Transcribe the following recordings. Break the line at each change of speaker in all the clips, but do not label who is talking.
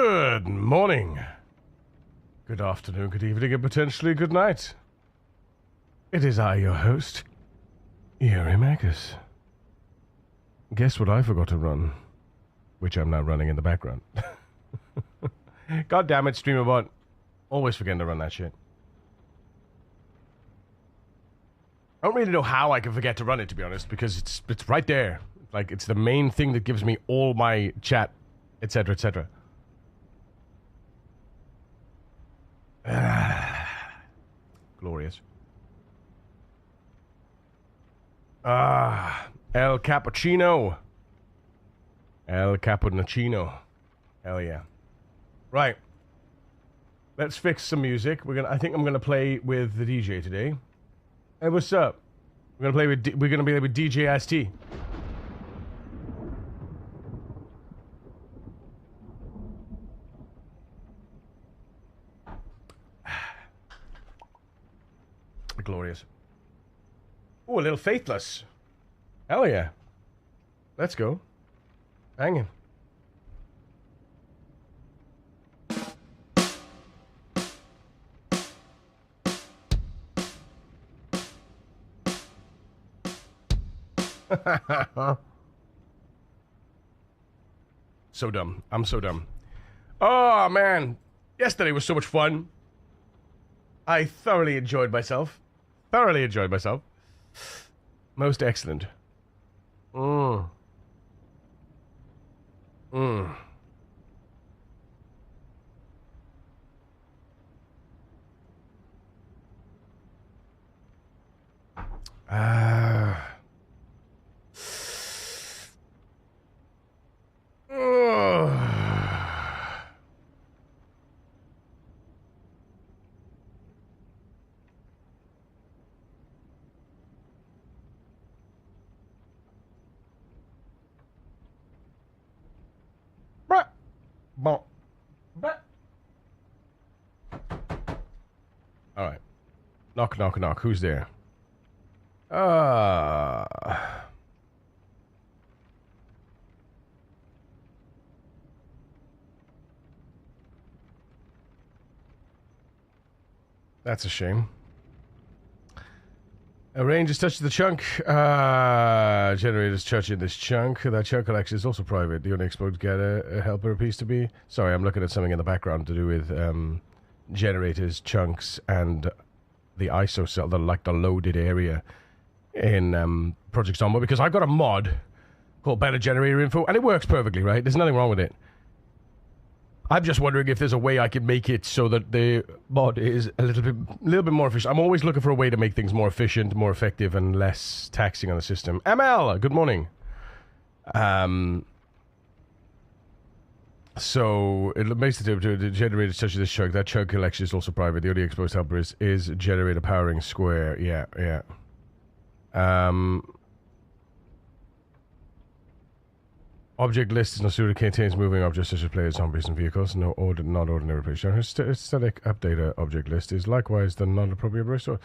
Good morning, good afternoon, good evening, and potentially good night. It is I, your host, Yuri Magus. Guess what I forgot to run? Which I'm now running in the background. God damn it, StreamerBot. Always forgetting to run that shit. I don't really know how I can forget to run it, to be honest, because it's right there. Like, it's the main thing that gives me all my chat, etc., etc. Glorious. El Cappuccino. El Cappuccino. Hell yeah. Right. Let's fix some music. I think I'm gonna play with the DJ today. Hey, what's up? We're gonna play with DJ ST. Glorious. Ooh, a little Faithless. Hell yeah. Let's go. Hanging. So dumb. I'm so dumb. Oh, man. Yesterday was so much fun. I thoroughly enjoyed myself. Most excellent. Mm. Bon. All right. Knock, knock, knock. Who's there? That's a shame. A range is touching the chunk. Generators touching this chunk. That chunk collection is also private. The only exposed get a helper piece to be. Sorry, I'm looking at something in the background to do with generators, chunks, and the ISO cell, the loaded area in Project Zomboid, because I got a mod called Better Generator Info, and it works perfectly, right? There's nothing wrong with it. I'm just wondering if there's a way I can make it so that the mod is a little bit more efficient. I'm always looking for a way to make things more efficient, more effective, and less taxing on the system. ML, good morning. So it makes the generator such as this chunk. That chunk collection is also private. The only exposed helper is generator powering square. Yeah. Object list is not suited, contains moving objects such as players, zombies, and vehicles. Not ordinary players. Static updater object list is likewise the non-appropriate restore.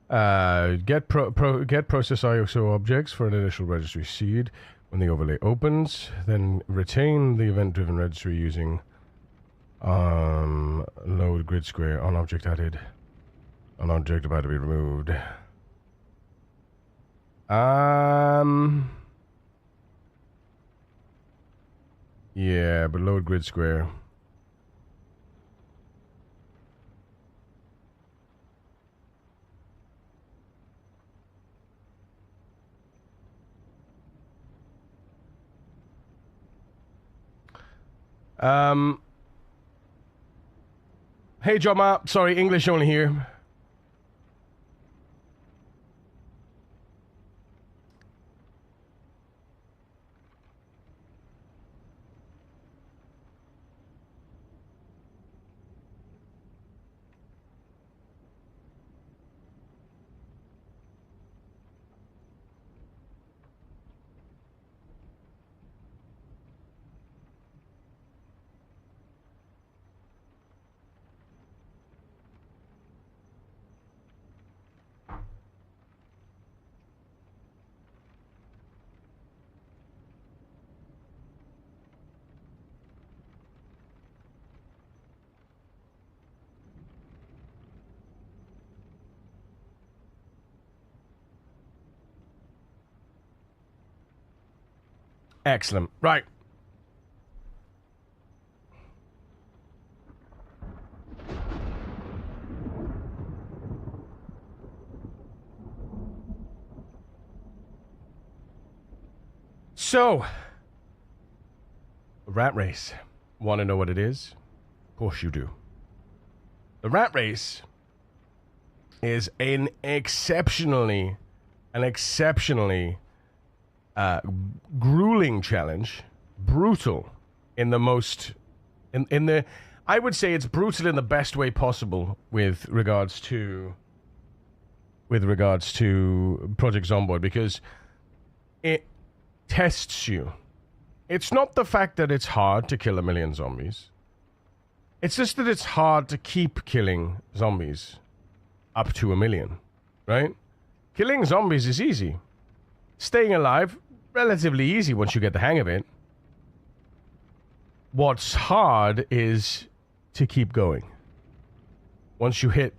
Get process ISO objects for an initial registry seed when the overlay opens. Then retain the event-driven registry using load grid square on object added. On object about to be removed. Yeah, but load grid square. Hey, Joma. Sorry, English only here. Excellent. Right. So, rat race. Want to know what it is? Of course you do. The rat race is an exceptionally grueling challenge, brutal in the most, in the, I would say it's brutal in the best way possible with regards to Project Zomboid, because it tests you. It's not the fact that it's hard to kill 1 million zombies. It's just that it's hard to keep killing zombies up to 1 million, right? Killing zombies is easy. Staying alive, relatively easy once you get the hang of it. What's hard is to keep going. Once you hit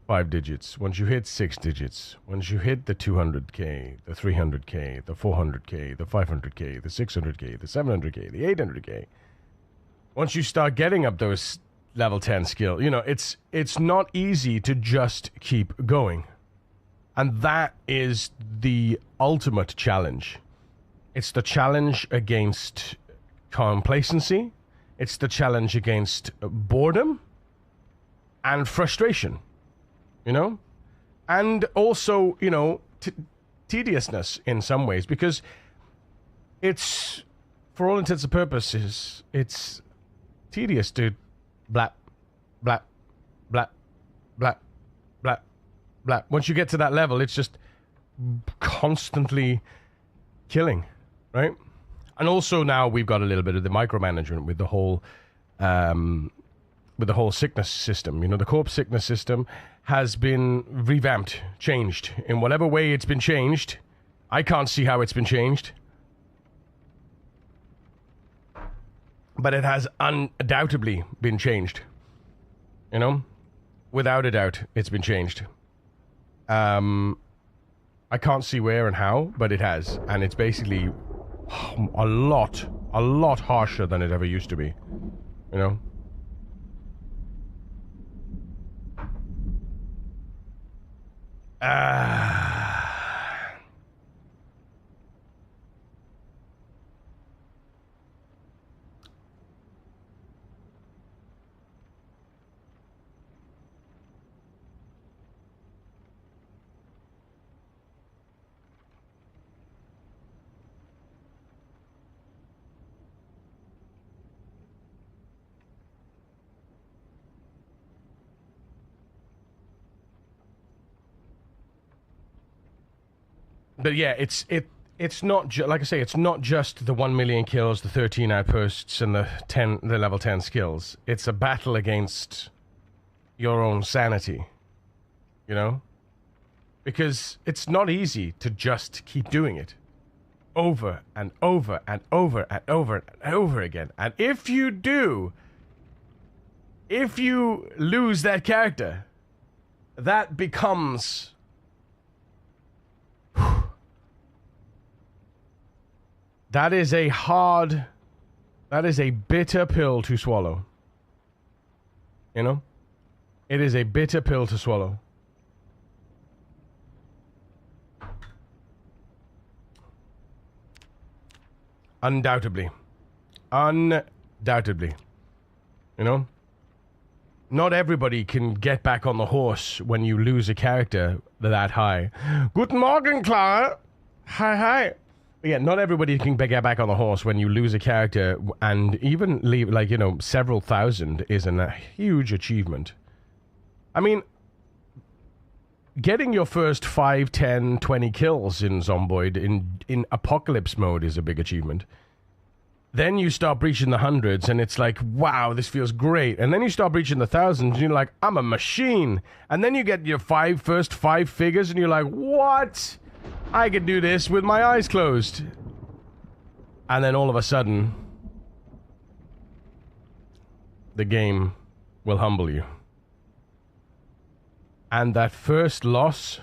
5 digits, once you hit 6 digits, once you hit the 200k, the 300k, the 400k, the 500k, the 600k, the 700k, the 800k, once you start getting up those level 10 skill, you know, it's not easy to just keep going. And that is the ultimate challenge. It's the challenge against complacency. It's the challenge against boredom and frustration, you know? And also, you know, tediousness in some ways, because it's, for all intents and purposes, it's tedious to blap, blap, blap, blap, blap, blap. Once you get to that level, it's just constantly killing, right? And also now we've got a little bit of the micromanagement with the whole sickness system. You know, the corpse sickness system has been revamped, changed. In whatever way it's been changed, I can't see how it's been changed. But it has undoubtedly been changed. You know? Without a doubt, it's been changed. I can't see where and how, but it has. And it's basically a lot harsher than it ever used to be. You know? But yeah, it's not like I say, it's not just the 1 million kills, the 13 outposts, and the level 10 skills. It's a battle against your own sanity, you know? Because it's not easy to just keep doing it over and over and over and over and over again. And if you lose that character, that becomes... That is a bitter pill to swallow. You know? It is a bitter pill to swallow. Undoubtedly. Undoubtedly. You know? Not everybody can get back on the horse when you lose a character that high. Guten Morgen, Clara. Hi. Yeah, not everybody can get back on the horse when you lose a character, and even leave, like, you know, several thousand is a huge achievement. I mean, getting your first 5, 10, 20 kills in Zomboid in apocalypse mode is a big achievement. Then you start breaching the hundreds, and it's like, wow, this feels great. And then you start breaching the thousands, and you're like, I'm a machine. And then you get your first five figures, and you're like, what? I could do this with my eyes closed. And then all of a sudden, the game will humble you. And that first loss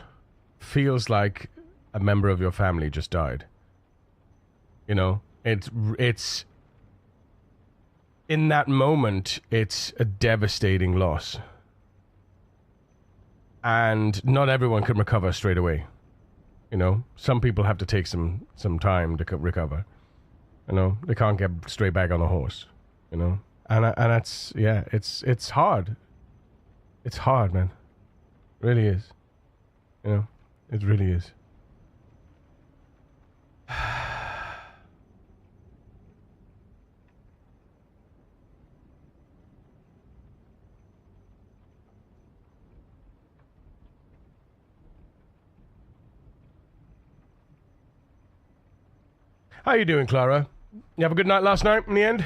feels like a member of your family just died. You know? It's in that moment, it's a devastating loss. And not everyone can recover straight away. You know, some people have to take some time to recover. You know, they can't get straight back on a horse. You know, and that's yeah, it's hard. It's hard, man. It really is. You know, it really is. How you doing, Clara? You have a good night last night in the end?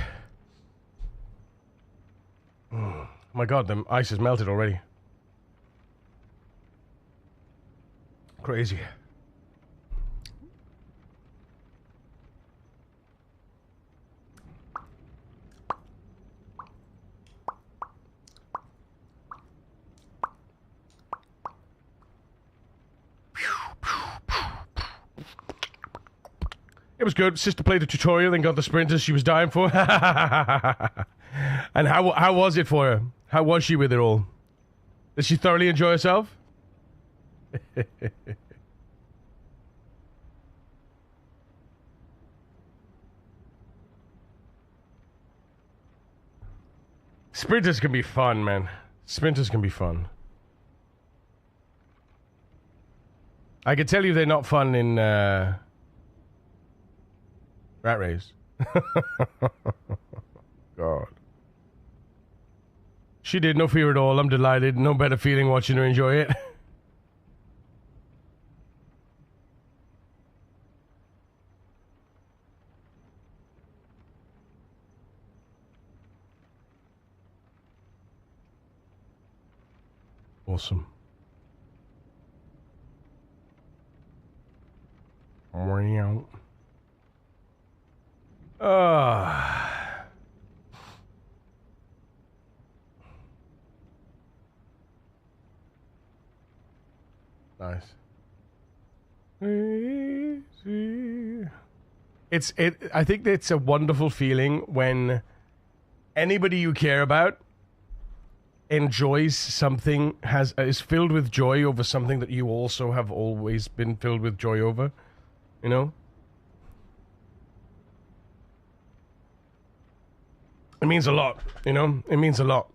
Oh my god, the ice has melted already. Crazy. It was good. Sister played the tutorial and got the sprinters she was dying for. And how was it for her? How was she with it all? Did she thoroughly enjoy herself? Sprinters can be fun, man. Sprinters can be fun. I can tell you they're not fun in Rat Race. God. She did, no fear at all. I'm delighted. No better feeling watching her enjoy it. Awesome. Nice. I think it's a wonderful feeling when anybody you care about enjoys something, is filled with joy over something that you also have always been filled with joy over. You know? It means a lot, you know? It means a lot.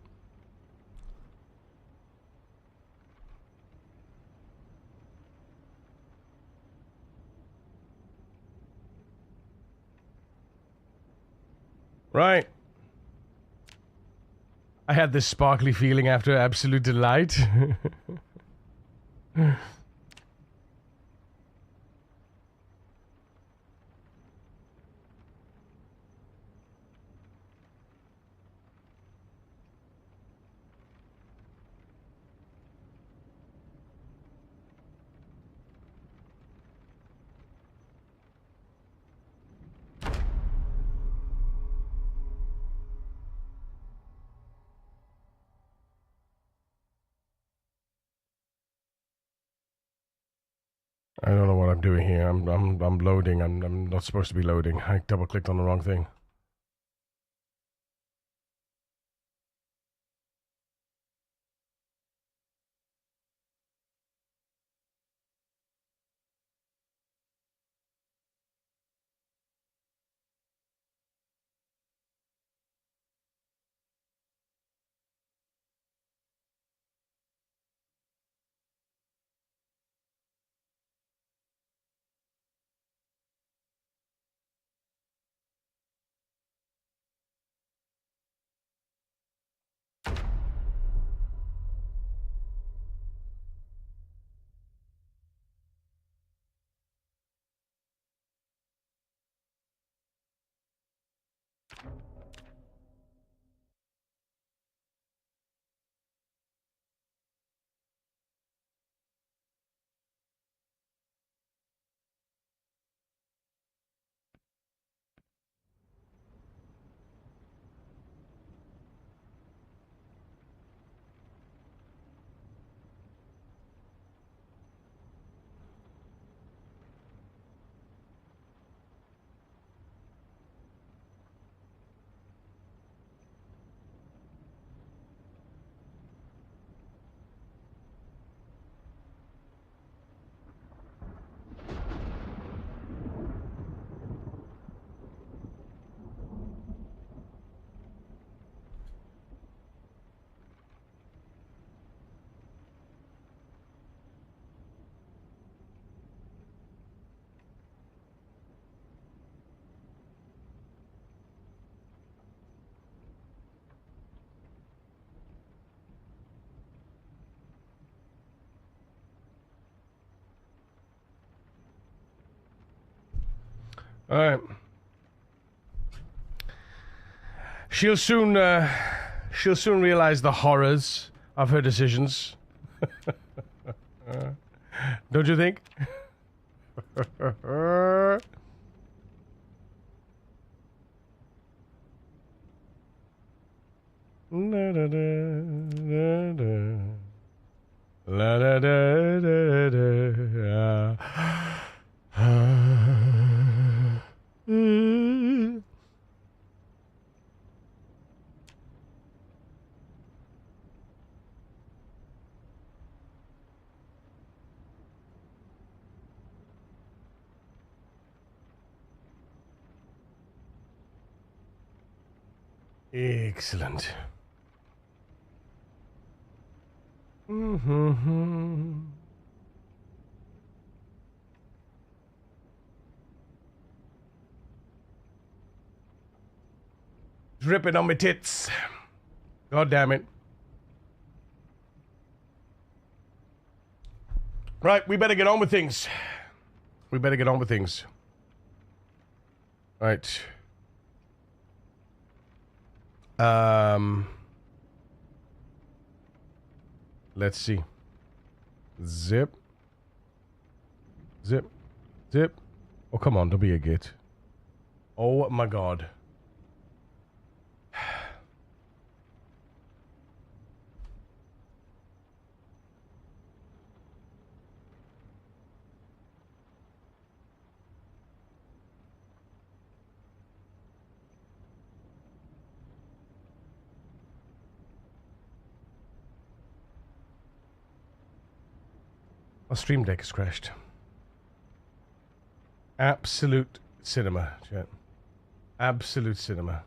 Right. I had this sparkly feeling after absolute delight. I don't know what I'm doing here. I'm loading. I'm not supposed to be loading. I double clicked on the wrong thing. All right. She'll soon realize the horrors of her decisions. Don't you think? La da da da la da da da da. Excellent. Mm-hmm. Dripping on my tits. God damn it. Right, we better get on with things. Right. Let's see. Zip. Zip. Zip. Oh, come on, don't be a git. Oh my god. Our stream deck has crashed. Absolute cinema, chat. Absolute cinema.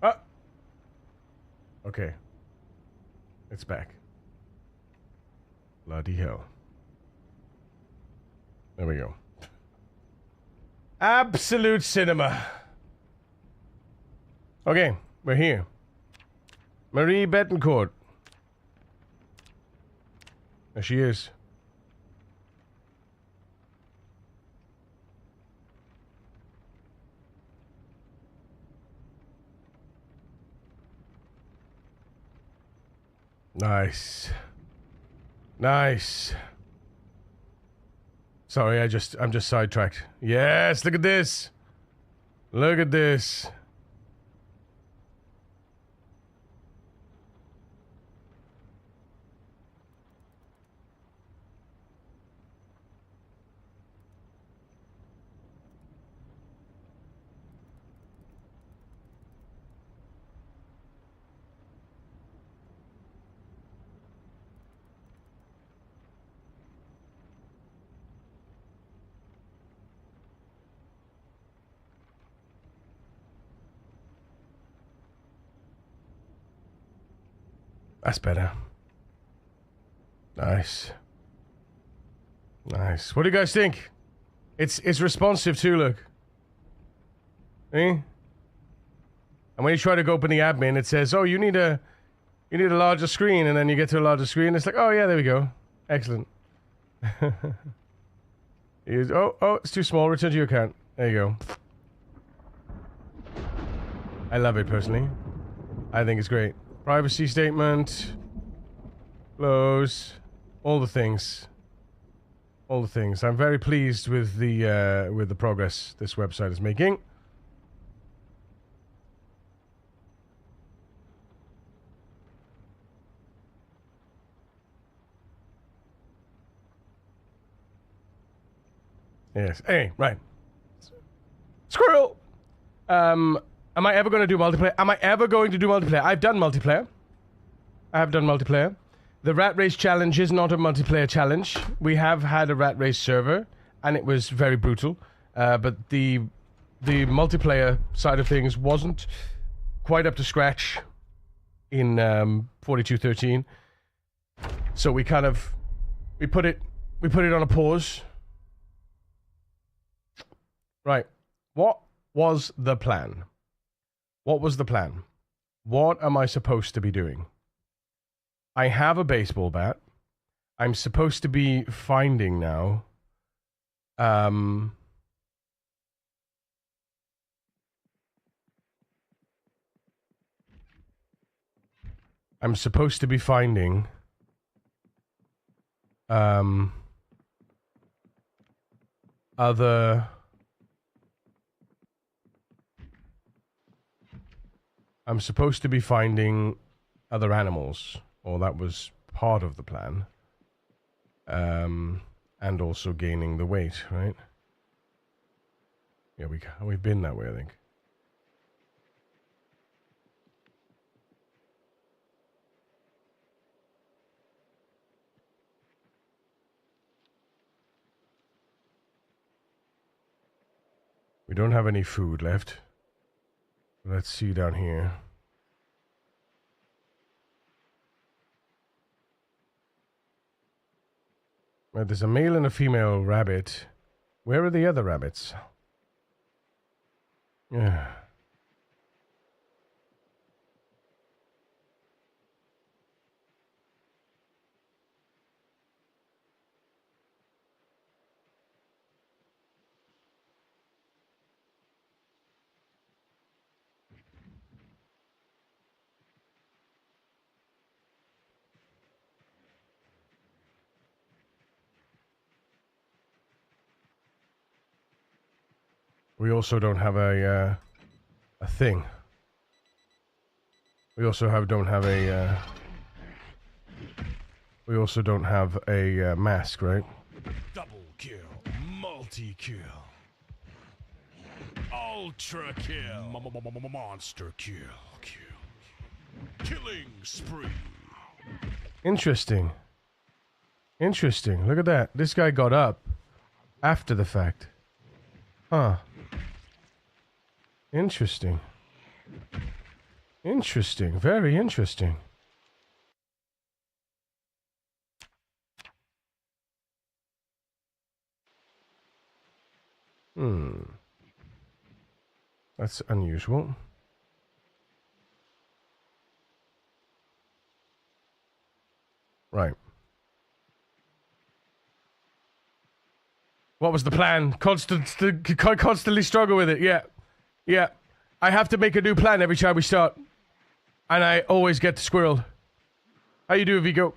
Ah! Okay. It's back. Bloody hell. There we go. Absolute cinema. Okay, we're here. Marie Betancourt. There she is. Nice. Nice. Sorry, I'm just sidetracked. Yes, look at this. Look at this. That's better. Nice. Nice. What do you guys think? It's responsive too, look. Eh? And when you try to go open the admin, it says, oh, you need a larger screen, and then you get to a larger screen, it's like, oh yeah, there we go. Excellent. It's too small, return to your account. There you go. I love it personally. I think it's great. Privacy statement, close, all the things. All the things. I'm very pleased with the progress this website is making. Yes. Hey, right. Squirrel! Am I ever going to do multiplayer? Am I ever going to do multiplayer? I've done multiplayer. I have done multiplayer. The Rat Race challenge is not a multiplayer challenge. We have had a Rat Race server, and it was very brutal. But the multiplayer side of things wasn't quite up to scratch in 4213. So we kind of we put it on a pause. Right. What was the plan? What was the plan? What am I supposed to be doing? I have a baseball bat. I'm supposed to be finding now Um, I'm supposed to be finding other. I'm supposed to be finding other animals, or that was part of the plan. And also gaining the weight, right? Yeah, we've been that way, I think. We don't have any food left. Let's see down here. Right, there's a male and a female rabbit. Where are the other rabbits? Yeah. We also don't have a thing. We also don't have a. We also don't have a mask, right?
Double kill, multi-kill, ultra kill, monster kill, killing spree.
Interesting. Interesting. Look at that. This guy got up after the fact. Huh. Interesting. Interesting. Very interesting. That's unusual. Right. What was the plan? Constantly struggle with it. Yeah. Yeah. I have to make a new plan every time we start. And I always get squirreled. How you do, Vigo?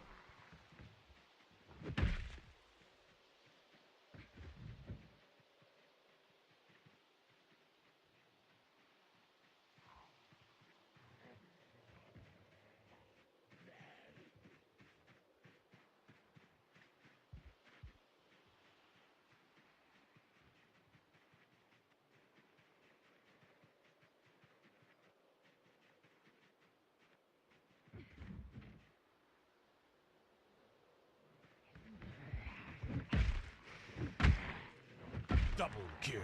Double kill,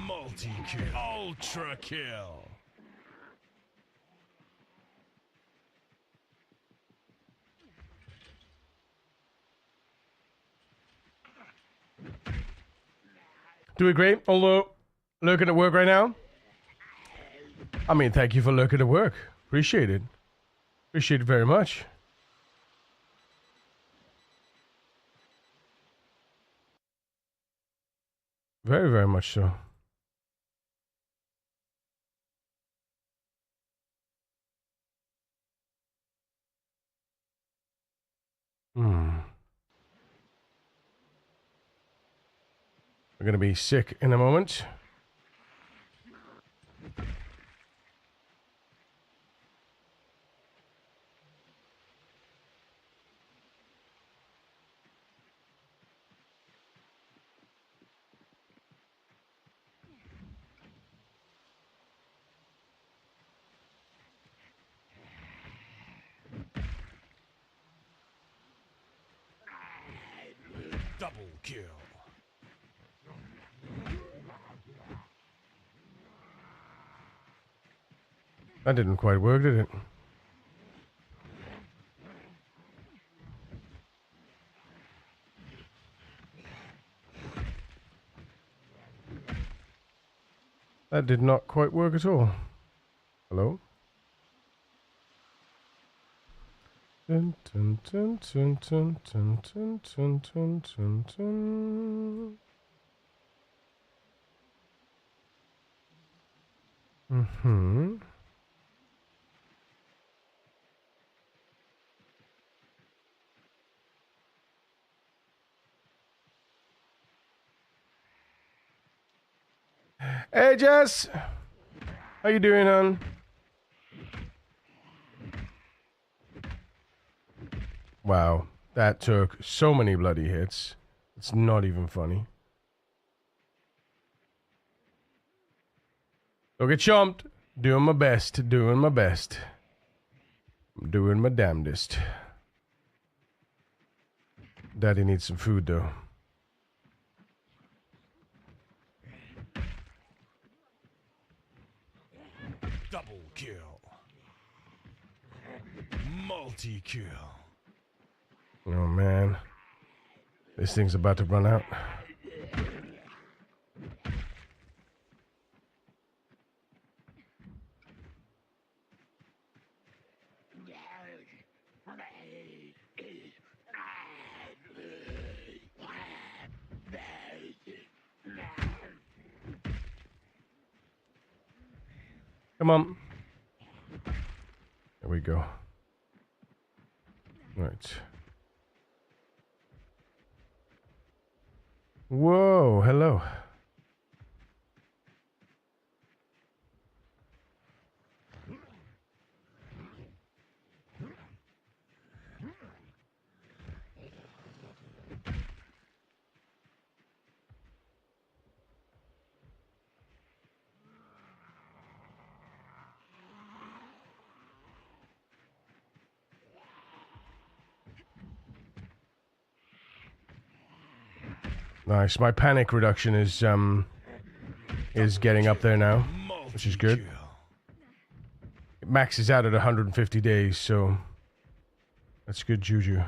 multi-kill, ultra kill.
Doing great, although lurking at work right now. I mean, thank you for lurking at work. Appreciate it. Appreciate it very much. Very, very much so. We're gonna be sick in a moment.
Double kill.
That didn't quite work, did it? That did not quite work at all. Hello? Dun, dun, dun, dun, dun, dun, dun, dun, dun, dun, dun. Mm-hmm. Hey, Jess! How you doing, hon? Wow, that took so many bloody hits. It's not even funny. Don't get chomped. Doing my best. Doing my best. I'm doing my damnedest. Daddy needs some food, though.
Double kill. Multi-kill.
Oh, man. This thing's about to run out. Come on. There we go. Right. Whoa, hello. Nice. My panic reduction is getting up there now, which is good. It maxes out at 150 days, so that's good juju.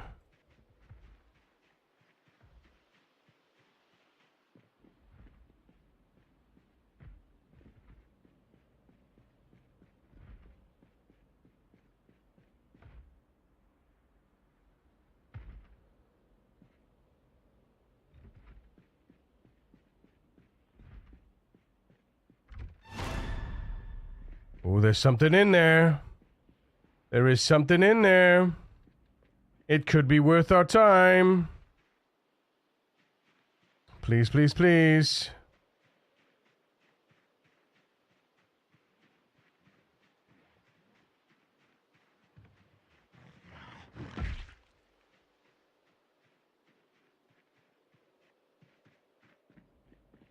Oh, there's something in there. There is something in there. It could be worth our time. Please, please, please.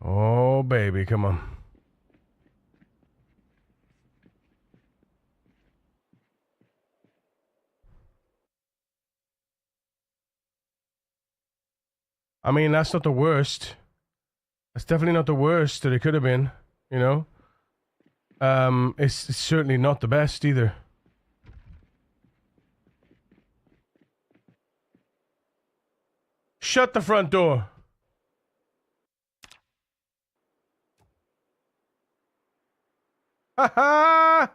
Oh, baby, come on. I mean, that's not the worst. That's definitely not the worst that it could have been, you know? It's certainly not the best either. Shut the front door. Ha ha!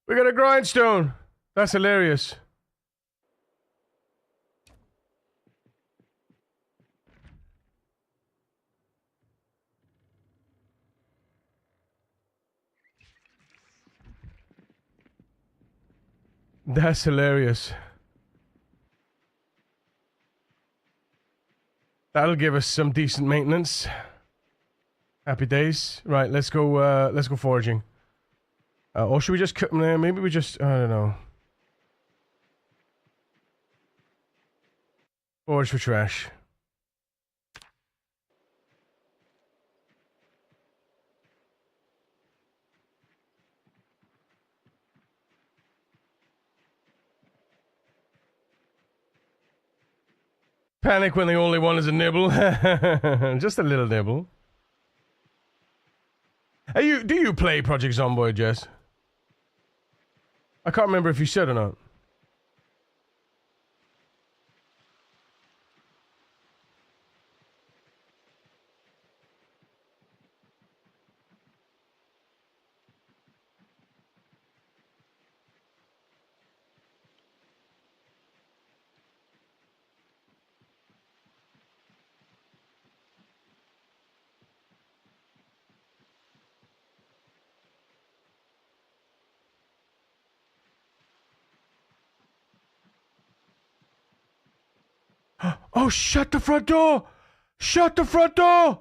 We got a grindstone. That's hilarious. That's hilarious. That'll give us some decent maintenance. Happy days. Right, let's go foraging. Or should we just cut maybe we just I don't know. Forage for trash. Panic when the only one is a nibble. Just a little nibble. Do you play Project Zomboid, Jess? I can't remember if you said or not. Oh, shut the front door! Shut the front door!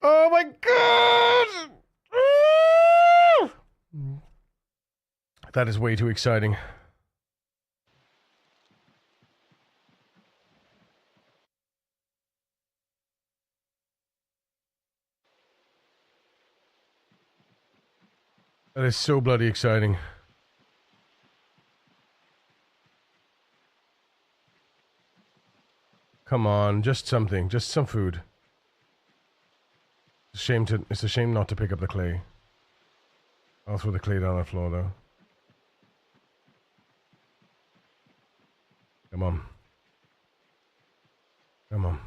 Oh my god! That is way too exciting. That is so bloody exciting. Come on, just something. Just some food. It's a shame not to pick up the clay. I'll throw the clay down on the floor, though. Come on. Come on.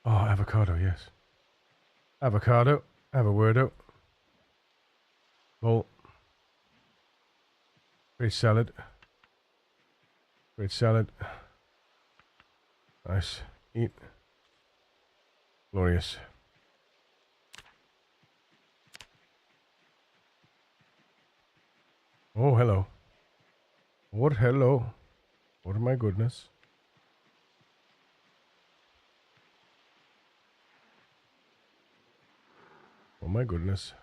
Oh, avocado, yes. Avocado. Have a wordo. Bowl. Great salad. Great salad. Nice. Eat. Glorious. Oh, hello. What hello? Oh my goodness. Oh my goodness.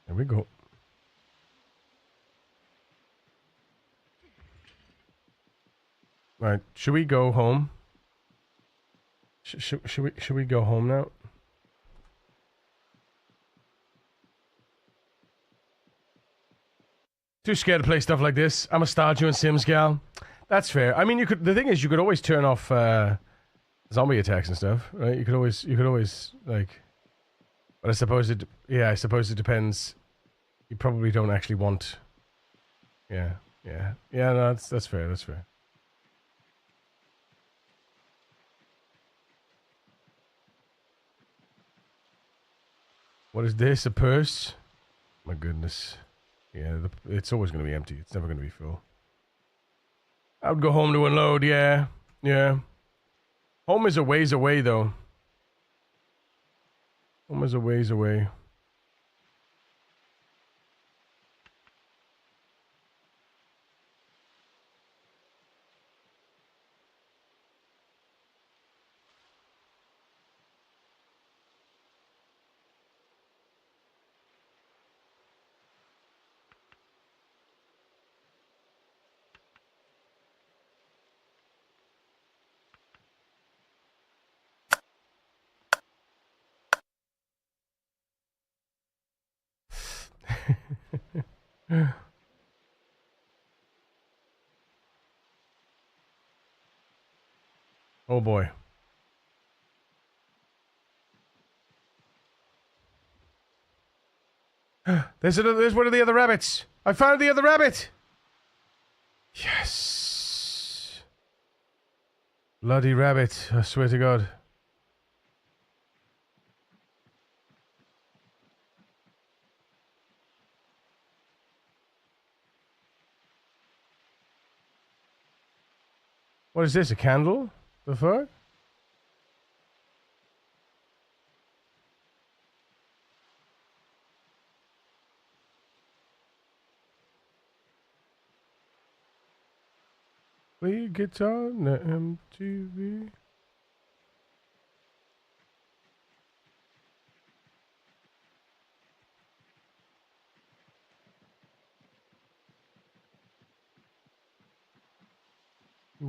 There we go. Right, should we go home? Should we go home now? Too scared to play stuff like this. I'm a Stardew and Sims gal. That's fair. I mean, you could. The thing is, you could always turn off zombie attacks and stuff, right? You could always like. But I suppose it. Yeah, I suppose it depends. You probably don't actually want. Yeah, yeah, yeah. No, that's fair. That's fair. What is this? A purse? My goodness. Yeah, it's always going to be empty. It's never going to be full. I would go home to unload. Yeah, yeah. Home is a ways away, though. Home is a ways away. Oh boy. There's one of the other rabbits. I found the other rabbit. Yes. Bloody rabbit. I swear to God. What is this? A candle? The fuck? Play guitar on the MTV.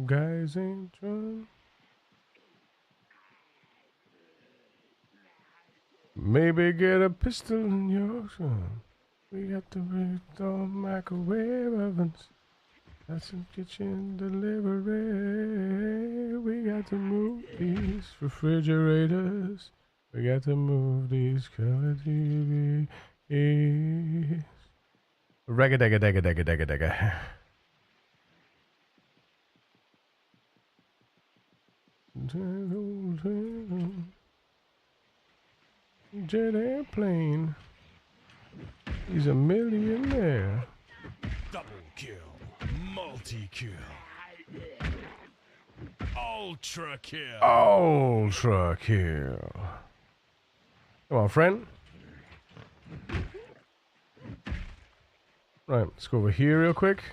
Guys ain't drunk. Maybe get a pistol in your gun. We got to restore microwave ovens. That's in kitchen delivery. We got to move these refrigerators. We got to move these color TVs. Ragga dagga dagga dagga dagga dagga. Jet airplane. He's a millionaire.
Double kill. Multi-kill. Ultra kill.
Ultra kill. Come on, friend. Right, let's go over here real quick.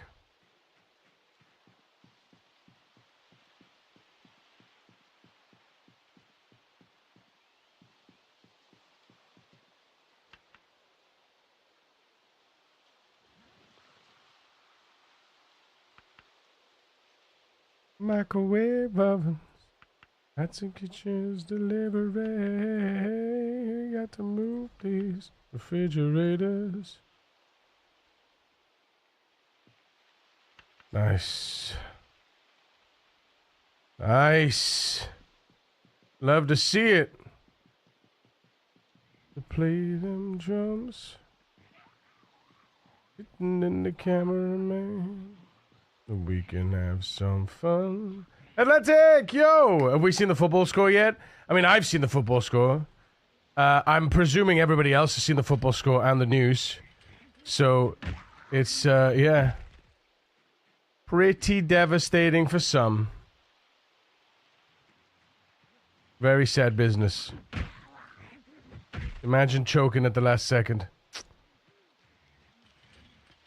Microwave ovens. That's in kitchen's delivery. Got to move these refrigerators. Nice. Nice. Love to see it. To play them drums. Sitting in the cameraman. We can have some fun. Atlantic, yo! Have we seen the football score yet? I mean, I've seen the football score. I'm presuming everybody else has seen the football score and the news. So, it's, yeah. Pretty devastating for some. Very sad business. Imagine choking at the last second.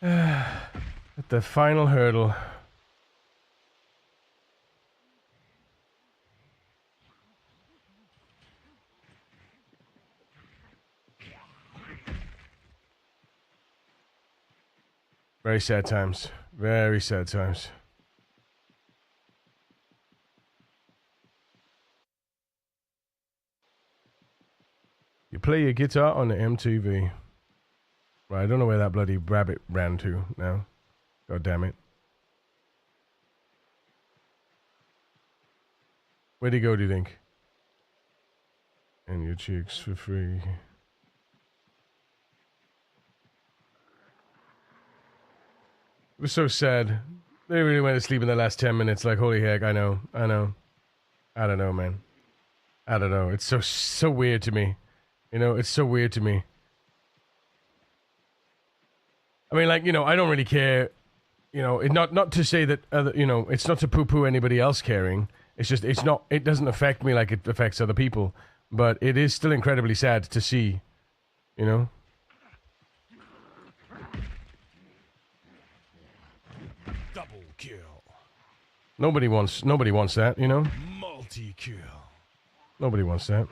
At the final hurdle. Very sad times. Very sad times. You play your guitar on the MTV. Right, I don't know where that bloody rabbit ran to now. God damn it. Where'd he go, do you think? And your cheeks for free. It was so sad. They really went to sleep in the last 10 minutes. Like, holy heck, I know. I don't know, man. I don't know. It's so weird to me. You know, it's so weird to me. I mean, like, you know, I don't really care. You know, not to say that, you know, it's not to poo-poo anybody else caring. It's just, it doesn't affect me like it affects other people. But it is still incredibly sad to see, you know?
Double kill.
Nobody wants that, you know?
Multi-kill.
Nobody wants that.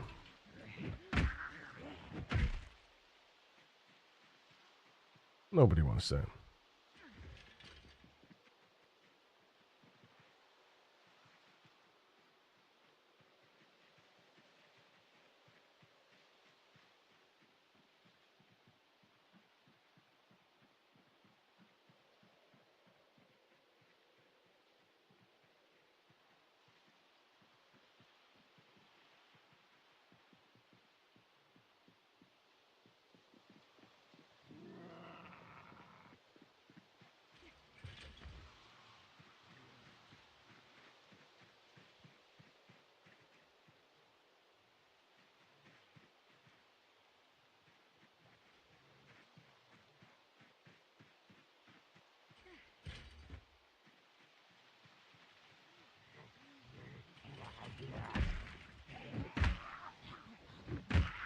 Nobody wants that.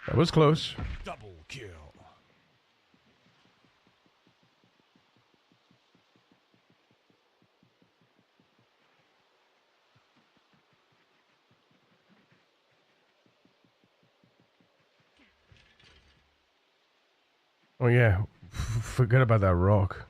That was close.
Double kill.
Oh yeah, forget about that rock.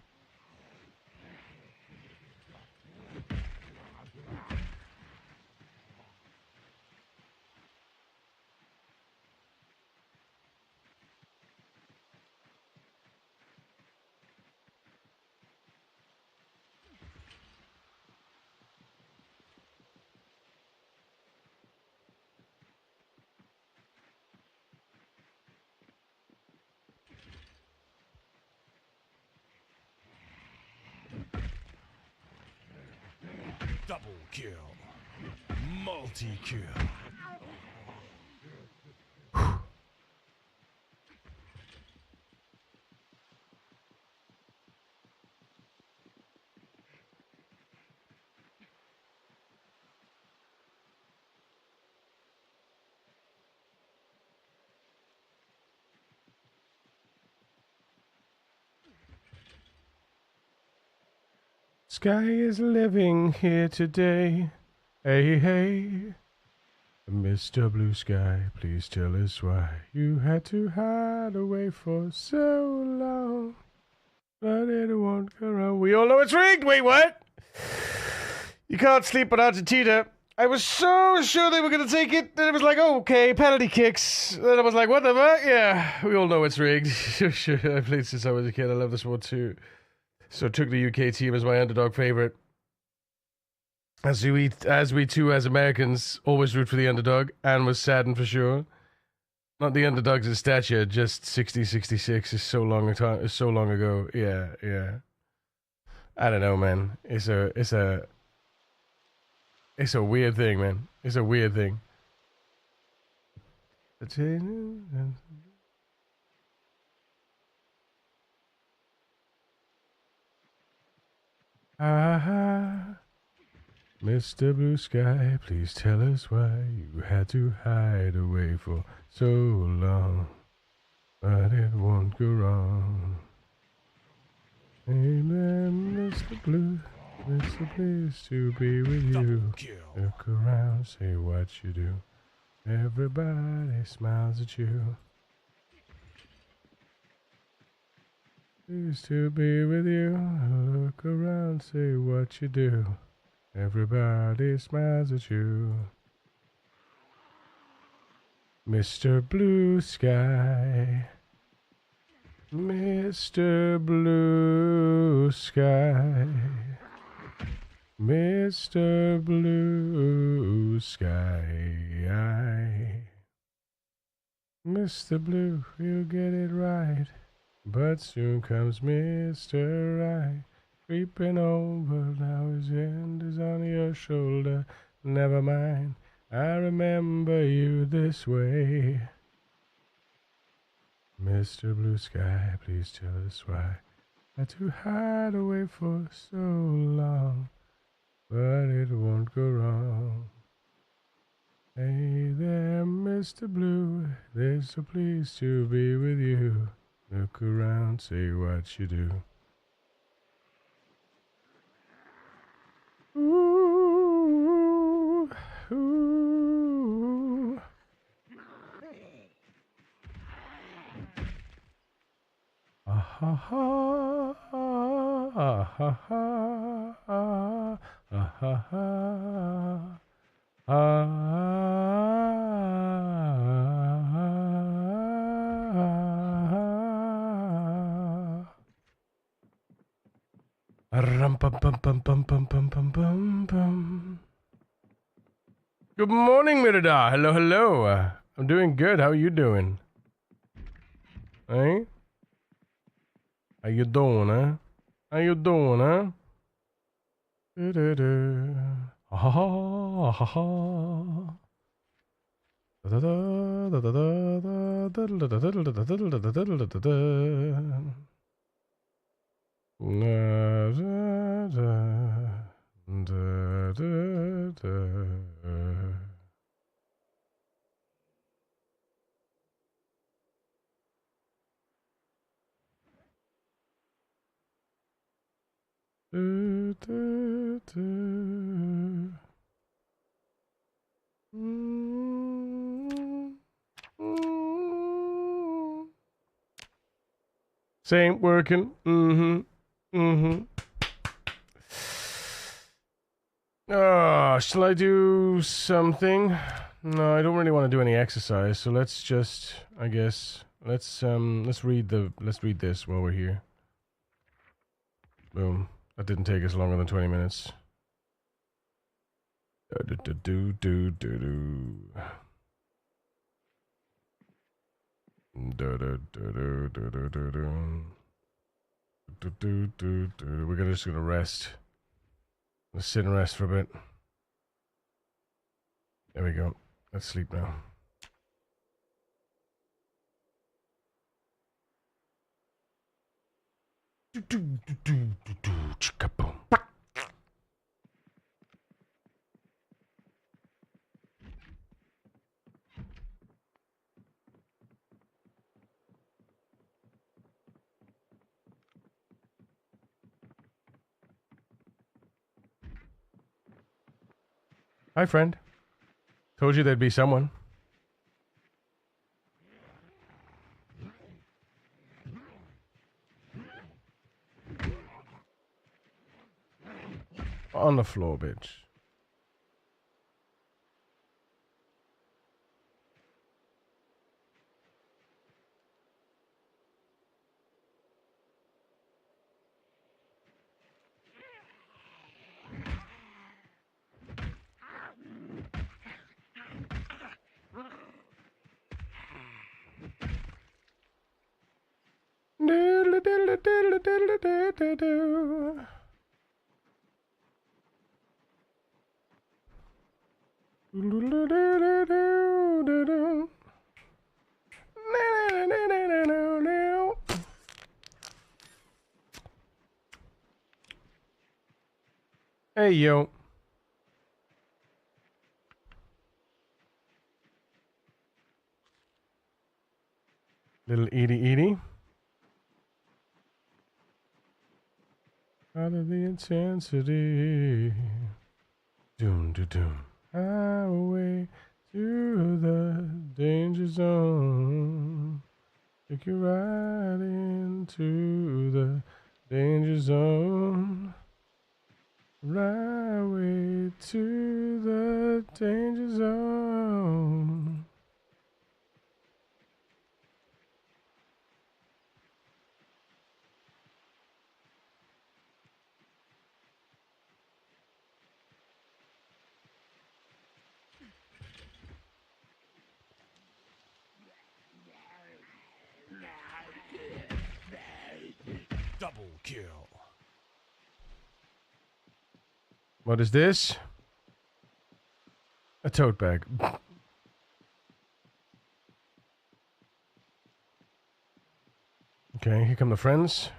kill. Multi-kill.
Sky is living here today. Hey, hey. Mr. Blue Sky, please tell us why you had to hide away for so long. But it won't go wrong. We all know it's rigged. Wait, what? You can't sleep without your teeter. I was so sure they were going to take it. Then it was like, oh, okay, penalty kicks. Then I was like, what the fuck? Yeah, we all know it's rigged. Sure, I played since I was a kid. I love this one too. So took the UK team as my underdog favorite. As we too, as Americans, always root for the underdog, and was saddened for sure. Not the underdogs in stature, just 60-66 is so long ago. Yeah. I don't know, man. It's a weird thing, man. It's a weird thing. Mr. Blue Sky, please tell us why you had to hide away for so long. But it won't go wrong. Amen, Mr. Blue. It's a place to be with you. Look around, say what you do. Everybody smiles at you. Pleased to be with you. Look around, say what you do. Everybody smiles at you. Mr. Blue Sky. Mr. Blue Sky. Mr. Blue Sky. Mr. Blue, you'll get it right. But soon comes Mr. Right. Creeping over, now his hand is on your shoulder. Never mind, I remember you this way. Mr. Blue Sky, please tell us why I had to hide away for so long. But it won't go wrong. Hey there, Mr. Blue, they're so pleased to be with you. Look around, say what you do. Ooh, ooh. Ah ha ha, ah ha ha, ah ha ha, Rum pum pum pum pum pum pum pum pum pum. Good morning, Mirada. Hello, hello. I'm doing good. How are you doing? Hey? How you doing, huh? How you doing, huh? Da-da-da. Ha ha ha ha. This ain't working. Shall I do something? No, I don't really want to do any exercise, so let's just, I guess, let's read this while we're here. Boom. That didn't take us longer than 20 minutes. We're just gonna rest. Let's sit and rest for a bit. There we go. Let's sleep now. Hi, friend. Told you there'd be someone. On the floor, bitch. Hey, yo. Little Edie Edie. Out of the intensity. Doom, doom, doom. Highway to the danger zone. Take you right into the danger zone. Right way to the danger zone.
Double kill.
What is this? A tote bag. Okay, here come the friends.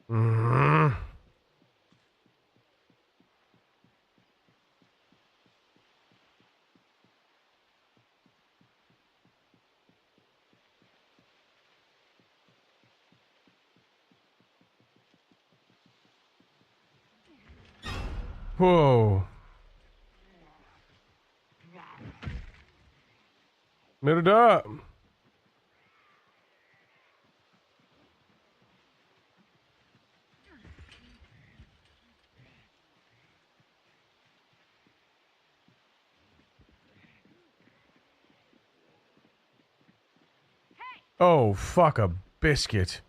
Mm-hmm. Whoa. Mirrored up. Oh, fuck a biscuit.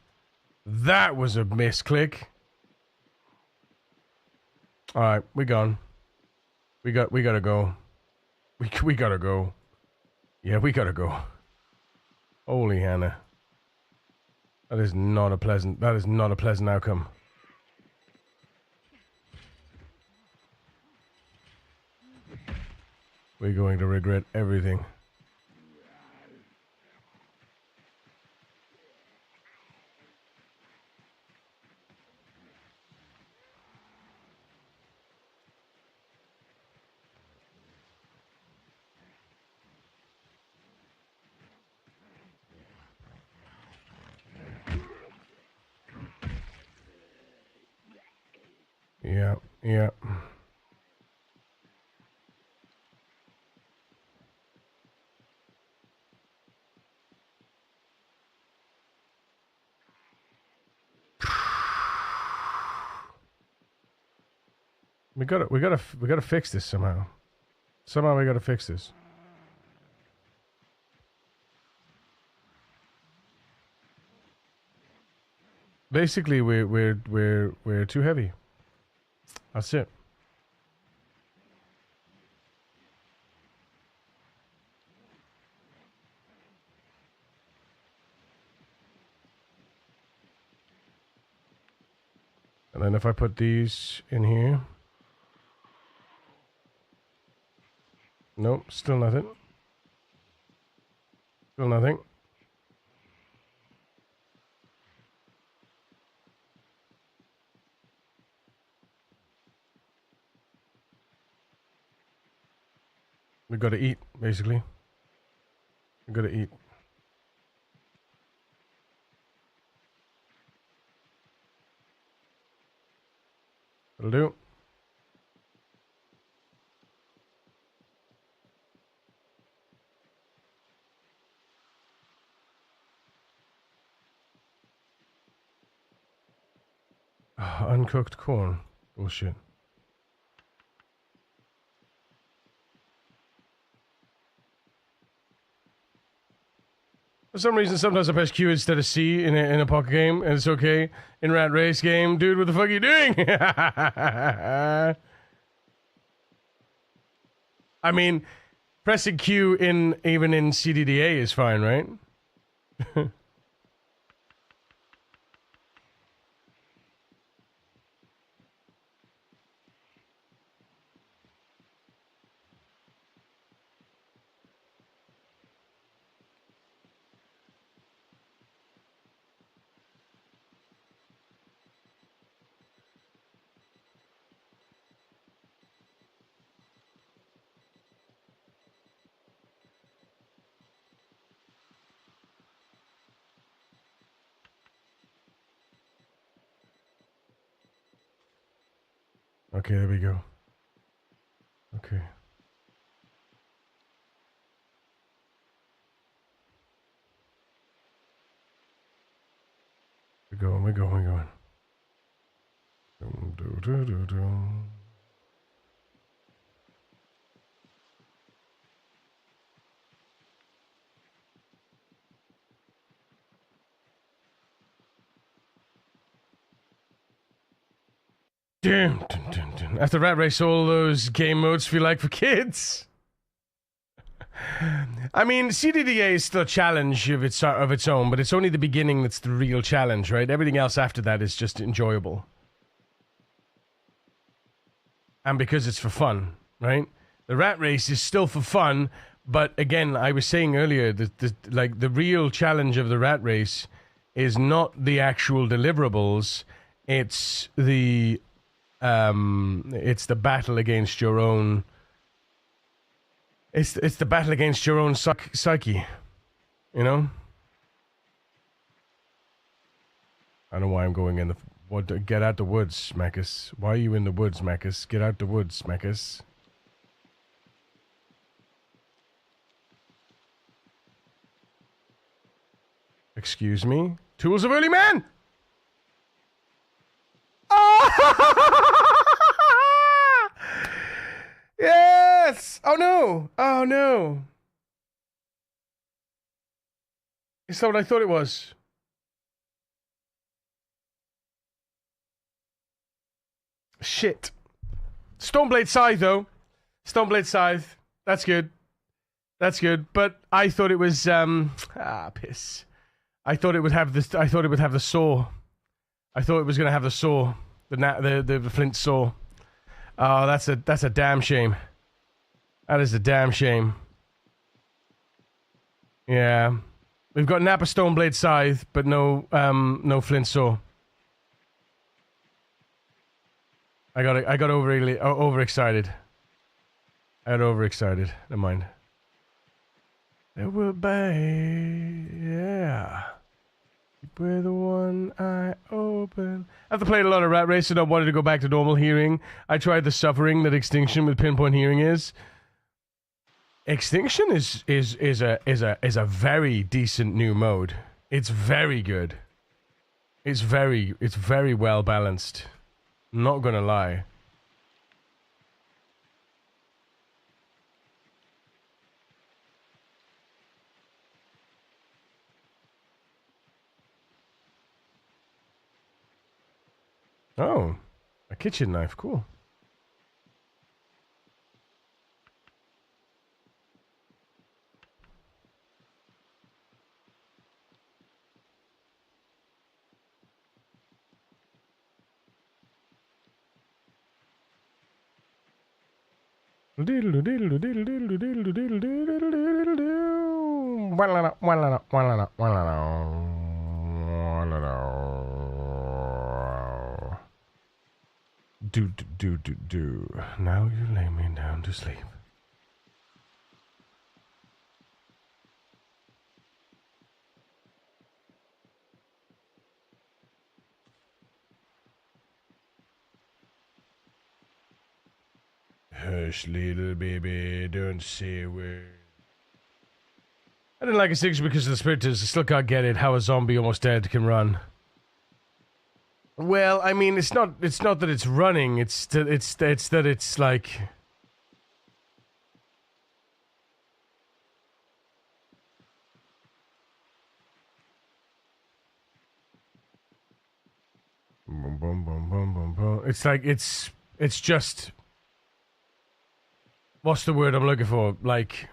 That was a misclick. Alright, we gone. We gotta go. We gotta go. Yeah, we gotta go. Holy Hannah. That is not a pleasant outcome. We're going to regret everything. Yeah, yeah. We gotta fix this somehow. Somehow we gotta fix this. Basically, we're too heavy. That's it. And then if I put these in here, nope, still nothing. Still nothing. We gotta eat, basically. We gotta eat. That'll do. Uncooked corn. Bullshit. For some reason, sometimes I press Q instead of C in a poker game, and it's okay. In Rat Race game, dude, what the fuck are you doing? I mean, pressing Q even in CDDA is fine, right? Okay, there we go. Okay. We're going, we're going, we're going. Do, do, do, do. Dun, dun, dun, dun. After Rat Race, all those game modes feel like for kids. I mean, CDDA is still a challenge of its own, but it's only the beginning that's the real challenge, right? Everything else after that is just enjoyable. And because it's for fun, right? The Rat Race is still for fun, but again, I was saying earlier that the real challenge of the Rat Race is not the actual deliverables, it's the battle against your own. It's the battle against your own psyche, you know. I don't know why I'm going in the. What? Get out the woods, Macus. Why are you in the woods, Macus? Get out the woods, Macus. Excuse me. Tools of early man. Oh! Yes! Oh no! Oh no! It's not what I thought it was. Shit. Stoneblade Scythe, though. Stoneblade Scythe. That's good. That's good. But I thought it was piss. I thought it would have the saw. I thought it was gonna have the saw. The flint saw. Oh, that's a damn shame. That is a damn shame. Yeah. We've got Napa Stoneblade Scythe, but no flint saw. I got overexcited. I got overexcited. Never mind. There will be, yeah. Keep with the one eye open. After playing a lot of Rat Race and I wanted to go back to normal hearing, I tried the suffering that Extinction with pinpoint hearing is. Extinction is a very decent new mode. It's very good. It's very well balanced. Not gonna lie. Oh, a kitchen knife. Cool. Do. Now you lay me down to sleep. Hush, little baby, don't say a word. I didn't like a 6 because of the spiriters. I still can't get it how a zombie almost dead can run. Well, I mean, it's not that it's running. It's that it's like. Boom, boom, boom, boom, boom, boom. It's like it's just. What's the word I'm looking for? Like,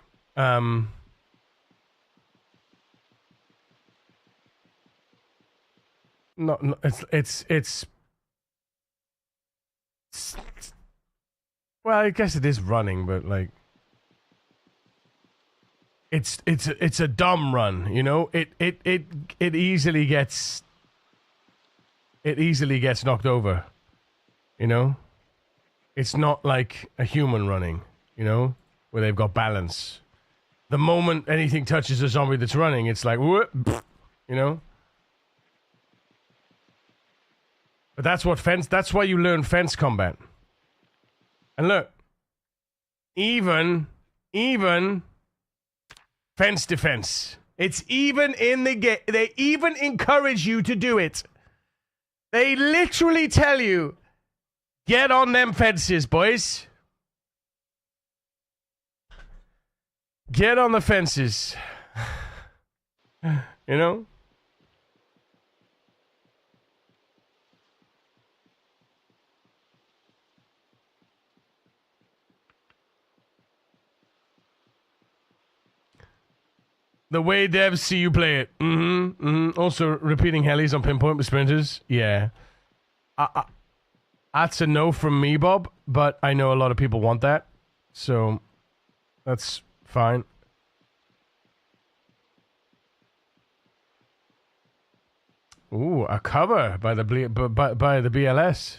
no, it's. Well, I guess it is running, but like. It's a dumb run, you know. It easily gets. It easily gets knocked over, you know. It's not like a human running, you know, where they've got balance. The moment anything touches a zombie that's running, it's like, whoop, you know. But that's what fence. That's why you learn fence combat. And look, even fence defense. It's even in the game. They even encourage you to do it. They literally tell you, get on them fences, boys. Get on the fences. You know? The way devs see you play it. Also, repeating helis on pinpoint with sprinters. Yeah. That's a no from me, Bob, but I know a lot of people want that. So, that's fine. Ooh, a cover by the BLS.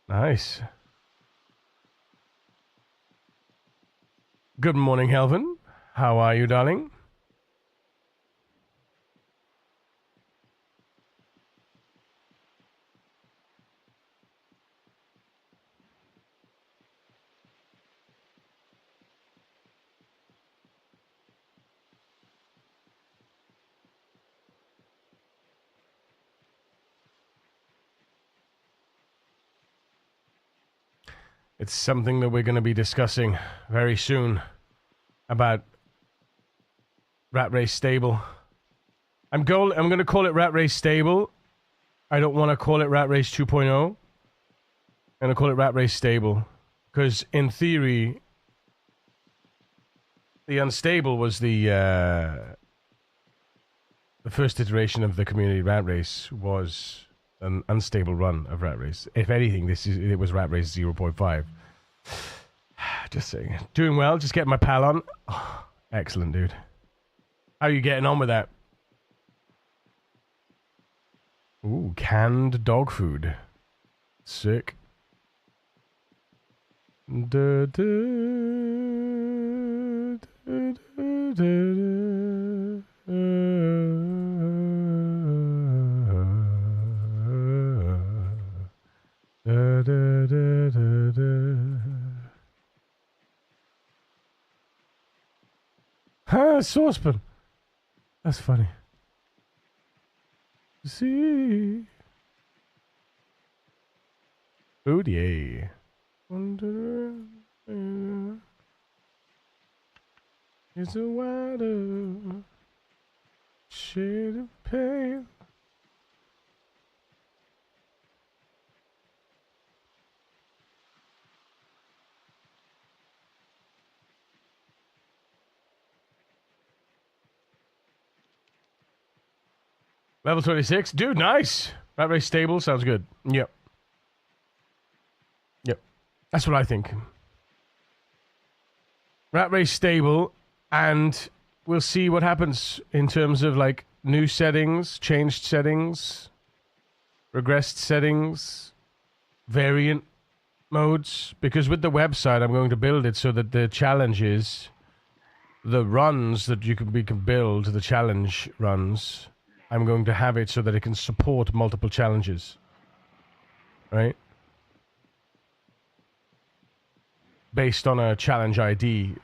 Nice. Good morning, Helvin. How are you, darling? It's something that we're going to be discussing very soon about Rat Race Stable. I'm going to call it Rat Race Stable. I don't want to call it Rat Race 2.0. I'm going to call it Rat Race Stable. Because in theory, the Unstable was the first iteration of the community Rat Race was an unstable run of Rat Race. If anything, it was Rat Race 0.5. Just saying. Doing well, just getting my pal on. Oh, excellent, dude. How are you getting on with that? Ooh, canned dog food. Sick. Da, da, da, da, da, da, da, da, da, da. Ah, saucepan. That's funny. See. Food, yay. It's a wider shade of pale. Level 26. Dude, nice. Rat race stable. Sounds good. Yep. Yep. That's what I think. Rat race stable, and we'll see what happens in terms of like new settings, changed settings, regressed settings, variant modes. Because with the website, I'm going to build it so that the challenges, the runs that we can build, the challenge runs, I'm going to have it so that it can support multiple challenges. Right? Based on a challenge ID.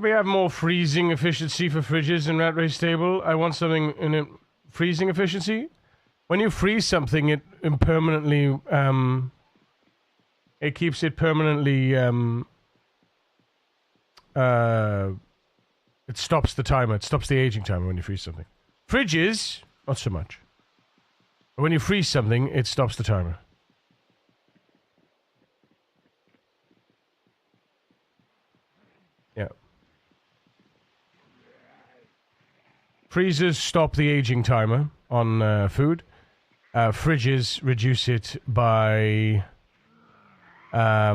We have more freezing efficiency for fridges in Rat Race Stable. I want something in it. Freezing efficiency? When you freeze something, it permanently, it keeps it permanently, it stops the timer. It stops the aging timer when you freeze something. Fridges, not so much. But when you freeze something, it stops the timer. Yeah. Freezers stop the aging timer on food. Fridges reduce it by a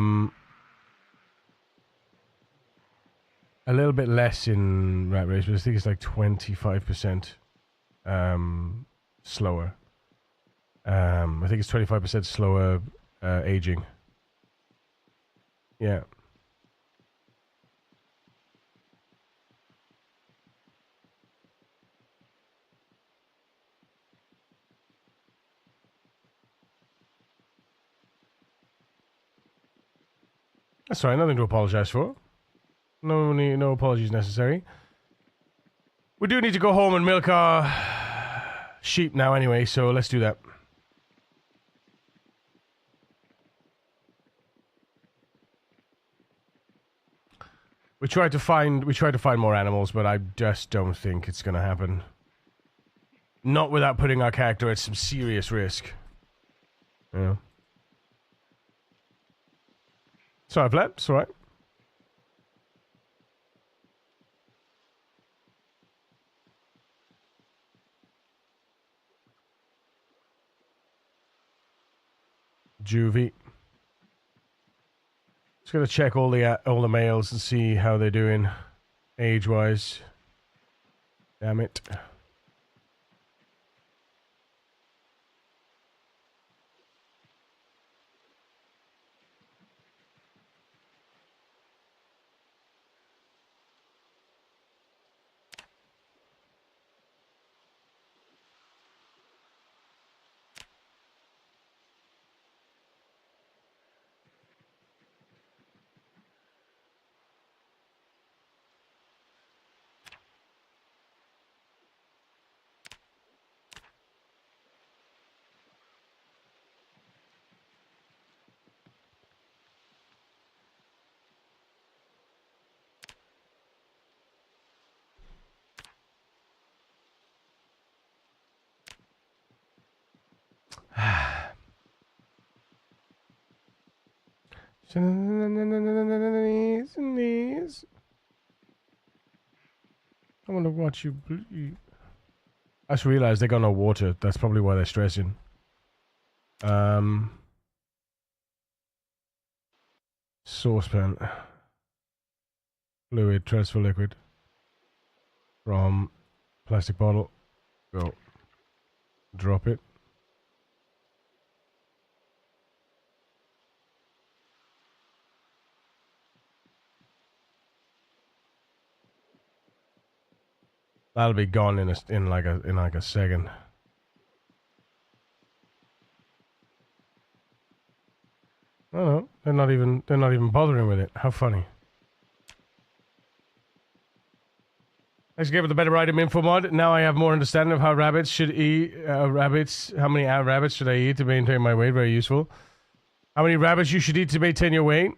little bit less in Rat Race, but I think it's like 25% slower. I think it's 25% slower aging. Yeah. That's all right, nothing to apologize for. No apologies necessary. We do need to go home and milk our sheep now anyway, so let's do that. We tried to find more animals, but I just don't think it's gonna happen. Not without putting our character at some serious risk. Yeah. Sorry, Vlad. It's alright. Juvie. Just gonna check all the males and see how they're doing, age-wise. Damn it. I want to watch you bleed. I just realized they got no water. That's probably why they're stressing. Saucepan. Fluid, transfer liquid. From plastic bottle. Go. Drop it. That'll be gone in like a second. Oh no, they're not even bothering with it. How funny. Let's give it the better item info mod. Now I have more understanding of how rabbits should eat. How many rabbits should I eat to maintain my weight? Very useful. How many rabbits you should eat to maintain your weight?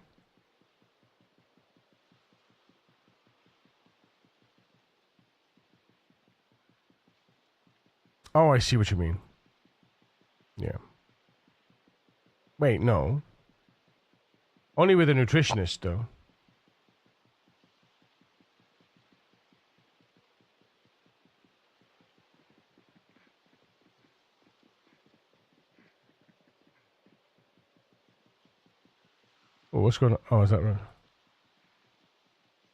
Oh, I see what you mean. Yeah. Wait, no. Only with a nutritionist, though. Oh, what's going on? Oh, is that right?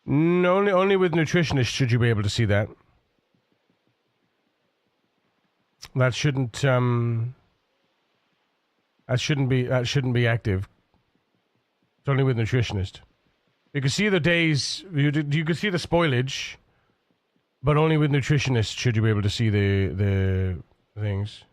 No, only with nutritionists should you be able to see that. That shouldn't be active. It's only with nutritionist. You can see the days. You can see the spoilage, but only with nutritionist should you be able to see the things.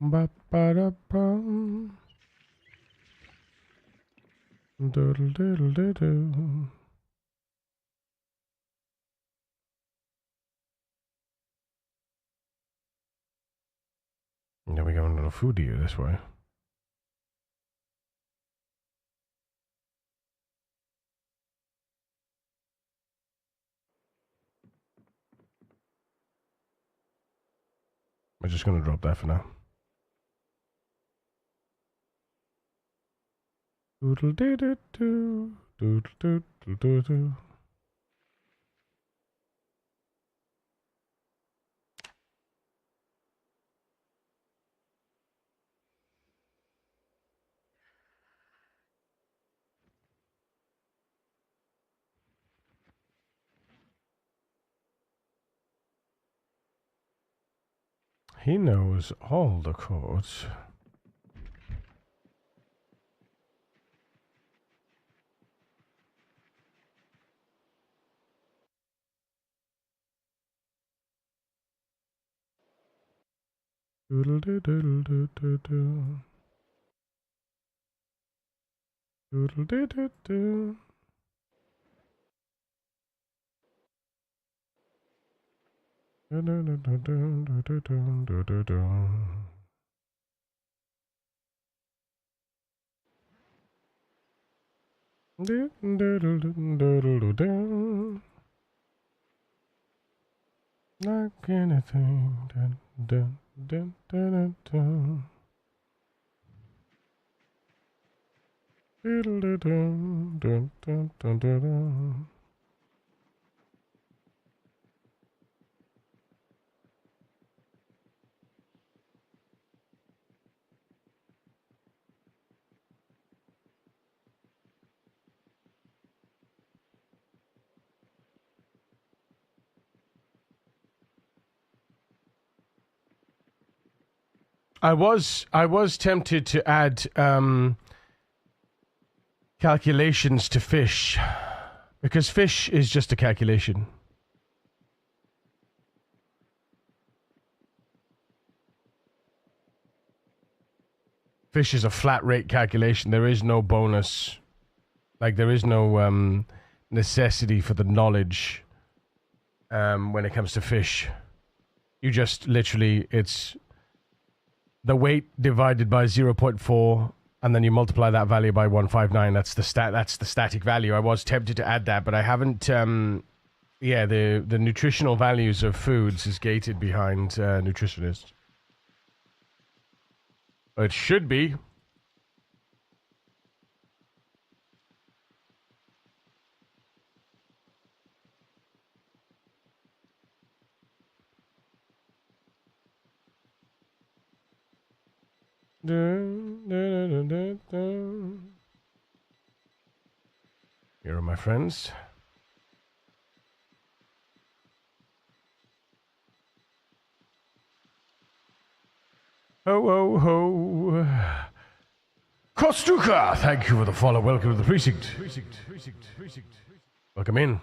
Ba-ba-da-bum. Doodle-doodle-doo-doo. Now we go into the food here this way. I'm just gonna drop that for now. Doodle-doo-doo-doo. Doodle-doo-doo-doo-doo. He knows all the chords. Doodle-doo-doodle-doo-doo-doo. Doodle-doo-doo-doo. Do-do-do-do-do-do-do-do-do. Do-do-do-do-do-do-do. Like anything. Dun, dun, dun, dun, dun, dun. Diddle-doo-dum, dun, dun, dun, dun, dun. I was tempted to add calculations to fish, because fish is just a calculation. Fish is a flat rate calculation. There is no bonus. Like, there is no necessity for the knowledge when it comes to fish. You just literally, it's the weight divided by 0.4 and then you multiply that value by 159. That's the static value. I was tempted to add that, but I haven't. Yeah, the nutritional values of foods is gated behind nutritionists. It should be. Here are my friends. Ho, ho, ho. Kostuka, thank you for the follow. Welcome to the precinct. Welcome in.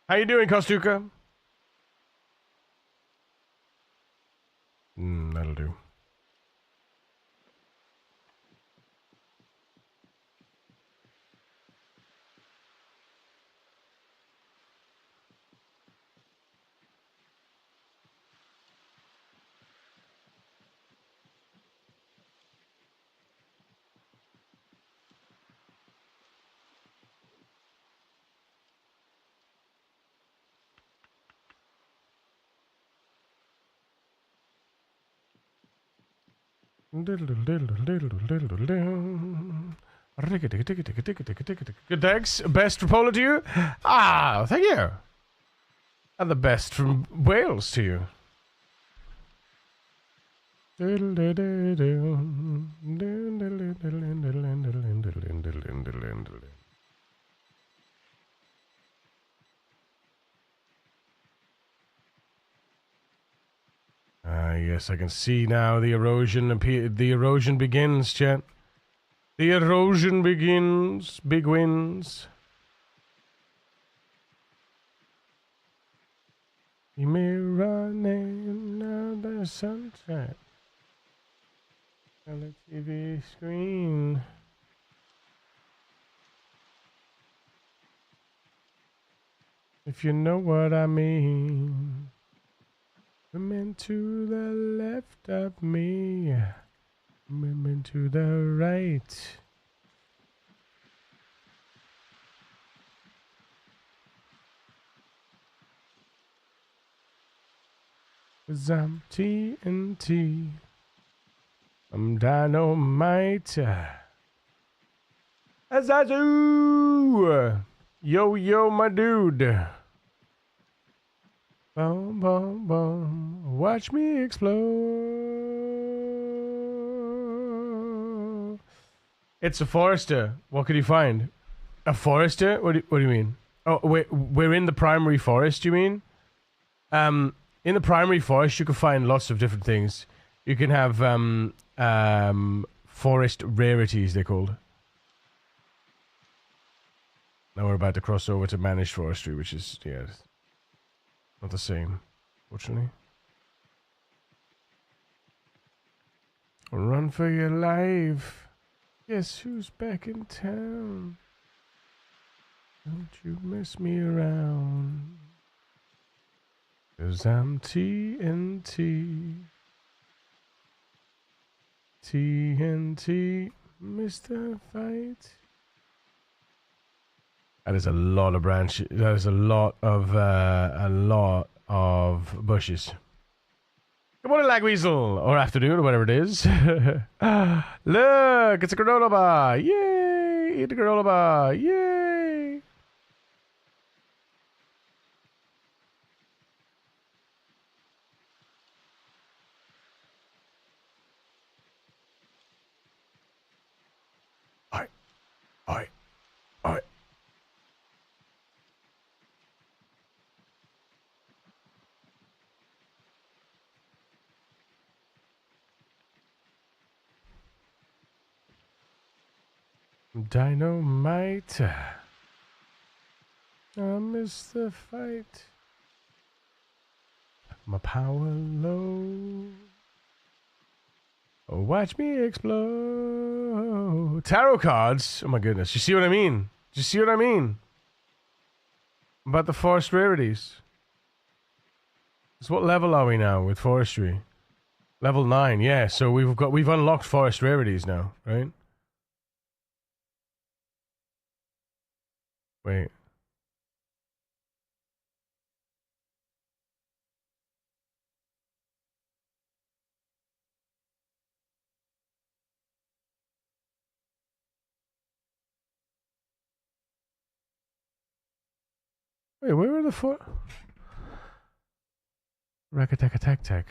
How you doing, Kostuka? That'll do. Good thanks. Best from Poland to you. Ah, thank you. And the best from Wales to you. Yes, I can see now the erosion. The erosion begins, chat. The erosion begins. Big wins. You may run on the sunset on the TV screen. If you know what I mean. Women to the left of me, women to the right. Cause I'm TNT, I'm dynamite. Azazu! Yo, yo, my dude. Boom, boom, boom. Watch me explode. It's a forester. What could you find? A forester? What do you mean? Oh, we're in the primary forest, you mean? In the primary forest, you can find lots of different things. You can have forest rarities, they're called. Now we're about to cross over to managed forestry, which is, yeah, not the same, fortunately. Run for your life. Guess who's back in town? Don't you mess me around. 'Cause I'm TNT. TNT, Mr. Fight. That is a lot of branches. That is a lot of bushes. Good morning, Lagweasel, or afternoon, or whatever it is. Look, it's a granola bar. Yay! Eat a granola bar. Yay! Oi, oi, oi. Dynamite. I miss the fight. My power low. Oh, watch me explode. Tarot cards. Oh my goodness. You see what I mean? Do you see what I mean? About the forest rarities. So what level are we now with forestry? Level 9, yeah. So we've unlocked forest rarities now, right? Wait. Wait, where were the four? Rack-a-tack-a-tack-tack.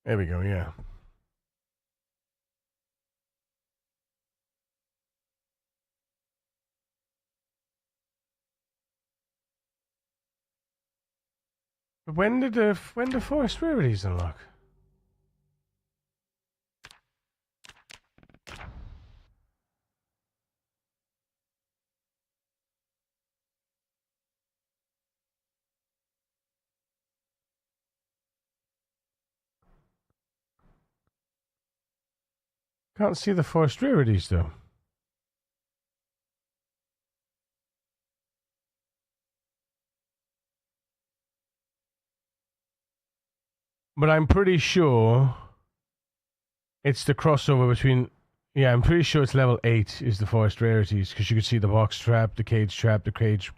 There we go, yeah. But when did the forest rarities unlock? Can't see the forest rarities though. But I'm pretty sure it's the crossover between. Yeah, I'm pretty sure it's level 8 is the forest rarities because you can see the box trap, the cage trap, the crate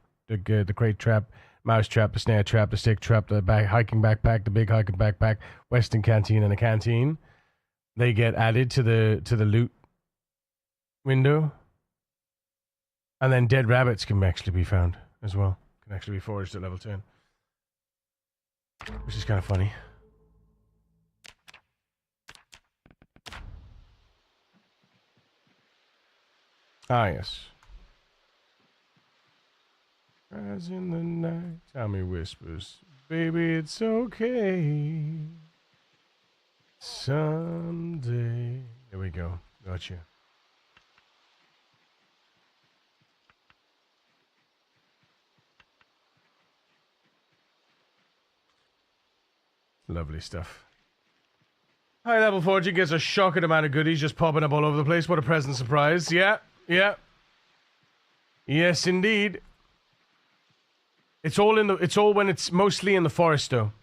trap, mouse trap, the snare trap, the stick trap, the hiking backpack, the big hiking backpack, western canteen, and a canteen. They get added to the loot window, and then dead rabbits can actually be found as well. Can actually be foraged at level 10, which is kind of funny. Ah, yes. As in the night, Tommy whispers, "Baby, it's okay. Someday." There we go. Gotcha. Lovely stuff. High level foraging gets a shocking amount of goodies just popping up all over the place. What a pleasant surprise. Yeah, yeah. Yes, indeed. It's all when it's mostly in the forest though.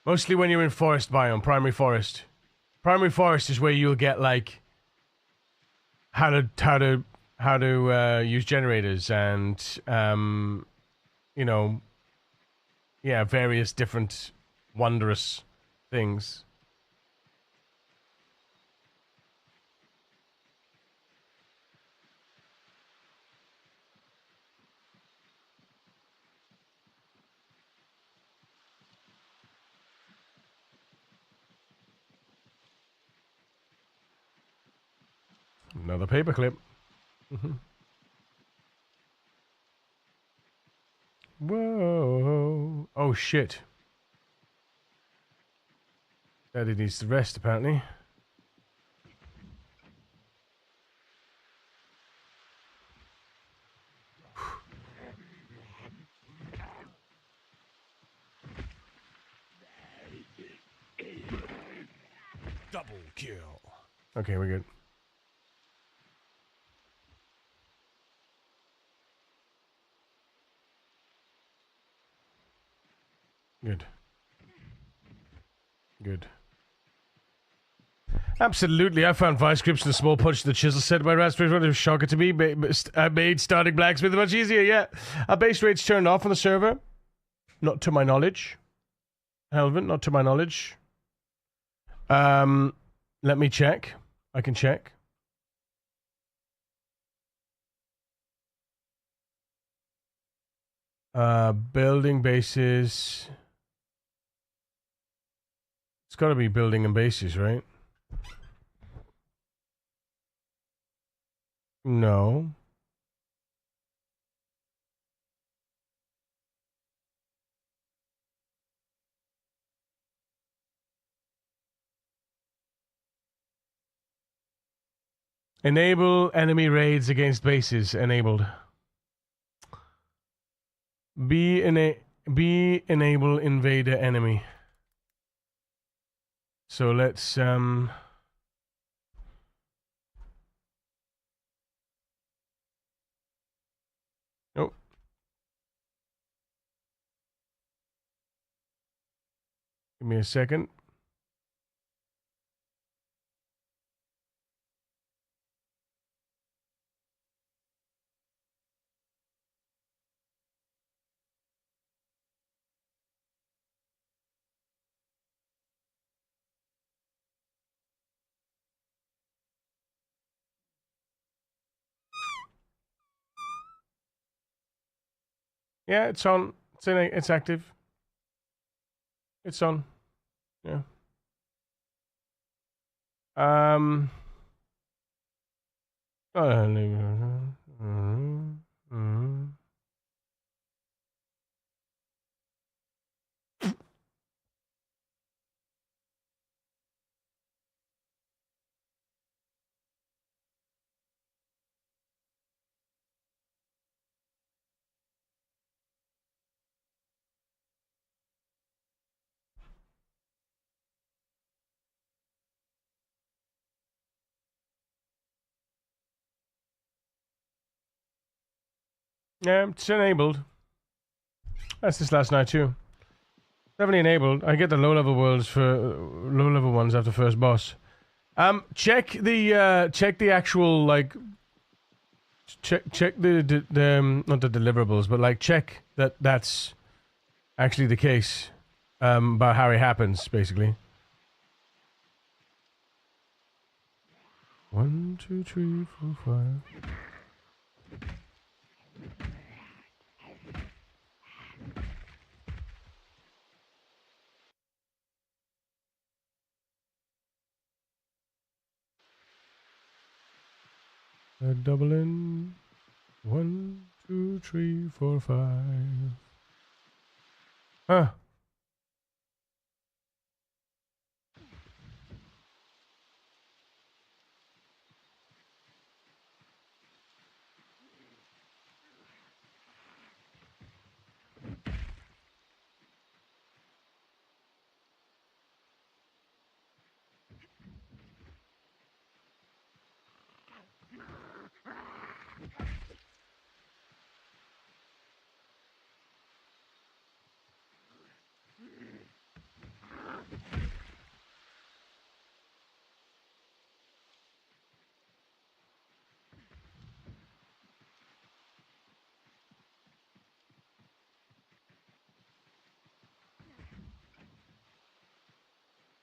Mostly when you're in forest biome, primary forest. Primary forest is where you'll get like how to use generators and various different wondrous things. Another paperclip. Whoa. Oh, shit. Daddy needs to rest, apparently.
Double kill.
Okay, we're good. Good. Good. Absolutely, I found vice grips and a small punch to the chisel set by Raspberry. It was a shocker to me. I made starting blacksmith much easier, yeah. Our base rate's turned off on the server. Not to my knowledge. Helvin, not to my knowledge. Let me check. I can check. Building bases. It's got to be building and bases, right? No. Enable enemy raids against bases. Enabled. B enable invader enemy. So let's Oh, give me a second. Yeah, it's on. It's active. It's on. Yeah. Um. Yeah, it's enabled. That's this last night too. Definitely enabled. I get the low level worlds for low level ones after first boss. Check the actual like check the not the deliverables, but like check that that's actually the case. About how it happens, basically. 1, 2, 3, 4, 5. Double in. 1, 2, 3, 4, 5. Huh.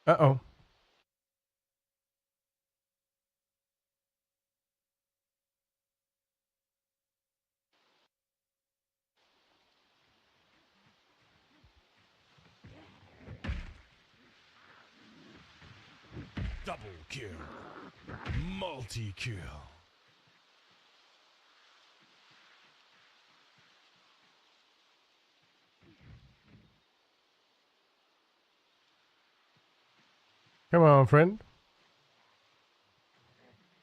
Uh-oh.
Double kill. Multi-kill.
Come on, friend.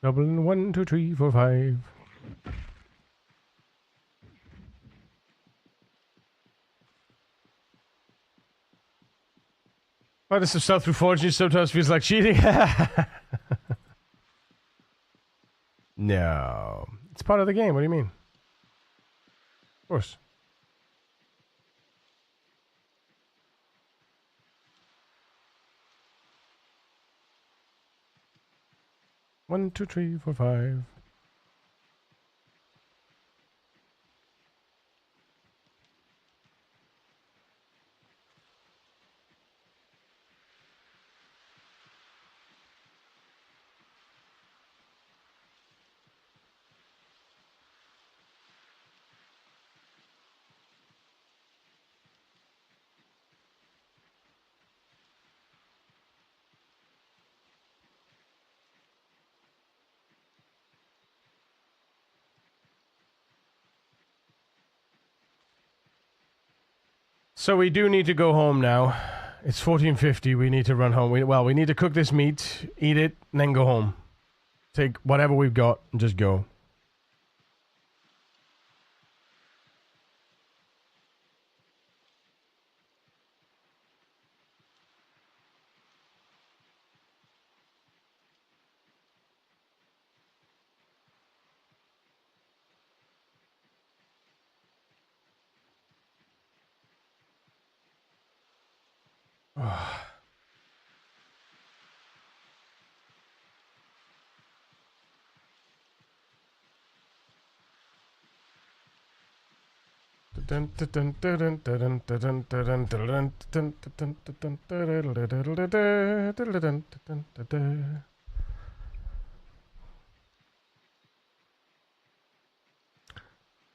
Double in. 1, 2, 3, 4, 5. Oh, this is stuff through Fortune sometimes feels like cheating. No. It's part of the game. What do you mean? Of course. One, two, three, four, five. So we do need to go home now. It's 14:50. We need to run home. We need to cook this meat, eat it, and then go home. Take whatever we've got and just go.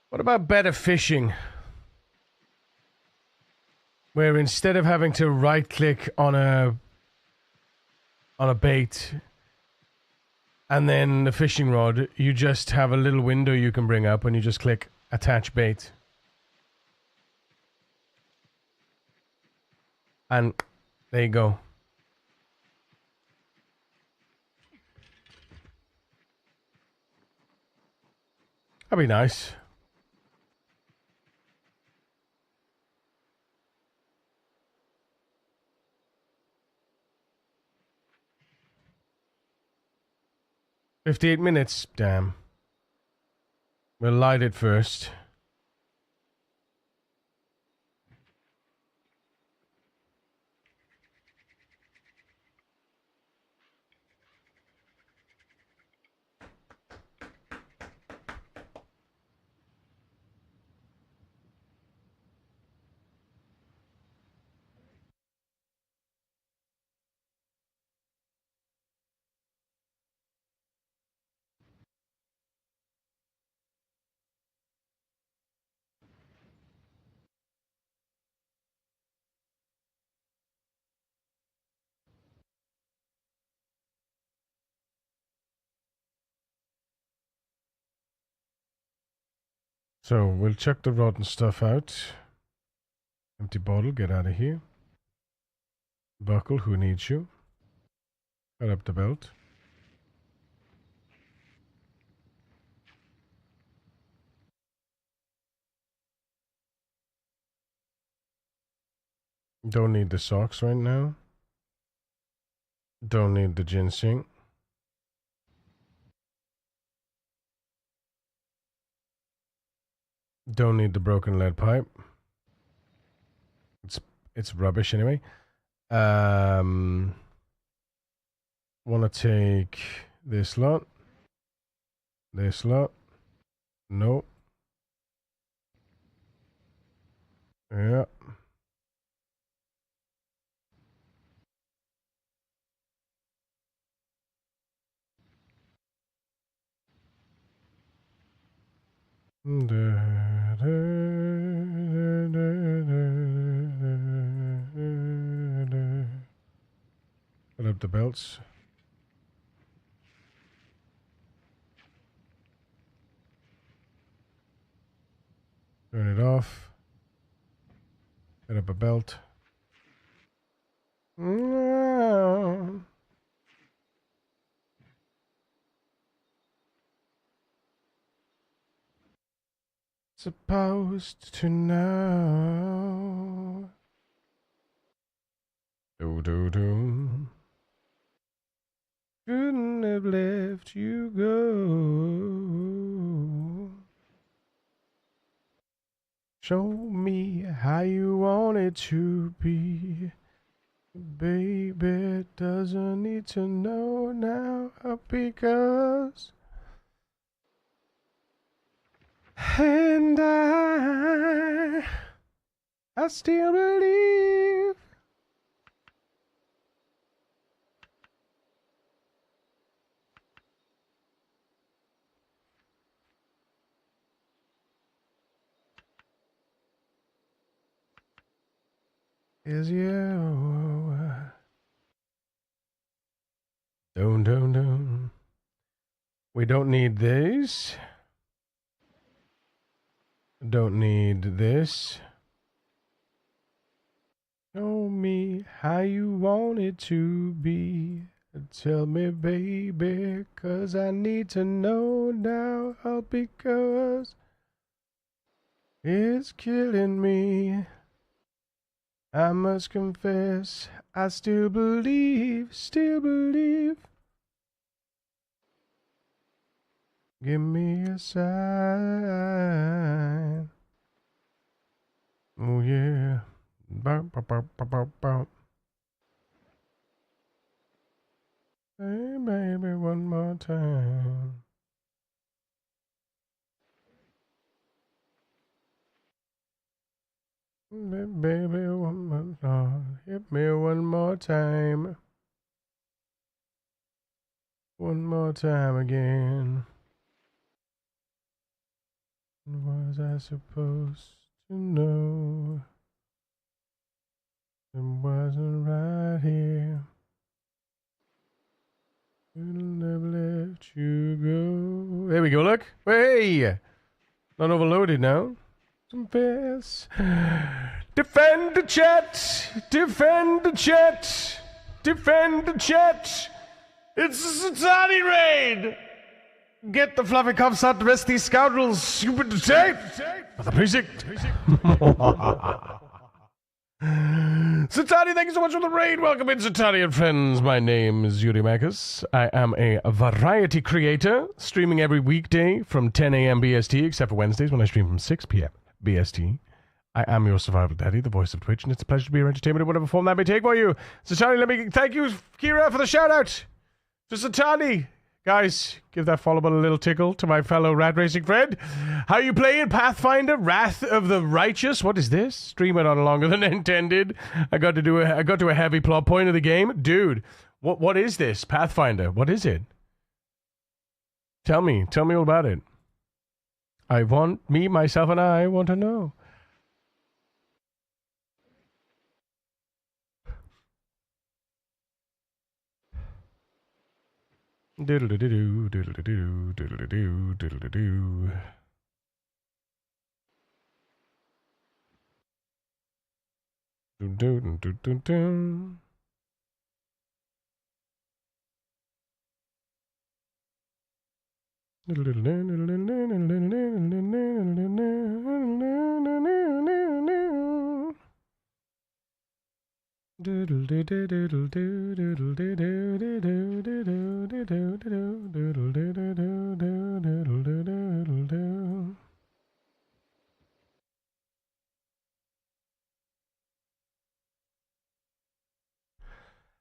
What about better fishing? Where instead of having to right click on a bait and then the fishing rod, you just have a little window you can bring up and you just click attach bait. And there you go. That'd be nice. "58 minutes, damn. We'll light it first. So we'll chuck the rotten stuff out. Empty bottle, get out of here. Buckle, who needs you? Cut up the belt. Don't need the socks right now. Don't need the ginseng. Don't need the broken lead pipe. It's rubbish anyway. Wanna take this lot. This lot. No. Yeah. Put up the belts. Turn it off. Put up a belt. Supposed to know. Do. Couldn't have left you go. Show me how you want it to be. Baby doesn't need to know now because. And I still believe. Is you. Don't. We don't need these. Don't need this. Show me how you want it to be. Tell me, baby, 'cause I need to know now. All because it's killing me. I must confess, I still believe, still believe. Give me a sign. Oh yeah. Bow, bow, bow, bow, bow, bow. Hey baby, one more time. Baby, one more time. Hit me one more time. One more time again. Was I supposed to know it wasn't right here? I'll never let you go. There we go, look. Hey! Not overloaded now. Confess. Defend the chat! Defend the chat! Defend the chat! It's a Satani raid! Get the fluffy cuffs out, the rest of these scoundrels, stupid to tape! For the precinct! Satani, thank you so much for the raid. Welcome in, Satani and friends. My name is Yuri Makus. I am a variety creator, streaming every weekday from 10 a.m. BST, except for Wednesdays when I stream from 6 p.m. BST. I am your survival daddy, the voice of Twitch, and it's a pleasure to be your entertainment in whatever form that may take for you. Satani, let me thank you, Kira, for the shout-out to Satani. Guys, give that follow button a little tickle to my fellow rat racing friend. How you playing, Pathfinder? Wrath of the Righteous? What is this? Stream went on longer than intended. I got to a heavy plot point of the game. Dude, what is this? Pathfinder, what is it? Tell me all about it. Myself, and I want to know. Doodle-doo-doo, doodle-doo-doo, doodle-doo-doo, doodle-doo-doo. Do-do-do-do-do.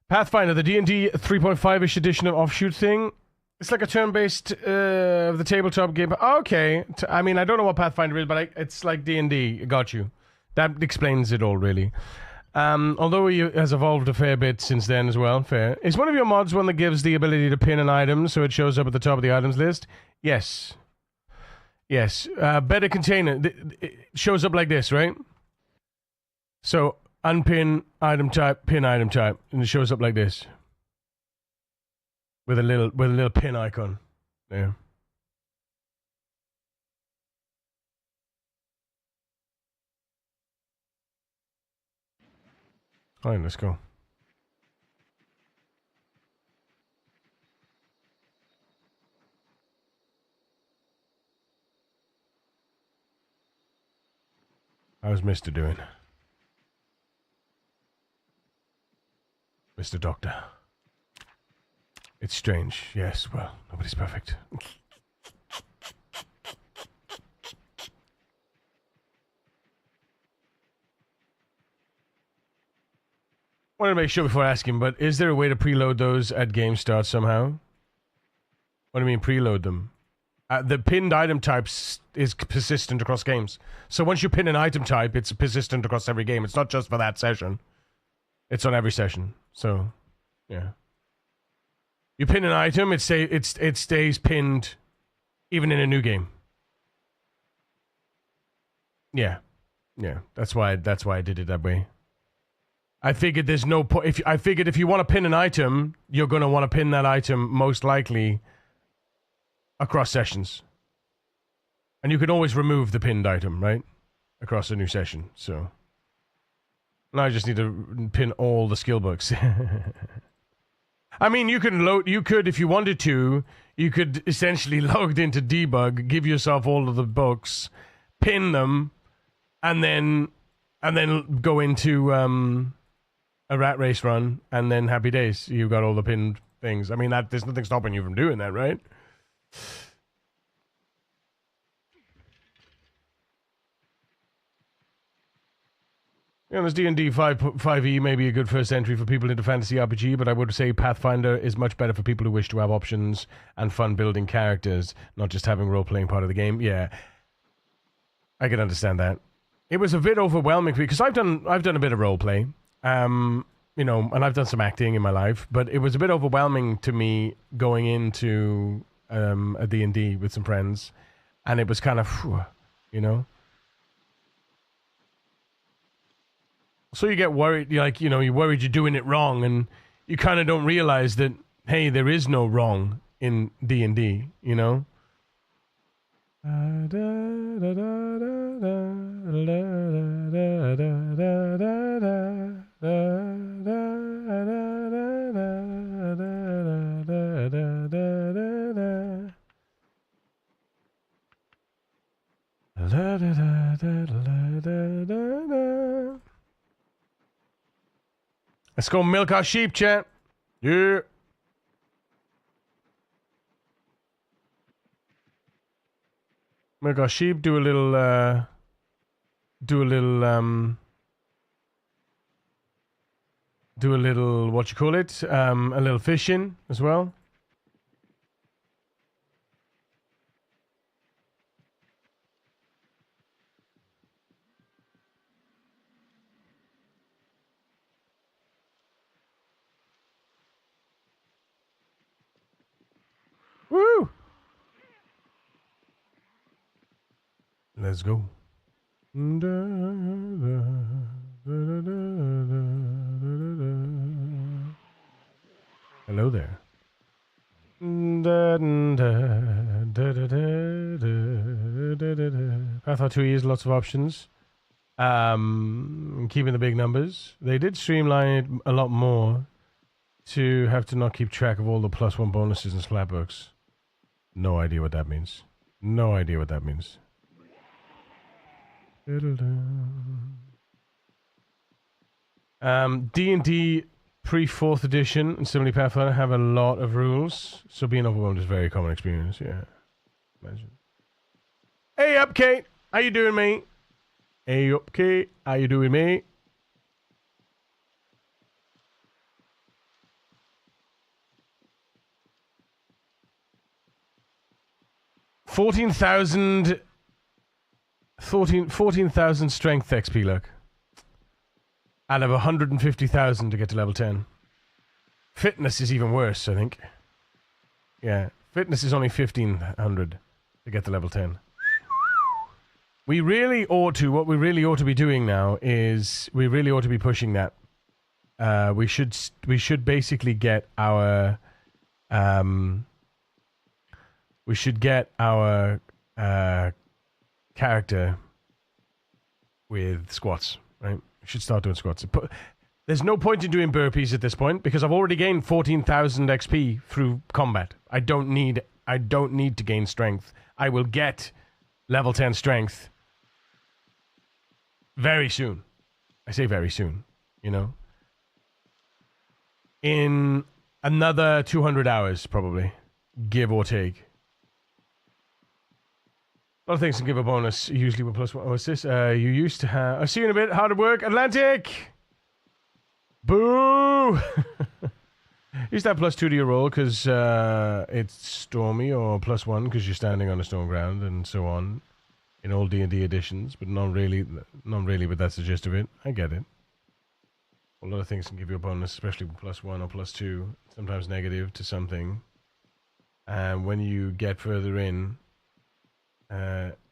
Pathfinder, the D&D 3.5-ish edition of Offshoot thing. It's like a turn-based the tabletop game. Okay, I mean, I don't know what Pathfinder is, but it's like D&D. Got you. That explains it all, really. Although he has evolved a fair bit since then as well. Fair. Is one of your mods one that gives the ability to pin an item so it shows up at the top of the items list? Yes. Yes. Better container. It shows up like this, right? So, unpin item type, pin item type, and it shows up like this. With a little pin icon. There. Alright, let's go. How's Mr. doing? Mr. Doctor. It's strange. Yes, well, nobody's perfect. I wanted to make sure before asking, but is there a way to preload those at game start somehow? What do you mean preload them? The pinned item types is persistent across games. So once you pin an item type, it's persistent across every game. It's not just for that session. It's on every session. So, yeah. You pin an item, it stays pinned even in a new game. Yeah. Yeah. That's why I did it that way. I figured there's no point. I figured if you want to pin an item, you're going to want to pin that item most likely across sessions. And you can always remove the pinned item, right? Across a new session, so. Now I just need to pin all the skill books. I mean, you could, if you wanted to, you could essentially log into debug, give yourself all of the books, pin them, and then go into a rat race run, and then happy days. You've got all the pinned things. I mean, there's nothing stopping you from doing that, right? You know, this D&D 5e may be a good first entry for people into fantasy RPG, but I would say Pathfinder is much better for people who wish to have options and fun building characters, not just having role-playing part of the game. Yeah, I can understand that. It was a bit overwhelming because I've done a bit of role-play, you know, and I've done some acting in my life, but it was a bit overwhelming to me going into a D&D with some friends, and it was kind of, you know. So you get worried, you're worried you're doing it wrong, and you kind of don't realize that, hey, there is no wrong in D&D, you know? Let's go milk our sheep, chat. Yeah. Milk our sheep, do a little, what you call it? A little fishing as well. Woo! Let's go. Hello there. Pathfinder 2 years, lots of options. Keeping the big numbers. They did streamline it a lot more to have to not keep track of all the +1 bonuses and slap books. No idea what that means. No idea what that means. D&D pre-4th edition and similarly Pathfinder have a lot of rules, so being overwhelmed is a very common experience, yeah. Imagine. Hey up, Kate! How you doing, mate? Hey up, Kate! How you doing, mate? $14,000 strength XP, look. Out of 150,000 to get to level 10. Fitness is even worse, I think. Yeah, fitness is only 1,500 to get to level 10. What we really ought to be doing now is, we really ought to be pushing that. We should basically get our, character with squats, right? We should start doing squats. There's no point in doing burpees at this point because I've already gained 14,000 XP through combat. I don't need to gain strength. I will get level 10 strength very soon. I say very soon, you know? In another 200 hours, probably. Give or take. A lot of things can give a bonus, usually with +1. Oh, what's this? You used to have... I'll see you in a bit. Hard at work. Atlantic! Boo! Used to have +2 to your roll because it's stormy, or +1 because you're standing on a stone ground, and so on. In all D&D editions, but not really, but that's the gist of it. I get it. A lot of things can give you a bonus, especially with +1 or +2, sometimes negative to something. And when you get further in,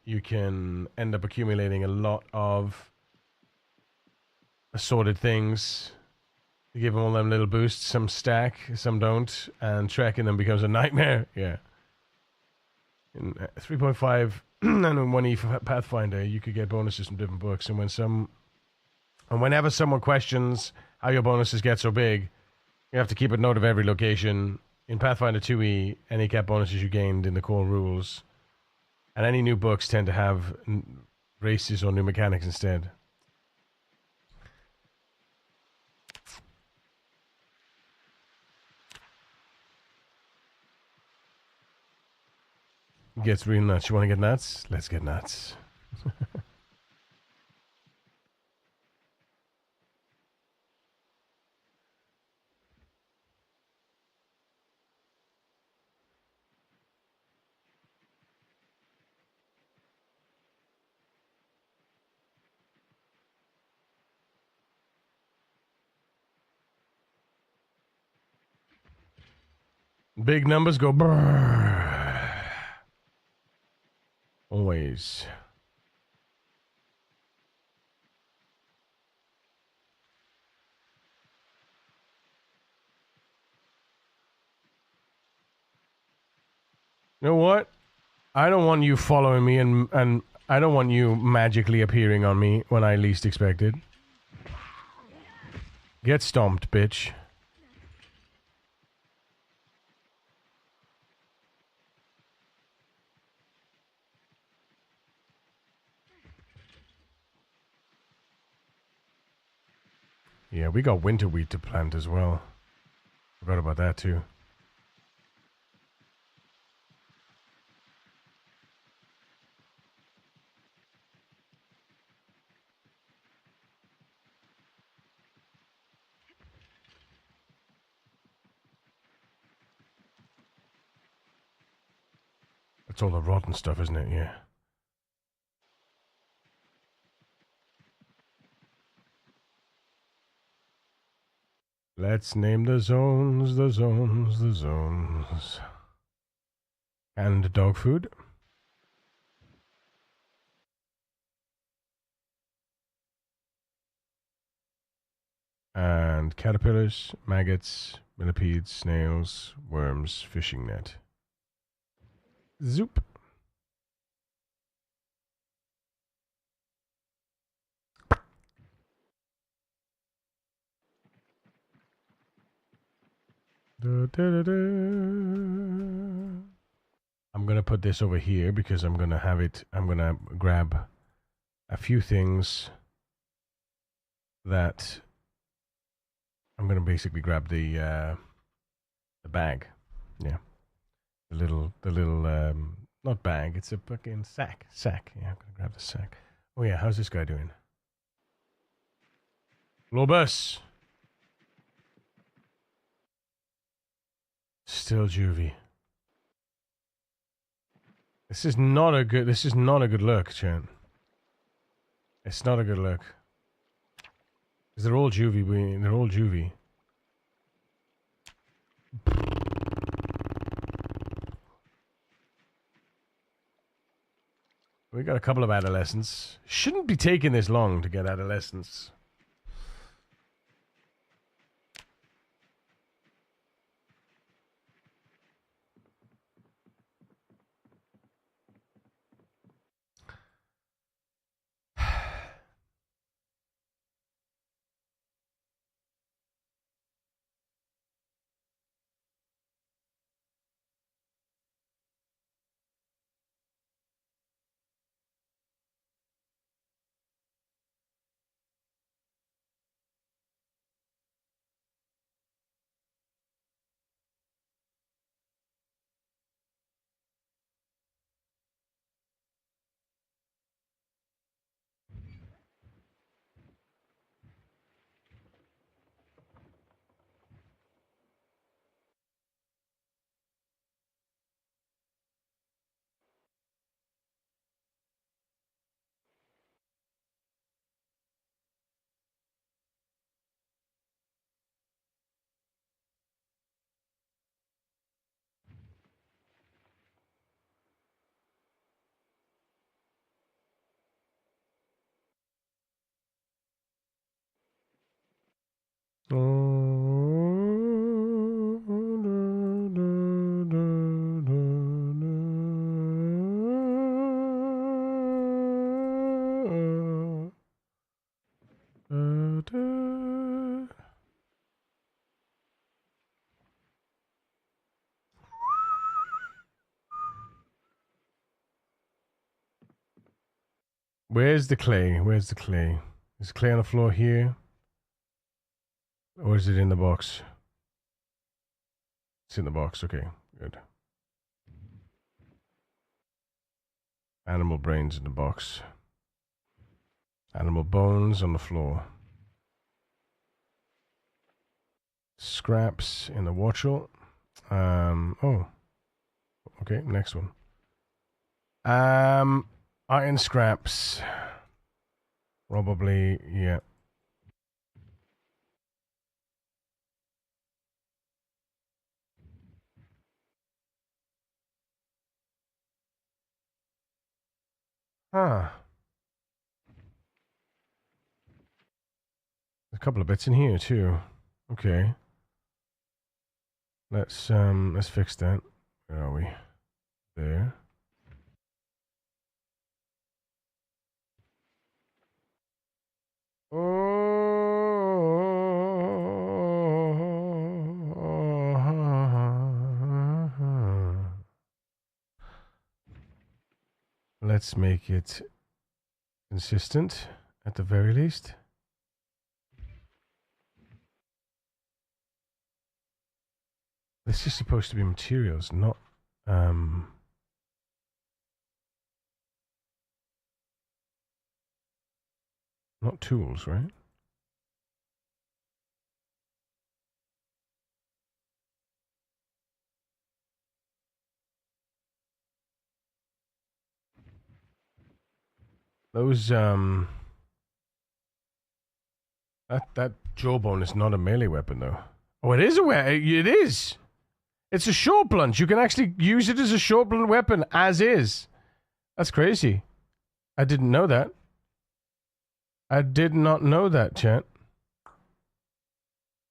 you can end up accumulating a lot of assorted things. You give them all them little boosts, some stack, some don't, and tracking them becomes a nightmare. Yeah. In 3.5 and 1E for Pathfinder, you could get bonuses from different books, and when some And whenever someone questions how your bonuses get so big, you have to keep a note of every location. In Pathfinder 2e, any cap bonuses you gained in the core rules, and any new books tend to have races or new mechanics instead. Gets real nuts. You want to get nuts? Let's get nuts. Big numbers go brrr. Always. You know what? I don't want you following me and I don't want you magically appearing on me when I least expect it. Get stomped, bitch. Yeah, we got winter wheat to plant as well. Forgot about that too. That's all the rotten stuff, isn't it? Yeah. Let's name the zones, the zones, the zones. And dog food. And caterpillars, maggots, millipedes, snails, worms, fishing net. Zoop. Da, da, da, da. I'm gonna put this over here because I'm gonna have it. I'm gonna grab a few things that I'm gonna basically grab the bag. Yeah, the little not bag. It's a fucking sack. Sack. Yeah, I'm gonna grab the sack. Oh yeah, how's this guy doing? Lobus. Still juvie. This is not a good. This is not a good look, chat. It's not a good look. Because they're all juvie. They're all juvie. We got a couple of adolescents. Shouldn't be taking this long to get adolescents. Where's the clay? Where's the clay? Is clay on the floor here? Or is it in the box? It's in the box. Okay, good. Animal brains in the box. Animal bones on the floor. Scraps in the watchel. Oh. Okay, next one. Iron scraps. Probably, yeah. Huh. A couple of bits in here too. Okay. Let's fix that. Where are we? There. Let's make it consistent at the very least. This is supposed to be materials, not not tools, right? Those that jawbone is not a melee weapon though. Oh, it is a weapon. It is. It's a short blunt. You can actually use it as a short blunt weapon as is. That's crazy. I didn't know that. I did not know that, chat.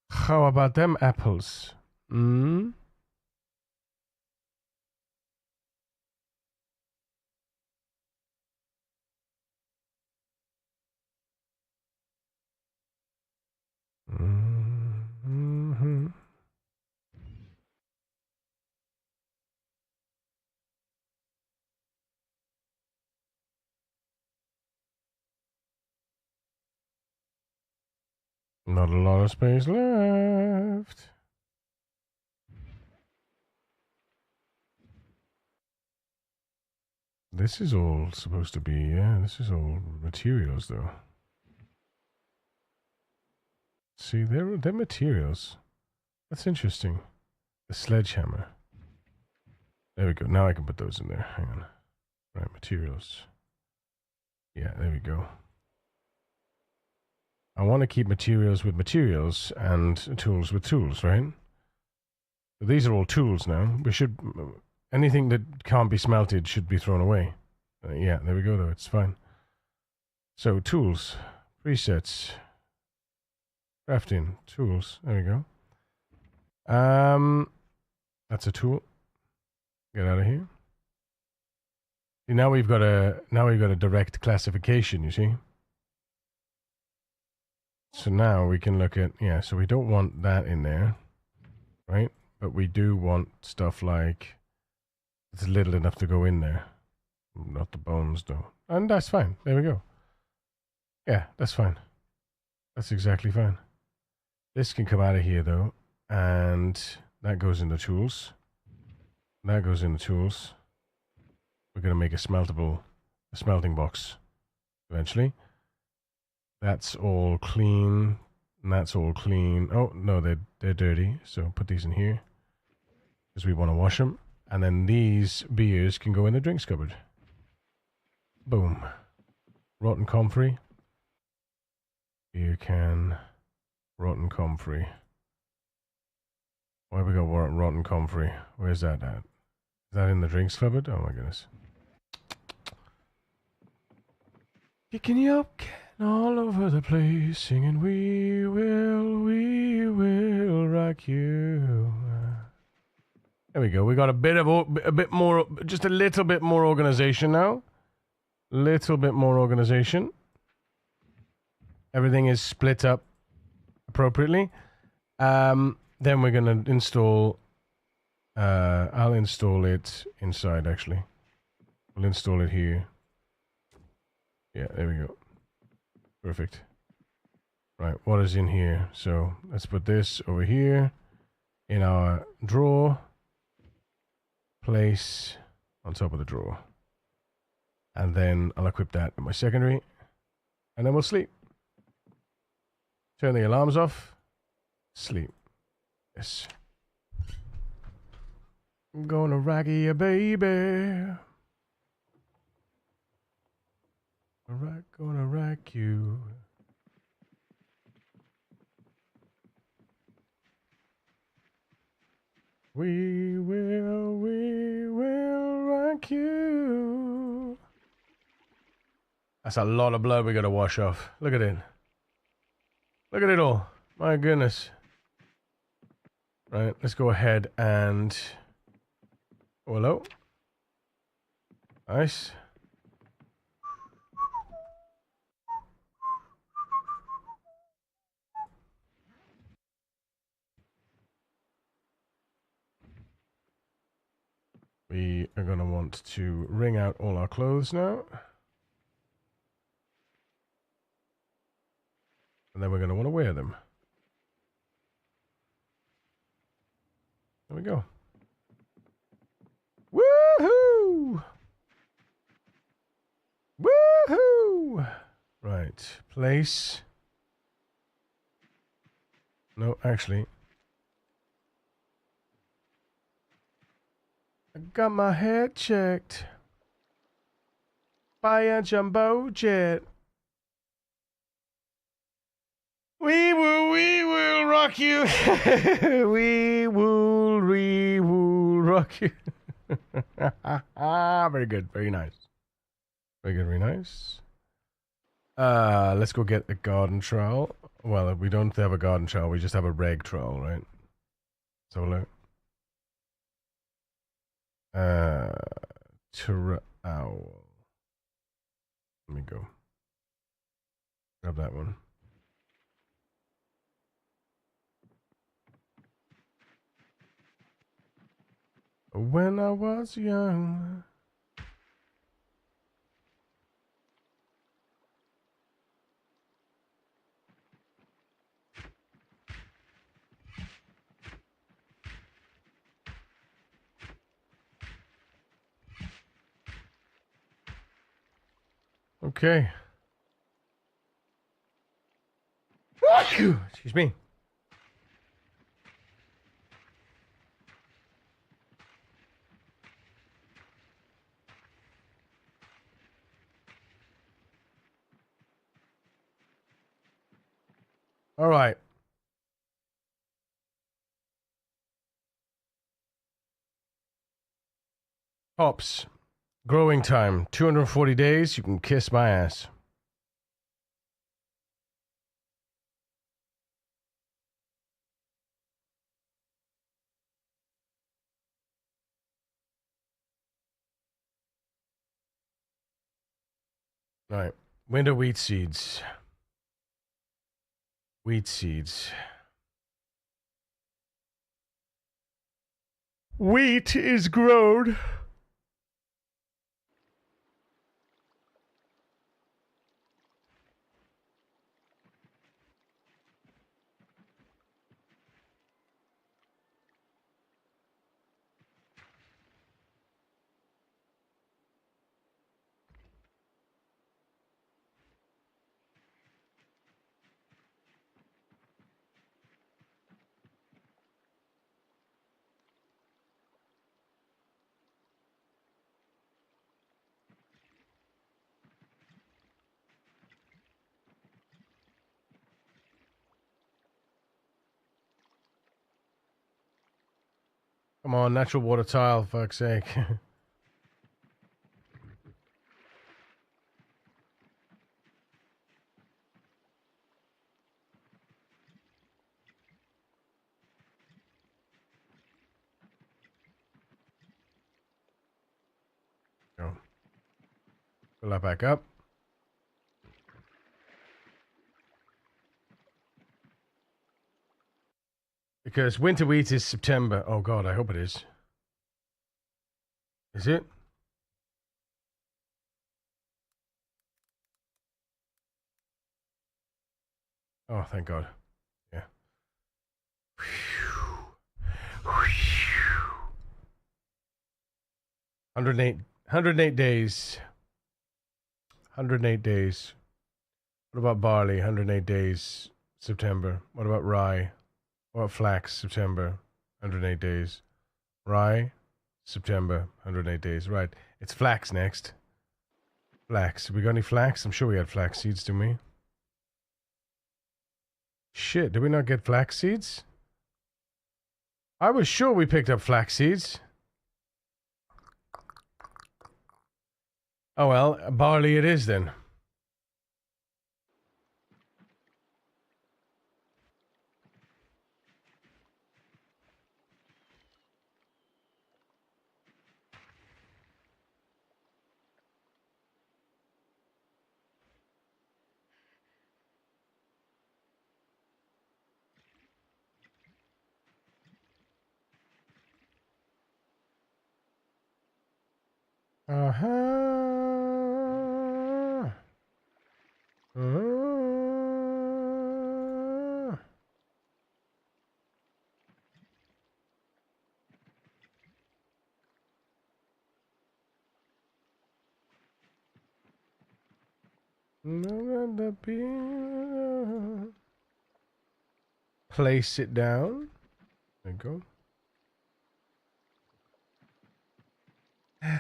How about them apples? Hmm? Mm-hmm. Not a lot of space left. This is all supposed to be, yeah, this is all materials though. See, they're materials. That's interesting. The sledgehammer. There we go. Now I can put those in there. Hang on. Right, materials. Yeah, there we go. I want to keep materials with materials and tools with tools, right? So these are all tools now. We should... Anything that can't be smelted should be thrown away. Yeah, there we go though. It's fine. So, tools. Presets. Crafting. Tools. There we go. That's a tool. Get out of here. See, now we've got a direct classification, you see? So now we can look at, yeah, so we don't want that in there, right? But we do want stuff like, it's little enough to go in there. Not the bones, though. And that's fine. There we go. Yeah, that's fine. That's exactly fine. This can come out of here, though. And that goes in the tools. That goes in the tools. We're going to make a smelting box eventually. That's all clean. And that's all clean. Oh, no, they're dirty. So put these in here. Because we want to wash them. And then these beers can go in the drinks cupboard. Boom. Rotten comfrey. Beer can. Rotten comfrey. Why have we got rotten comfrey? Where's that at? Is that in the drinks cupboard? Oh my goodness. Kicking you up, all over the place, singing we will rock you. There we go. We got a bit more, just a little bit more organization now. Little bit more organization. Everything is split up appropriately. Then we're gonna install. I'll install it inside. Actually, we'll install it here. Yeah, there we go. Perfect. Right, what is in here? So let's put this over here in our drawer. Place on top of the drawer. And then I'll equip that in my secondary. And then we'll sleep. Turn the alarms off. Sleep. Yes. I'm gonna rock you, baby. Gonna rock you. We will rock you. That's a lot of blood we gotta wash off. Look at it. Look at it all. My goodness. Right, let's go ahead and... Oh, hello. Nice. We are going to want to wring out all our clothes now. And then we're going to want to wear them. There we go. Woohoo! Woohoo! Right, place. No, actually. I got my head checked by a jumbo jet. We will rock you. we will rock you. Very good, very nice. Very good, very nice. Let's go get a garden trowel. Well, we don't have a garden trowel, we just have a rag trowel, right? So look. Trowel. Let me go. Grab that one. When I was young. Okay. Excuse me. All right. Hops. Growing time. 240 days. You can kiss my ass. All right. Winter wheat seeds. Wheat seeds. Wheat is grown. Come on, natural water tile, for fuck's sake. Go. Fill that back up. Because winter wheat is September. Oh god, I hope it is. Is it? Oh, thank God. Yeah. 108 days. 108 days. What about barley? 108 days. September. What about rye? What about flax? September. 108 days. Rye. September. 108 days. Right. It's flax next. Flax. We got any flax? I'm sure we had flax seeds, didn't we? Shit, did we not get flax seeds? I was sure we picked up flax seeds. Oh well, barley it is then. Uh-huh. Place it down. There you go.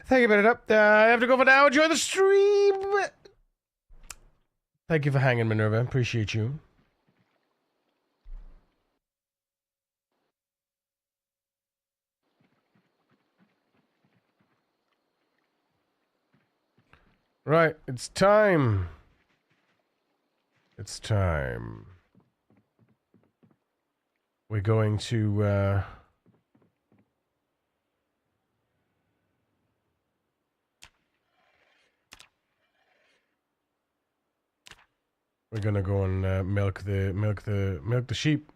Thank you, Minute Up. I have to go for now. Enjoy the stream. Thank you for hanging, Minerva. Appreciate you. Right, it's time. It's time. We're going to we're gonna go and milk the sheep.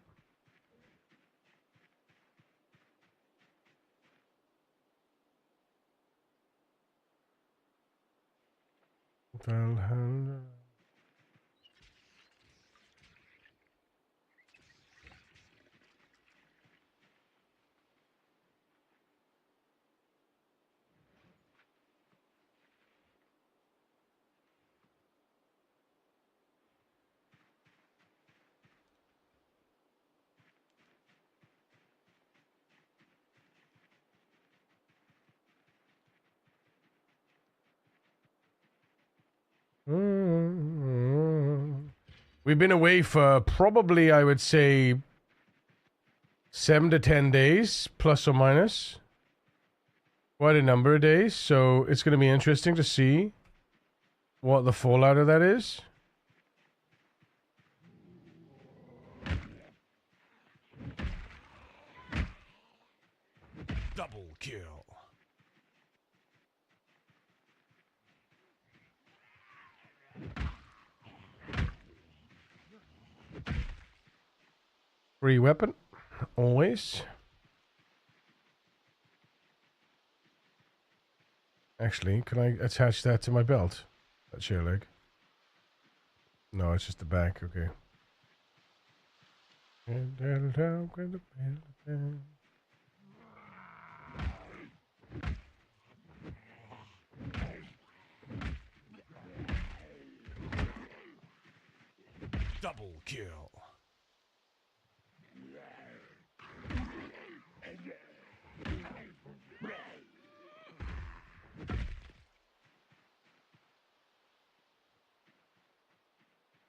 We've been away for probably, I would say, 7 to 10 days, plus or minus. Quite a number of days, so it's going to be interesting to see what the fallout of that is.
Double kill.
Free weapon, always. Actually, can I attach that to my belt? That chair leg? No, it's just the back, okay.
Double kill.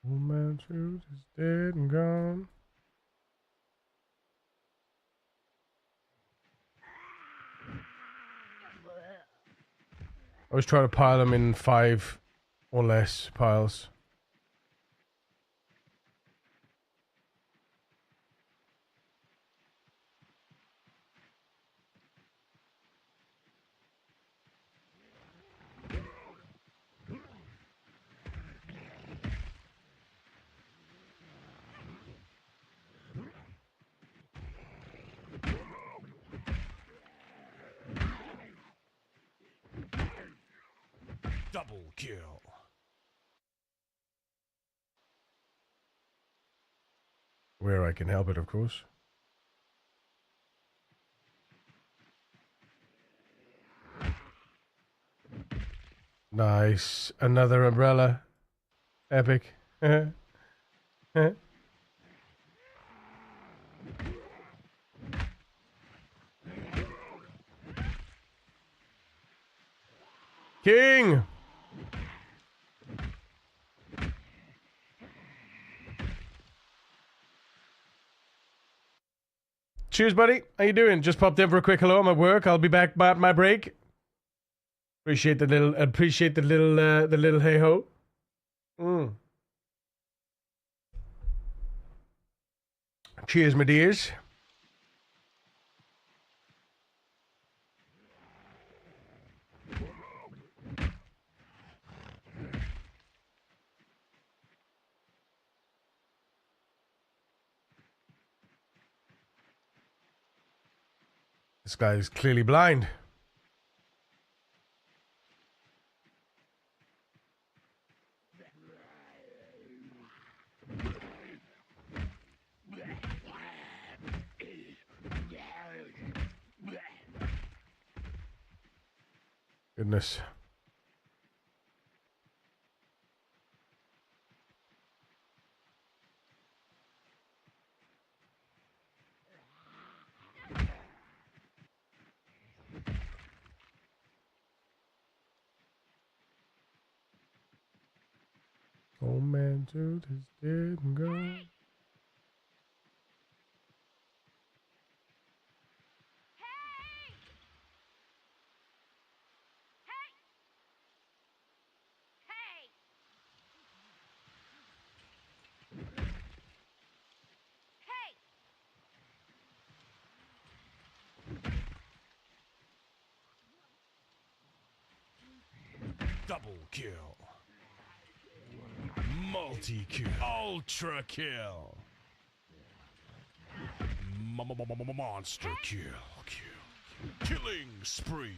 Woman truth is dead and gone. I always try to pile them in 5 or less piles.
Double kill.
Where I can help it, of course. Nice. Another umbrella. Epic. King! Cheers, buddy. How you doing? Just popped in for a quick hello. I'm at work. I'll be back by my break. Appreciate the little hey ho. Cheers, my dears. This guy is clearly blind. Goodness. Old man Jude is dead and gone.
Double kill. Multi-kill. Ultra kill. Monster kill. Killing spree.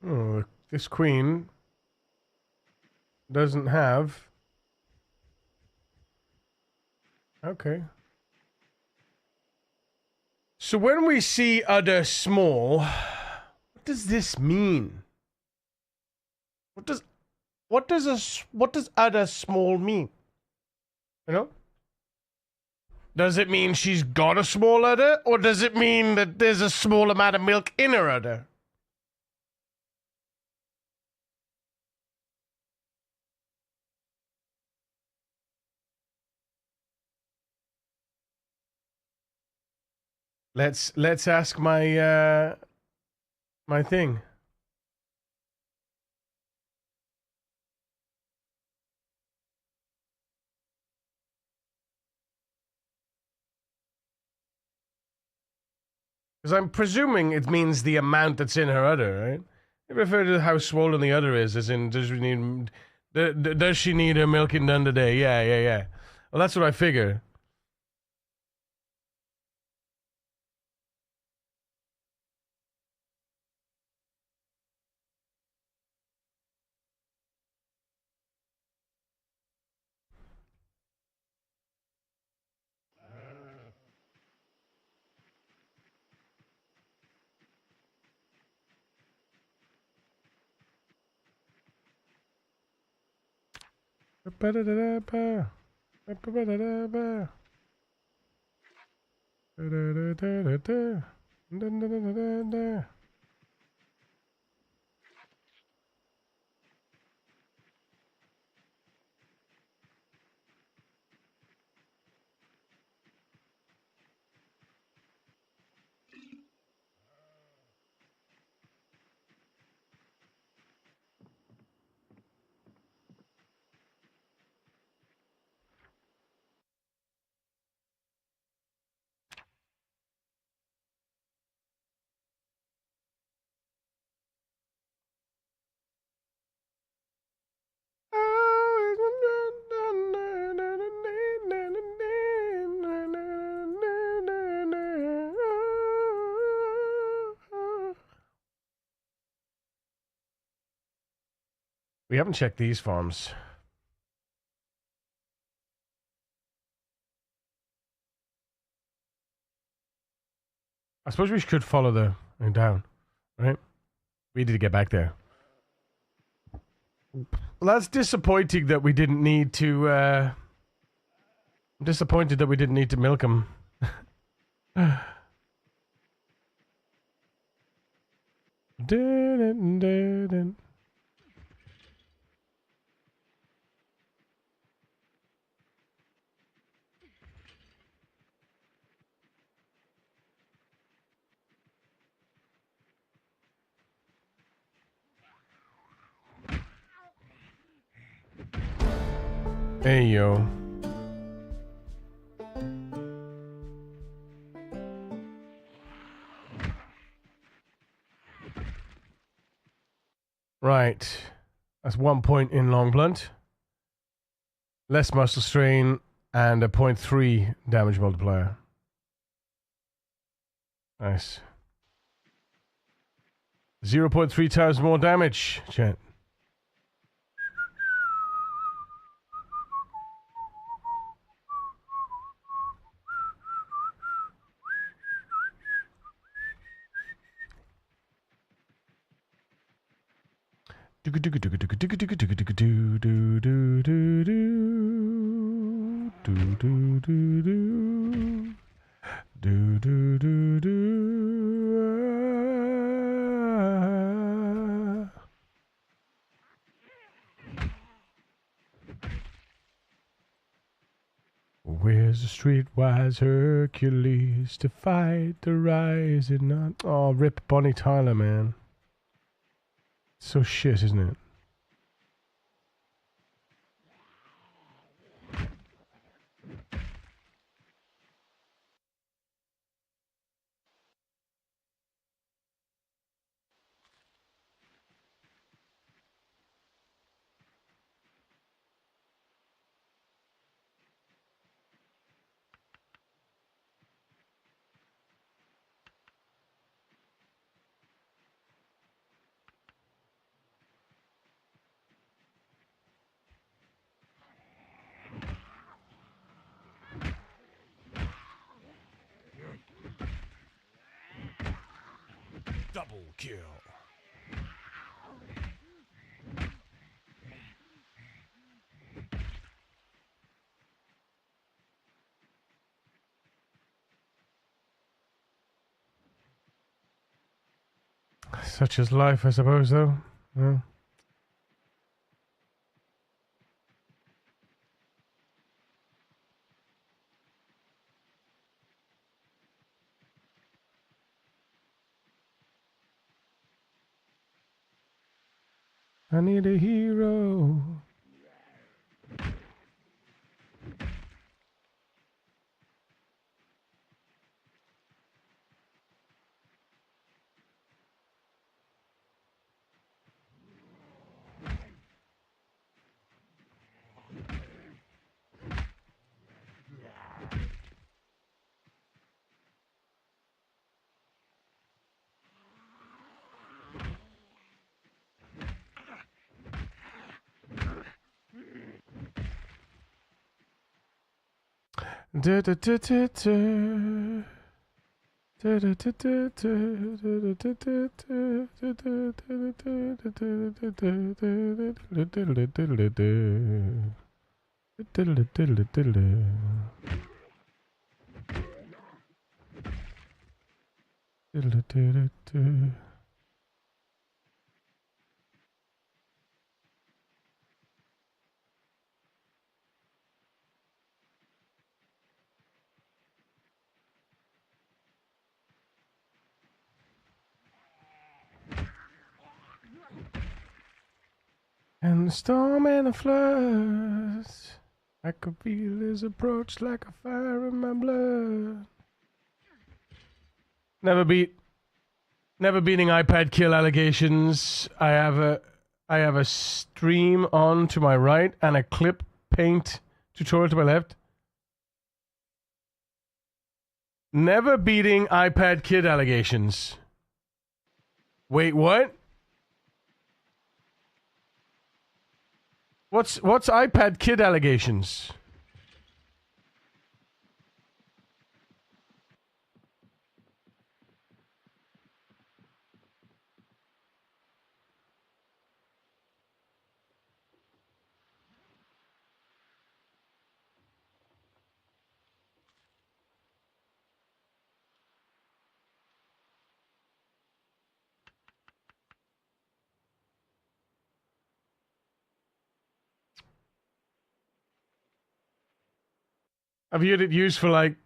Oh, this queen doesn't have. Okay. So when we see udder small, what does this mean? What does udder small mean? You know? Does it mean she's got a small udder, or does it mean that there's a small amount of milk in her udder? Let's ask my my thing. Because I'm presuming it means the amount that's in her udder, right? They refer to how swollen the udder is, as in does she need her milking done today? Yeah. Well, that's what I figure. We haven't checked these farms. I suppose we could follow the down, right? We need to get back there. Well, that's disappointing that we didn't need to. I'm disappointed that we didn't need to milk him. Hey yo. Right. That's 1 point in long blunt. Less muscle strain and a 0.3 damage multiplier. Nice. 0.3 times more damage, chat. Where's the streetwise Hercules to fight the rising sun? Oh, rip Bonnie Tyler, man. So shit, isn't it?
Double kill.
Such is life, I suppose, though. Yeah. I need a hero. Da, da, da, da, da. Da, da, da, da, da, da, da, da, da, da, da. And the storm and the floods, I could feel his approach like a fire in my blood. Never beating iPad kill allegations. I have a stream on to my right and a clip paint tutorial to my left. Never beating iPad kid allegations. Wait, what? What's iPad kid allegations? I've heard it used for like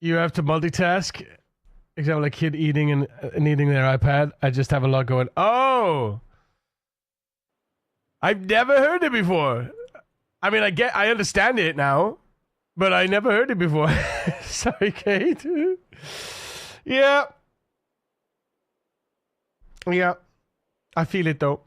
you have to multitask. Example, a kid eating and eating their iPad. I just have a lot going. Oh, I've never heard it before. I mean, I understand it now, but I never heard it before. Sorry, Kate. Yeah, yeah. I feel it though.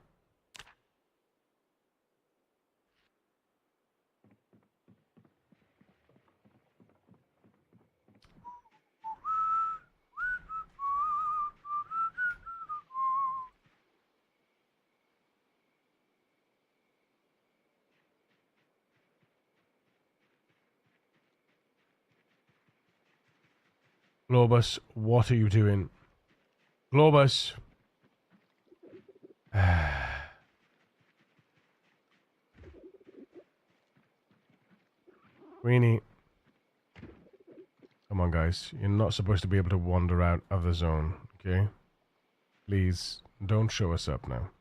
Globus, what are you doing? Globus. Weenie. Come on, guys. You're not supposed to be able to wander out of the zone, okay? Please, don't show us up now.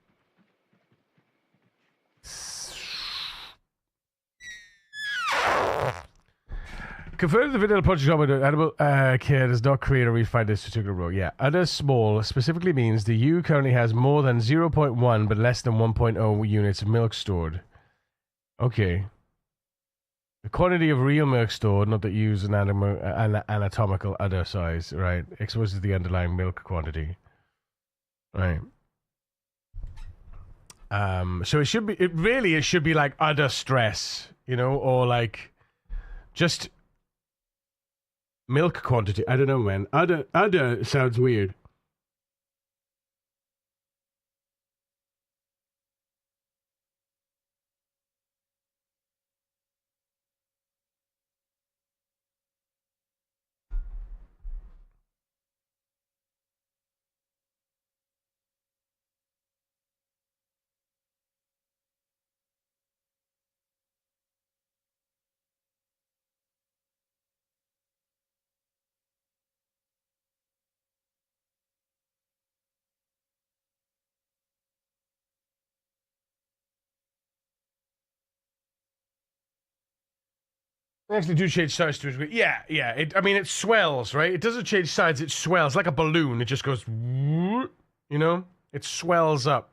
Confirmed the vanilla project job with animal care does not create or refine this particular role. Yeah, other small specifically means the U currently has more than 0.1 but less than 1.0 units of milk stored. Okay. The quantity of real milk stored, not that use an anatomical udder size, right, exposes the underlying milk quantity. Right. So it should be like udder stress, you know, or like just milk quantity. I don't know, man. Udder sounds weird. They actually do change size to it. Yeah, yeah. It swells, right? It doesn't change size, it swells like a balloon. It just goes, you know? It swells up.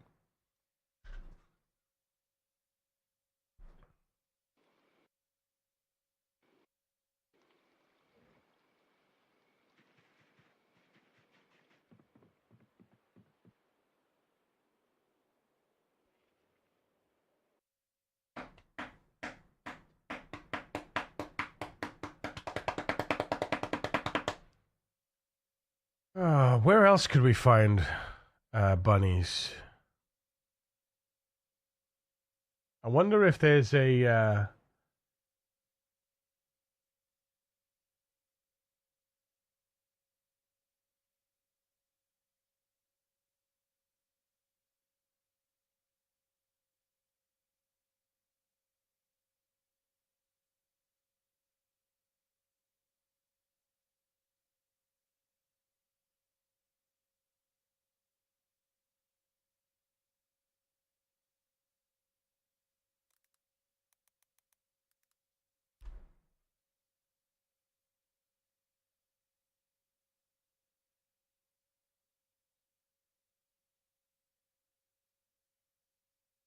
Where else could we find bunnies? I wonder if there's a.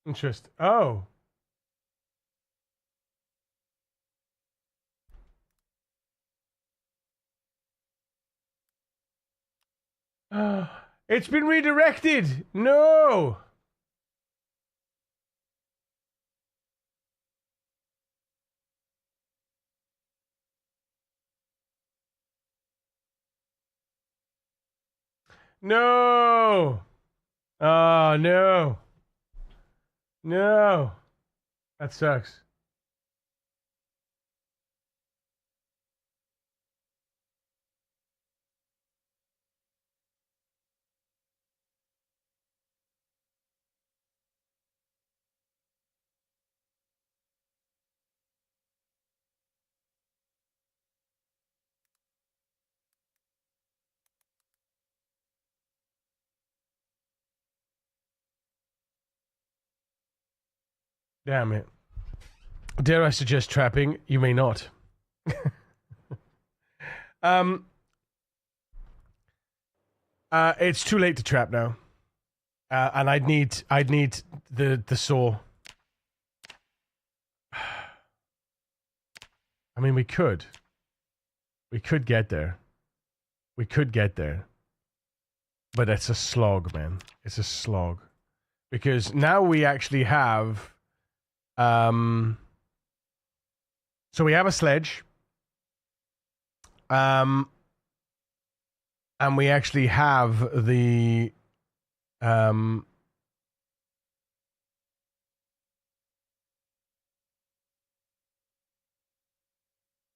Interest. Oh. It's been redirected. No. No. Oh, no. No. That sucks. Damn it. Dare I suggest trapping? You may not. um. It's too late to trap now. And I'd need the saw. I mean, we could get there. We could get there. But it's a slog, man. It's a slog. Because now we actually have... So we have a sledge. And we actually have the...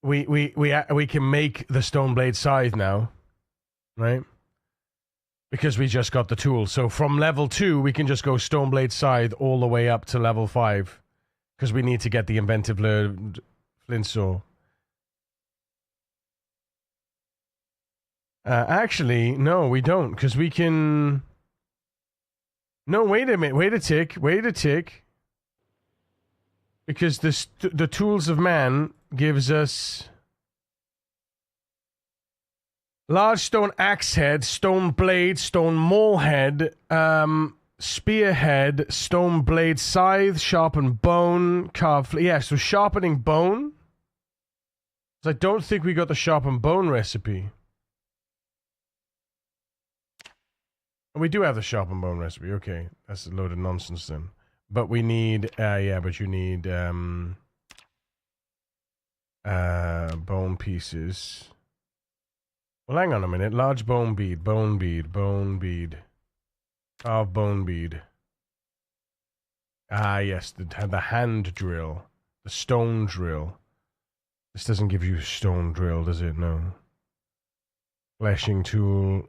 we can make the stone blade scythe now, right? Because we just got the tool. So from level 2, we can just go stone blade scythe all the way up to level 5. Because we need to get the inventive flint saw. Actually, no, we don't. Because we can... No, wait a minute. Wait a tick. Because the tools of man gives us... Large stone axe head, stone blade, stone maul head, spearhead, stone blade scythe, sharpened bone, carved... Yeah, so sharpening bone? I don't think we got the sharpened bone recipe. We do have the sharpened bone recipe, okay. That's a load of nonsense then. But we need... yeah, but you need... bone pieces... Well, hang on a minute. Large bone bead. Carved bone bead. Ah, yes. The hand drill. The stone drill. This doesn't give you stone drill, does it? No. Fleshing tool.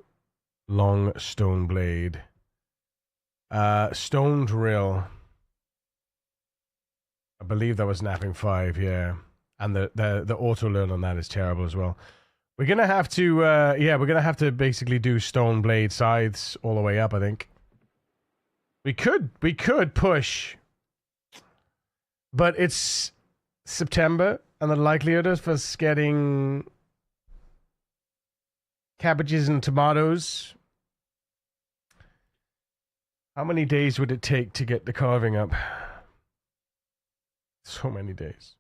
Long stone blade. Stone drill. I believe that was napping 5, yeah. And the auto learn on that is terrible as well. We're gonna have to, yeah, we're gonna have to basically do stone blade scythes all the way up, I think. We could push. But it's September, and the likelihood of us getting cabbages and tomatoes. How many days would it take to get the carving up? So many days.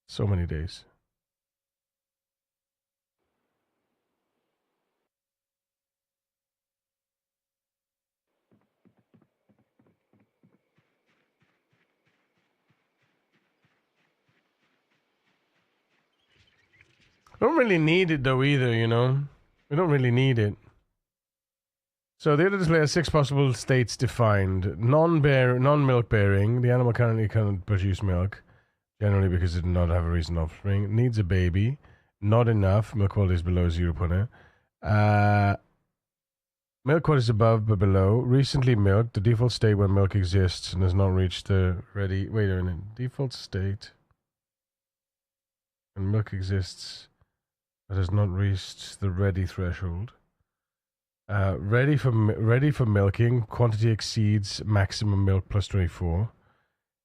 So many days. We don't really need it though either, you know? We don't really need it. So the other display has 6 possible states defined. Non-milk bearing. The animal currently cannot produce milk. Generally because it did not have a recent offspring. Needs a baby. Not enough. Milk quality is below 0.0. Milk quality is above but below. Recently milked. The default state where milk exists and has not reached the ready... Wait a minute. Default state. And milk exists... That has not reached the ready threshold. Ready for milking. Quantity exceeds maximum milk plus 24.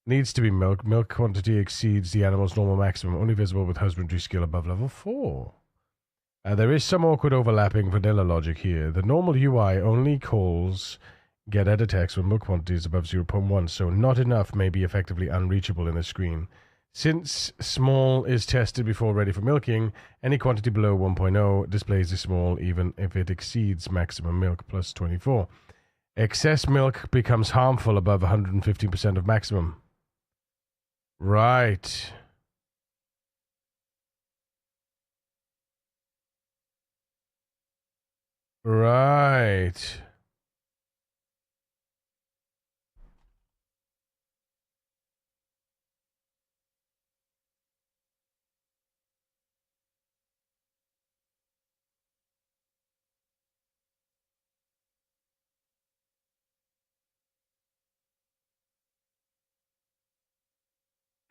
Needs to be milked. Milk quantity exceeds the animal's normal maximum. Only visible with husbandry skill above level 4. There is some awkward overlapping vanilla logic here. The normal UI only calls get edit text when milk quantity is above 0.1, so not enough may be effectively unreachable in the screen. Since small is tested before ready for milking, any quantity below 1.0 displays as small even if it exceeds maximum milk plus 24. Excess milk becomes harmful above 115% of maximum. Right. Right.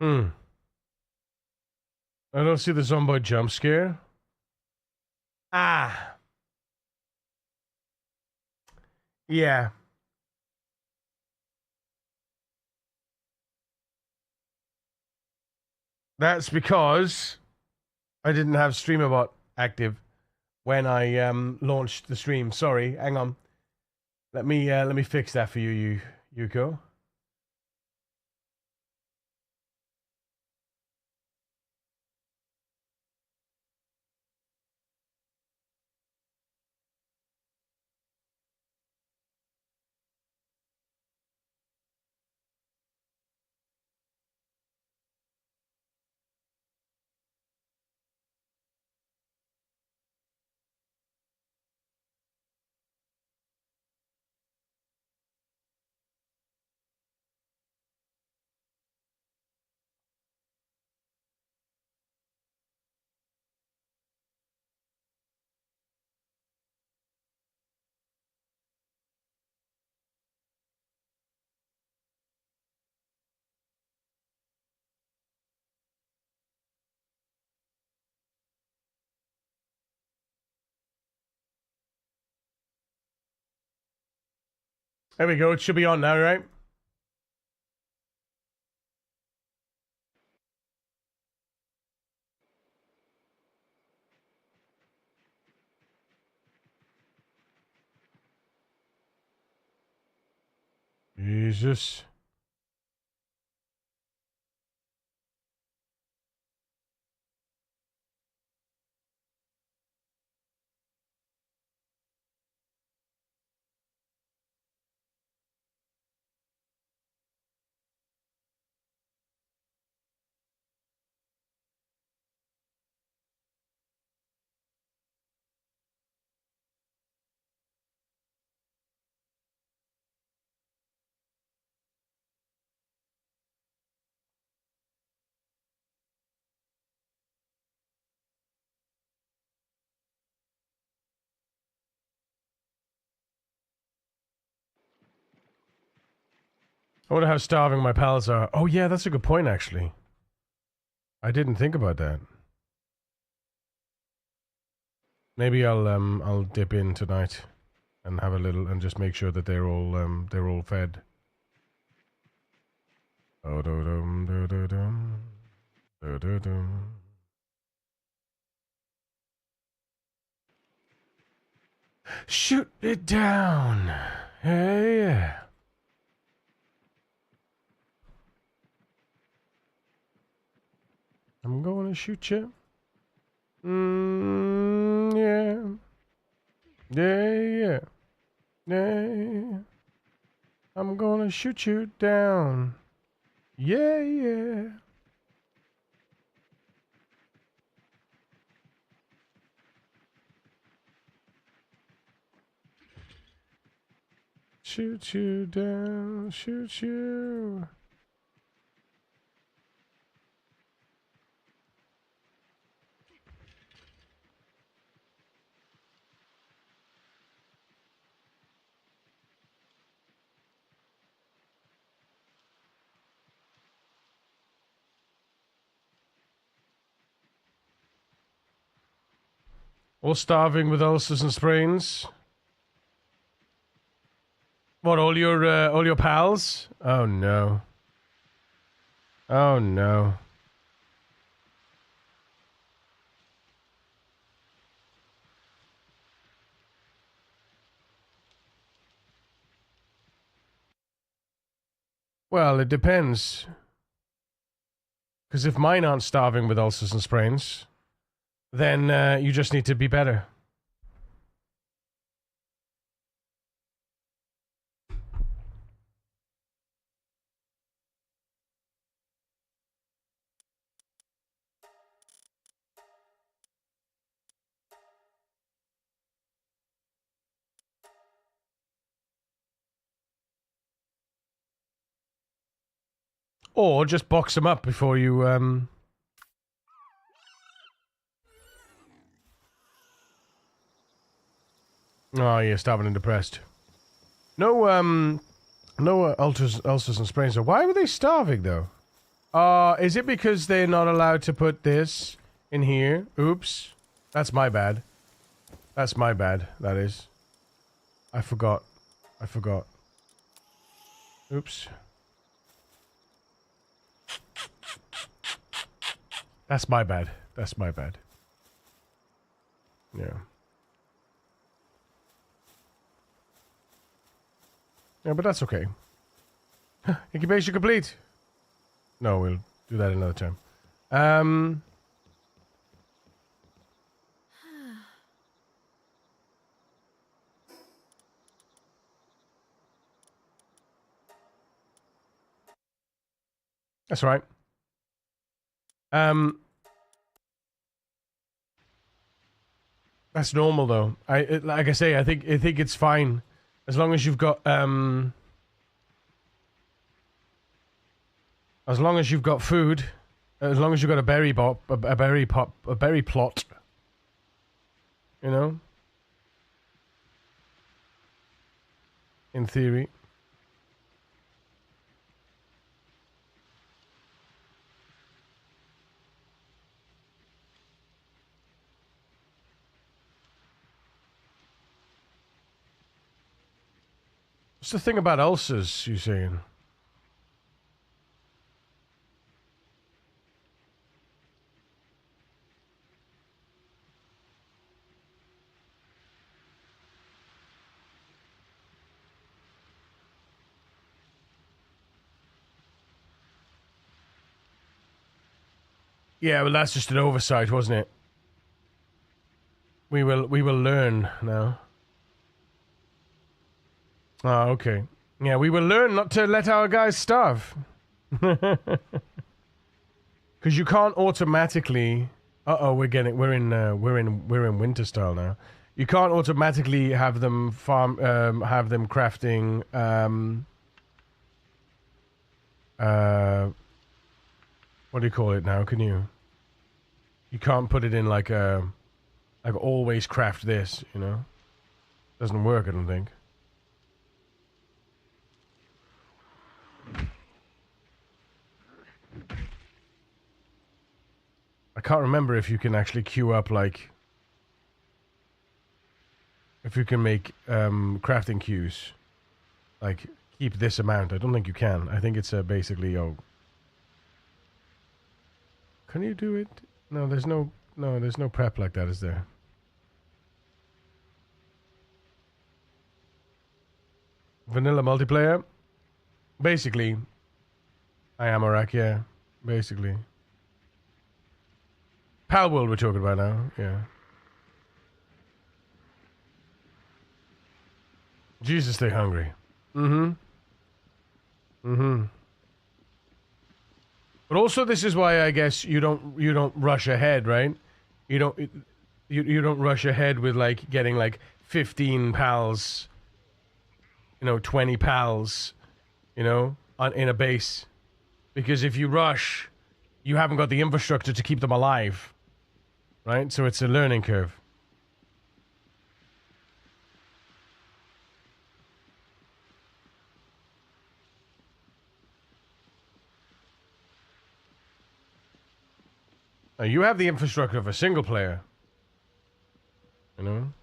I don't see the Zomboid jump scare. Ah. Yeah. That's because I didn't have StreamerBot active when I launched the stream. Sorry, hang on. Let me fix that for you, Yuko. There we go. It should be on now, right? Jesus. I wonder how starving my pals are. Oh yeah, that's a good point actually. I didn't think about that. Maybe I'll dip in tonight and have a little and just make sure that they're all fed. Oh do dum do do dum do do dum. Shoot it down. Hey yeah. I'm gonna shoot you. Yeah. Yeah. Yeah. I'm gonna shoot you down. Yeah. Shoot you down. Shoot you. All starving with ulcers and sprains. What, all your pals? Oh no. Oh no. Well, it depends. Because if mine aren't starving with ulcers and sprains, then you just need to be better. Or just box them up before you, Oh, yeah, starving and depressed. No, ulcers and sprains. So why were they starving, though? Is it because they're not allowed to put this in here? Oops. That's my bad. That's my bad, that is. I forgot. Oops. That's my bad. Yeah. Yeah, but that's okay. Incubation complete. No, we'll do that another time. That's right. That's normal though. Like I say, I think it's fine as long as you've got as long as you've got food, as long as you've got a berry plot, you know. In theory. What's the thing about ulcers, you saying? Yeah, well, that's just an oversight, wasn't it? We will learn now. Ah, okay. Yeah, we will learn not to let our guys starve. Because you can't automatically. We're in winter style now. You can't automatically have them have them crafting. What do you call it now? Can you? You can't put it in like always craft this. You know, doesn't work. I don't think. I can't remember if you can actually queue up like. If you can make crafting queues, like keep this amount. I don't think you can. I think it's basically Can you do it? No, there's no prep like that, is there? Vanilla multiplayer? Basically. I am Iraq, yeah. Basically. Pal World we're talking about now, yeah. Jesus, stay hungry. Mm-hmm. Mm-hmm. But also this is why I guess you don't rush ahead, right? You don't rush ahead with like getting like 15 pals, 20 pals, in a base. Because if you rush, you haven't got the infrastructure to keep them alive. Right? So it's a learning curve. Now, you have the infrastructure of a single player. You know?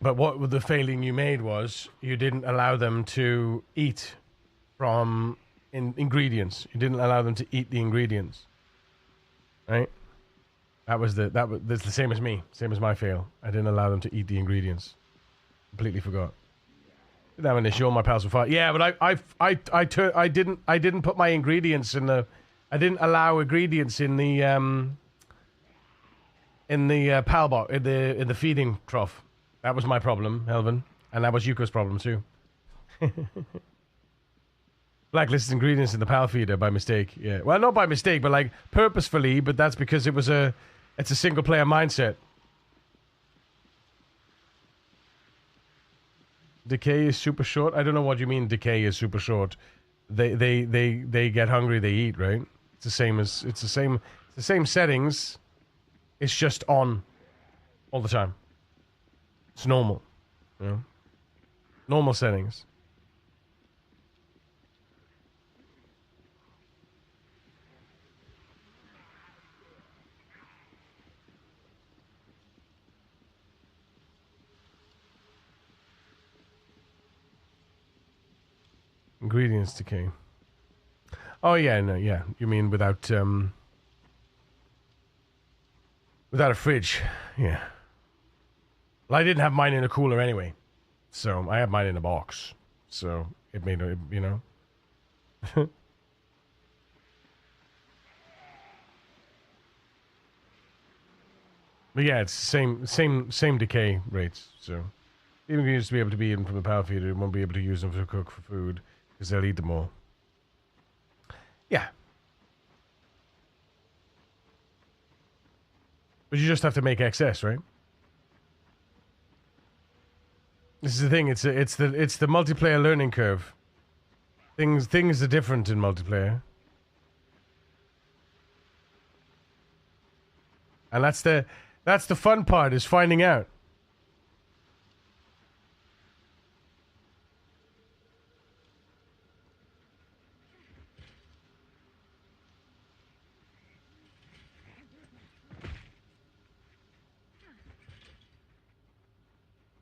But what the failing you made was you didn't allow them to eat from ingredients. You didn't allow them to eat the ingredients. Right? That's the same as me. Same as my fail. I didn't allow them to eat the ingredients. Completely forgot. Didn't have an issue. All my pals were fine. Yeah, but I didn't put my ingredients in the. I didn't allow ingredients in the pal box in the feeding trough. That was my problem, Helvin, and that was Yuko's problem too. Blacklisted ingredients in the pal feeder by mistake. Yeah, well, not by mistake, but like purposefully. But that's because it's a single player mindset. Decay is super short. I don't know what you mean. Decay is super short. They get hungry. They eat. Right. It's the same settings. It's just on all the time. It's normal. You know? Normal settings. Ingredients decay. Oh yeah, no, yeah. You mean without a fridge? Yeah. Well, I didn't have mine in a cooler anyway, so I had mine in a box. So it made it, you know. But yeah, it's same decay rates. So even if you used to be able to be eaten from the power feeder, you won't be able to use them to cook for food because they'll eat them all. Yeah. But you just have to make excess, right? This is the thing. It's the multiplayer learning curve. Things are different in multiplayer, and that's the fun part is finding out.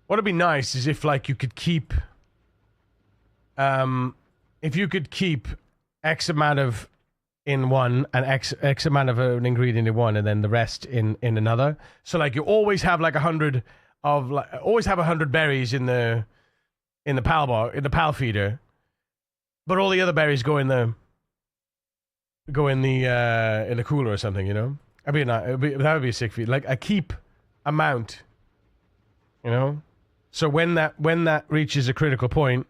What'd be nice is if like you could keep, if you could keep X amount of in one and X amount of an ingredient in one, and then the rest in another. So like you always have like 100 of like always have 100 berries in the pal feeder, but all the other berries go in the cooler or something. You know, that would be a sick feed. Like a keep amount. You know. So when that reaches a critical point,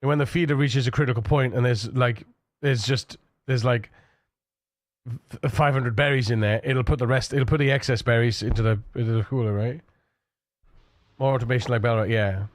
when the feeder reaches a critical point, and there's like 500 berries in there, it'll put the excess berries into the cooler, right? More automation like Bell, yeah.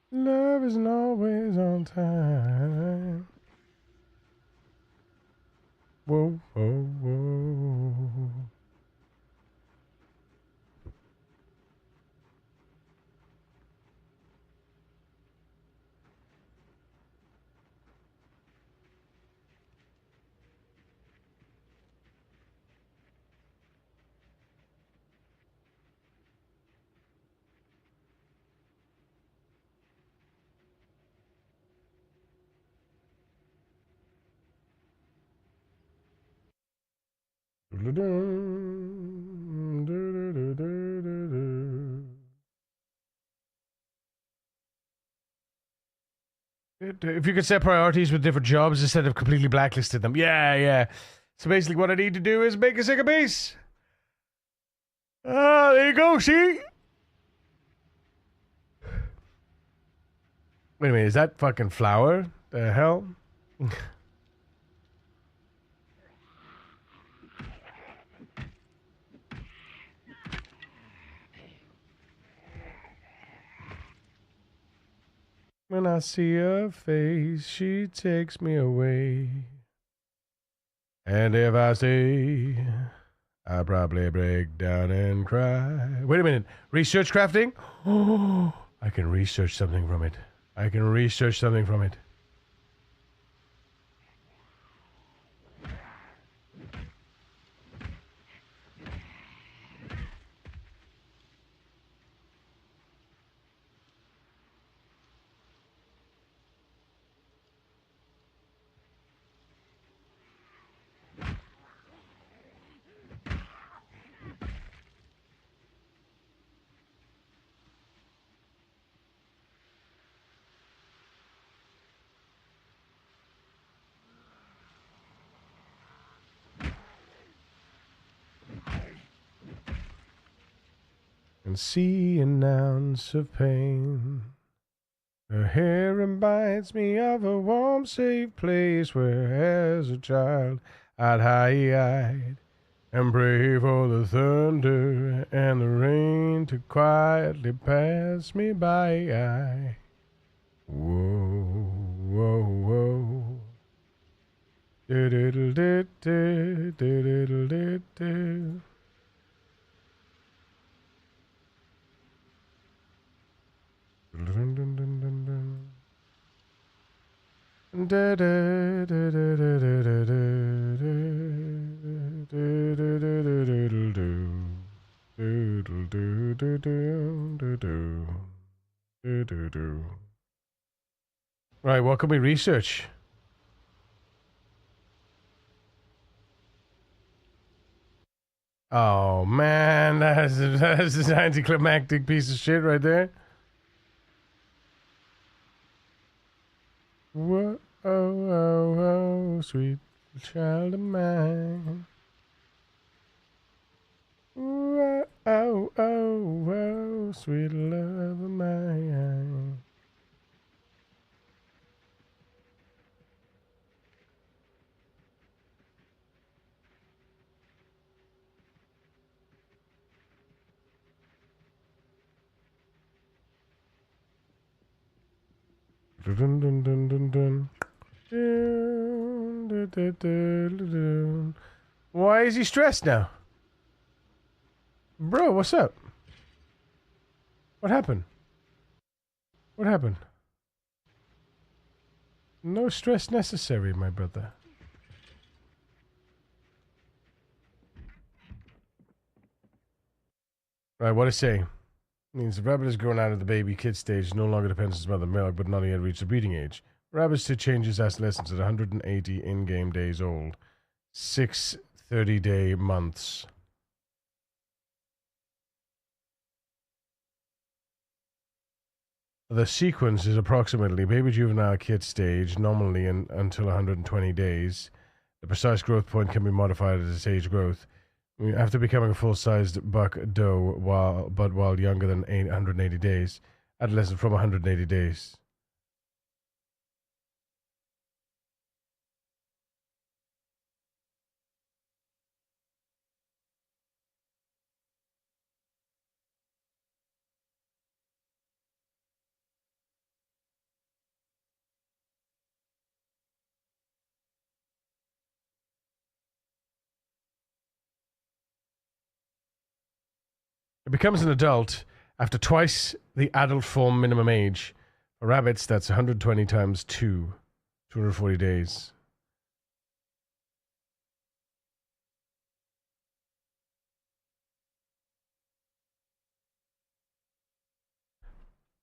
Love isn't always on time. Whoa, whoa, whoa. If you could set priorities with different jobs instead of completely blacklisted them. Yeah, yeah. So basically what I need to do is make a second base. Ah, there you go, see? Wait a minute, is that fucking flour? The hell? When I see her face, she takes me away. And if I stay, I probably break down and cry. Wait a minute. Research crafting? Oh, I can research something from it. I can research something from it. And see an ounce of pain. Her hair reminds me of a warm, safe place where, as a child, I'd hide and pray for the thunder and the rain to quietly pass me by. Whoa, whoa, whoa. Do-do-do-do-do, do-do-do-do-do. Dun-dun-dun-dun-dun. Right, what can we research? Oh man, that's an anticlimactic piece of shit right there. Whoa, oh, oh, oh, sweet child of mine. Whoa, oh, oh, oh, sweet love of mine. Dun, dun, dun, dun, dun. Dun, dun, dun, dun, dun, dun. Why is he stressed now? Bro, what's up? What happened? What happened? No stress necessary, my brother. Right, what is saying? Means the rabbit has grown out of the baby kid stage, no longer depends on his mother milk, but not yet reached the breeding age. Rabbits to change his adolescence at 180 in-game days old. 6 30-day months. The sequence is approximately baby juvenile kid stage, nominally until 120 days. The precise growth point can be modified as its age growth. After becoming a full-sized buck doe, while younger than 880 days, adolescent from 180 days. It becomes an adult after twice the adult form minimum age. For rabbits, that's 120 times 2, 240 days.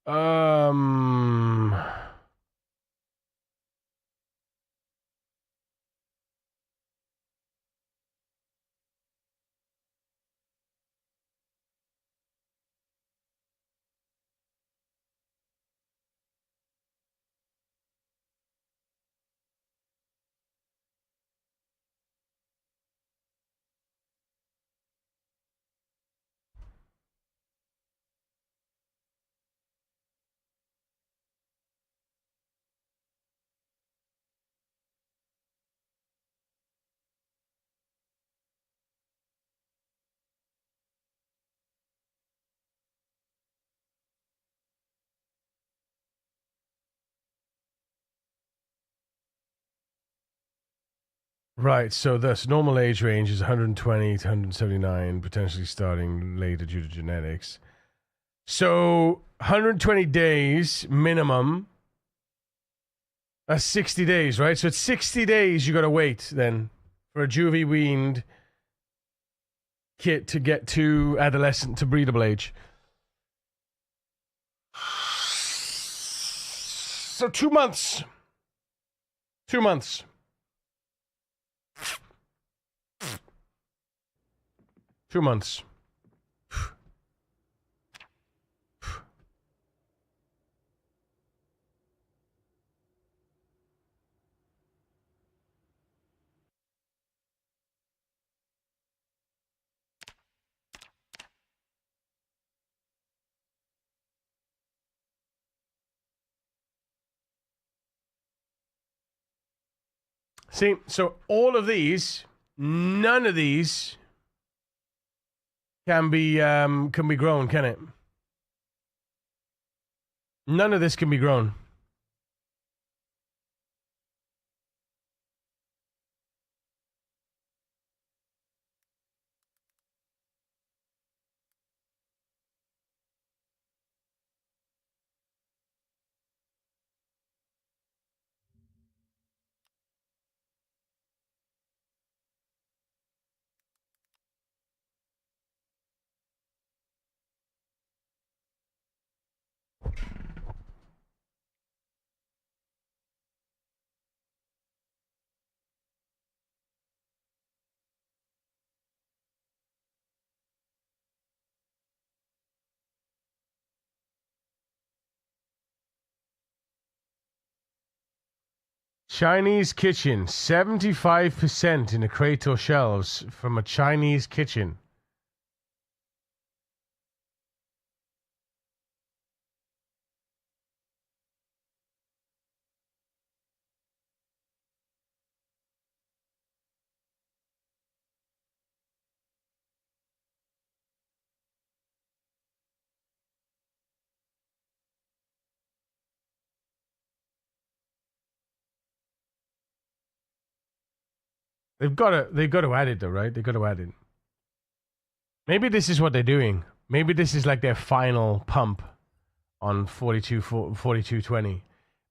Um, Right, so this normal age range is 120 to 179, potentially starting later due to genetics. So 120 days minimum. That's 60 days, right? So it's 60 days you got to wait then for a juvie weaned kit to get to adolescent to breedable age. So 2 months. 2 months. Two months. See, so all of these, none of these can be grown, can it? None of this can be grown. Chinese kitchen, 75% in the crate or shelves from a Chinese kitchen. They've got to add it though, right? They've got to add it. Maybe this is what they're doing. Maybe this is like their final pump on 4220.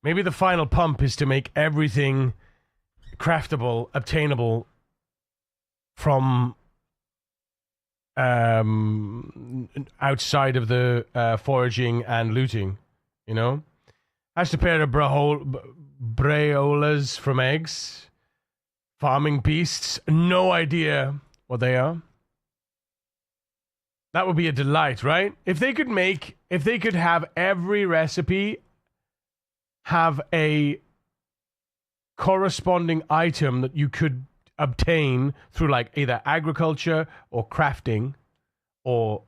Maybe the final pump is to make everything craftable, obtainable from outside of the foraging and looting, you know? Hatched a pair of Brayolas from eggs. Farming beasts, no idea what they are. That would be a delight, right? If they could have every recipe have a corresponding item that you could obtain through like either agriculture or crafting or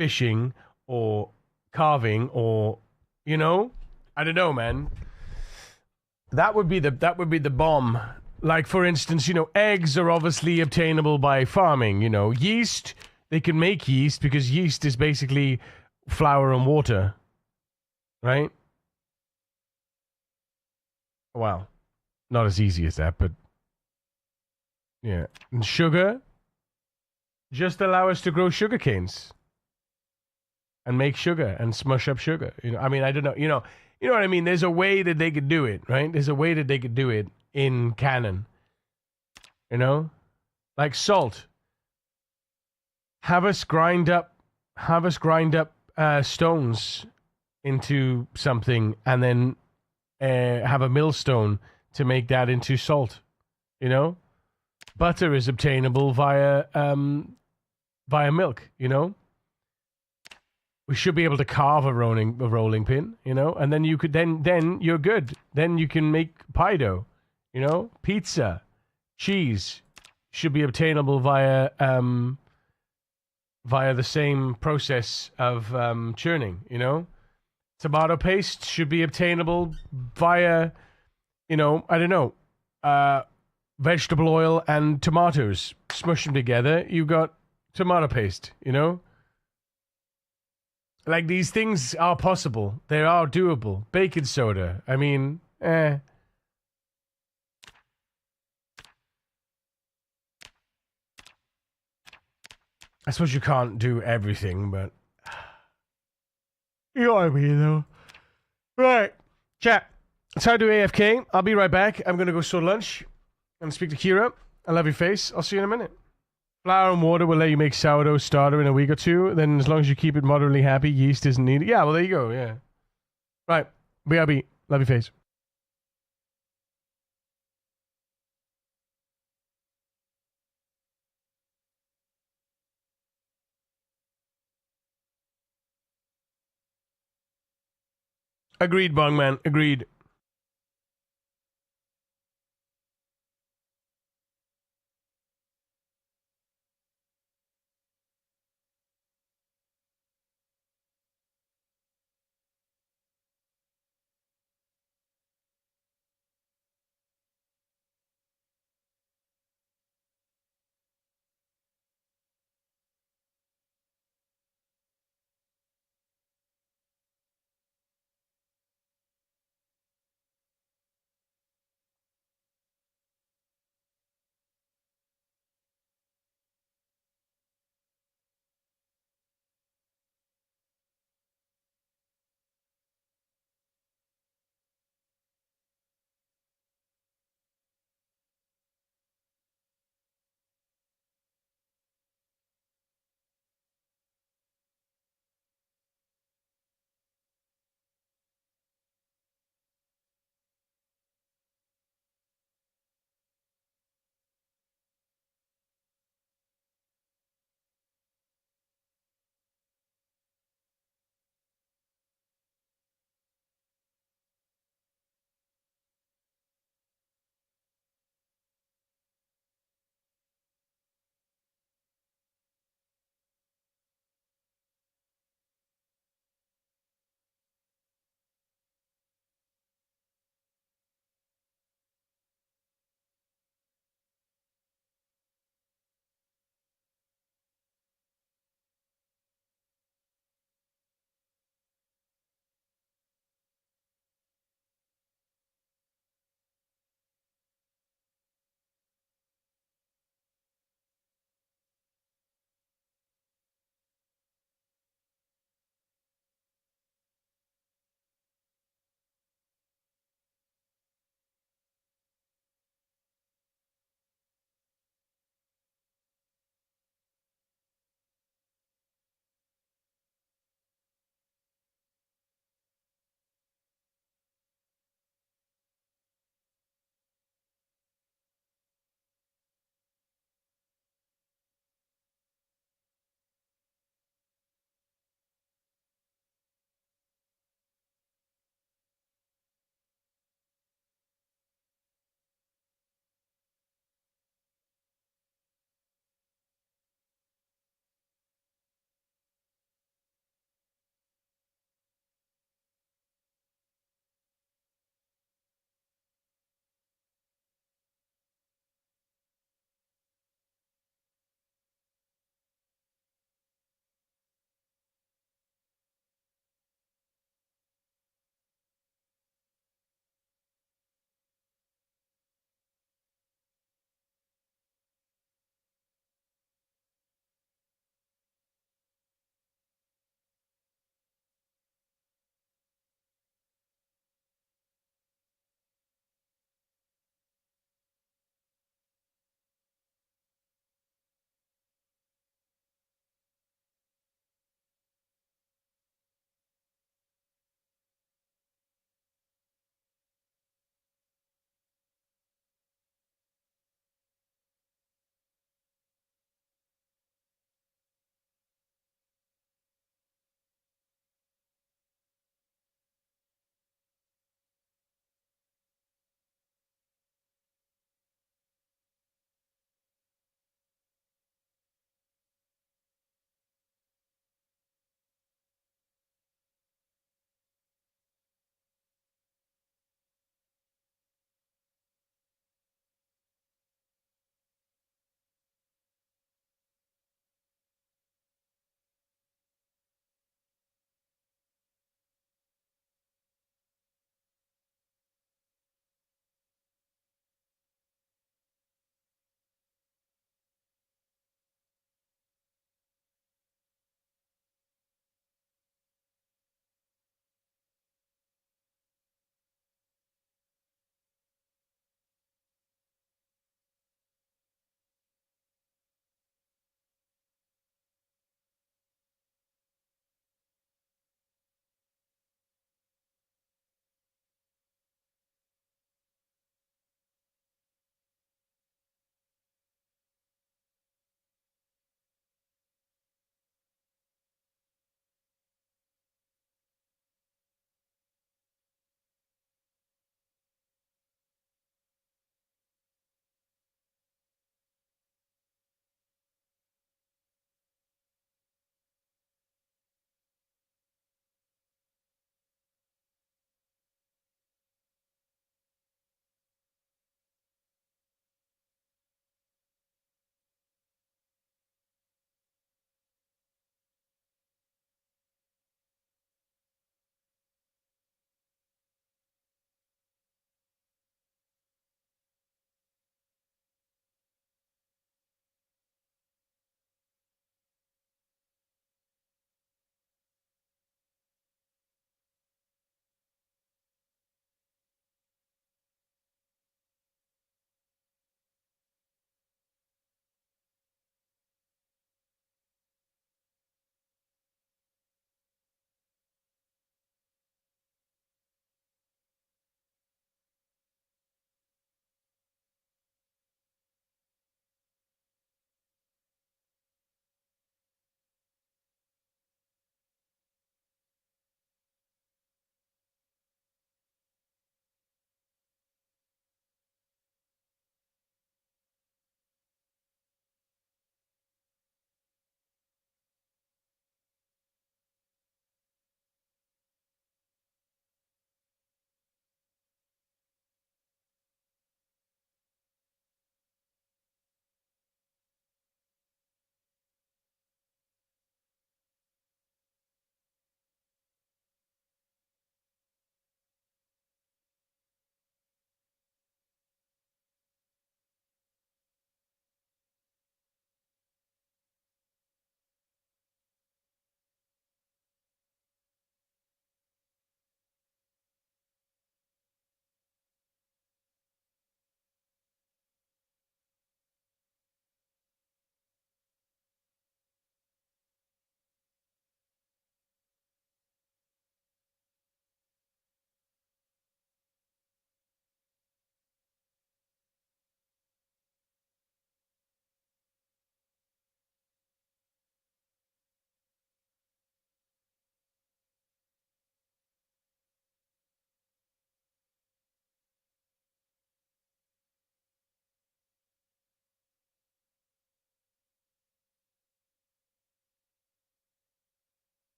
fishing or carving or, you know, I don't know, man. That would be the bomb. Like, for instance, you know, eggs are obviously obtainable by farming, you know. Yeast, they can make yeast because yeast is basically flour and water, right? Well, not as easy as that, but yeah. And sugar, just allow us to grow sugar canes and make sugar and smush up sugar. You know, I mean, I don't know, you know what I mean? There's a way that they could do it, right? There's a way that they could do it in canon, you know, like salt. Have us grind up stones into something, and then have a millstone to make that into salt. You know, butter is obtainable via milk. You know, we should be able to carve a rolling pin. You know, and then you could then you're good. Then you can make pie dough. You know, pizza, cheese should be obtainable via the same process of churning. You know, tomato paste should be obtainable via, you know, I don't know, vegetable oil and tomatoes. Smush them together, you got tomato paste. You know, like these things are possible. They are doable. Baking soda. I mean, I suppose you can't do everything, but you know what I mean, though. Right, chat. It's time to do AFK. I'll be right back. I'm gonna go sort lunch and speak to Kira. I love your face. I'll see you in a minute. Flour and water will let you make sourdough starter in a week or two. Then, as long as you keep it moderately happy, yeast isn't needed. Yeah, well, there you go. Yeah. Right. BRB. Love your face. Agreed, Bongman. Agreed.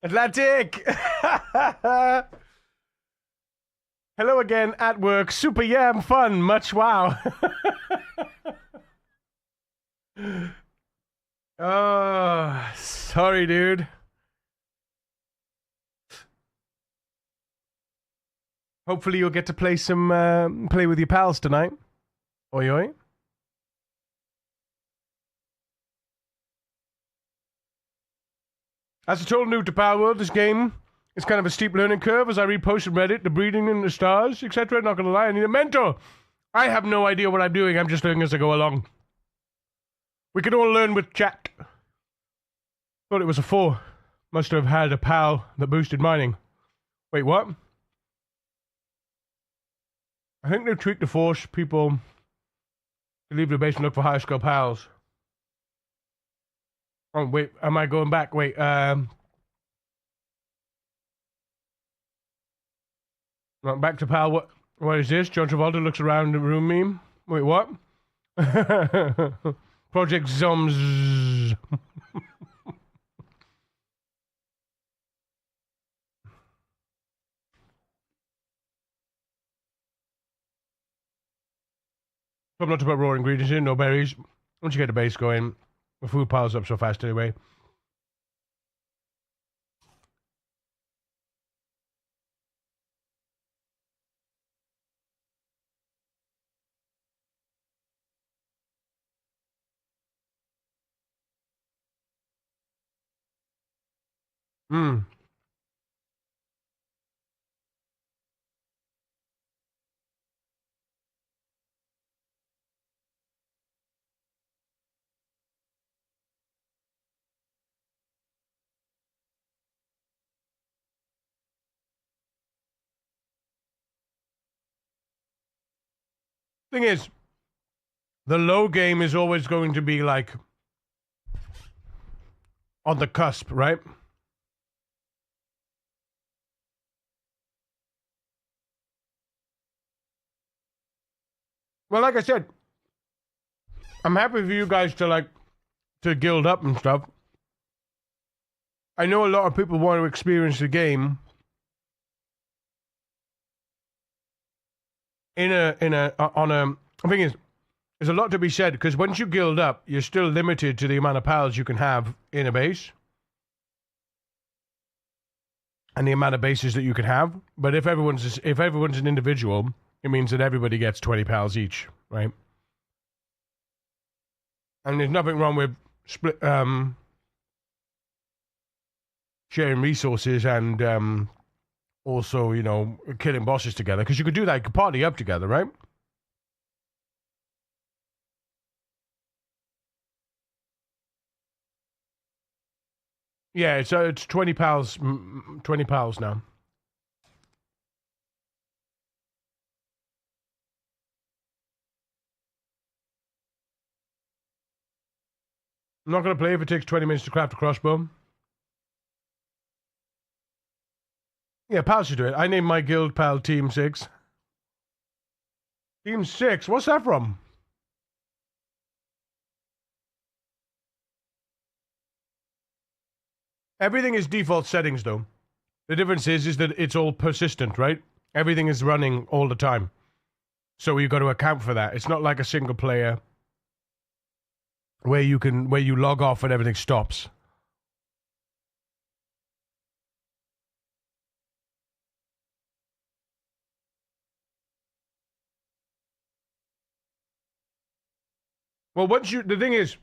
Atlantic! Hello again at work. Super yam fun. Much wow. Oh, sorry, dude. Hopefully you'll get to play some play with your pals tonight. Oi oi. As I told New to Power World, this game is kind of a steep learning curve as I read posts from Reddit, the breeding in the stars, etc. Not gonna lie, I need a mentor. I have no idea what I'm doing, I'm just learning as I go along. We can all learn with chat. Thought it was a 4. Must have had a pal that boosted mining. Wait, what? I think they've tweaked the force people to leave the base and look for high skill pals. Oh, wait, am I going back? Wait, back to pal, what is this? John Travolta looks around the room meme. Wait, what? Project Zoms. I'm not to put raw ingredients in, no berries. Once you get the base going, the food piles up so fast anyway. Hmm. Thing is, the low game is always going to be like on the cusp, right? Well, like I said, I'm happy for you guys to guild up and stuff. I know a lot of people want to experience the game the thing is, there's a lot to be said because once you guild up, you're still limited to the amount of pals you can have in a base and the amount of bases that you can have. But if everyone's an individual, it means that everybody gets 20 pals each, right? And there's nothing wrong with sharing resources and also, you know, killing bosses together because you could do that. You could party up together, right? Yeah, it's 20 pals, 20 pals now. I'm not going to play if it takes 20 minutes to craft a crossbow. Yeah, pals should do it. I named my guild pal Team 6. Team 6? What's that from? Everything is default settings, though. The difference is that it's all persistent, right? Everything is running all the time. So you've got to account for that. It's not like a single player where you log off and everything stops. Well, the thing is,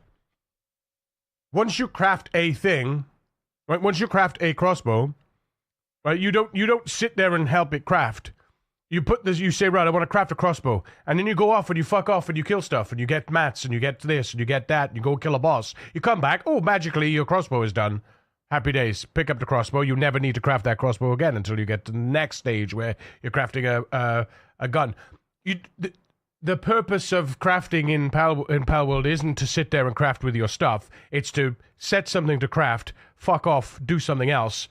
once you craft a thing, right? Once you craft a crossbow, right? You don't sit there and help it craft. You put this. You say, right, I want to craft a crossbow, and then you go off and you fuck off and you kill stuff and you get mats and you get this and you get that and you go kill a boss. You come back. Oh, magically your crossbow is done. Happy days. Pick up the crossbow. You never need to craft that crossbow again until you get to the next stage where you're crafting a gun. The purpose of crafting in Pal World isn't to sit there and craft with your stuff. It's to set something to craft, fuck off, do something else,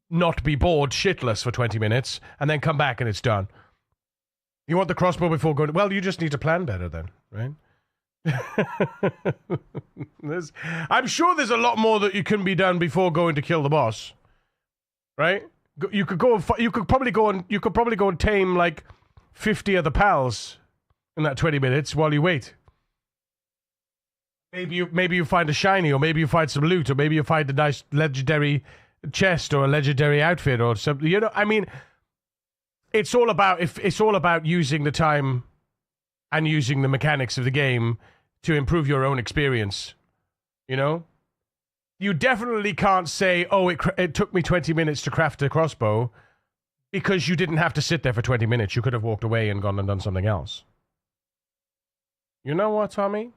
not be bored shitless for 20 minutes, and then come back and it's done. You want the crossbow before going... Well, you just need to plan better then, right? I'm sure there's a lot more that you can be done before going to kill the boss. right? You could go. You could probably go and tame like 50 other pals in that 20 minutes while you wait. Maybe you find a shiny, or maybe you find some loot, or maybe you find a nice legendary chest or a legendary outfit or something. You know, I mean, it's all about using the time and using the mechanics of the game to improve your own experience. You know, you definitely can't say, "Oh, it took me 20 minutes to craft a crossbow," because you didn't have to sit there for 20 minutes. You could have walked away and gone and done something else. You know what, Tommy?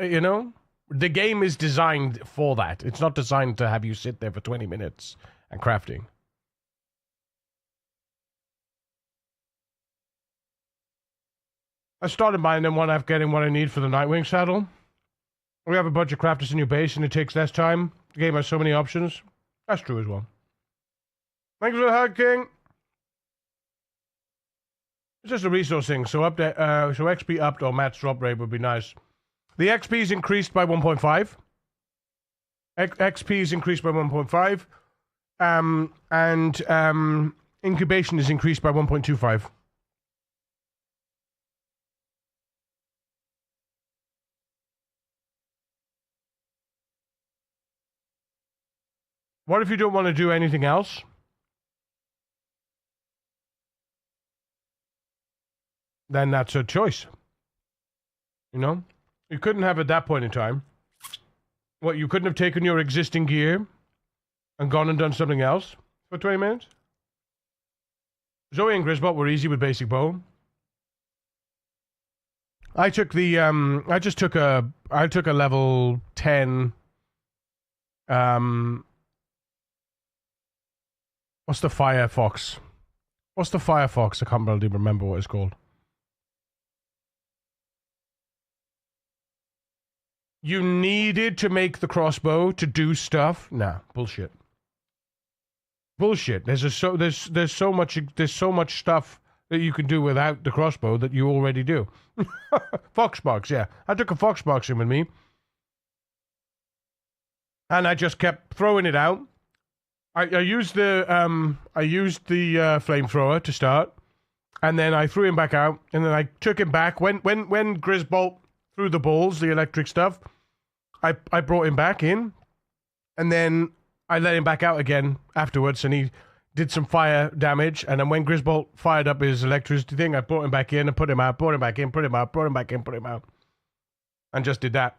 You know, the game is designed for that. It's not designed to have you sit there for 20 minutes and crafting. I started buying them when I'm getting what I need for the Nightwing saddle. We have a bunch of crafters in your base and it takes less time. The game has so many options. That's true as well. Thanks for the hug, King. It's just a resource thing, so update, so XP upped or match drop rate would be nice. The XP is increased by 1.5. XP is increased by 1.5. And incubation is increased by 1.25. What if you don't want to do anything else? Then that's a choice. You know? You couldn't have at that point in time. What, you couldn't have taken your existing gear and gone and done something else for 20 minutes? Zoe and Grisbot were easy with basic bow. I took the I took a level 10 what's the Firefox? What's the Firefox? I can't really remember what it's called. You needed to make the crossbow to do stuff? Nah, bullshit. Bullshit. There's so much stuff that you can do without the crossbow that you already do. Foxbox, yeah. I took a Foxbox in with me. And I just kept throwing it out. I used the flamethrower to start. And then I threw him back out. And then I took him back. When Grisbolt threw the balls, the electric stuff, I brought him back in, and then I let him back out again afterwards, and he did some fire damage, and then when Grisbolt fired up his electricity thing, I brought him back in and put him out, brought him back in, put him out, brought him back in, put him out, and just did that.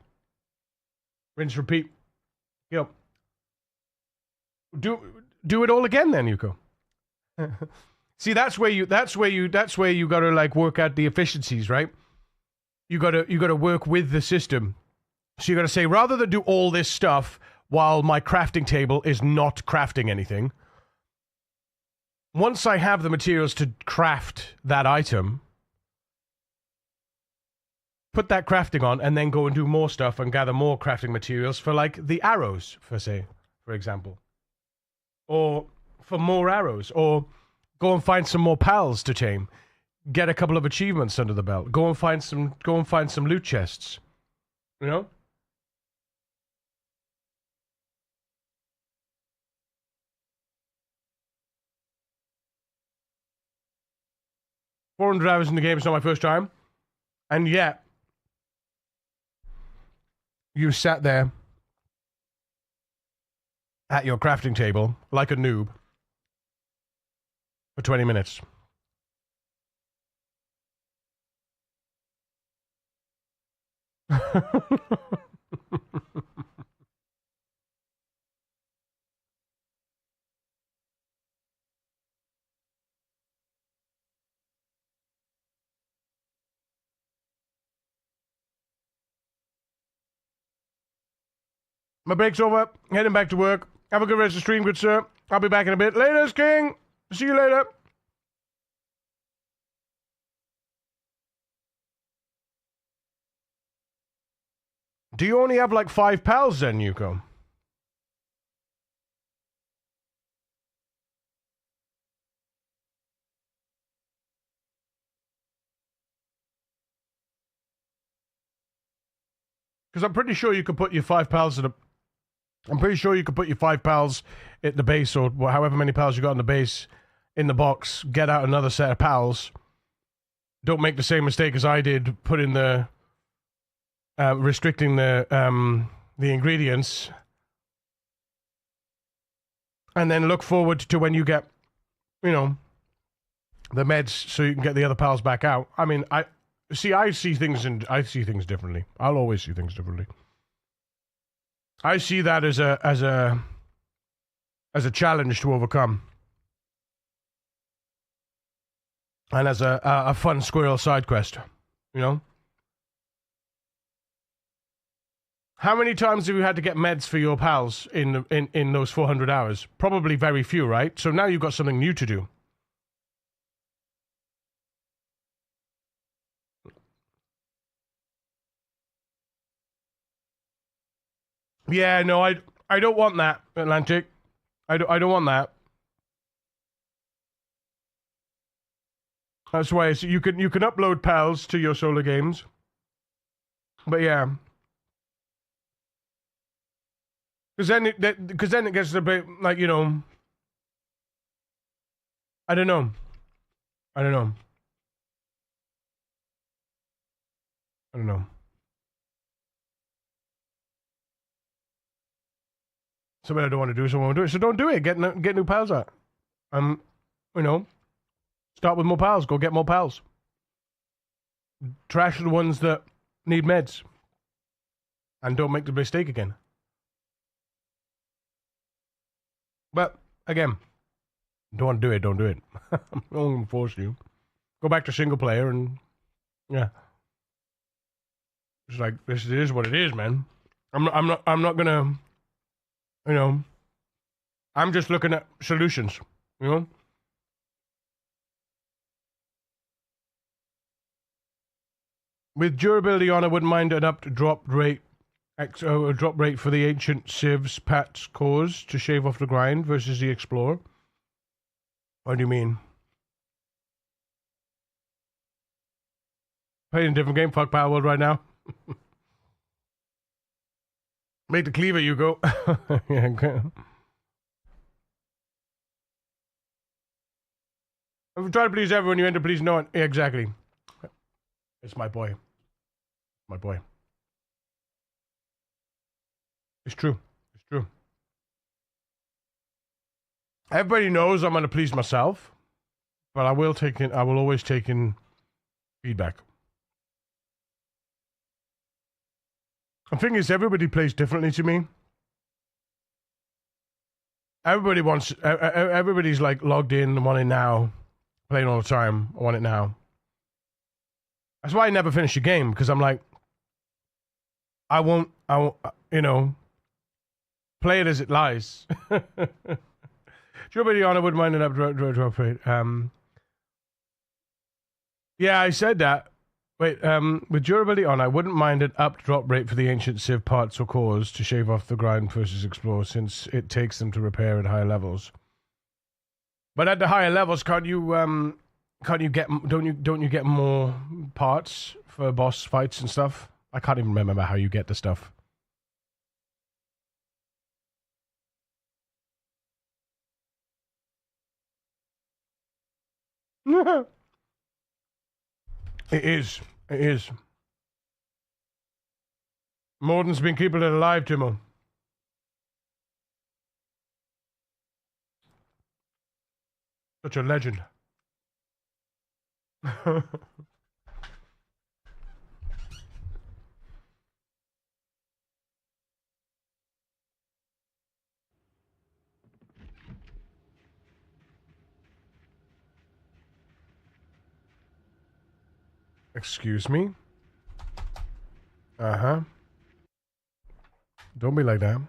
Rinse, repeat. Yep. Do it all again then, Yuko. See, that's where you gotta like work out the efficiencies, right? You gotta work with the system. So you gotta say, rather than do all this stuff while my crafting table is not crafting anything, once I have the materials to craft that item, put that crafting on, and then go and do more stuff and gather more crafting materials for like the arrows, for example. Or for more arrows, or go and find some more pals to tame. Get a couple of achievements under the belt. Go and find some loot chests. You know? 400 hours in the game is not my first time. And yet, you sat there at your crafting table like a noob for 20 minutes. My break's over. Heading back to work. Have a good rest of the stream, good sir. I'll be back in a bit. Later, King. See you later. Do you only have like 5 pals then, Yuko? Because I'm pretty sure you could put your 5 pals in a... I'm pretty sure you could put your 5 pals at the base, or however many pals you got on the base, in the box, get out another set of pals. Don't make the same mistake as I did, putting the restricting the ingredients, and then look forward to when you get, you know, the meds, so you can get the other pals back out. I mean, I see things differently. I'll always see things differently. I see that as a challenge to overcome, and as a fun squirrel side quest. You know, how many times have you had to get meds for your pals in those 400 hours? Probably very few, right? So now you've got something new to do. Yeah, no, I don't want that, Atlantic. I don't want that. That's why you can upload pals to your solo games, but yeah, because then it gets a bit like, you know, I don't know, I don't know, I don't know. Something I don't want to do, someone won't do it. So don't do it. Get new pals out. You know, start with more pals. Go get more pals. Trash the ones that need meds, and don't make the mistake again. But again, don't want to do it. Don't do it. I'm not going to force you. Go back to single player, and yeah, it's like this is what it is, man. I'm not gonna, you know. I'm just looking at solutions, you know. With durability on, I wouldn't mind an upped drop rate for the ancient civs Pat's cause to shave off the grind versus the explorer. What do you mean? Playing a different game, fuck Power World right now. Make the cleaver, you go. Yeah, okay. If you try to please everyone, you end up pleasing no one. Yeah, exactly. It's my boy. My boy. It's true. It's true. Everybody knows I'm going to please myself, but I will always take in feedback. The thing is, everybody plays differently to me. Everybody's like logged in, want it now, playing all the time, I want it now. That's why I never finish a game, because I'm like, I won't, you know, play it as it lies. Durability on, I wouldn't mind an up drop rate. Yeah, I said that. Wait, with durability on, I wouldn't mind an up drop rate for the ancient civ parts or cores to shave off the grind versus explore, since it takes them to repair at higher levels. But at the higher levels, don't you get more parts for boss fights and stuff? I can't even remember how you get the stuff. It is. It is. Morden's been keeping it alive, Timo. Such a legend. Excuse me? Uh-huh. Don't be like that.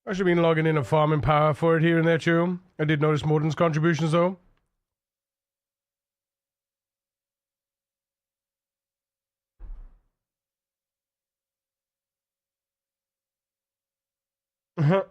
I should have been logging in and farming power for it here and there too. I did notice Morden's contributions though. Uh-huh.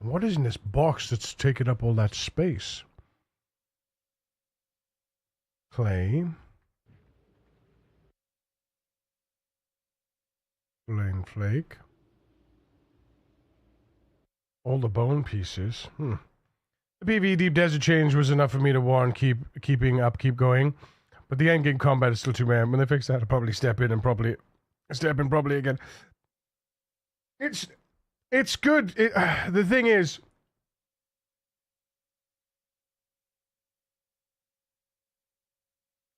What is in this box that's taking up all that space? Clay. Plain flake. All the bone pieces. The PvE Deep Desert change was enough for me to warn keep going. But the endgame combat is still too bad. When they fix that, I'll probably step in properly again. It's good. The thing is,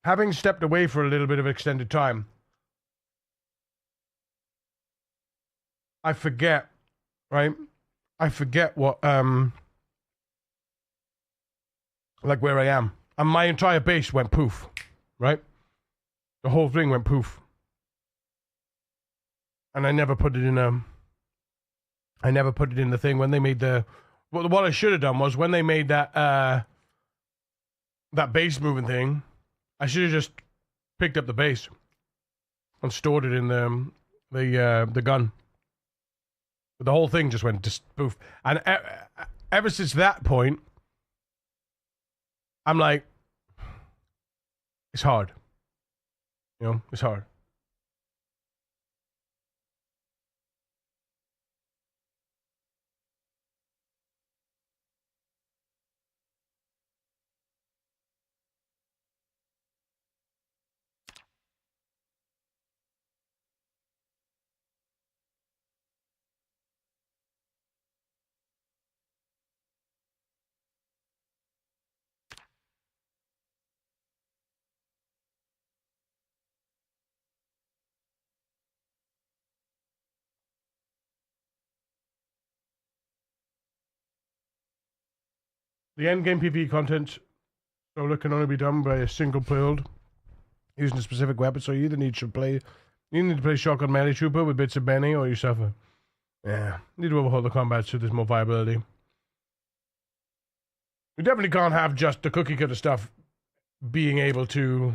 having stepped away for a little bit of extended time, I forget, right? I forget what like where I am. And my entire base went poof, right? The whole thing went poof. And I never put it in the thing when they made the. Well, what I should have done was when they made that base moving thing, I should have just picked up the base and stored it in the gun. But the whole thing just went just poof. And ever since that point, I'm like, it's hard. You know, it's hard. The endgame PvE content solo can only be done by a single build using a specific weapon, so you either need to play shotgun melee trooper with bits of Benny, or you suffer. Yeah, need to overhaul the combat so there's more viability. We definitely can't have just the cookie cutter stuff being able to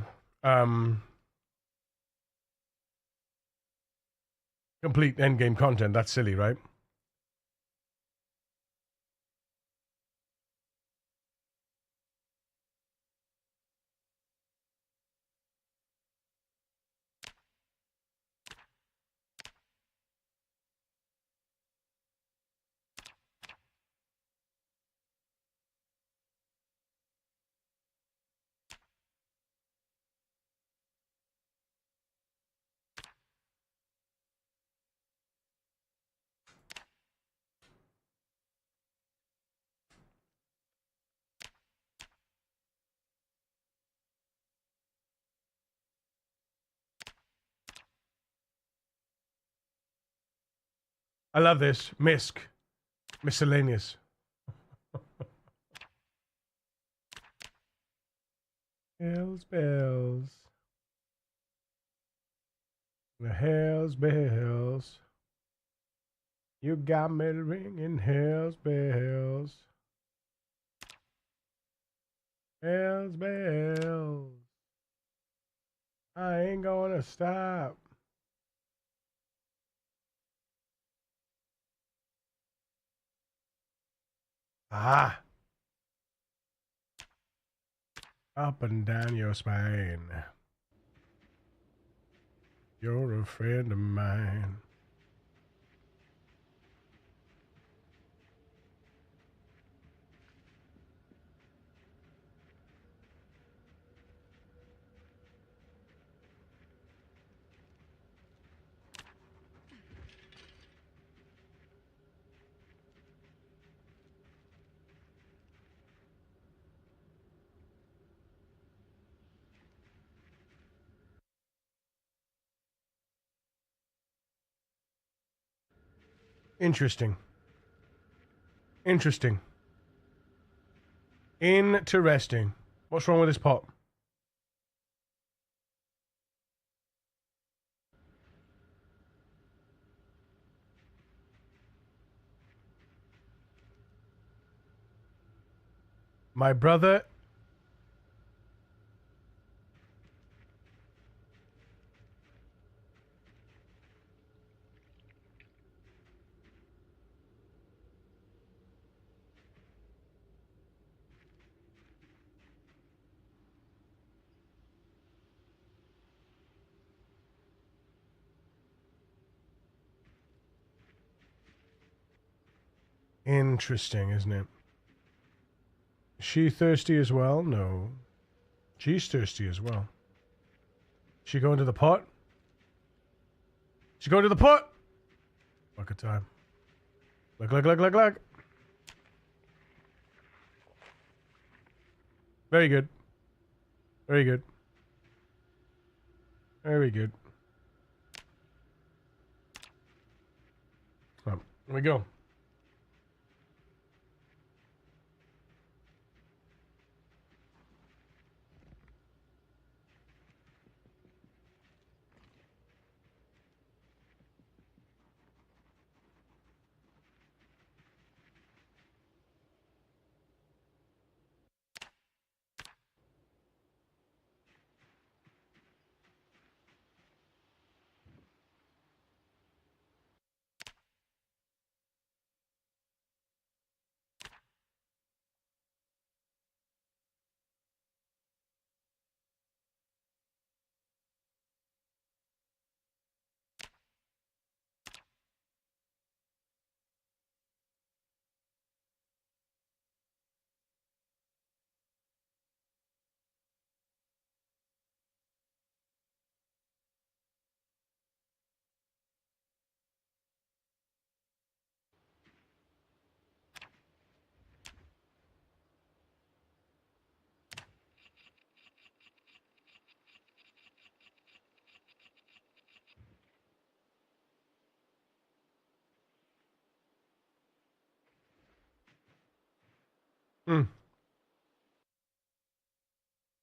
complete endgame content. That's silly, right? I love this. Miscellaneous. Hells bells. The hells bells. You got me ringing hells bells. Hells bells. I ain't gonna stop. Ah. Up and down your spine. You're a friend of mine. Interesting. Interesting. Interesting. What's wrong with this pot? My brother. Interesting, isn't it? Is she thirsty as well? No. She's thirsty as well. She going to the pot? She going to the pot? Look at time. Look. Very good. Very good. Very good. Here we go.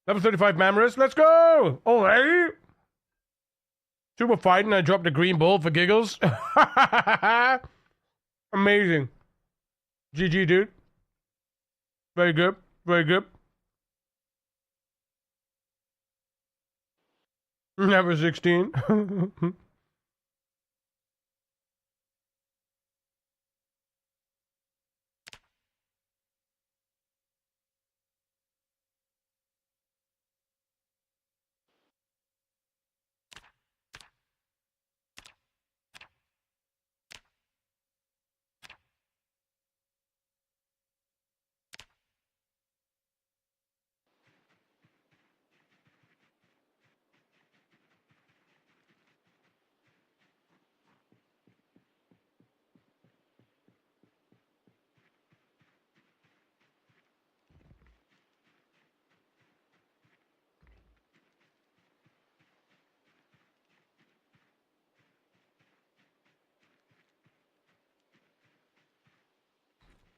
Level 35 Mamoris. Let's go! Oh, hey! Two were fighting. I dropped a green ball for giggles. Amazing. GG, dude. Very good. Very good. Never 16.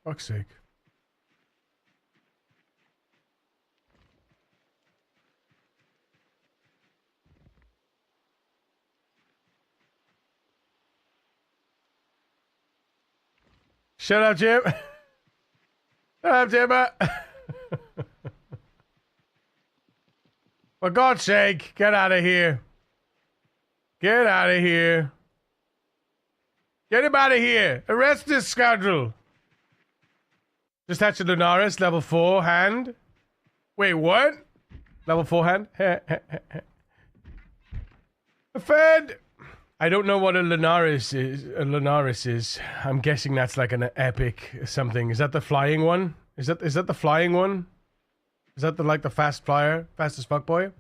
Fuck's sake. Shut up, Jim. Shut up, Jimba. For God's sake, get out of here. Get out of here. Get him out of here. Arrest this scoundrel. Just hatched a Lunaris, level 4 hand. Wait, what? Level 4 hand? Fed! I don't know what a Lunaris is. I'm guessing that's like an epic something. Is that the flying one? Is that the flying one? Is that the fast flyer? Fastest fuck boy?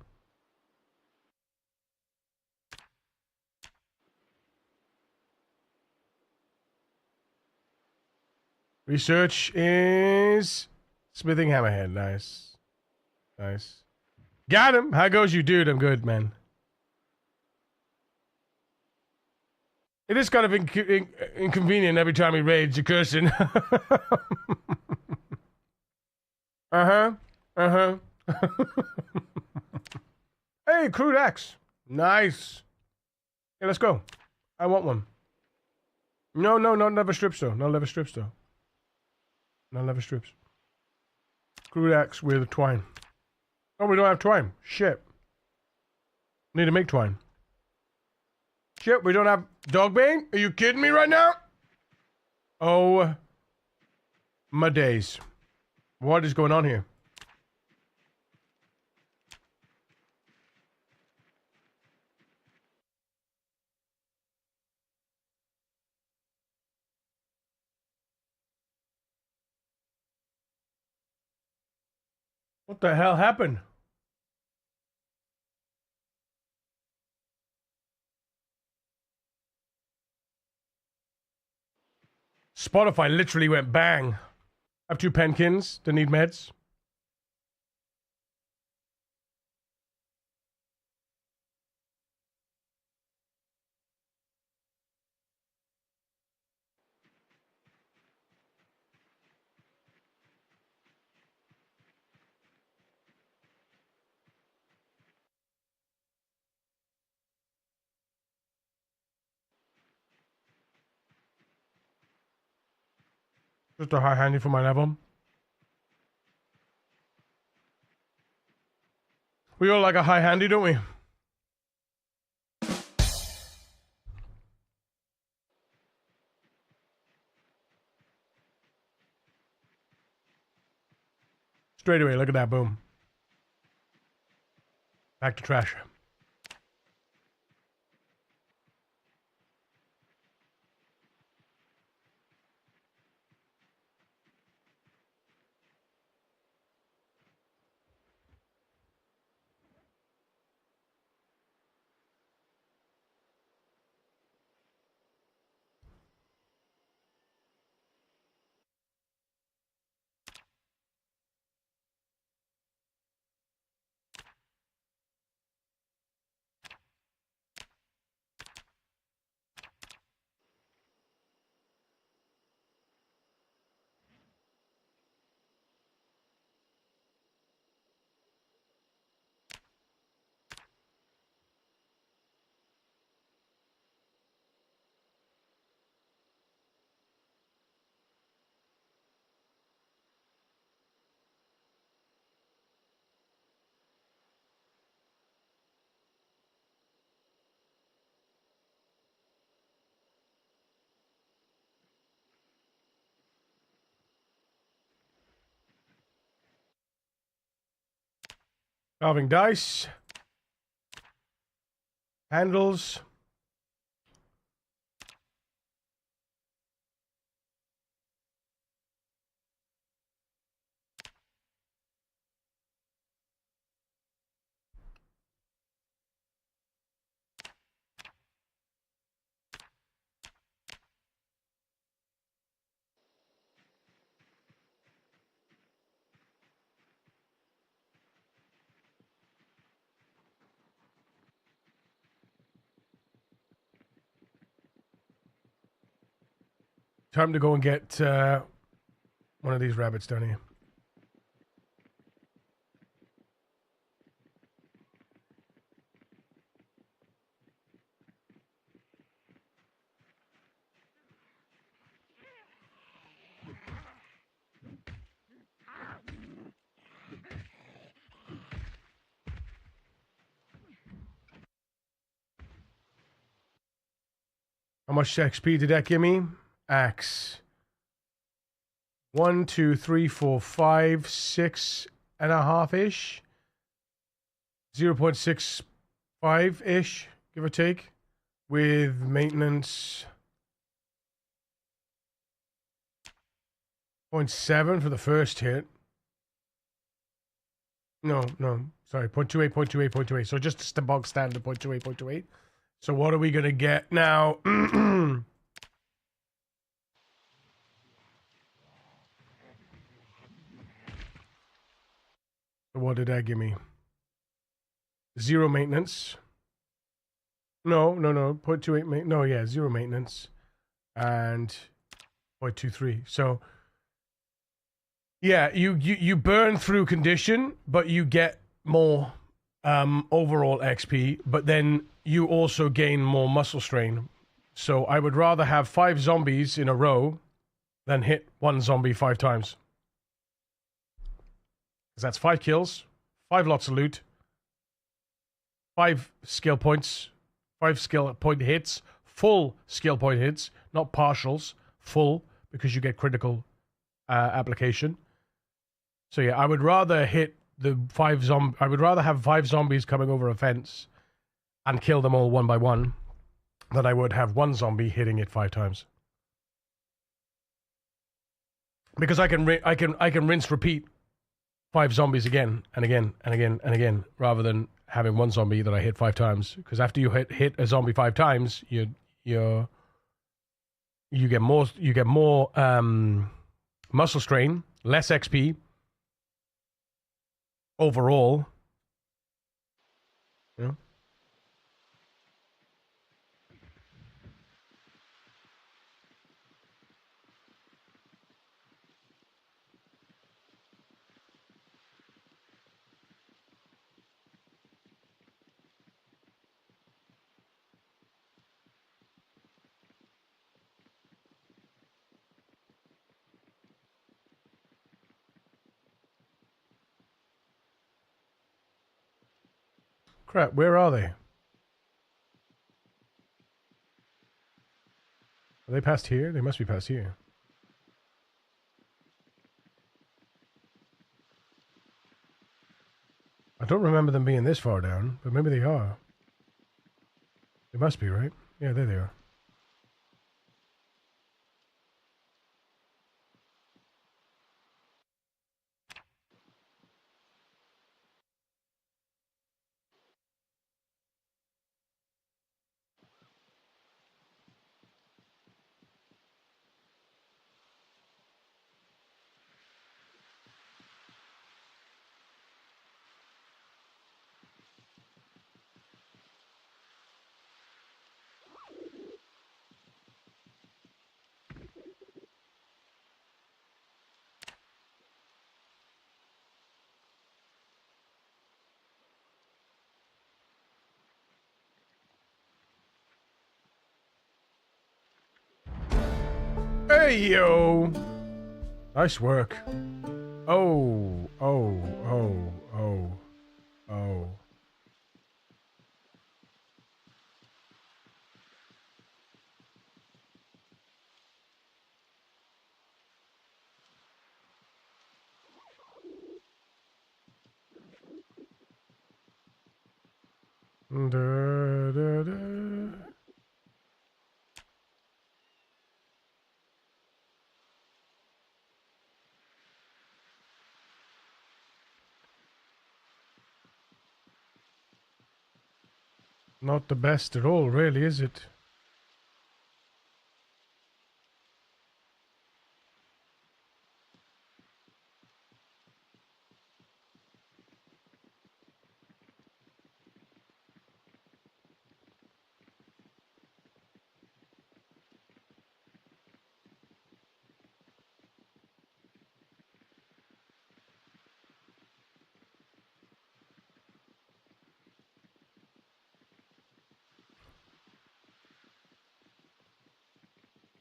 Research is smithing hammerhead. Nice. Nice. Got him. How goes you, dude? I'm good, man. It is kind of inconvenient every time he raids a cursing. Uh-huh. Uh-huh. Hey, crude axe. Nice. Hey, let's go. I want one. No, not leather strips though. No leather strips though. No leather strips. Crude axe with twine. Oh, we don't have twine. Shit. Need to make twine. Shit, we don't have dogbane? Are you kidding me right now? Oh, my days. What is going on here? What the hell happened? Spotify literally went bang. I have 2 Penkins that need meds. Just a high handy for my level. We all like a high handy, don't we? Straight away, look at that, boom. Back to trash. Carving dice. Handles. Time to go and get one of these rabbits down here. How much XP did that give me? Axe. 1, 2, 3, 4, 5, 6.5 ish. 0.65 ish, give or take. With maintenance 0.7 for the first hit. No, sorry, 0.28, 0.28, 0.28. So just the bog standard 0.28, 0.28. So what are we gonna get now? What did that give me? 0 maintenance. No. 0.28 no, yeah, 0 maintenance. And 0.23. So yeah, you burn through condition, but you get more overall XP, but then you also gain more muscle strain. So I would rather have 5 zombies in a row than hit 1 zombie 5 times. Because that's 5 kills, 5 lots of loot, 5 skill points, 5 skill point hits, full skill point hits, not partials, full, because you get critical application. So yeah, I would rather hit the 5 I would rather have 5 zombies coming over a fence and kill them all one by one than I would have 1 zombie hitting it 5 times. Because I can rinse repeat 5 zombies again and again and again and again, rather than having one zombie that I hit 5 times. Because after you hit a zombie 5 times, you get more muscle strain, less XP overall. Yeah. Crap, where are they? Are they past here? They must be past here. I don't remember them being this far down, but maybe they are. They must be, right? Yeah, there they are. Hey, yo! Nice work. Oh, oh, oh, oh, oh. Da, da, da. Not the best at all, really, is it?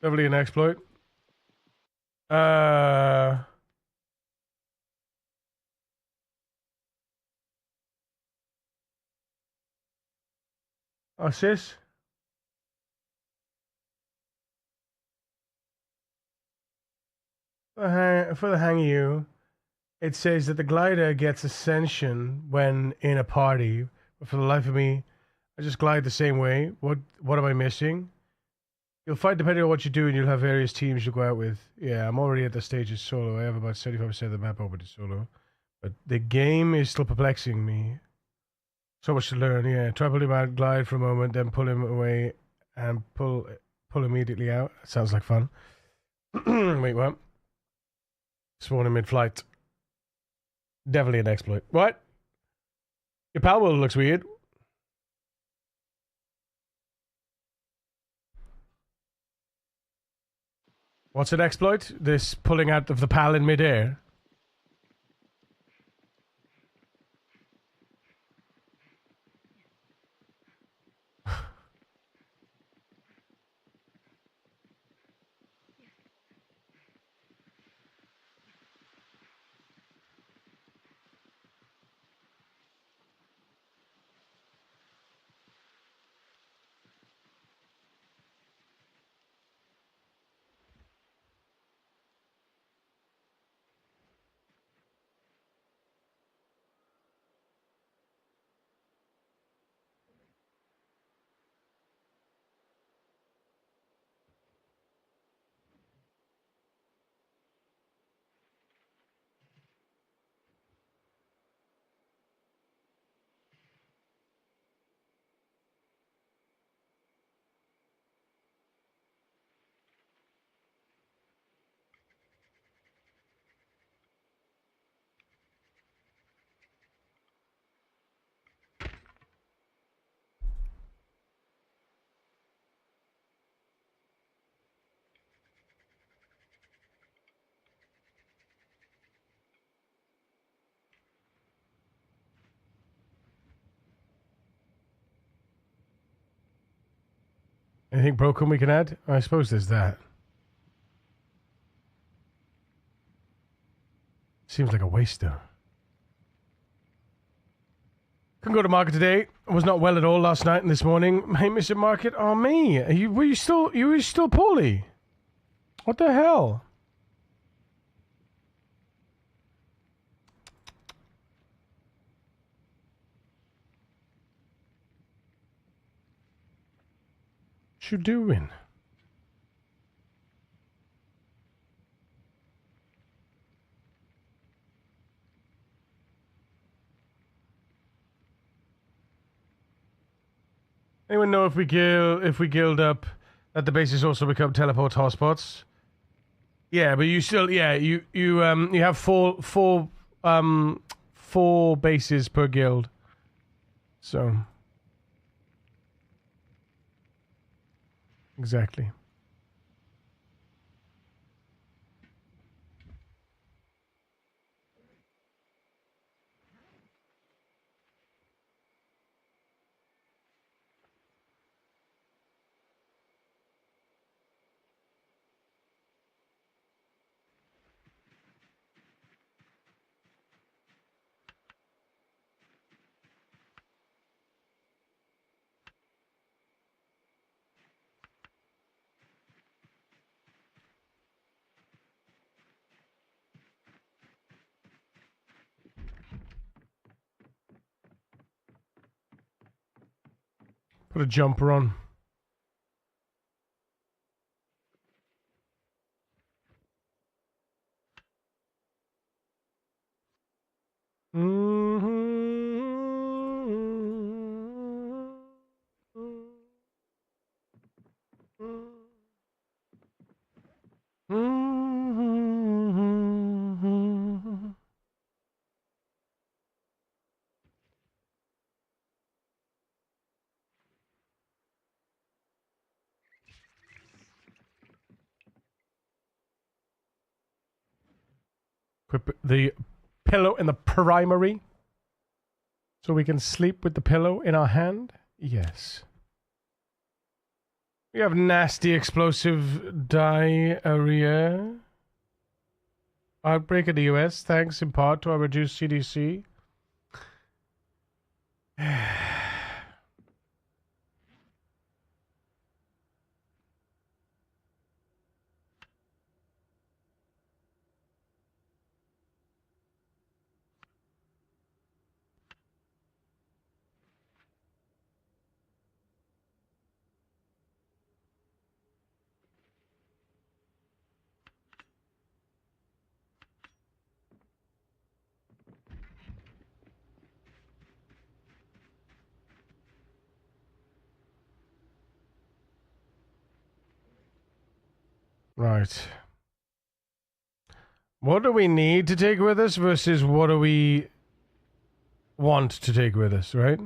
Definitely an exploit. Uh, assist. For the hang of you, it says that the glider gets ascension when in a party. But for the life of me, I just glide the same way. What am I missing? You'll fight depending on what you do, and you'll have various teams you'll go out with. Yeah, I'm already at the stage of solo. I have about 75% of the map open to solo. But the game is still perplexing me. So much to learn, yeah. Try pulling him out, glide for a moment, then pull him away and pull immediately out. Sounds like fun. Wait, what? Spawn in mid-flight. Definitely an exploit. What? Your power wheel looks weird. What's an exploit? This pulling out of the PAL in midair. Anything broken we can add? I suppose there's that. Seems like a waste, though. Couldn't go to market today. I was not well at all last night and this morning. Hey, Mr. Market. Oh, me. Were you still poorly? What the hell? What you doing? Anyone know if we guild up that the bases also become teleport hotspots? Yeah, but you still you have four bases per guild. So exactly. Put a jumper on. Put the pillow in the primary so we can sleep with the pillow in our hand. Yes. We have nasty explosive diarrhea. Outbreak in the US, thanks in part to our reduced CDC. Right. What do we need to take with us versus what do we want to take with us, right?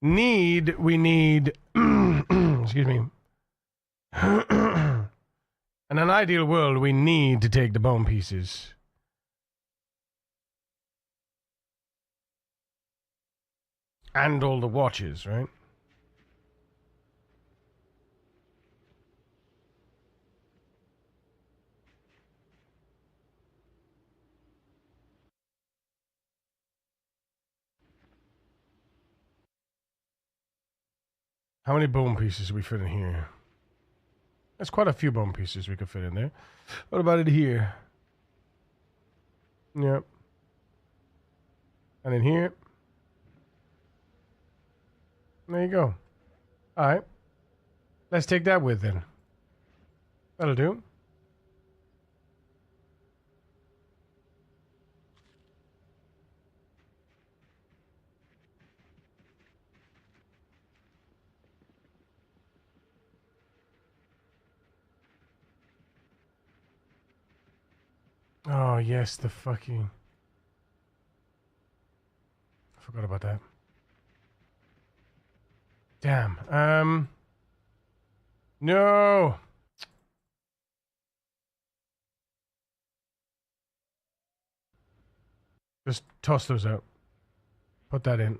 We need, excuse me. In an ideal world, we need to take the bone pieces. And all the watches, right? How many bone pieces do we fit in here? There's quite a few bone pieces we could fit in there. What about it here? Yep. And in here. There you go. Alright. Let's take that with then. That'll do. Oh, yes, the fucking... I forgot about that. Damn. No! Just toss those out. Put that in.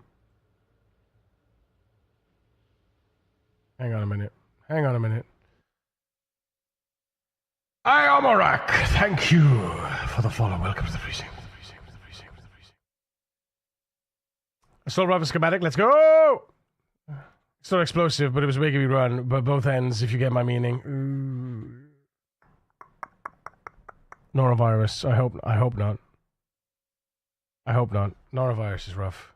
Hang on a minute. Hang on a minute. I am Arak. Thank you for the follow. Welcome to the precinct. Assault rifle schematic. Let's go. It's not explosive, but it was making me run. But both ends, if you get my meaning. Norovirus. I hope not. I hope not. Norovirus is rough.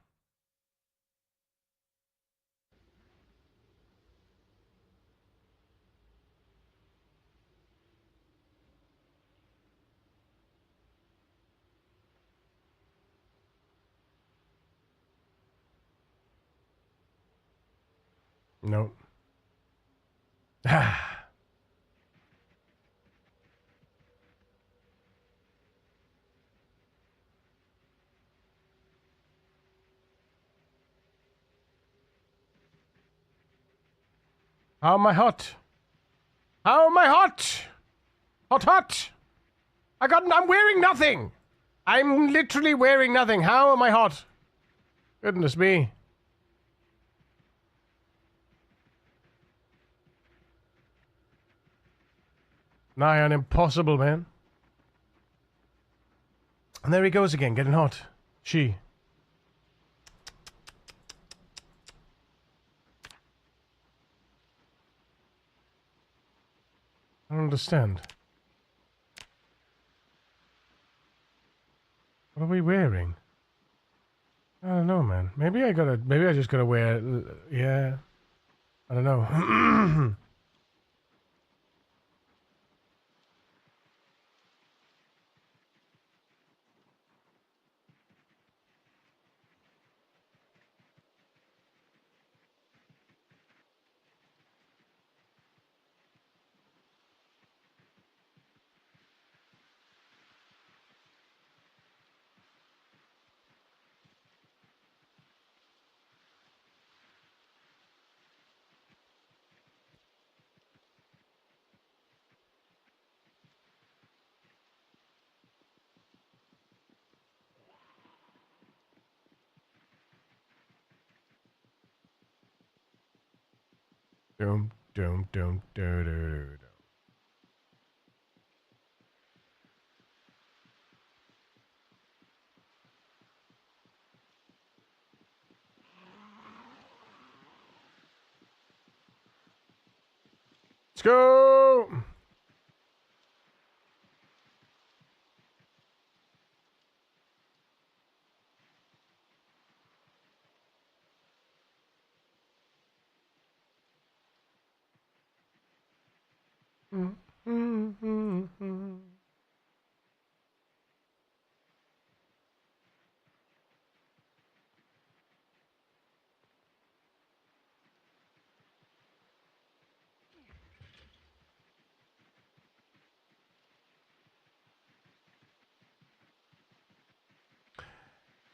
No. How am I hot? How am I hot? Hot. I'm wearing nothing. I'm literally wearing nothing. How am I hot? Goodness me. Nigh on impossible, man. And there he goes again, getting hot. She. I don't understand. What are we wearing? I don't know, man. Maybe I just gotta wear, yeah. I don't know. Doom, doom, doom, doo, doo, doo, doo. Let's go!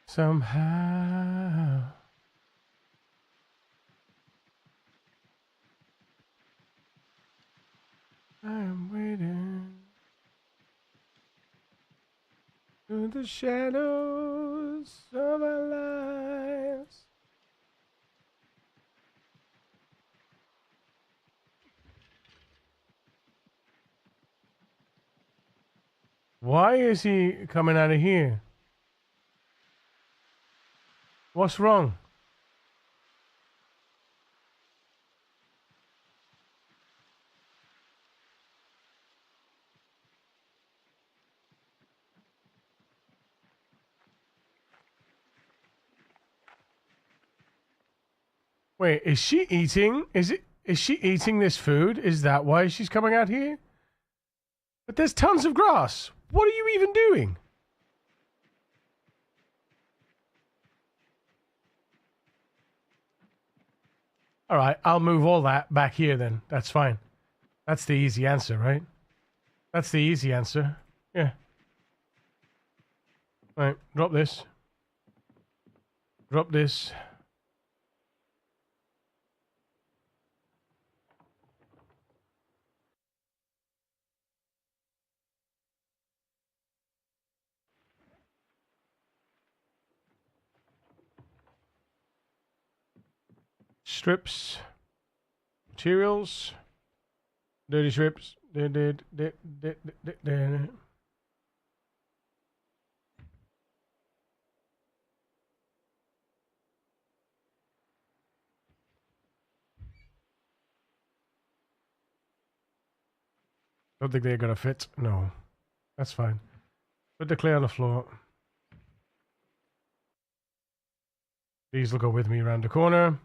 Somehow I am waiting through the shadows of our lives. Why is he coming out of here? What's wrong? Wait, is she eating? Is she eating this food? Is that why she's coming out here? But there's tons of grass. What are you even doing? All right, I'll move all that back here then. That's fine. That's the easy answer, right? That's the easy answer. Yeah. All right, drop this. Drop this. Strips. Materials. Dirty strips. Don't think they're gonna fit. No. That's fine. Put the clay on the floor. These will go with me around the corner.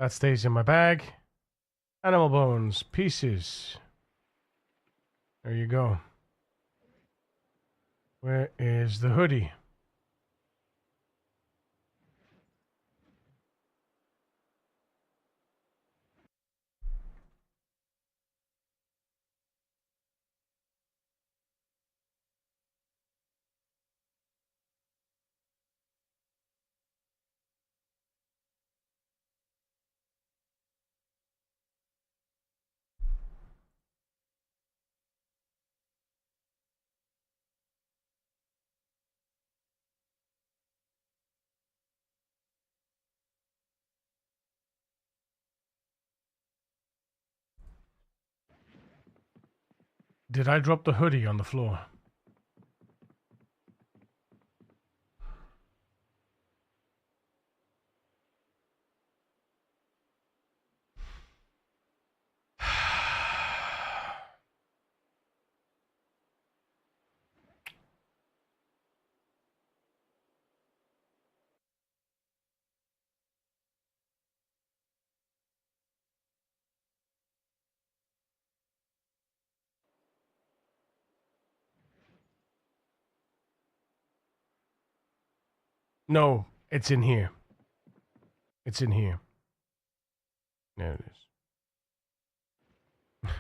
That stays in my bag. Animal bones. Pieces. There you go. Where is the hoodie? Did I drop the hoodie on the floor? No, it's in here. It's in here. There it is.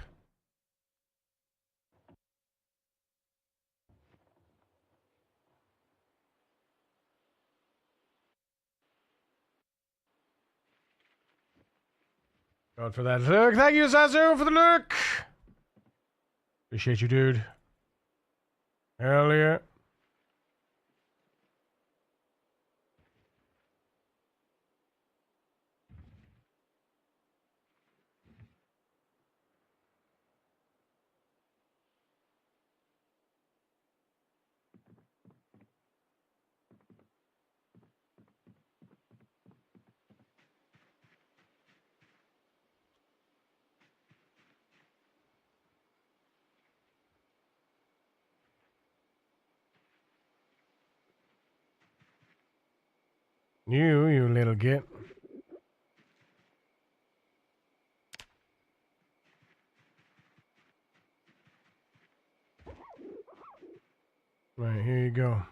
God for that look. Thank you, Sasu, for the look. Appreciate you, dude. Hell yeah. You little git. Right, here you go.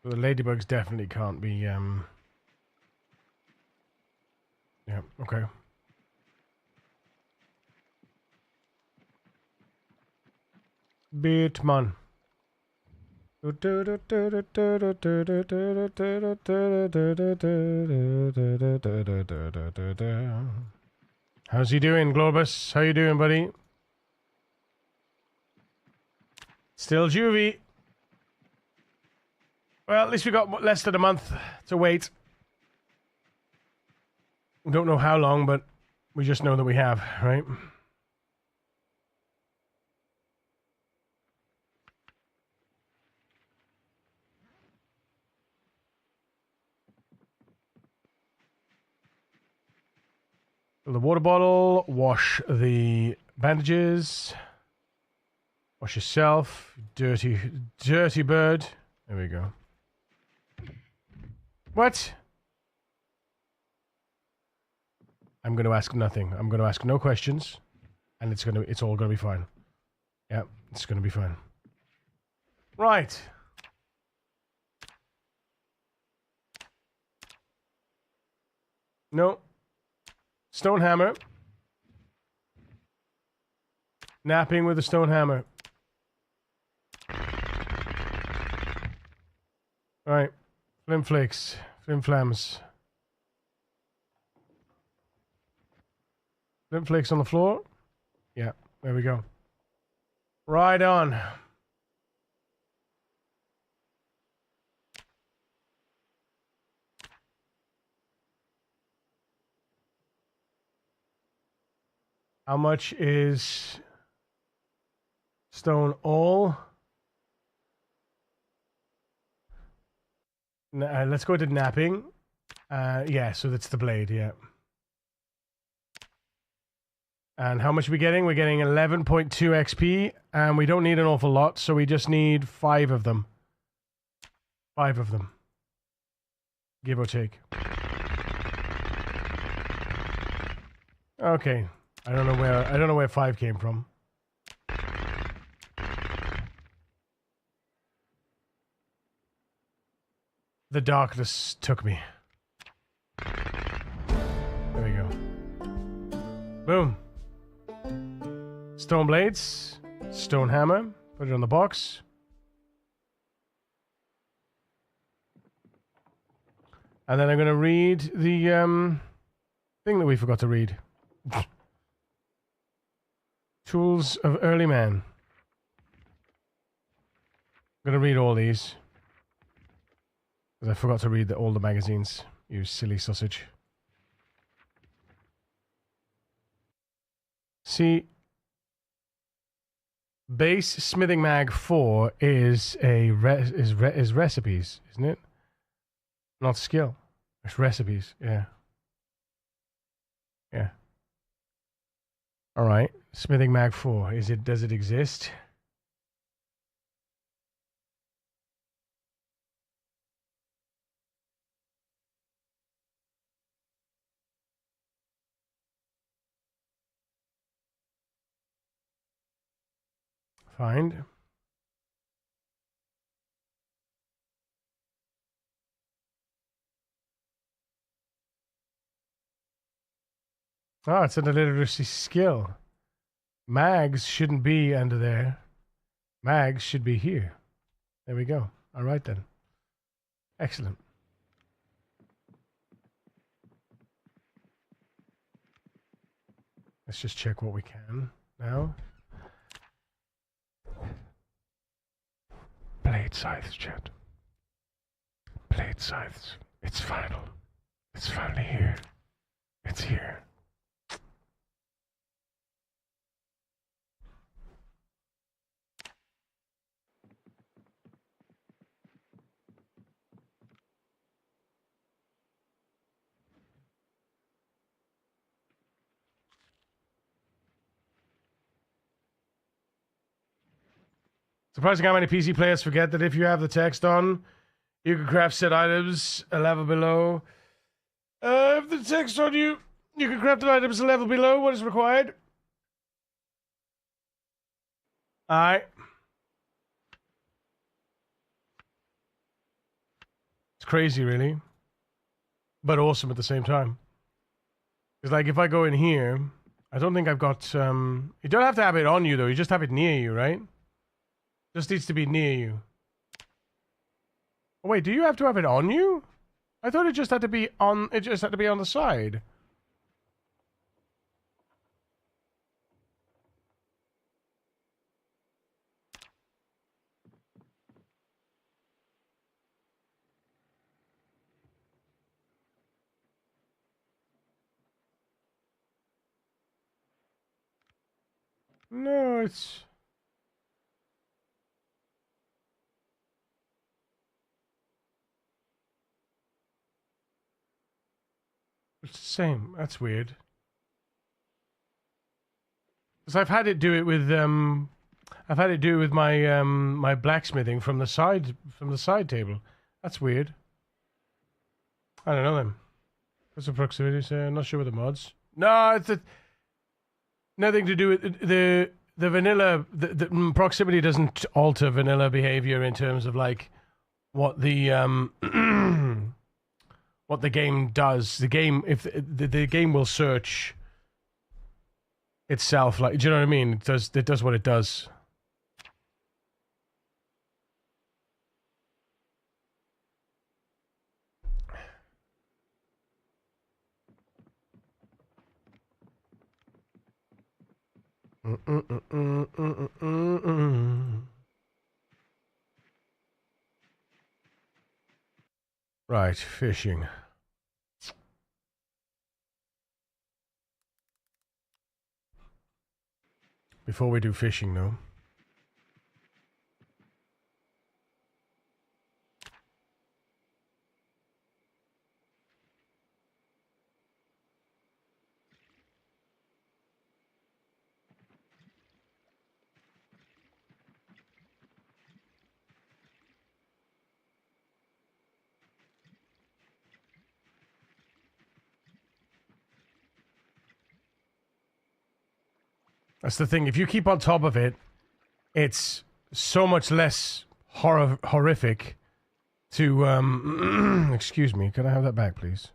The ladybugs definitely can't be, yeah, okay. Bitman. How's he doing, Globus? How you doing, buddy? Still juvie. Well, at least we got less than a month to wait. We don't know how long, but we just know that we have, right? Fill the water bottle, wash the bandages, wash yourself, dirty bird. There we go. What? I'm going to ask nothing. I'm going to ask no questions, and it's all going to be fine. Yeah, it's going to be fine. Right. No. Stone hammer. Napping with a stone hammer. Alright. Flim flakes. Flim flams. Lint flakes on the floor. Yeah, there we go. Right on. How much is stone all? Let's go to napping. Yeah, so that's the blade, yeah. And how much are we getting? We're getting 11.2 XP, and we don't need an awful lot, so we just need 5 of them. 5 of them. Give or take. Okay. I don't know where 5 came from. The darkness took me. There we go. Boom. Stone blades. Stone hammer. Put it on the box. And then I'm going to read the thing that we forgot to read. Tools of Early Man. I'm going to read all these. Because I forgot to read all the magazines. You silly sausage. See, base smithing mag 4 is is recipes, isn't it? Not skill. It's recipes. Yeah. Yeah. All right. Smithing mag 4. Does it exist? Find. Oh, it's an illiteracy skill. Mags shouldn't be under there. Mags should be here. There we go. All right then. Excellent. Let's just check what we can now. Blade scythes, chat. Blade scythes. It's final. It's finally here. It's here. Surprising how many PC players forget that if you have the text on, you can craft set items a level below. If the text on you can craft the items a level below what is required. Alright. It's crazy, really. But awesome at the same time. It's like if I go in here, I don't think I've got... you don't have to have it on you, though. You just have it near you, right? Just needs to be near you. Oh, wait, do you have to have it on you? I thought it just had to be on... It just had to be on the side. No, it's the same. That's weird. Because I've had it do it with my my blacksmithing from the side table. That's weird. I don't know then. What's the proximity say? I'm not sure what the mods. No, it's nothing to do with the vanilla. The proximity doesn't alter vanilla behavior in terms of like what the what the game does. The game, if the game will search itself, like, do you know what I mean? It does what it does. Right, fishing. Before we do fishing, though. That's the thing. If you keep on top of it, it's so much less horrific to, excuse me, can I have that back, please?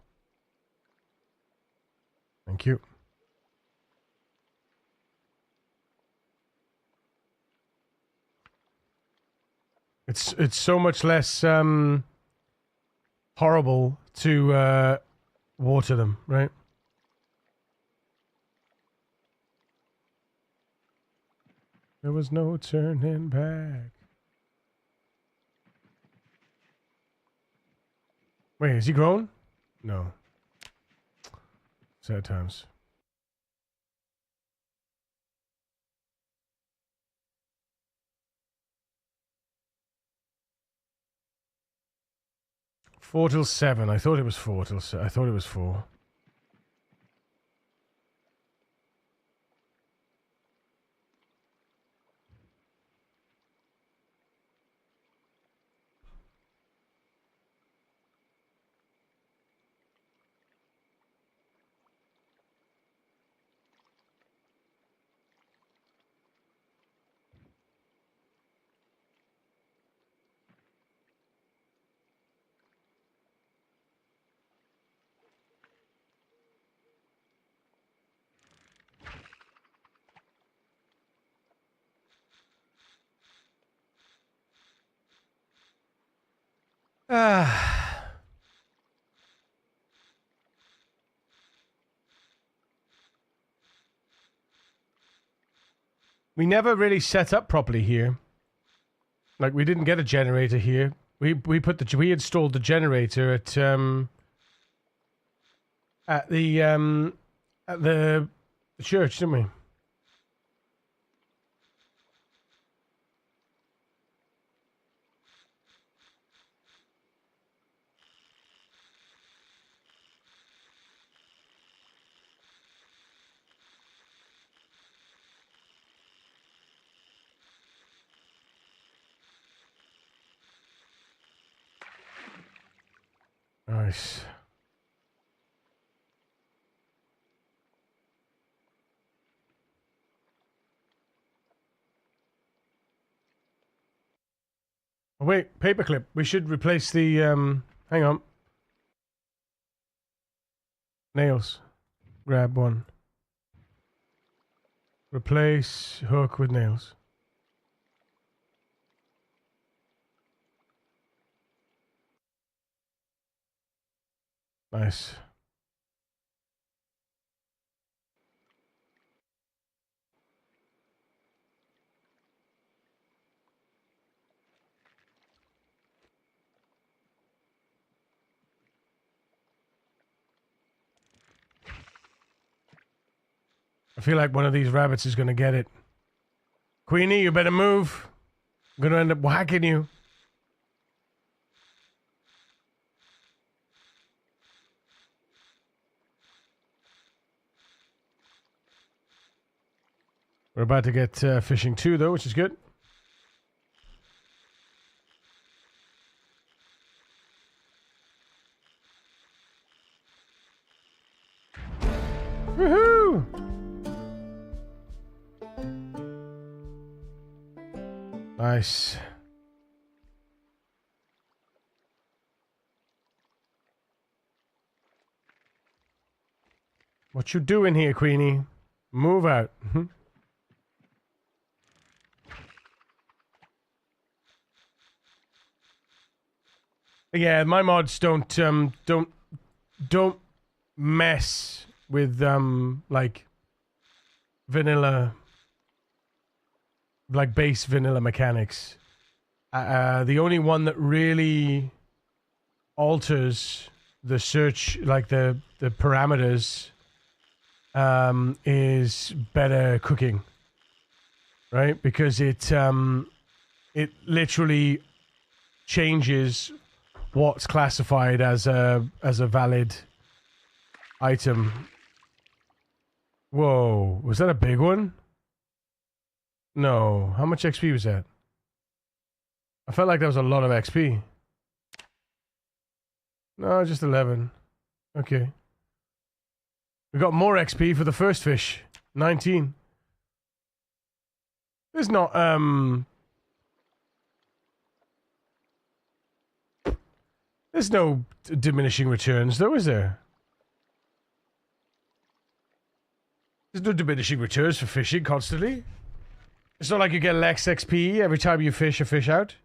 Thank you. It's so much less horrible to water them, right? There was no turning back. Wait, is he grown? No. Sad times. Four till 7. I thought it was 4 till 7. I thought it was 4. Ah. We never really set up properly here. Like, we didn't get a generator here. We installed the generator at the church, didn't we? Nice. Oh, wait, paperclip. We should replace the hang on. Nails. Grab one. Replace hook with nails. Nice. I feel like one of these rabbits is going to get it. Queenie, you better move. I'm going to end up whacking you. We're about to get fishing too, though, which is good. Woohoo! Nice. What you doing here, Queenie? Move out. Yeah, my mods don't mess with like vanilla like base vanilla mechanics. The only one that really alters the search, like the parameters, is better cooking, right? Because it literally changes what's classified as a valid item. Whoa, was that a big one? No. How much XP was that? I felt like that was a lot of XP. No, just 11. Okay. We got more XP for the first fish. 19. There's not, there's no diminishing returns, though, is there? There's no diminishing returns for fishing constantly. It's not like you get less XP every time you fish a fish out.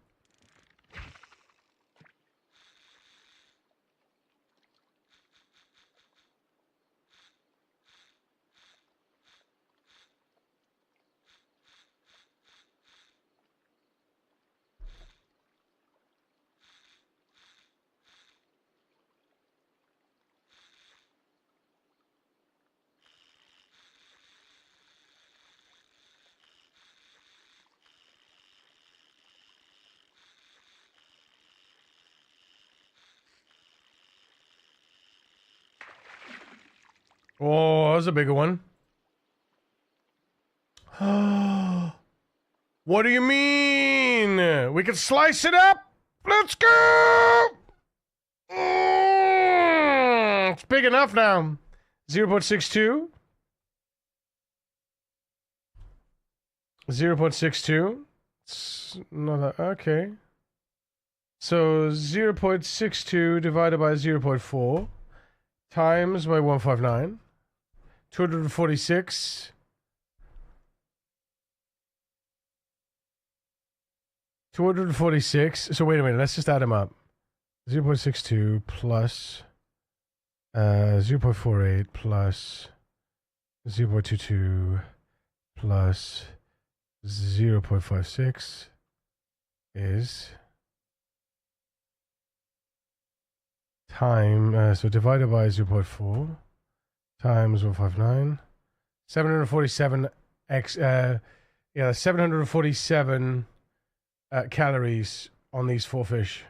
Oh, that was a bigger one. What do you mean? We can slice it up? Let's go! It's big enough now. 0.62. 0.62. It's not that, okay. So 0.62 divided by 0.4 times by 159. 246. 246. So wait a minute. Let's just add them up. 0.62 plus 0.48 plus 0.22 plus 0.56 is time. So divided by 0.4 times 159. 747 747 calories on these 4 fish.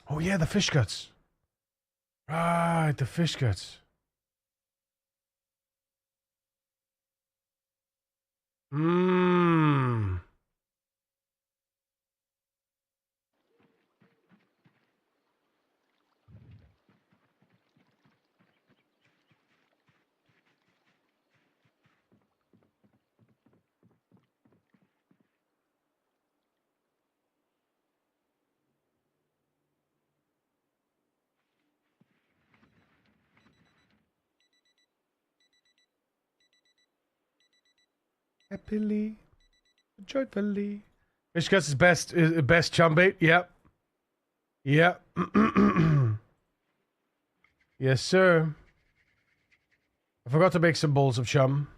Oh yeah, the fish guts. Right, the fish guts. Mmm. Happily, joyfully. Fish guts is best chum bait. Yep. Yep. Yes, sir. I forgot to make some bowls of chum.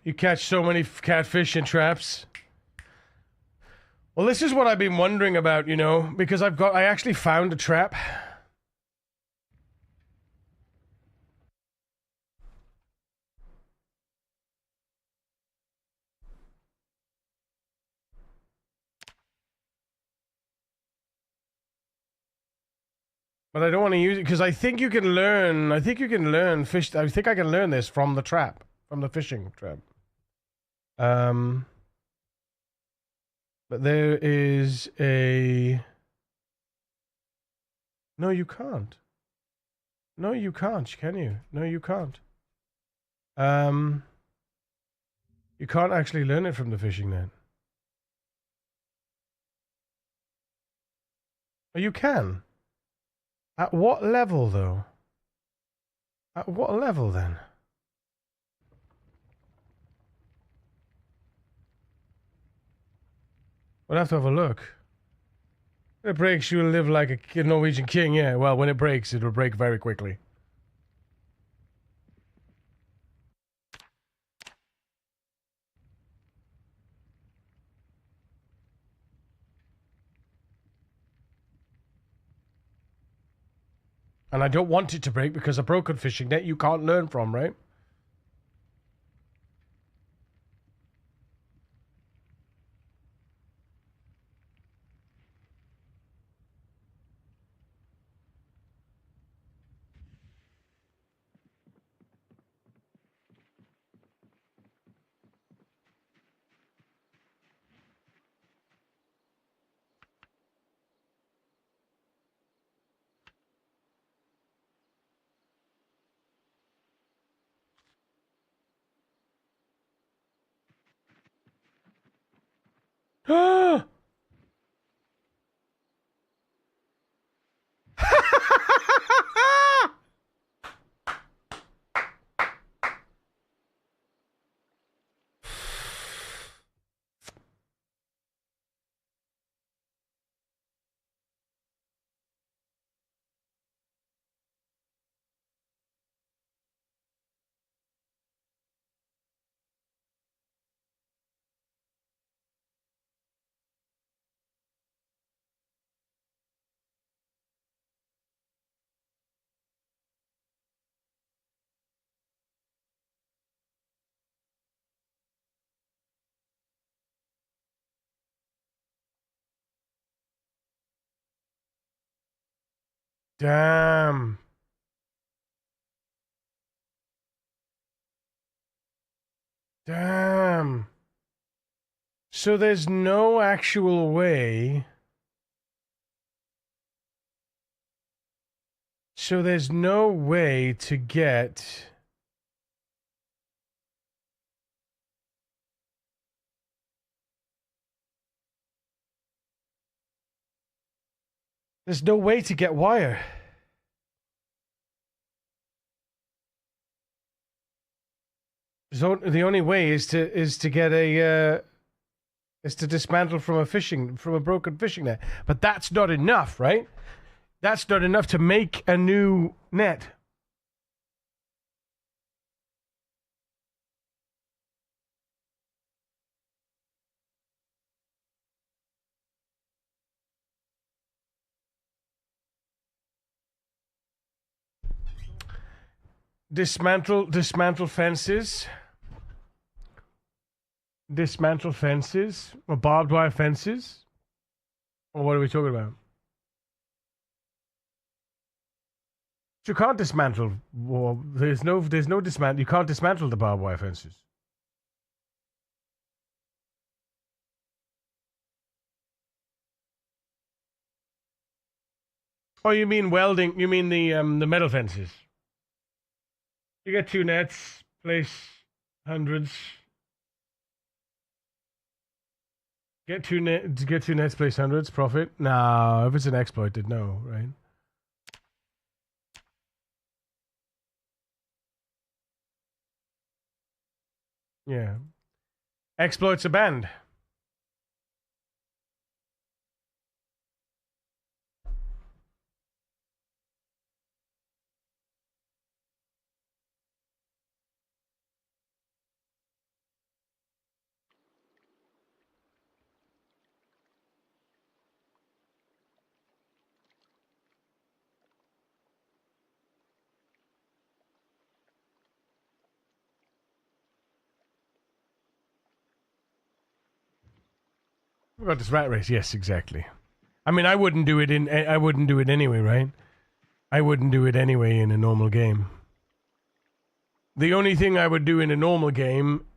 You catch so many catfish in traps. Well, this is what I've been wondering about, you know, because I actually found a trap. But I don't want to use it because I think you can learn. I think you can learn fish. I think I can learn this from the trap, from the fishing trap. But there is a. No, you can't. No, you can't. Can you? No, you can't. You can't actually learn it from the fishing net. Oh, you can. At what level, though? At what level, then? We'll have to have a look. When it breaks, you will live like a Norwegian king, yeah. Well, when it breaks, it will break very quickly. And I don't want it to break because a broken fishing net you can't learn from, right? Ah! Damn. Damn. So there's no actual way. So there's no way to get. There's no way to get wire. So the only way is to get a is to dismantle from a broken fishing net. But that's not enough, right? That's not enough to make a new net. Dismantle fences. Dismantle fences or barbed wire fences. Or what are we talking about? You can't dismantle. Well, there's no dismantle. You can't dismantle the barbed wire fences. Oh, you mean welding? You mean the metal fences? You get 2 nets, place hundreds. Get two nets, place hundreds, profit. No, if it's an exploit, then no, right? Yeah. Exploits are banned. We got this rat race. Yes, exactly. I mean, I wouldn't do it anyway, right? I wouldn't do it anyway in a normal game. The only thing I would do in a normal game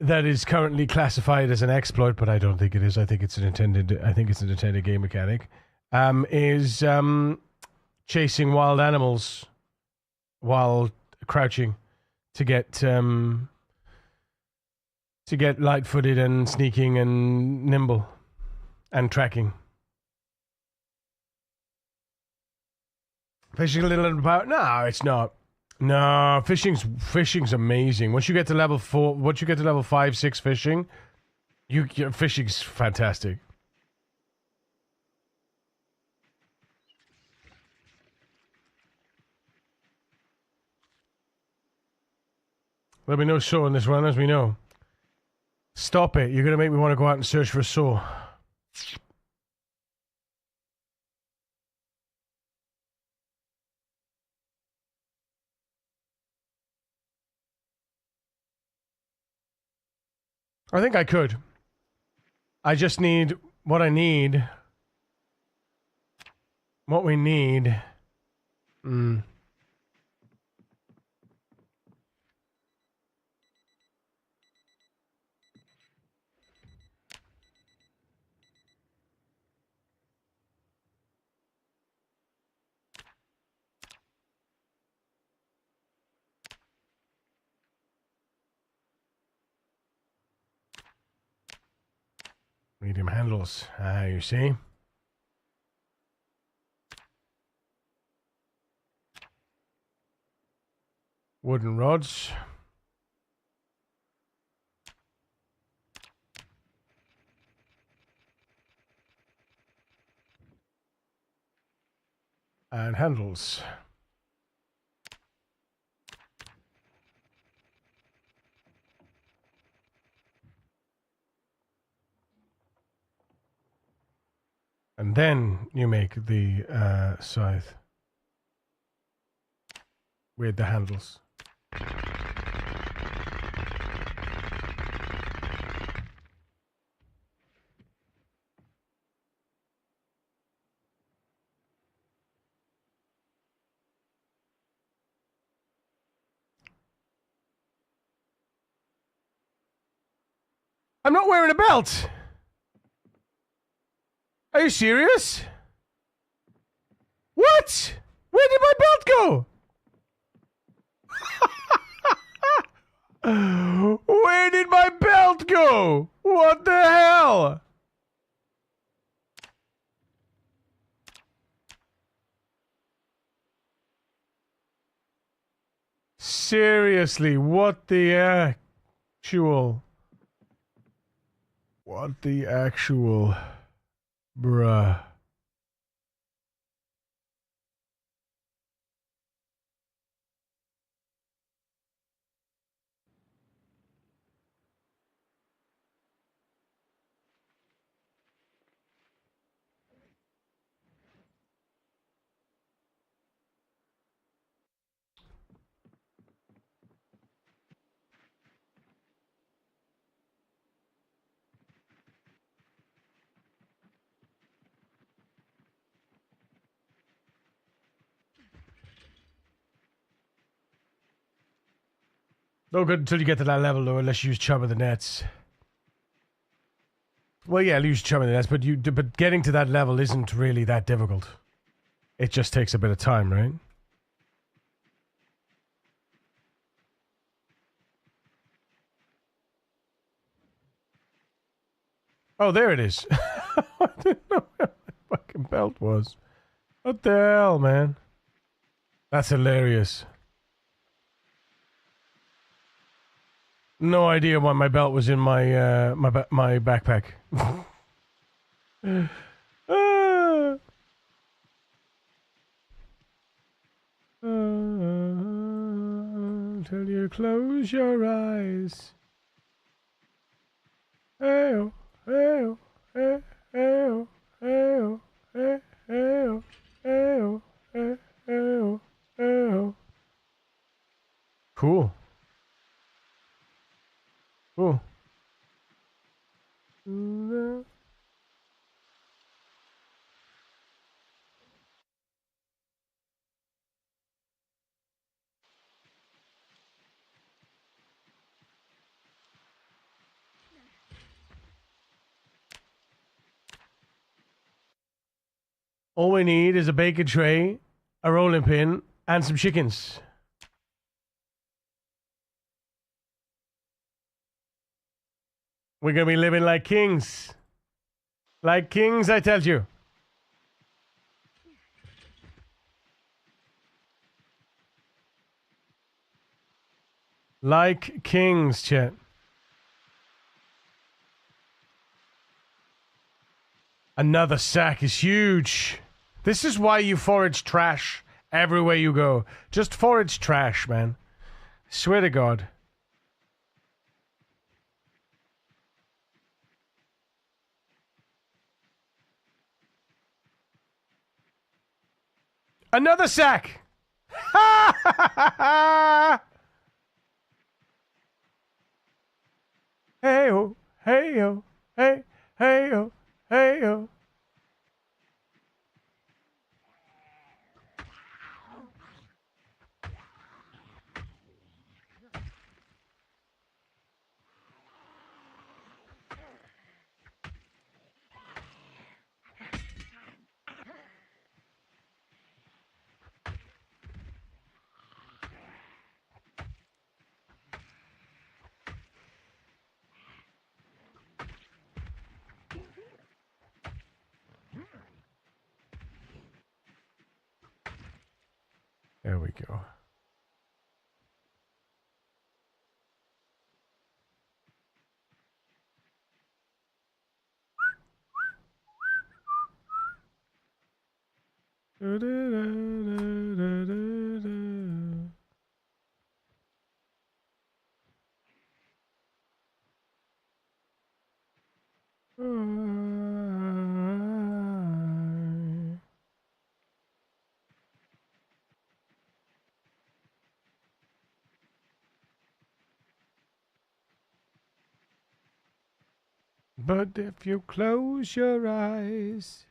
that is currently classified as an exploit, but I don't think it is. I think it's an intended game mechanic. Is chasing wild animals while crouching to get light-footed and sneaking and nimble and tracking. Fishing a little about? No, it's not. No, fishing's amazing. Once you get to level 4, once you get to level 5, 6 fishing, your fishing's fantastic. There'll be no saw in this run, as we know. Stop it. You're going to make me want to go out and search for a saw. I think I could. I just need what I need. What we need. Medium handles. You see? Wooden rods. And handles. And then you make the scythe with the handles. I'm not wearing a belt! Are you serious? What? Where did my belt go? Where did my belt go? What the hell? Seriously, what the actual... What the actual... Bruh. No good until you get to that level, though, unless you use Chum of the Nets. Well, yeah, use Chum of the Nets, but getting to that level isn't really that difficult. It just takes a bit of time, right? Oh, there it is. I didn't know where my fucking belt was. What the hell, man? That's hilarious. No idea why my belt was in my my backpack. Till you close your eyes. Hey-oh, hey-oh, hey, hey-oh, hey-oh, hey, hey-oh, hey-oh, hey, hey-oh, hey-oh. Cool. Cool. All we need is a bacon tray, a rolling pin, and some chickens. We're gonna be living like kings. Like kings, I tell you. Like kings, chat. Another sack is huge. This is why you forage trash everywhere you go. Just forage trash, man. Swear to God. Another sack! Ha ha ha ha! Hey-oh, hey-oh, hey, hey-oh, hey-oh. There we go. But if you close your eyes.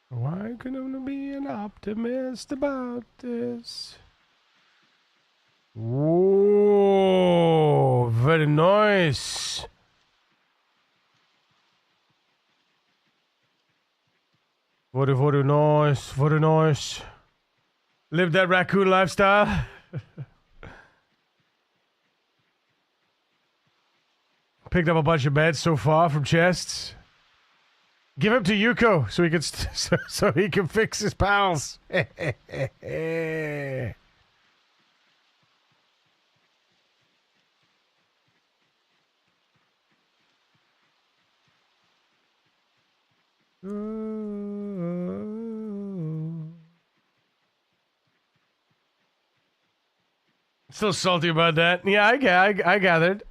Why can I be an optimist about this? Whoa, very nice. Very nice, very nice. Live that raccoon lifestyle. Picked up a bunch of beds so far from chests. Give him to Yuko so he can so he can fix his pals. Still salty about that. Yeah, I gathered.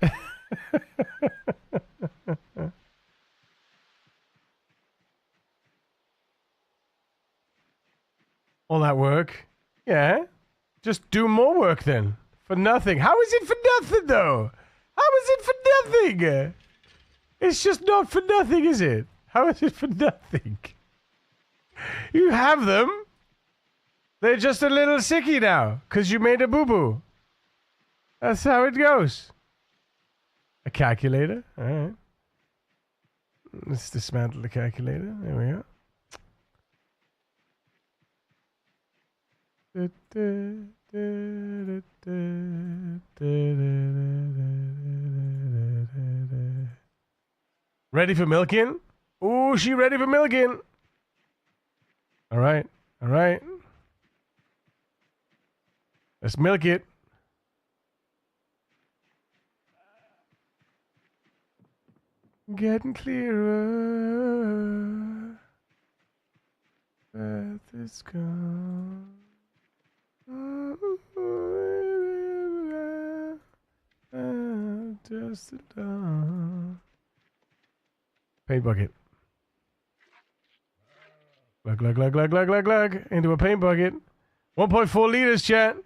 All that work. Yeah. Just do more work then. For nothing. How is it for nothing, though? How is it for nothing? It's just not for nothing, is it? How is it for nothing? You have them. They're just a little sicky now, because you made a boo-boo. That's how it goes. A calculator. All right. Let's dismantle the calculator. There we go. Ready for milking? Ooh, she ready for milking. All right. All right. Let's milk it. Getting clearer. Path is gone. Just a dawn. Paint bucket. Glug, glug, glug, glug, glug, glug, glug. Into a paint bucket. 1.4 liters, chat.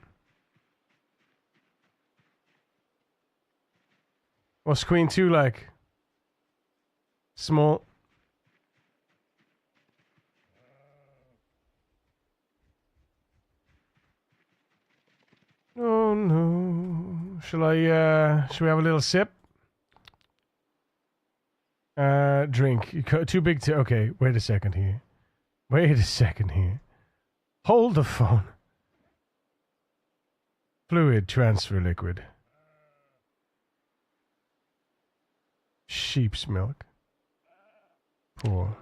What's Queen 2 like? Small. Oh no. Shall we have a little sip? Drink. Too big to... Okay, wait a second here. Wait a second here. Hold the phone. Fluid transfer liquid. Sheep's milk. Pour.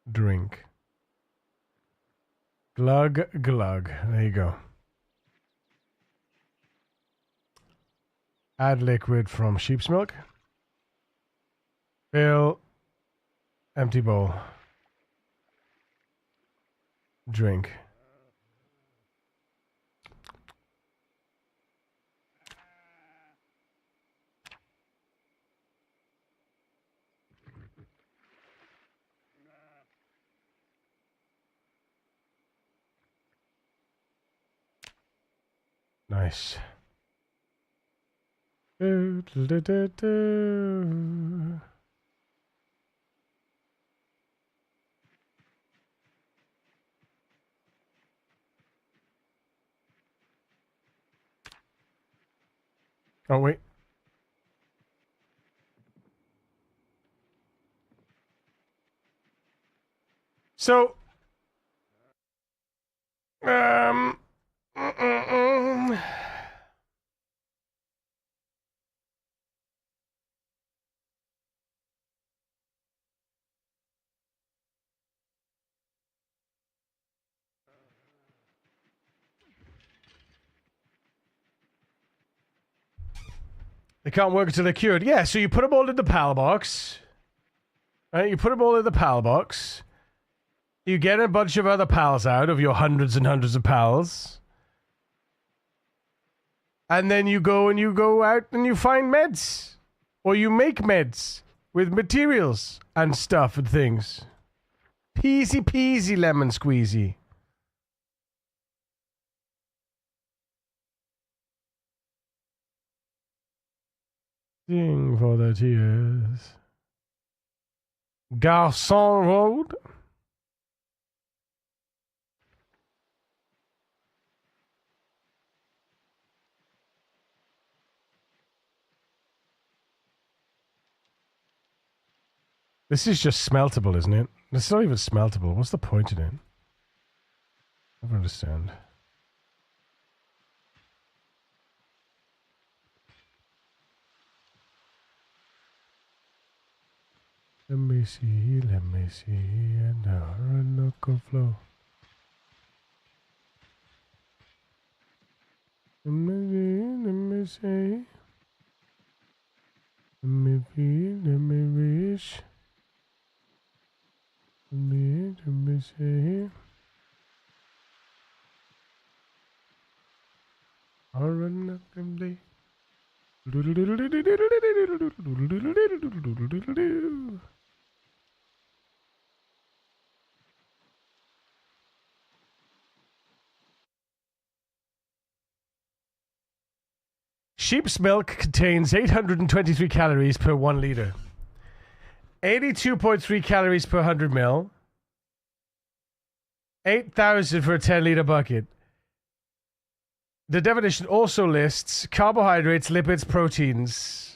Drink. Glug, glug. There you go. Add liquid from sheep's milk. Fill. Empty bowl. Drink. Nice. Do, do, do, do, do. Oh, wait. So, mm, mm, mm. They can't work until they're cured. Yeah, so you put them all in the PAL box. Right? You put them all in the PAL box. You get a bunch of other pals out of your hundreds and hundreds of pals. And then you go out and you find meds. Or you make meds with materials and stuff and things. Peasy peasy lemon squeezy. Sing for the tears. Garçon Road. This is just smeltable, isn't it? It's not even smeltable. What's the point in it? I don't understand. Let me see, and now look flow. Let me see. Let me feel, let me reach. Let me see. I'll run up and play. Sheep's milk contains 823 calories per 1 liter. 82.3 calories per 100 ml. 8,000 for a 10-liter bucket. The definition also lists carbohydrates, lipids, proteins.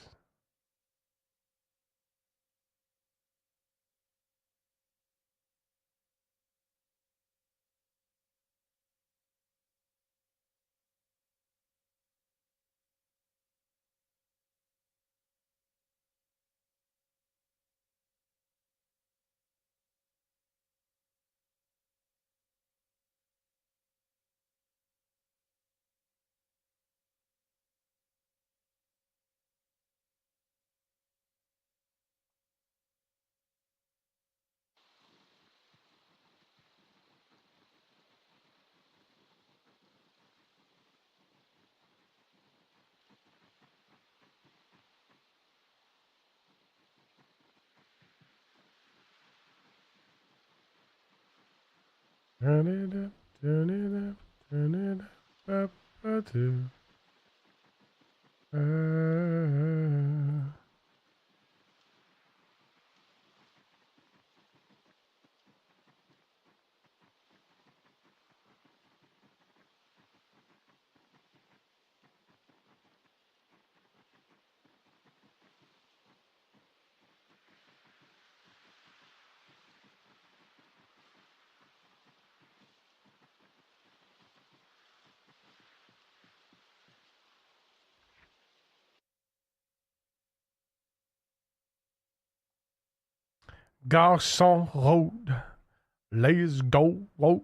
Turn it up, turn it up, turn it up, up, to. Garçon Road. Let's go. Whoa.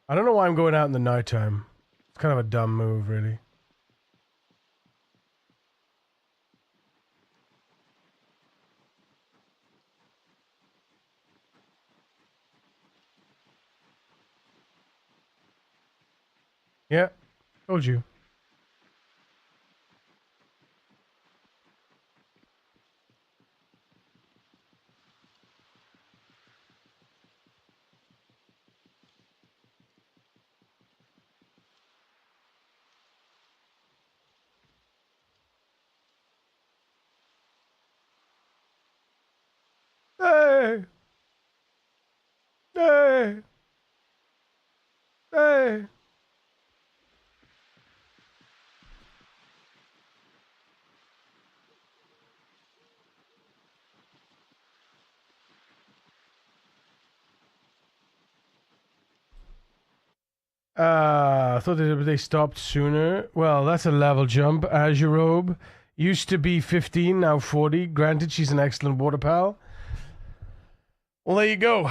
I don't know why I'm going out in the nighttime. It's kind of a dumb move, really. Yeah, told you. Hey! Hey! Hey! I thought they stopped sooner. Well, that's a level jump. Azure Robe used to be 15, now 40. Granted, she's an excellent water pal. Well, there you go.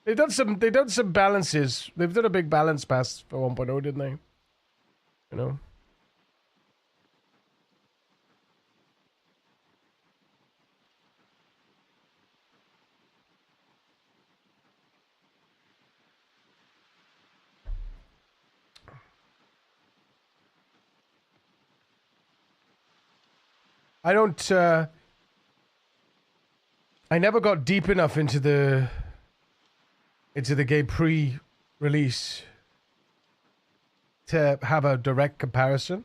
They've done some balances. They've done a big balance pass for 1.0, didn't they? You know. I don't. I never got deep enough into the game pre-release to have a direct comparison.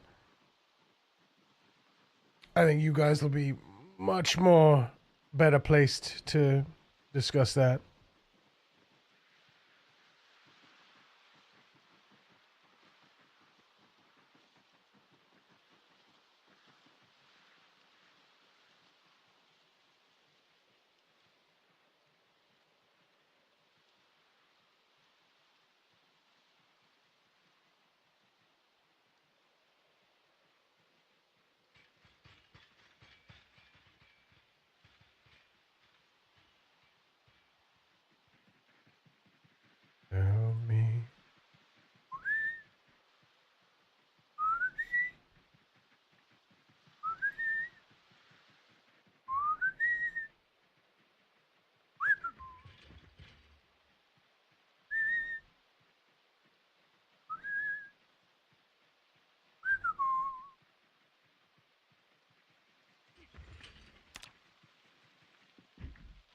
I think you guys will be much more better placed to discuss that. Tell me.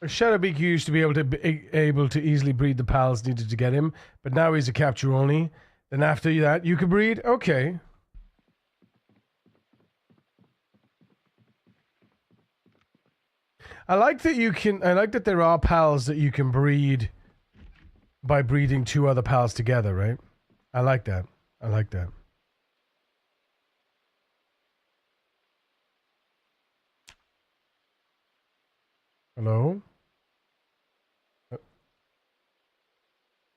Shadowbeak used to be able to easily breed the pals needed to get him, but now he's a capture only. Then after that, you can breed. Okay. I like that you can. I like that there are pals that you can breed by breeding two other pals together. Right. I like that. I like that. Hello.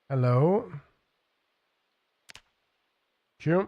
Hello. Sure.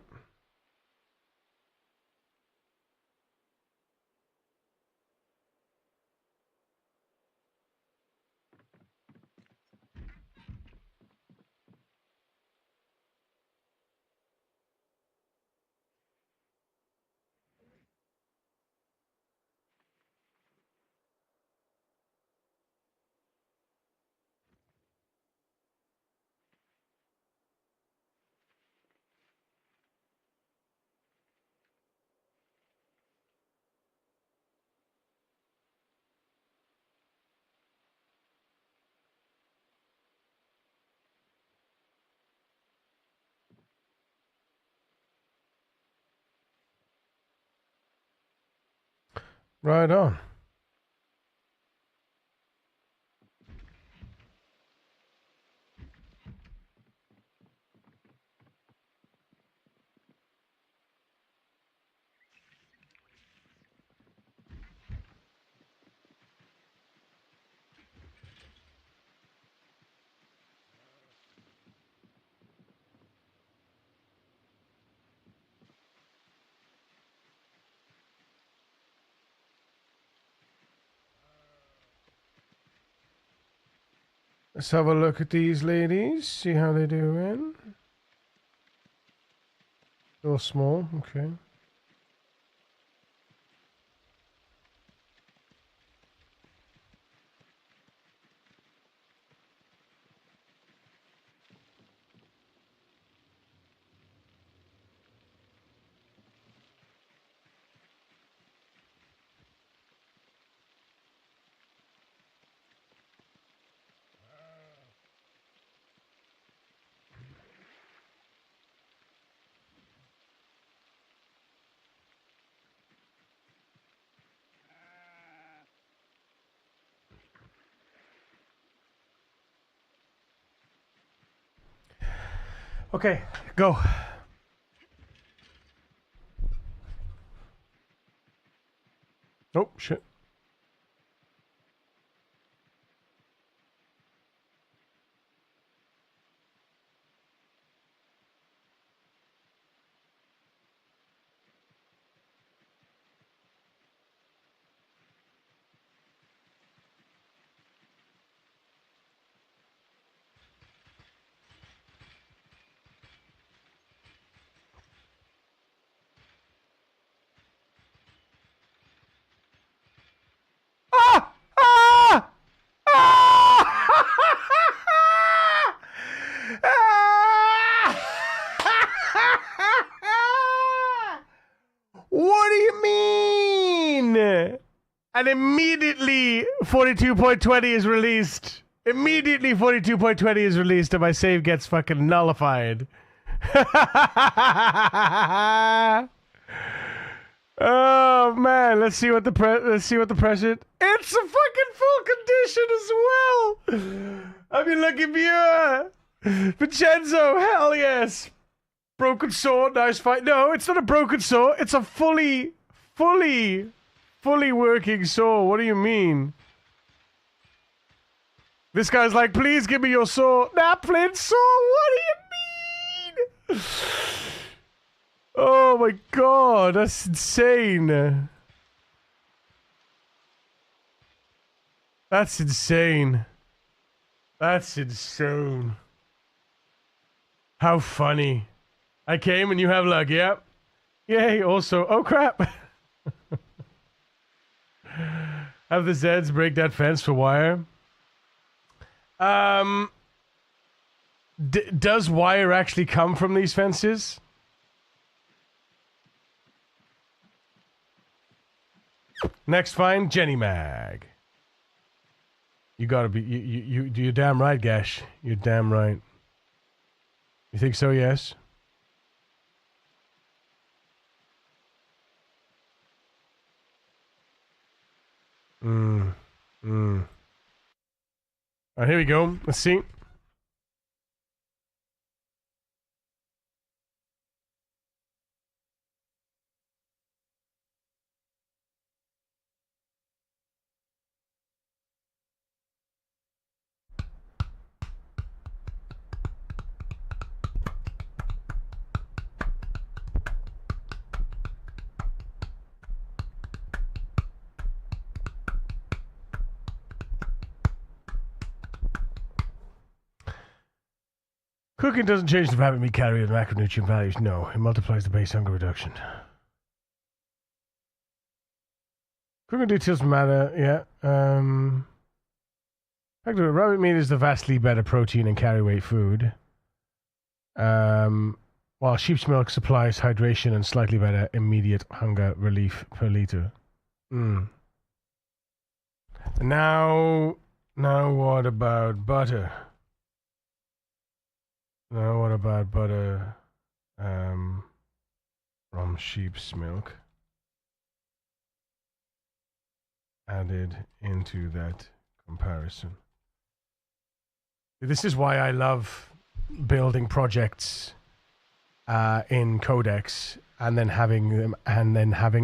Right on. Let's have a look at these ladies. See how they're doing. Still small. Okay. Okay, go. Oh, shit. Ah! Ah! Ah! What do you mean? And immediately 42.20 is released. Immediately 42.20 is released and my save gets fucking nullified. Oh man, let's see what the present. It's a fucking full condition as well. I mean, look at you, Vincenzo. Hell yes. Broken saw, nice fight. No, it's not a broken saw. It's a fully working saw. What do you mean? This guy's like, please give me your saw. Naplin saw. What do you mean? Oh my god, that's insane. That's insane. That's insane. How funny. I came and you have luck, yep. Yay, also, oh crap. Have the Zeds break that fence for wire. Does wire actually come from these fences? Next find, Jenny Mag. You gotta be, you're damn right, Gash. You're damn right. You think so, yes? Alright, here we go. Let's see. Cooking doesn't change the rabbit meat calorie and macronutrient values. No, it multiplies the base hunger reduction. Cooking details matter, yeah. Actually, rabbit meat is the vastly better protein and carry weight food. While sheep's milk supplies hydration and slightly better immediate hunger relief per liter. Now what about butter? Now what about butter from sheep's milk added into that comparison? This is why I love building projects in Codex and then having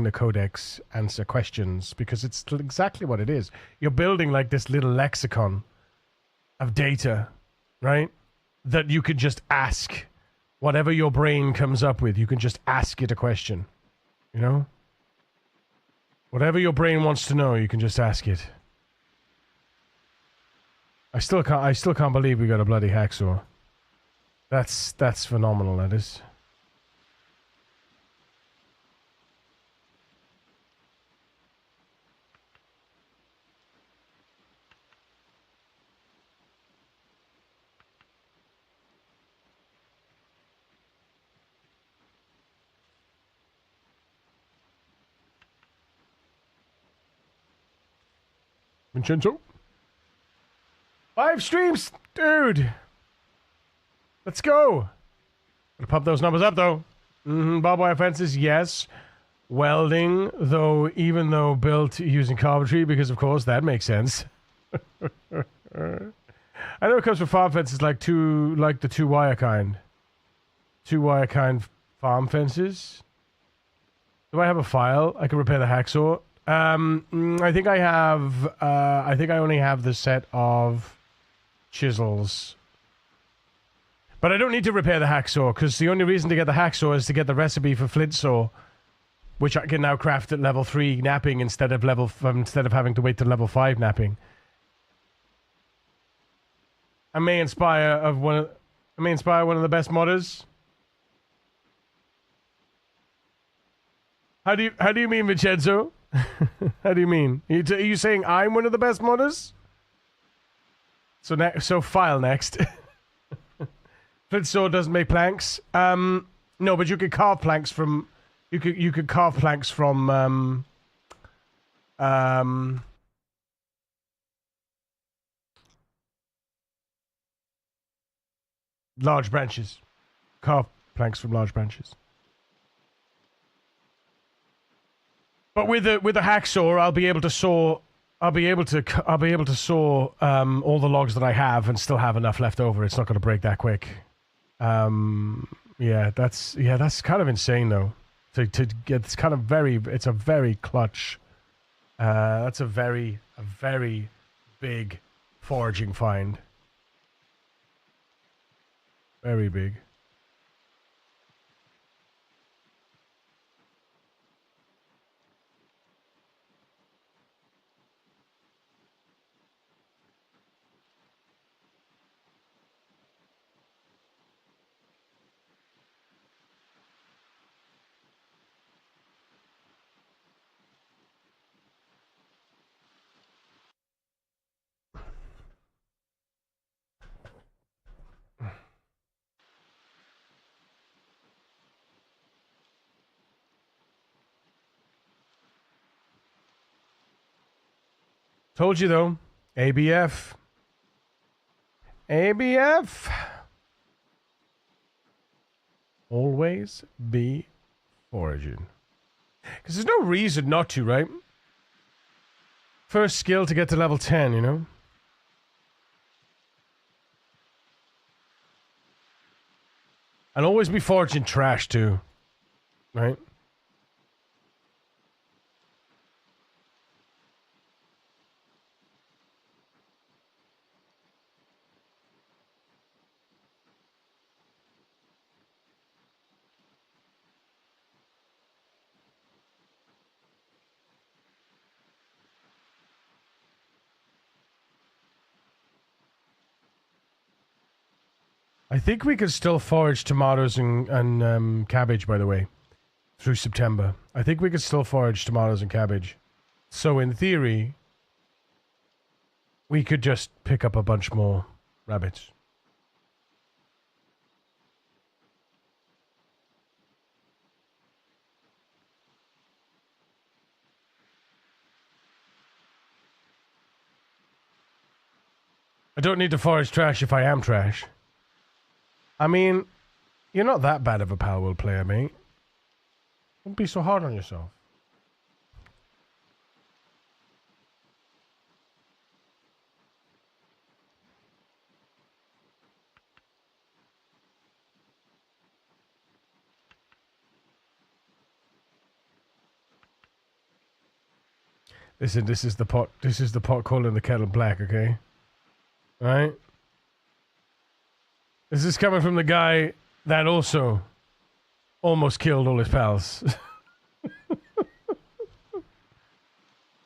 the Codex answer questions, because it's exactly what it is. You're building like this little lexicon of data, right? That you can just ask whatever your brain comes up with. You can just ask it a question, you know? Whatever your brain wants to know, you can just ask it. I still can't believe we got a bloody hacksaw. That's phenomenal, that is. Vincenzo? 5 streams, dude. Let's go. Gotta pump those numbers up, though. Barbed wire fences, yes. Welding, though, even though built using carpentry, because of course that makes sense. I know it comes from farm fences like the 2-wire kind. 2-wire kind farm fences. Do I have a file? I can repair the hacksaw. I think I have. I think I only have the set of chisels. But I don't need to repair the hacksaw, because the only reason to get the hacksaw is to get the recipe for flint saw, which I can now craft at level 3 napping instead of having to wait till level 5 napping. I may inspire one of the best modders. How do you mean, Vincenzo? How do you mean? Are you saying I'm one of the best modders? So file next. Flint saw doesn't make planks. No, but you could carve planks from. You could carve planks from. Large branches. Carve planks from large branches. But with a hacksaw, I'll be able to saw. I'll be able to saw all the logs that I have and still have enough left over. It's not going to break that quick. Yeah, that's kind of insane though. To get it's a very clutch. That's a very big foraging find. Very big. Told you though, ABF. ABF. Always be foraging. Because there's no reason not to, right? First skill to get to level 10, you know? And always be foraging trash too, right? I think we could still forage tomatoes and cabbage, by the way, through September. I think we could still forage tomatoes and cabbage. So in theory, we could just pick up a bunch more rabbits. I don't need to forage trash if I am trash. I mean, you're not that bad of a Power World player, mate. Don't be so hard on yourself. Listen, this is the pot calling the kettle black, okay? Alright? This is coming from the guy that also almost killed all his pals.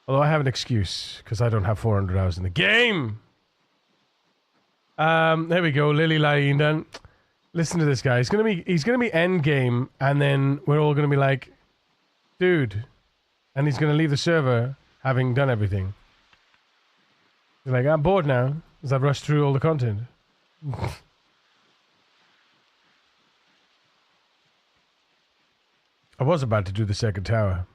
Although I have an excuse, because I don't have 400 hours in the game. There we go, Lily Lying done. Listen to this guy. He's gonna be end game, and then we're all gonna be like, dude, and he's gonna leave the server having done everything. He's like, I'm bored now, as I've rushed through all the content. I was about to do the second tower.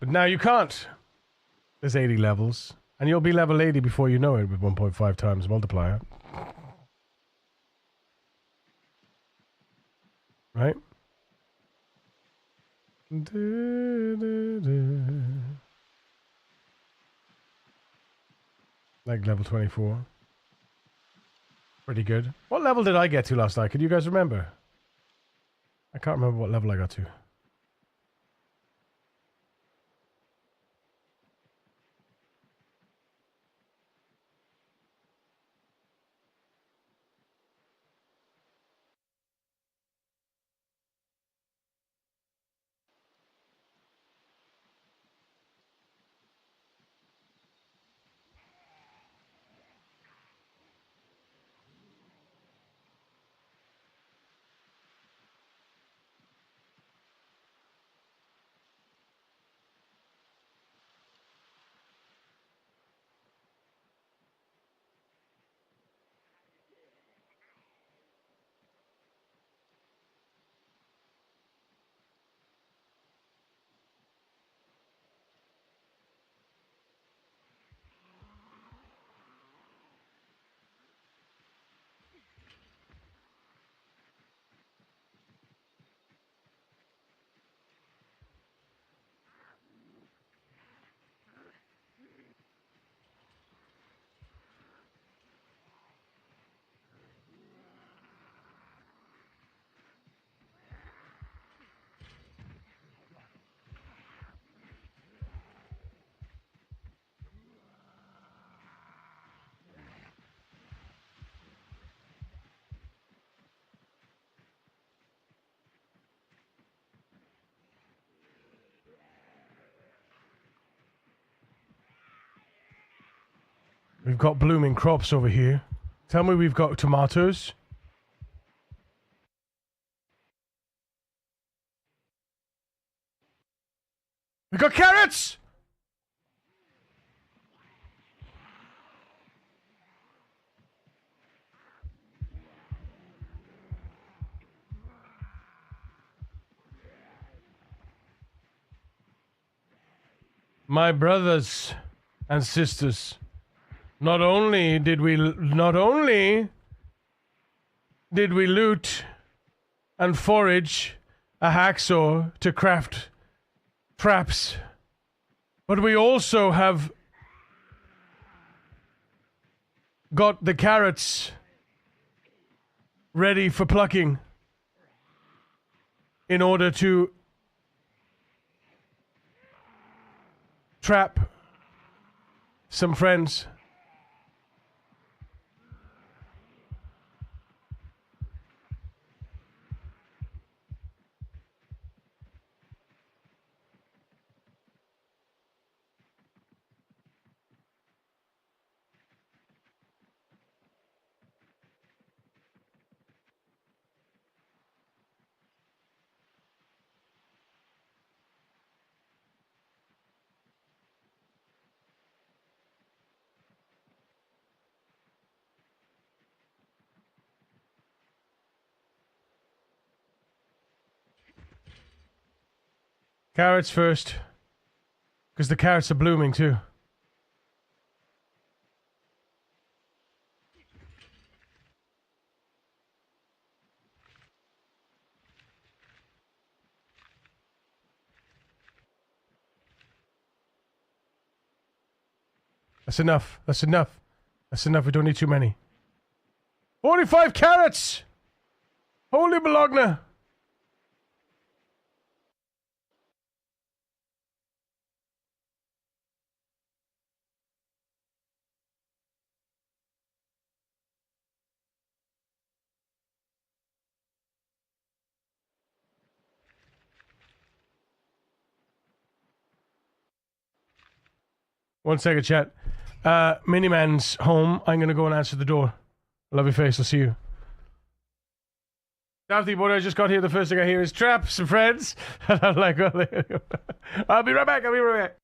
But now you can't. There's 80 levels. And you'll be level 80 before you know it with 1.5 times multiplier. Right? Like level 24. Pretty good. What level did I get to last night? Can you guys remember? I can't remember what level I got to. We've got blooming crops over here. Tell me we've got tomatoes. We got carrots! My brothers and sisters, not only did we loot and forage a hacksaw to craft traps, but we also have got the carrots ready for plucking in order to trap some friends. Carrots first, because the carrots are blooming too. That's enough. That's enough. That's enough. We don't need too many. 45 carrots! Holy Bologna! One second, chat. Miniman's home. I'm gonna go and answer the door. Love your face. I'll see you. Daphne, boy, I just got here. The first thing I hear is traps and friends. And I'm like, well, I'll be right back. I'll be right back.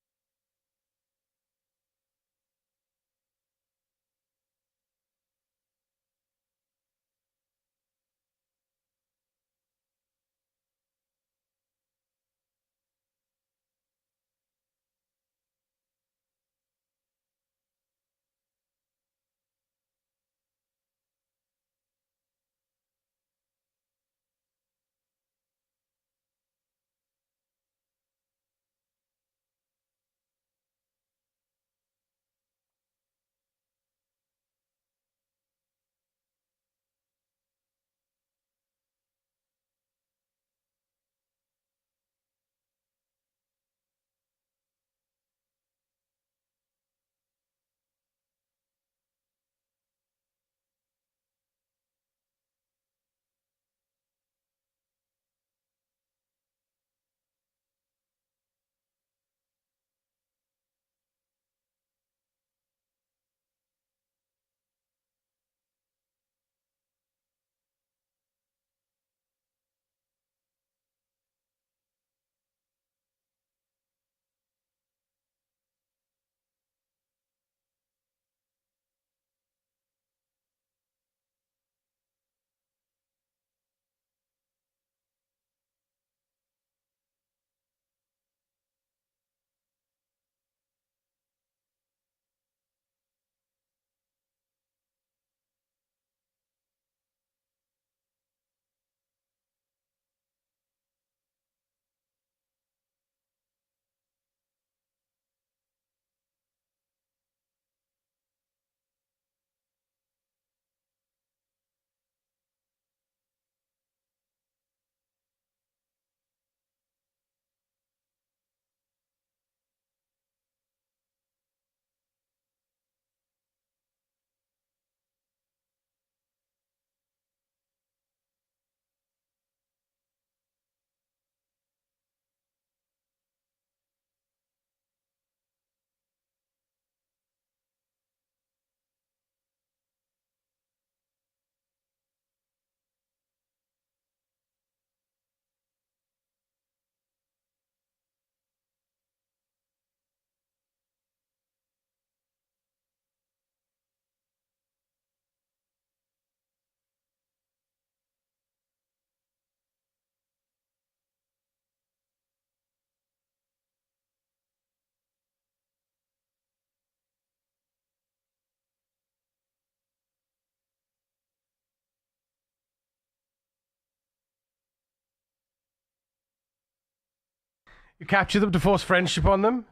You capture them to force friendship on them?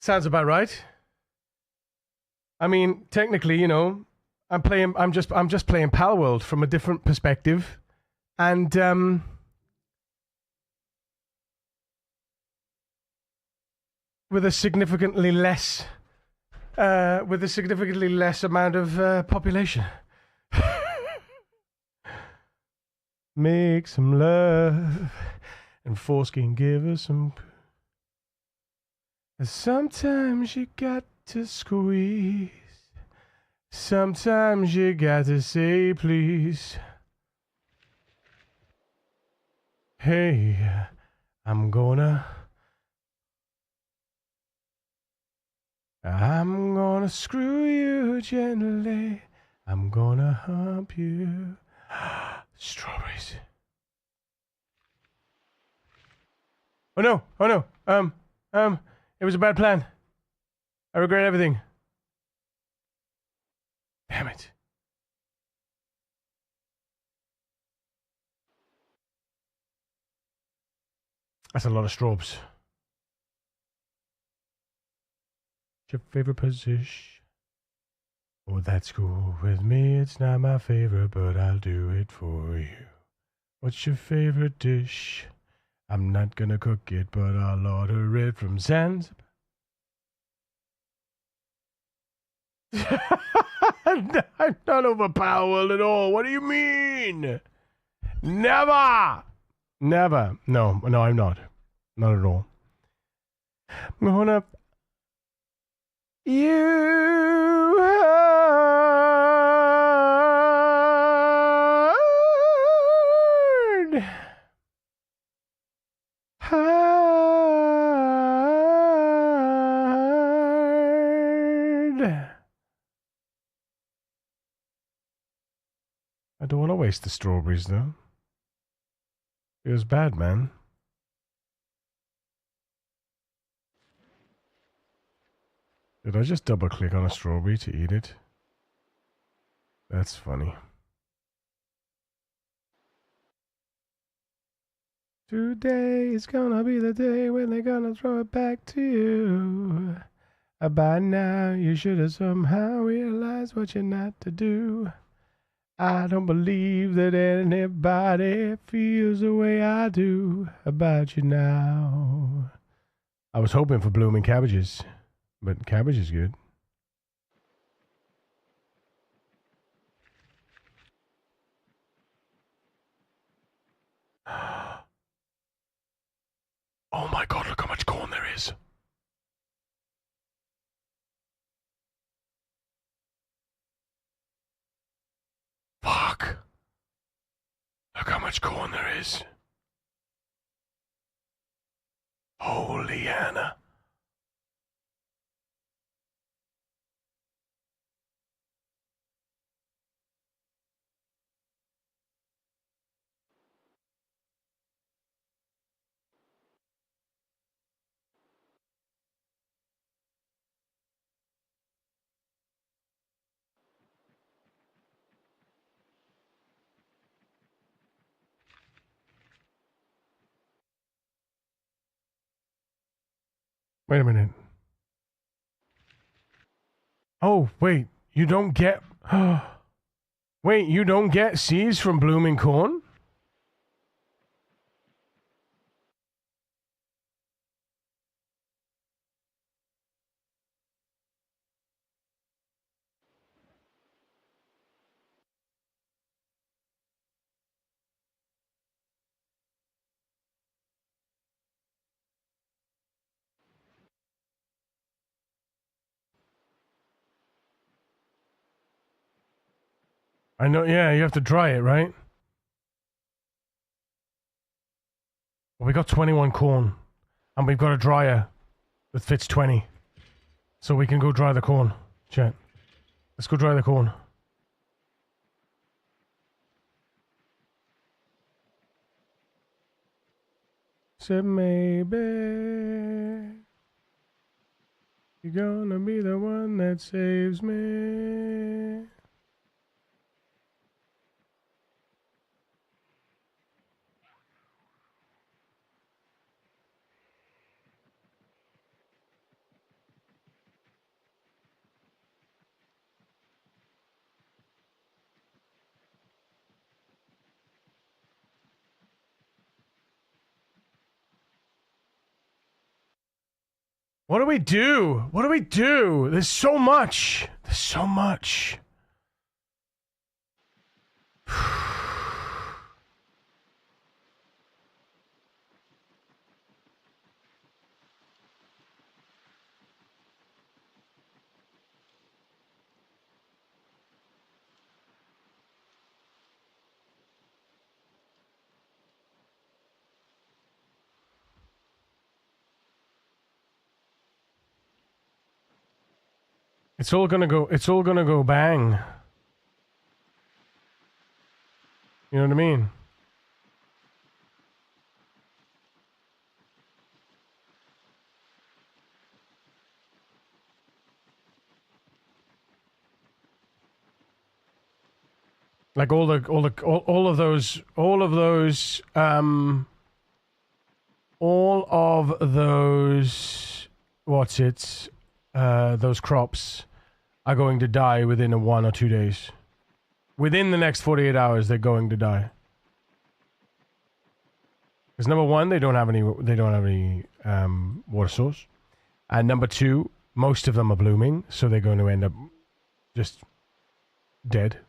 Sounds about right. I mean, technically, you know, I'm just playing Pal World from a different perspective. And with a significantly less amount of population. Make some love, and foreskin give us some. Sometimes you got to squeeze. Sometimes you got to say please. Hey, I'm gonna screw you gently. I'm gonna hump you. Strawberries. Oh no, oh no. It was a bad plan. I regret everything. Damn it. That's a lot of strobes. What's your favorite position? Oh, that's cool with me. It's not my favorite, but I'll do it for you. What's your favorite dish? I'm not gonna cook it, but I'll order it from Zanzibar. I'm not overpowered at all. What do you mean? Never! Never. No, I'm not. Not at all. I'm gonna... You heard... Hard. I don't want to waste the strawberries, though. It was bad, man. Did I just double-click on a strawberry to eat it? That's funny. Today is gonna be the day when they're gonna throw it back to you. By now, you should have somehow realized what you're not to do. I don't believe that anybody feels the way I do about you now. I was hoping for blooming cabbages, but cabbage is good. Oh my god, look how much corn there is. Fuck. Look how much corn there is. Holy Anna. Wait a minute. Oh, wait. You don't get... Wait, you don't get seeds from blooming corn? I know, yeah, you have to dry it, right? Well, we got 21 corn, and we've got a dryer that fits 20. So we can go dry the corn. Chat. Let's go dry the corn. Said maybe you're gonna be the one that saves me. What do we do? What do we do? There's so much. There's so much. It's all gonna go bang. You know what I mean? Like all of those what's it? Those crops are going to die within a 1 or 2 days. Within the next 48 hours, they're going to die. Because number one, they don't have any water source, and number two, most of them are blooming, so they're going to end up just dead.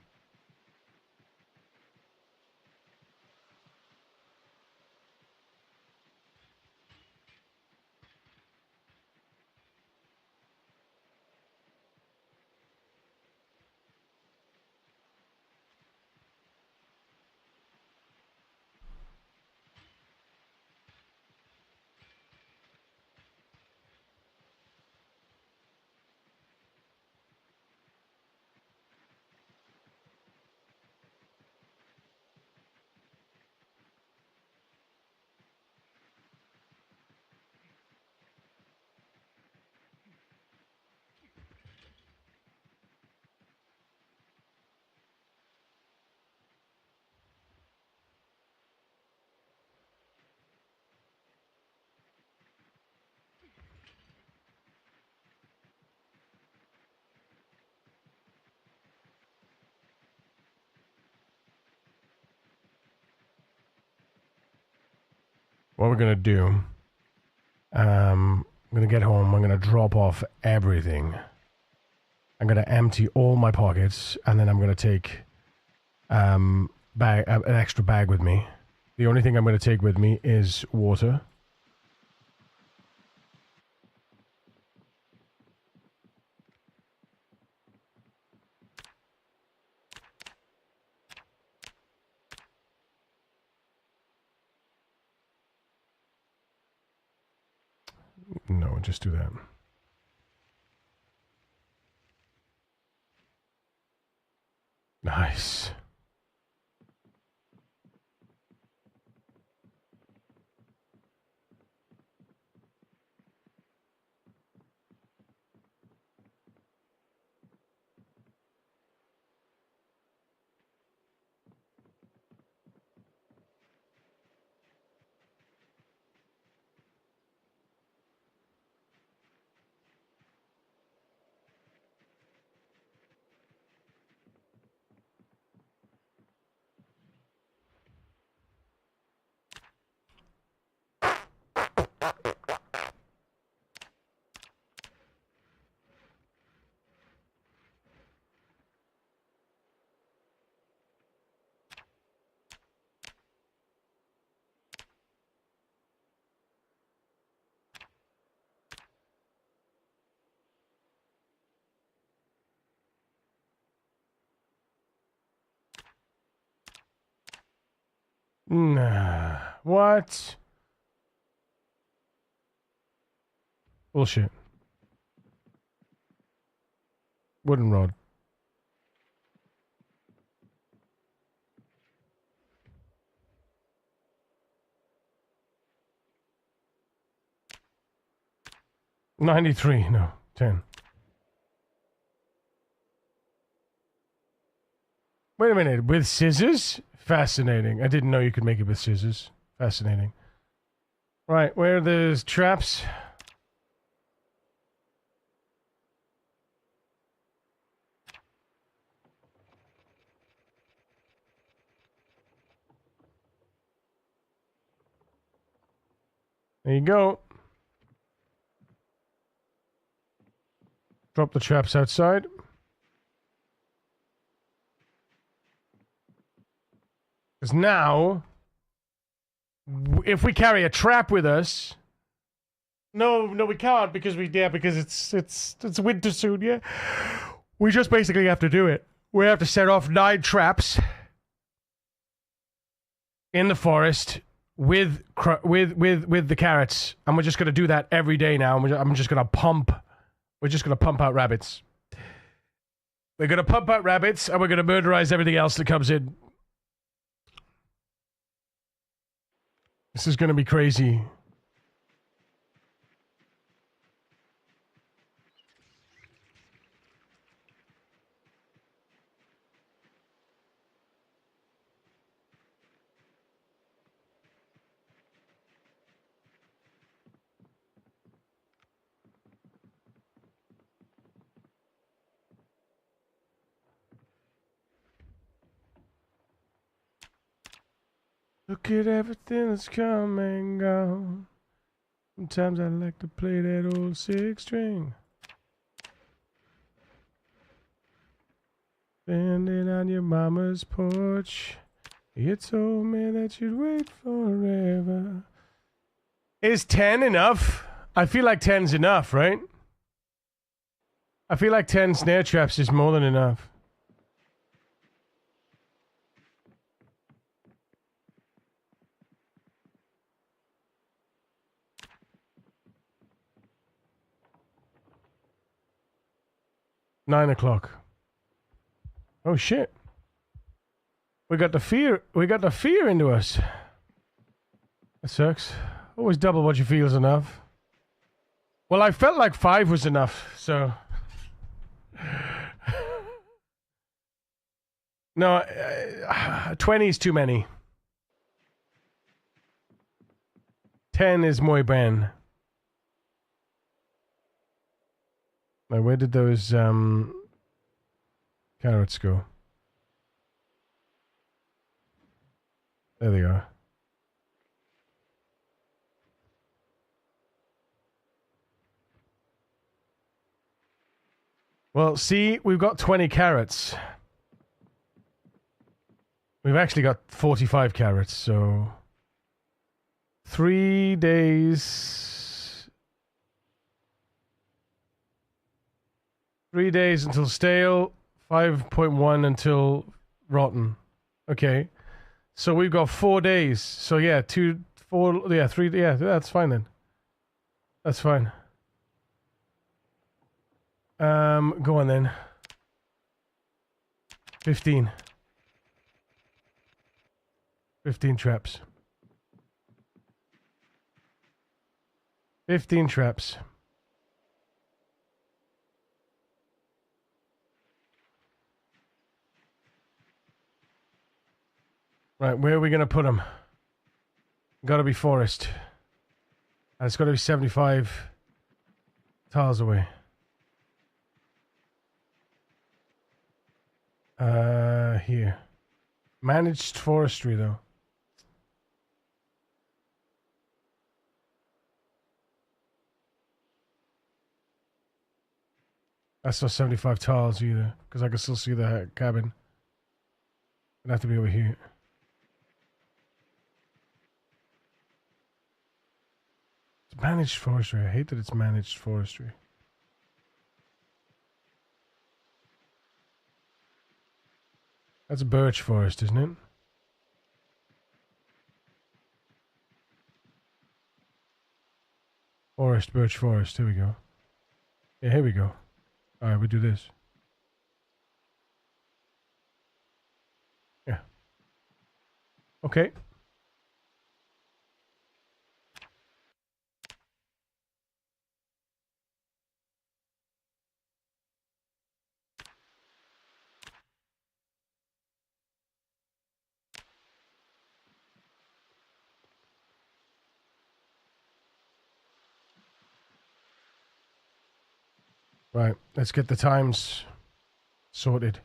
What we're gonna do, I'm gonna get home, I'm gonna drop off everything. I'm gonna empty all my pockets, and then I'm gonna take an extra bag with me. The only thing I'm gonna take with me is water. No, just do that. Nice. Nah. What? Bullshit. Wooden rod. $93. No, 10. Wait a minute. With scissors? Fascinating. I didn't know you could make it with scissors. Fascinating. Right, where are the traps? There you go. Drop the traps outside. Because now, if we carry a trap with us, no, we can't because because it's winter soon. Yeah, we just basically have to do it. We have to set off 9 traps in the forest with the carrots, and we're just gonna do that every day now. I'm just gonna pump. We're just gonna pump out rabbits. We're gonna pump out rabbits, and we're gonna murderize everything else that comes in. This is gonna be crazy. Look at everything that's come and gone. Sometimes I like to play that old 6-string. Standing on your mama's porch. You told me that you'd wait forever. Is 10 enough? I feel like 10's enough, right? I feel like 10 snare traps is more than enough. Nine o'clock. Oh shit. We got the fear into us. That sucks. Always double what you feel is enough. Well, I felt like 5 was enough, so... No, 20 is too many. 10 is muy bien. Now, where did those carrots go? There they are. Well, see, we've got 20 carrots. We've actually got 45 carrots, so 3 days. 3 days until stale, 5.1 until rotten. Okay. So we've got 4 days. So yeah, 2, 4, yeah, 3, yeah, that's fine then. That's fine. Go on then. 15. 15 traps. 15 traps. Right, where are we going to put them? Gotta be forest. And it's gotta be 75 tiles away. Here. Managed forestry, though. That's not 75 tiles either, because I can still see the cabin. It'd have to be over here. It's managed forestry. I hate that it's managed forestry. That's a birch forest, isn't it? Forest, birch forest. Here we go. Yeah, here we go. Alright, we do this. Yeah. Okay. Right, let's get the times sorted.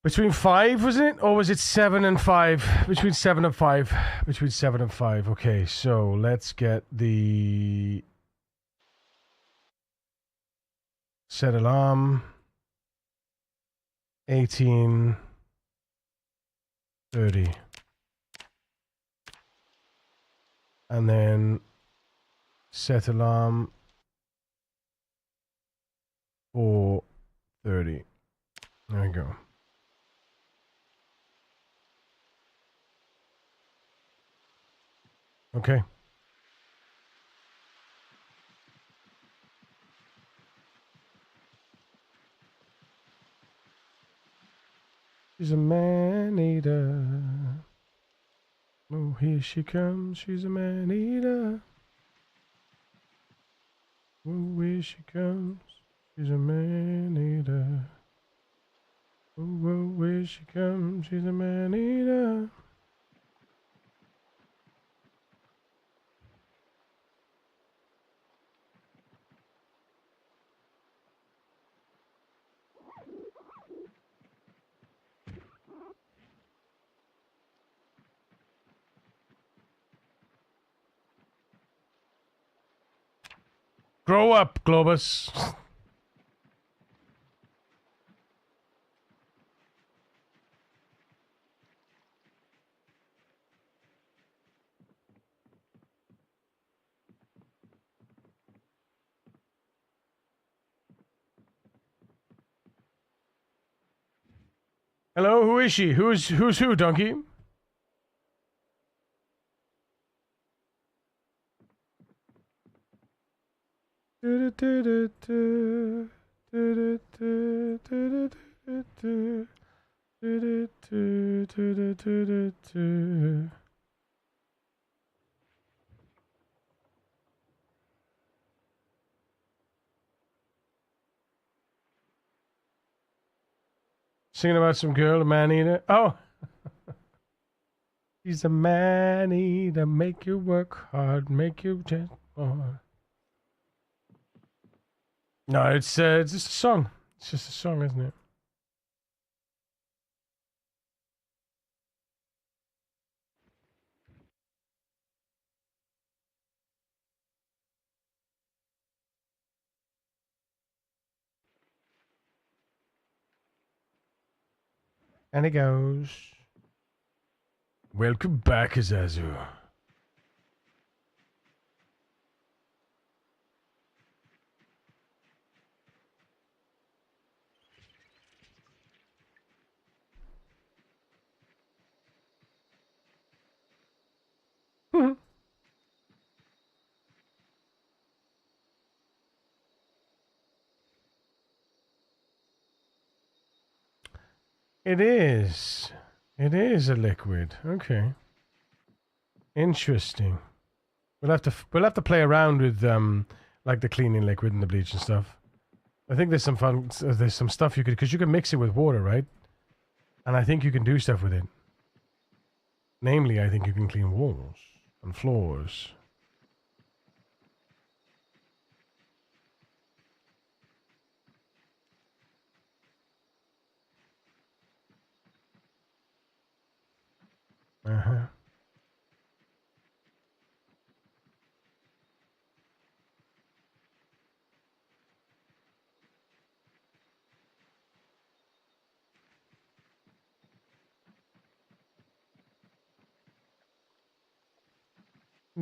Between 5, wasn't it? Or was it 7 and 5? Between 7 and 5. Between 7 and 5. Okay, so let's get the set alarm. 18:30. And then set alarm 4:30. There we go. Okay. She's a man-eater. Oh, here she comes. She's a man-eater. Oh, here she comes. She's a man-eater. Oh, here she comes. She's a man-eater. Grow up, Globus. Hello, who is she? Who's who, donkey? Singing about some girl, a man eater. Oh, she's a man eater. Make you work hard, make you just more. No, it's just a song. It's just a song, isn't it? And it goes. Welcome back, Azazu. It is. It is a liquid. Okay. Interesting. We'll have to play around with like the cleaning liquid and the bleach and stuff. I think there's some fun. There's some stuff you could, because you can mix it with water, right? And I think you can do stuff with it. Namely, I think you can clean walls and floors. Uh-huh.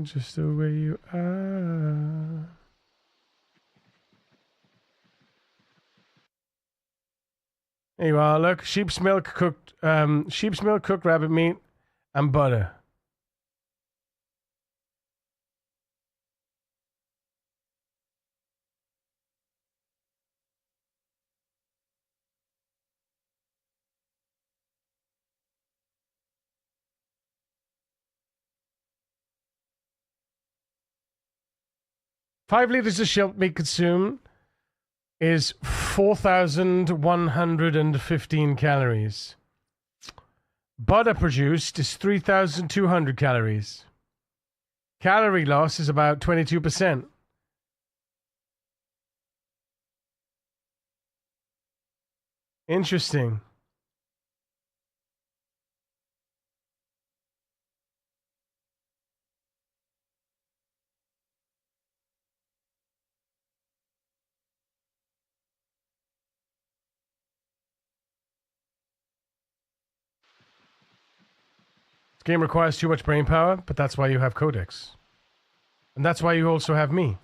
Just the way you are. There you are. Look, sheep's milk, cooked rabbit meat, and butter. $5 of shelled meat consumed is 4,115 calories. Butter produced is 3,200 calories. Calorie loss is about 22%. Interesting. This game requires too much brain power, but that's why you have codecs. And that's why you also have me.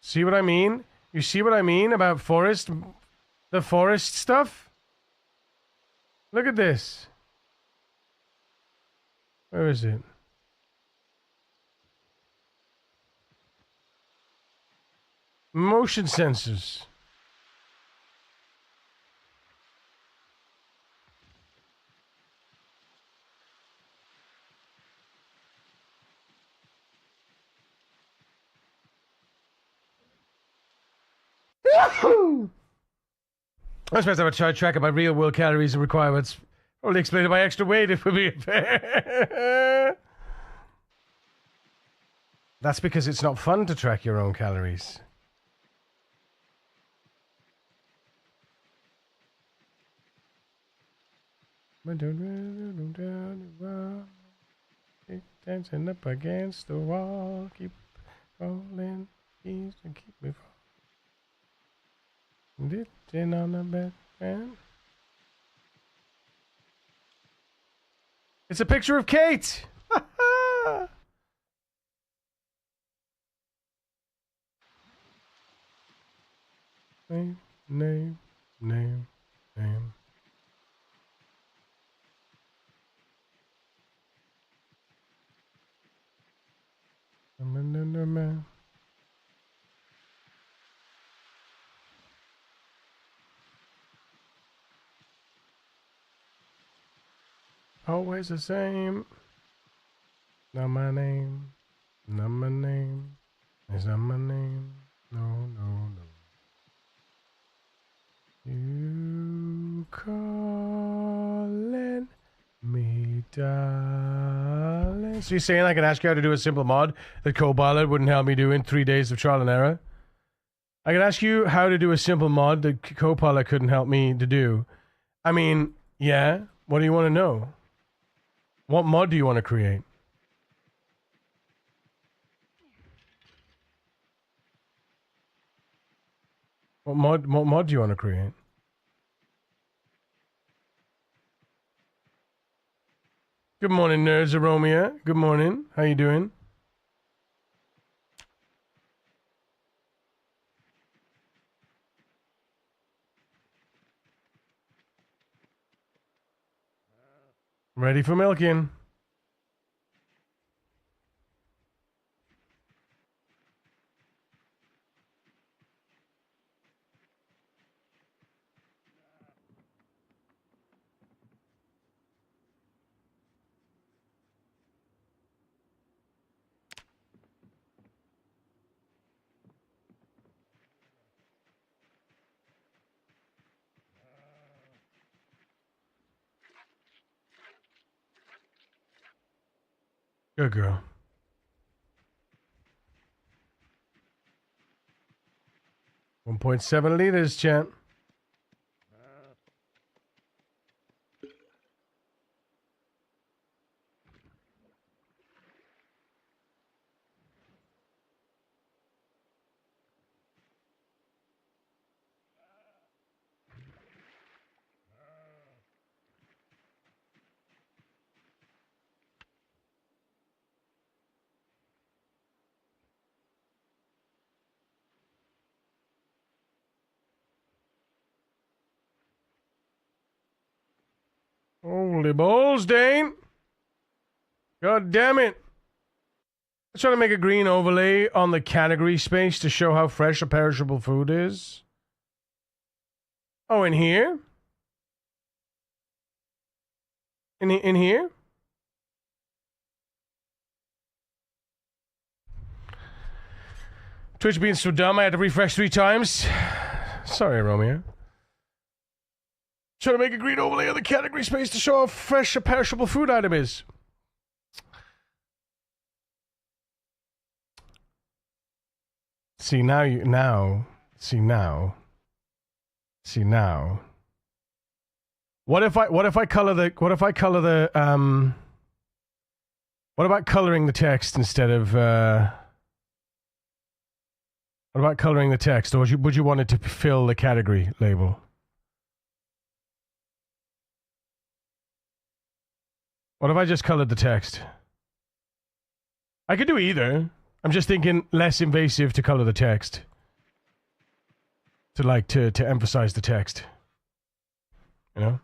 See what I mean? You see what I mean about the forest stuff? Look at this. Where is it? Motion sensors. I suppose I would try to track my real world calories and requirements. Only explain my extra weight if we be fair. That's because it's not fun to track your own calories. Keep dancing up against the wall. Keep rolling keys and keep me falling. Ditching on the bed, man. It's a picture of Kate. Name. Man. Always the same. Not my name. Not my name. It's not my name. No. You calling me, darling. So you're saying I can ask you how to do a simple mod that Copilot wouldn't help me do in 3 days of trial and error? I can ask you how to do a simple mod that Copilot couldn't help me to do. I mean, yeah. What do you want to know? What mod do you want to create? What mod do you want to create? Good morning, nerds of Romeo. Good morning. How you doing? Ready for milking. Good girl. $1.7 champ. Holy balls, Dane. God damn it. I'm trying to make a green overlay on the category space to show how fresh a perishable food is. Oh, in here? In here? Twitch being so dumb I had to refresh 3 times. Sorry, Romeo. Trying to make a green overlay on the category space to show how fresh a perishable food item is. See now. What about coloring the text instead of what about coloring the text, or would you want it to fill the category label? What if I just colored the text? I could do either. I'm just thinking less invasive to color the text. To emphasize the text. You know?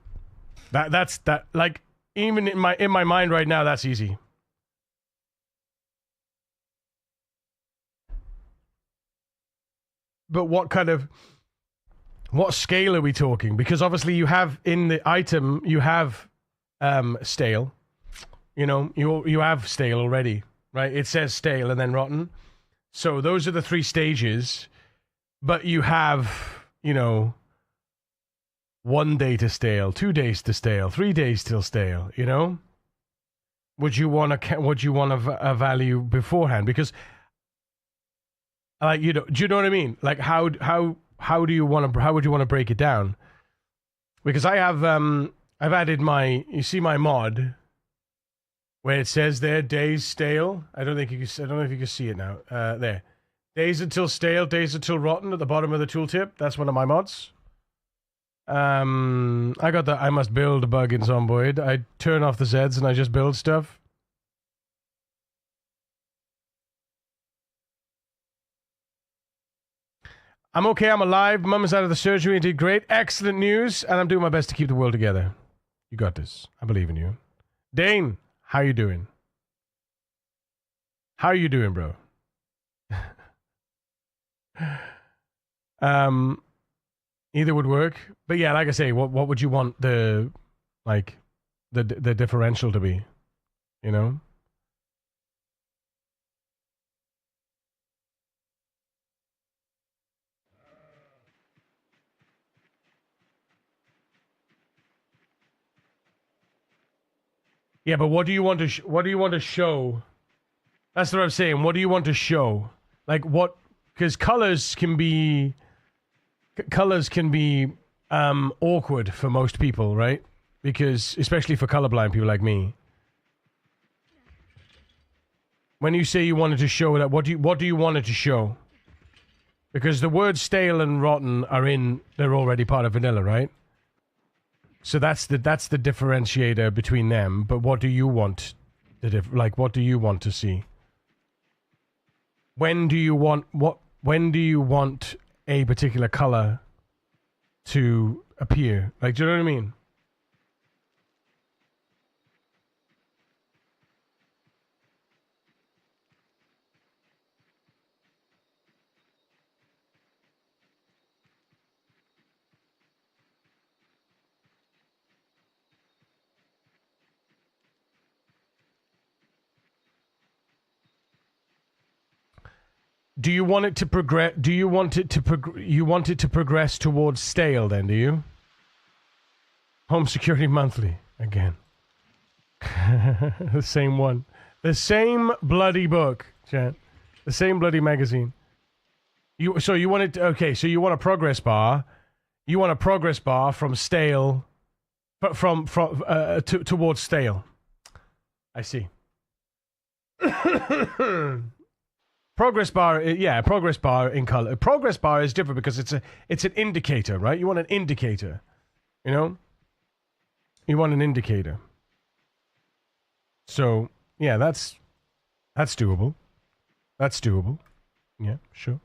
That's like even in my mind right now, that's easy. But what scale are we talking? Because obviously you have in the item, you have stale. You know, you have stale already, right? It says stale and then rotten. So those are the 3 stages. But you have, 1 day to stale, 2 days to stale, 3 days till stale, you know? Would you want a value beforehand? Because do you know what I mean? Like how would you want to break it down? Because I've added my mod where it says there days stale. I don't know if you can see it now. There. Days until stale, days until rotten at the bottom of the tooltip. That's one of my mods. I got the I must build bug in Zomboid. I turn off the Zeds and I just build stuff. I'm okay, I'm alive. Mum is out of the surgery and did great. Excellent news, and I'm doing my best to keep the world together. You got this. I believe in you. Dane, how you doing? How you doing, bro? Either would work. But yeah, like I say, what would you want the differential to be? You know? Yeah, but what do you want to show? That's what I'm saying. What do you want to show? Like what? Because colors can be awkward for most people, right? Because especially for colorblind people like me. When you say you wanted to show that, what do you want it to show? Because the words stale and rotten they're already part of vanilla, right? So that's the differentiator between them. But what do you want? What do you want to see? When do you want a particular color to appear? Like, do you know what I mean? Do you want it to progress? Do you want it to progress towards stale? Then do you? Home Security Monthly again. The same one, the same bloody book, chat. The same bloody magazine. You want it? Okay, so you want a progress bar. You want a progress bar from stale, but towards stale. I see. Progress bar, yeah, progress bar in color. Progress bar is different because it's an indicator, right? You want an indicator, you know? You want an indicator. So, yeah, that's doable. That's doable. Yeah, sure.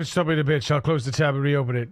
Stop it a bitch. I'll close the tab and reopen it.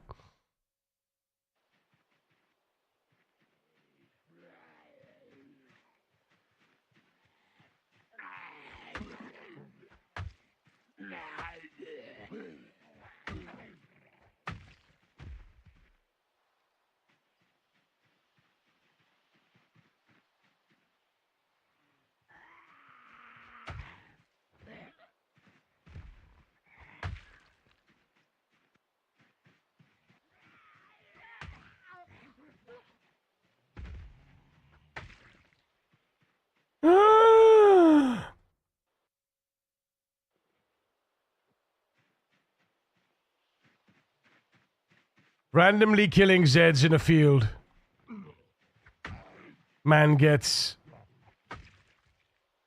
Randomly killing Zeds in a field. Man gets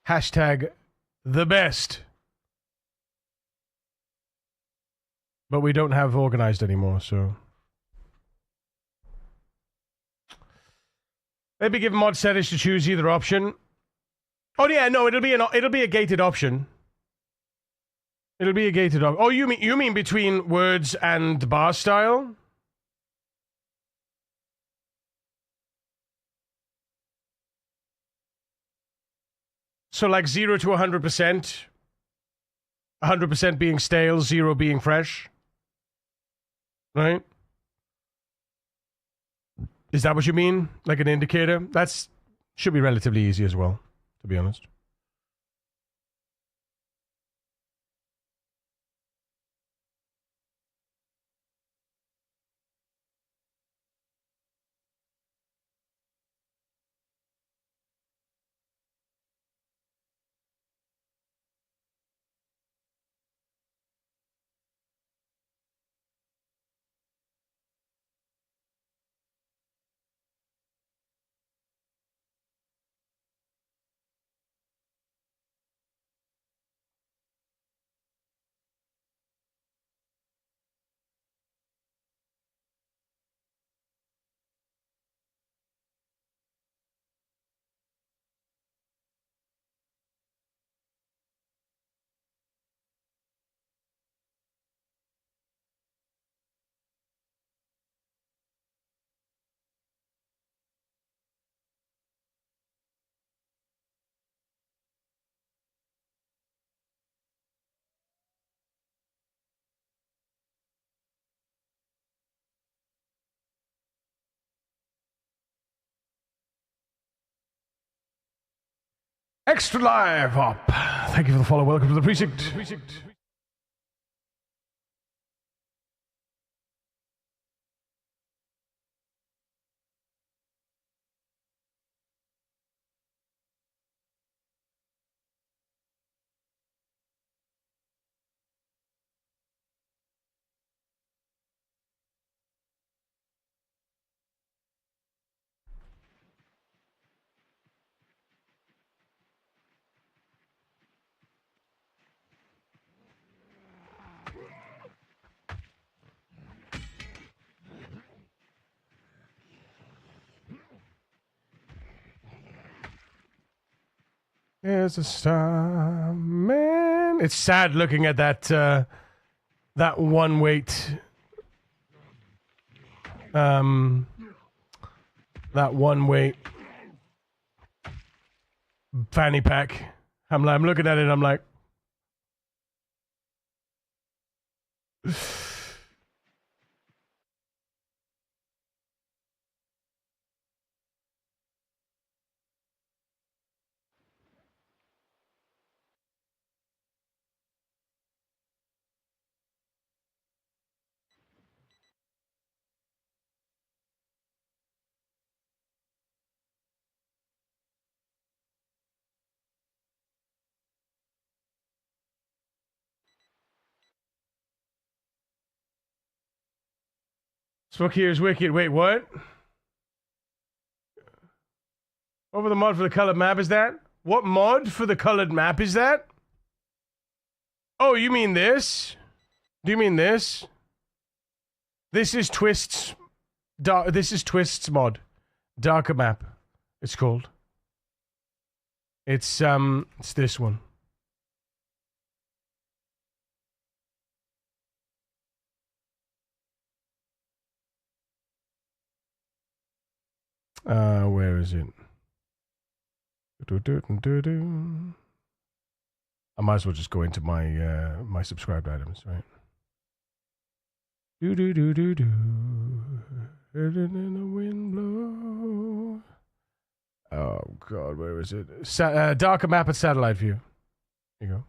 hashtag the best. But we don't have organized anymore, so maybe give mod settings to choose either option. Oh yeah, no, it'll be a gated option. It'll be a gated option. Oh, you mean between words and bar style? So like 0 to 100%. 100% being stale, 0 being fresh. Right? Is that what you mean? Like an indicator? That's should be relatively easy as well, to be honest. Extra live up. Thank you for the follow. Welcome to the precinct. There's a star, man. It's sad looking at that that one weight. That one weight fanny pack. I'm looking at it. I'm like, Spooky is wicked. Wait, what? Over the mod for the colored map is that? What mod for the colored map is that? Oh, you mean this? Do you mean this? This is Twist's. This is Twist's mod. Darker map. It's called. It's this one. Where is it? I might as well just go into my my subscribed items, right? Do do do do do. Hidden in the wind blow. Oh God, where is it? Darker map and satellite view. Here you go.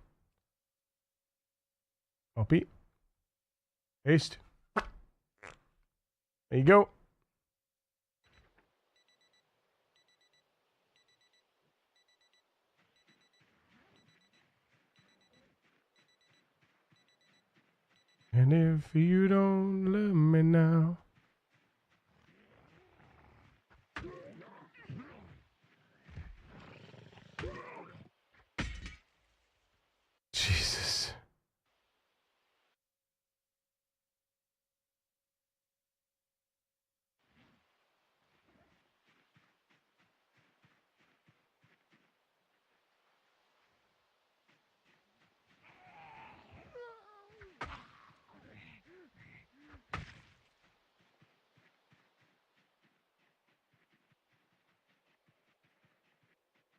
Copy. Paste. There you go. And if you don't love me now. Jesus.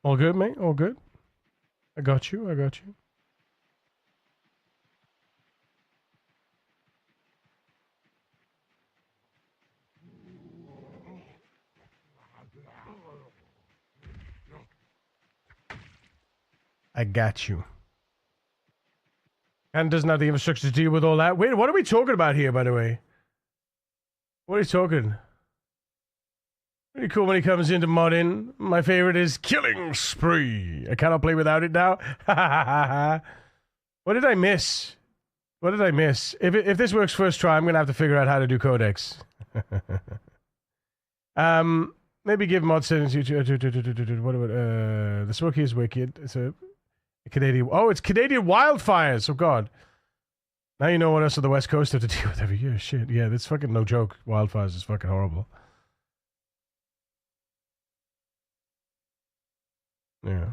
All good, mate? All good? I got you. I got you. I got you. And doesn't have the infrastructure to deal with all that. Wait, what are we talking about here, by the way? What are you talking? Pretty cool when he comes into modding. My favorite is Killing Spree. I cannot play without it now. What did I miss? What did I miss? If this works first try, I'm gonna have to figure out how to do codex. Maybe give mod settings. What about the Smoky is wicked. It's a Canadian. Oh, it's Canadian wildfires. Oh God. Now you know what us on the West Coast have to deal with every year. Shit. Yeah, that's fucking no joke. Wildfires is fucking horrible. Yeah.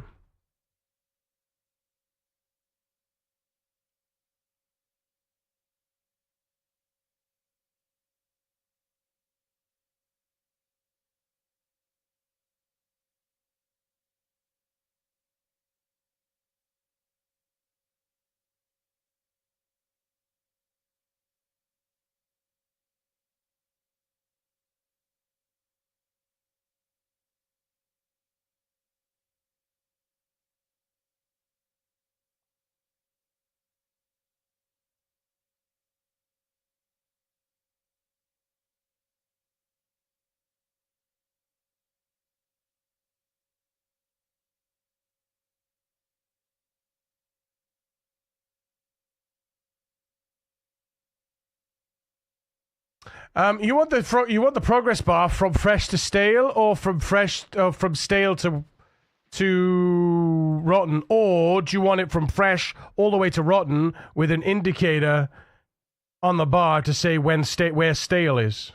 You want the progress bar from fresh to stale, or from stale to rotten, or do you want it from fresh all the way to rotten with an indicator on the bar to say where stale is?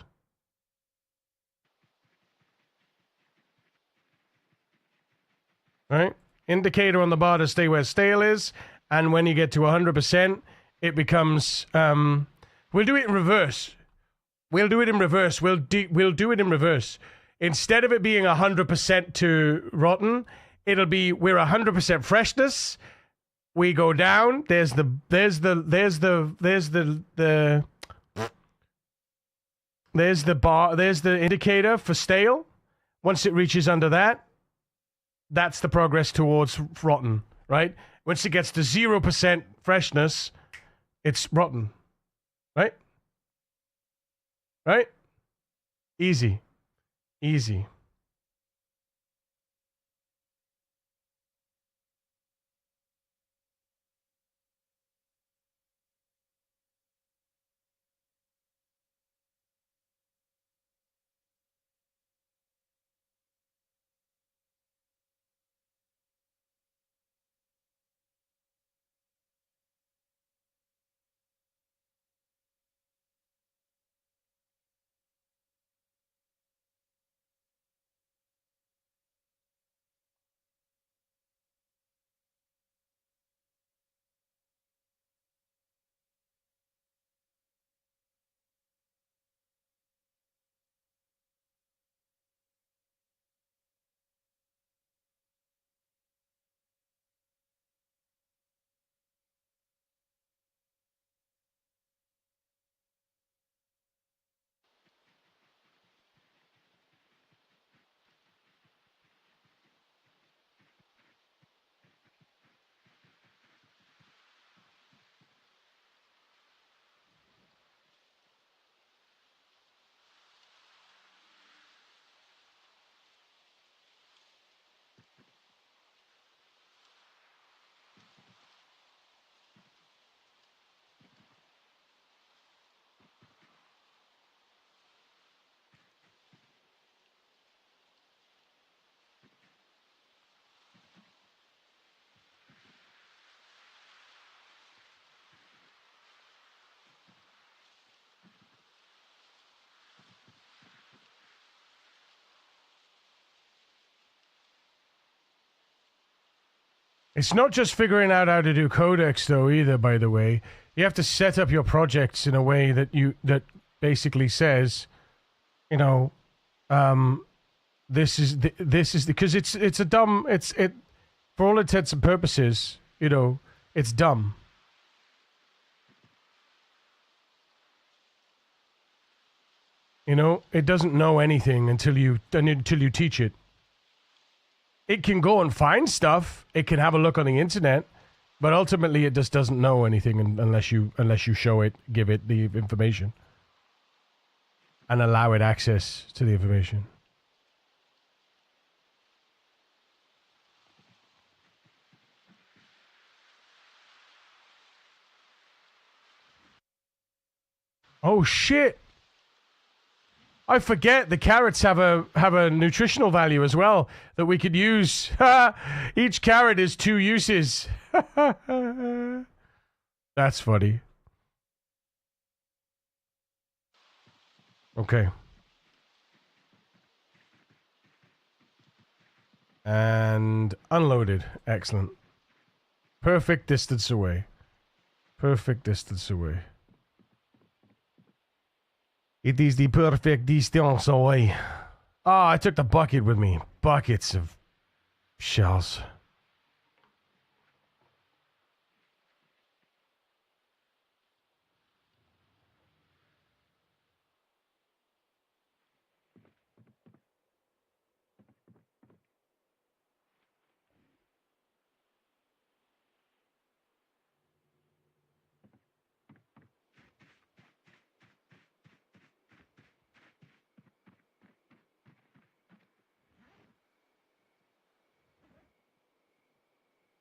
Right? Indicator on the bar to stay where stale is, and when you get to 100%, it becomes. We'll do it in reverse. We'll do it in reverse. We'll do it in reverse. Instead of it being 100% to rotten, it'll be we're 100% freshness. We go down. There's the bar. There's the indicator for stale. Once it reaches under that, that's the progress towards rotten. Right. Once it gets to 0% freshness, it's rotten. Right. Right? Easy. Easy. It's not just figuring out how to do codecs though either, by the way. You have to set up your projects in a way that basically says, you know, this is because it's a dumb it for all intents and purposes, you know, it's dumb. You know, it doesn't know anything until you teach it. It can go and find stuff. It can have a look on the internet, but ultimately, it just doesn't know anything unless you show it, give it the information, and allow it access to the information. Oh shit! I forget the carrots have a nutritional value as well that we could use. Each carrot is 2 uses. That's funny. Okay. And unloaded. Excellent. Perfect distance away. Perfect distance away. It is the perfect distance away. Ah, I took the bucket with me. Buckets of shells.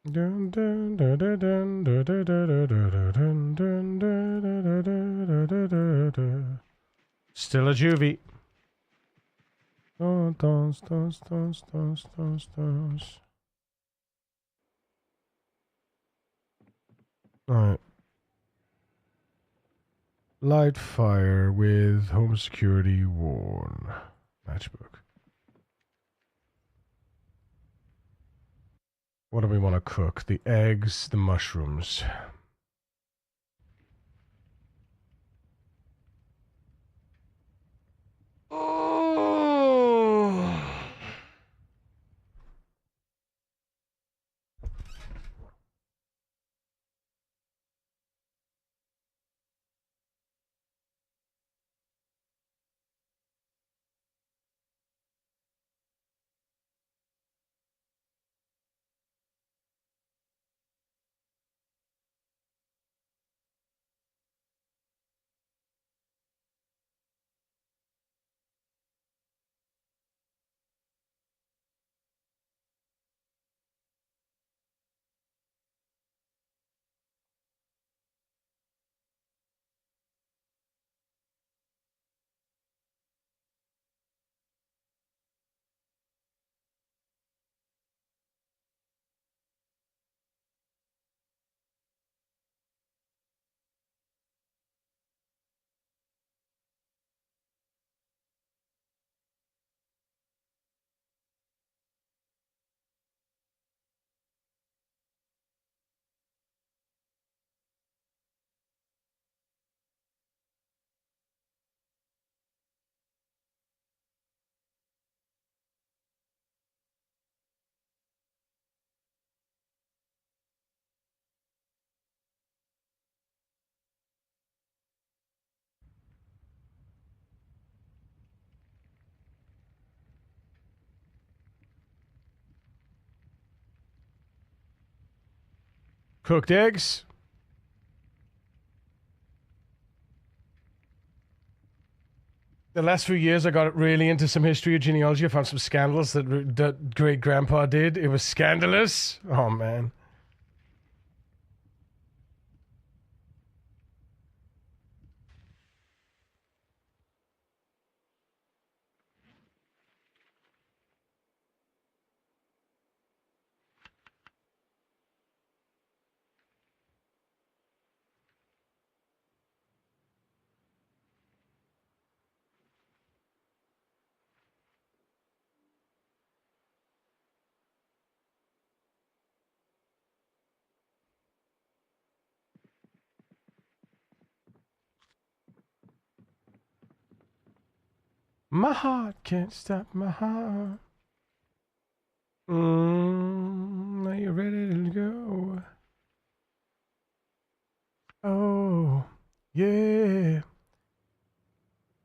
Still a juvie. Alright. Light fire with home security worn. Matchbook. What do we want to cook? The eggs, the mushrooms. Oh. Cooked eggs. The last few years, I got really into some history of genealogy. I found some scandals that great grandpa did. It was scandalous. Oh man. My heart can't stop my heart. Are you ready to go? Oh, yeah.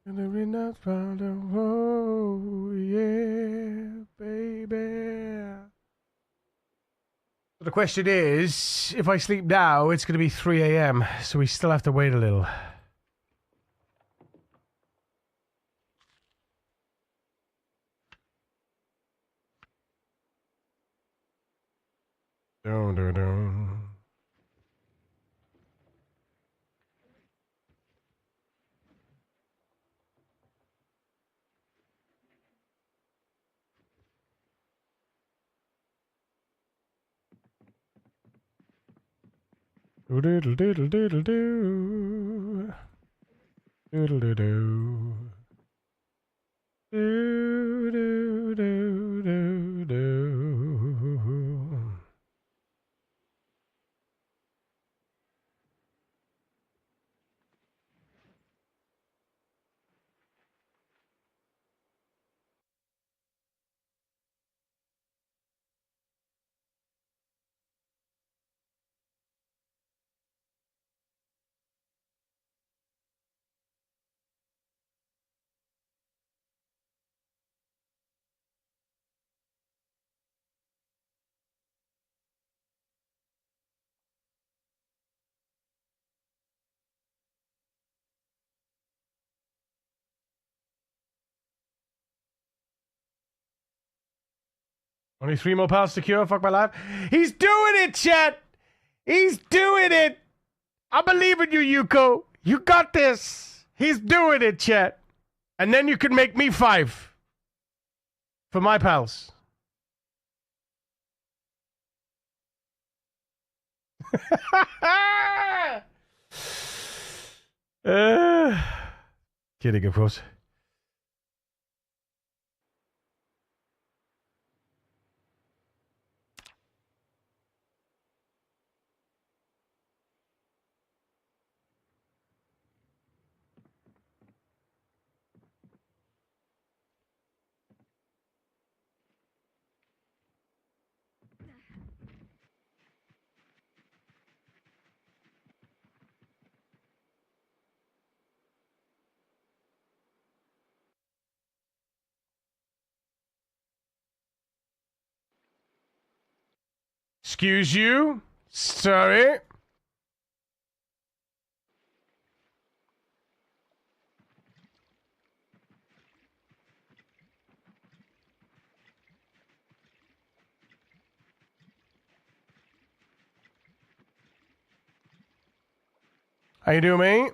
And every night found a oh, yeah, baby. So the question is, if I sleep now, it's going to be 3 a.m., so we still have to wait a little. Dun, dun, dun. Doodle doodle doodle doo. Doodle doo doo. Do do do do do. Only 3 more pals to cure. Fuck my life. He's doing it, chat. He's doing it. I believe in you, Yuko. You got this. He's doing it, chat. And then you can make me 5 for my pals. Kidding, of course. Excuse you. Sorry. How you doing, mate?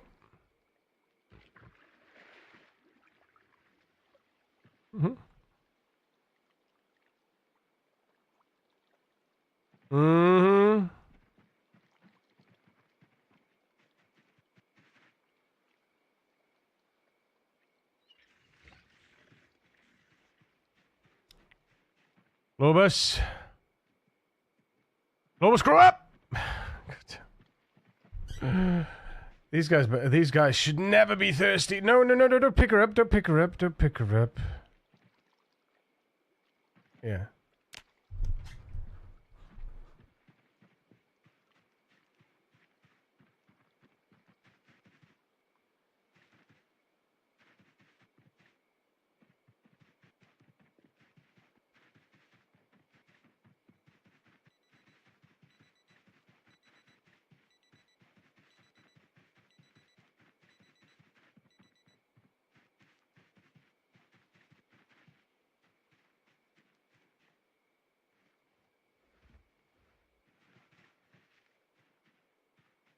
Mm-hmm. Mm-hmm. Lobus. Lobus, grow up! These guys should never be thirsty. No, no, no, no, don't pick her up, don't pick her up, don't pick her up. Yeah.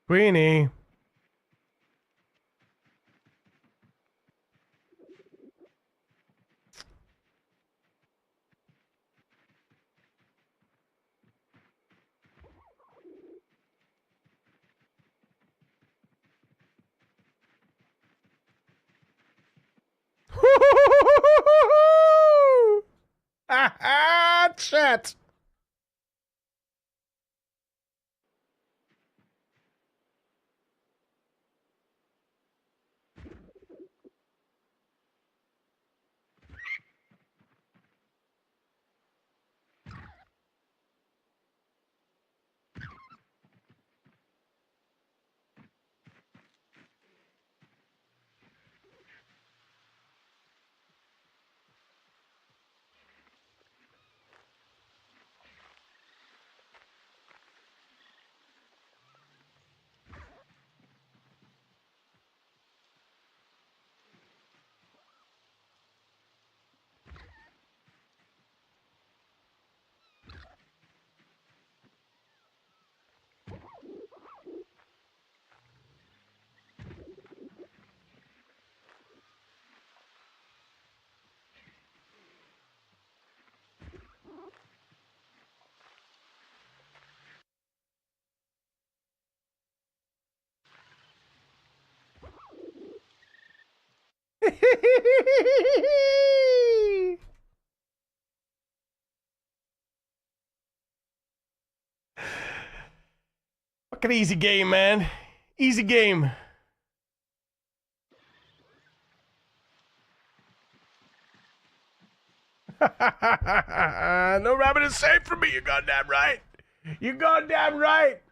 Queenie. Chat. Fucking easy game, man. Easy game. No rabbit is safe from me, you goddamn right. You goddamn right.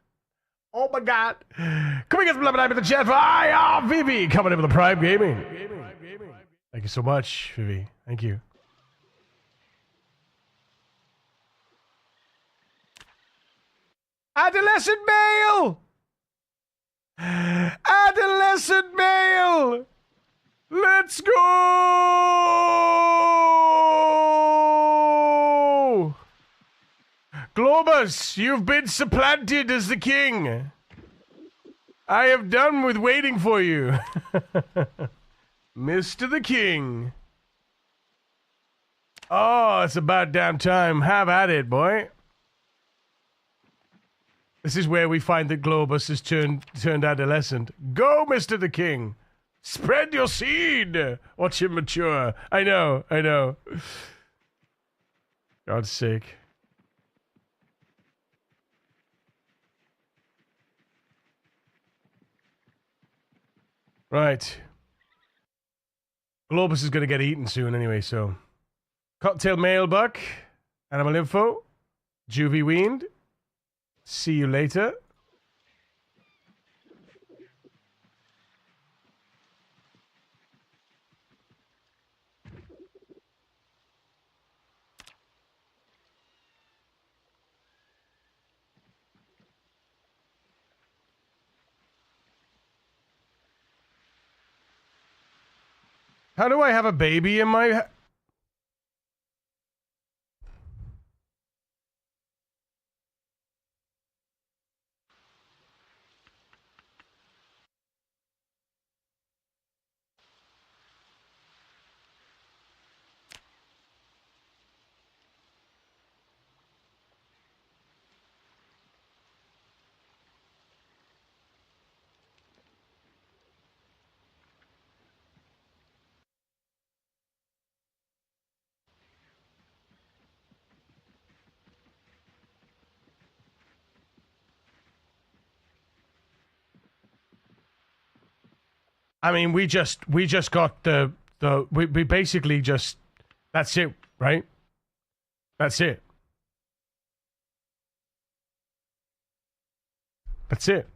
Oh my god. Can we get some love in the chat for IRVV coming in with the Prime Gaming? Thank you so much, Vivi. Thank you. Adolescent male! Adolescent male! Let's go! Globus, you've been supplanted as the king. I have done with waiting for you. Mr. the King. Oh, it's about damn time. Have at it, boy. This is where we find that Globus has turned adolescent. Go, Mr. the King. Spread your seed. Watch him mature. I know. God's sake. Right. Globus is going to get eaten soon anyway, so. Cocktail mail buck. Animal info. Juvie weaned. See you later. How do I have a baby in my... I mean, we just got we basically just, that's it, right? That's it. That's it.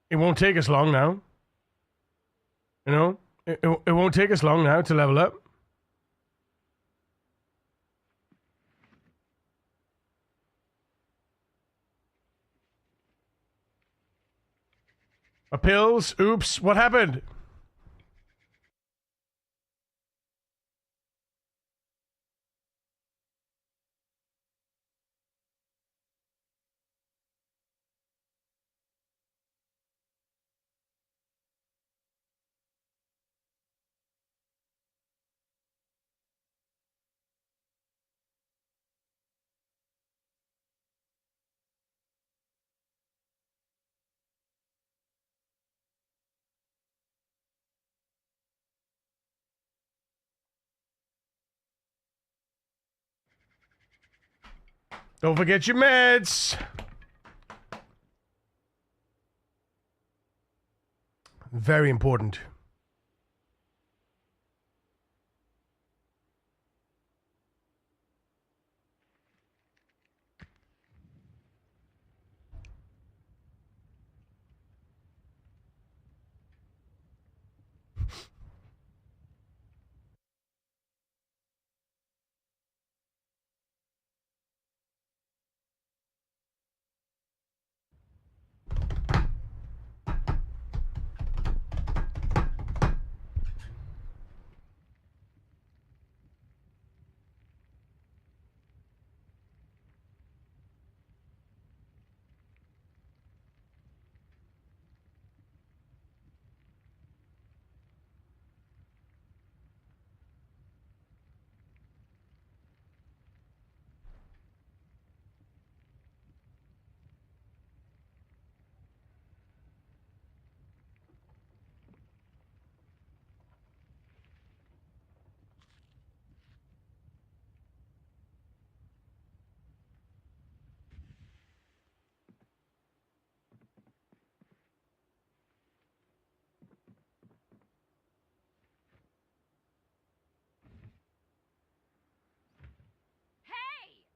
It won't take us long now. You know? It won't take us long now to level up. My pills? Oops, what happened? Don't forget your meds. Very important.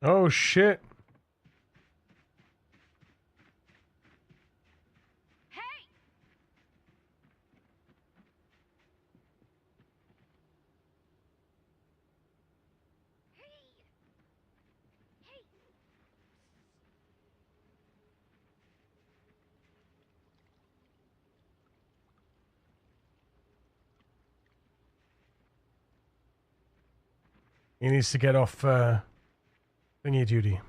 Oh shit. He needs to get off thingy duty.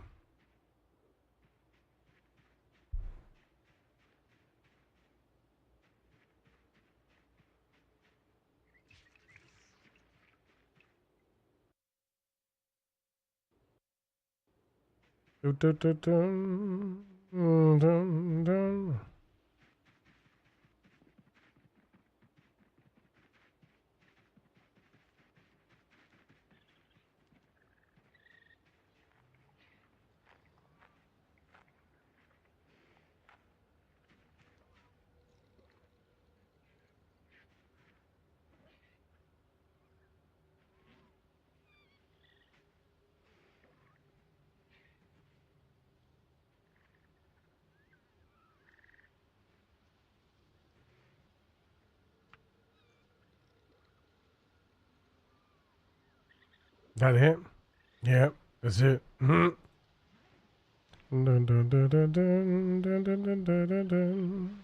Dun, dun, dun, dun. Dun, dun. That it? Yeah, that's it. Dun, dun, dun, dun, dun, dun, dun, dun, dun, dun, dun.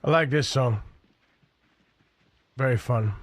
I like this song. Very fun.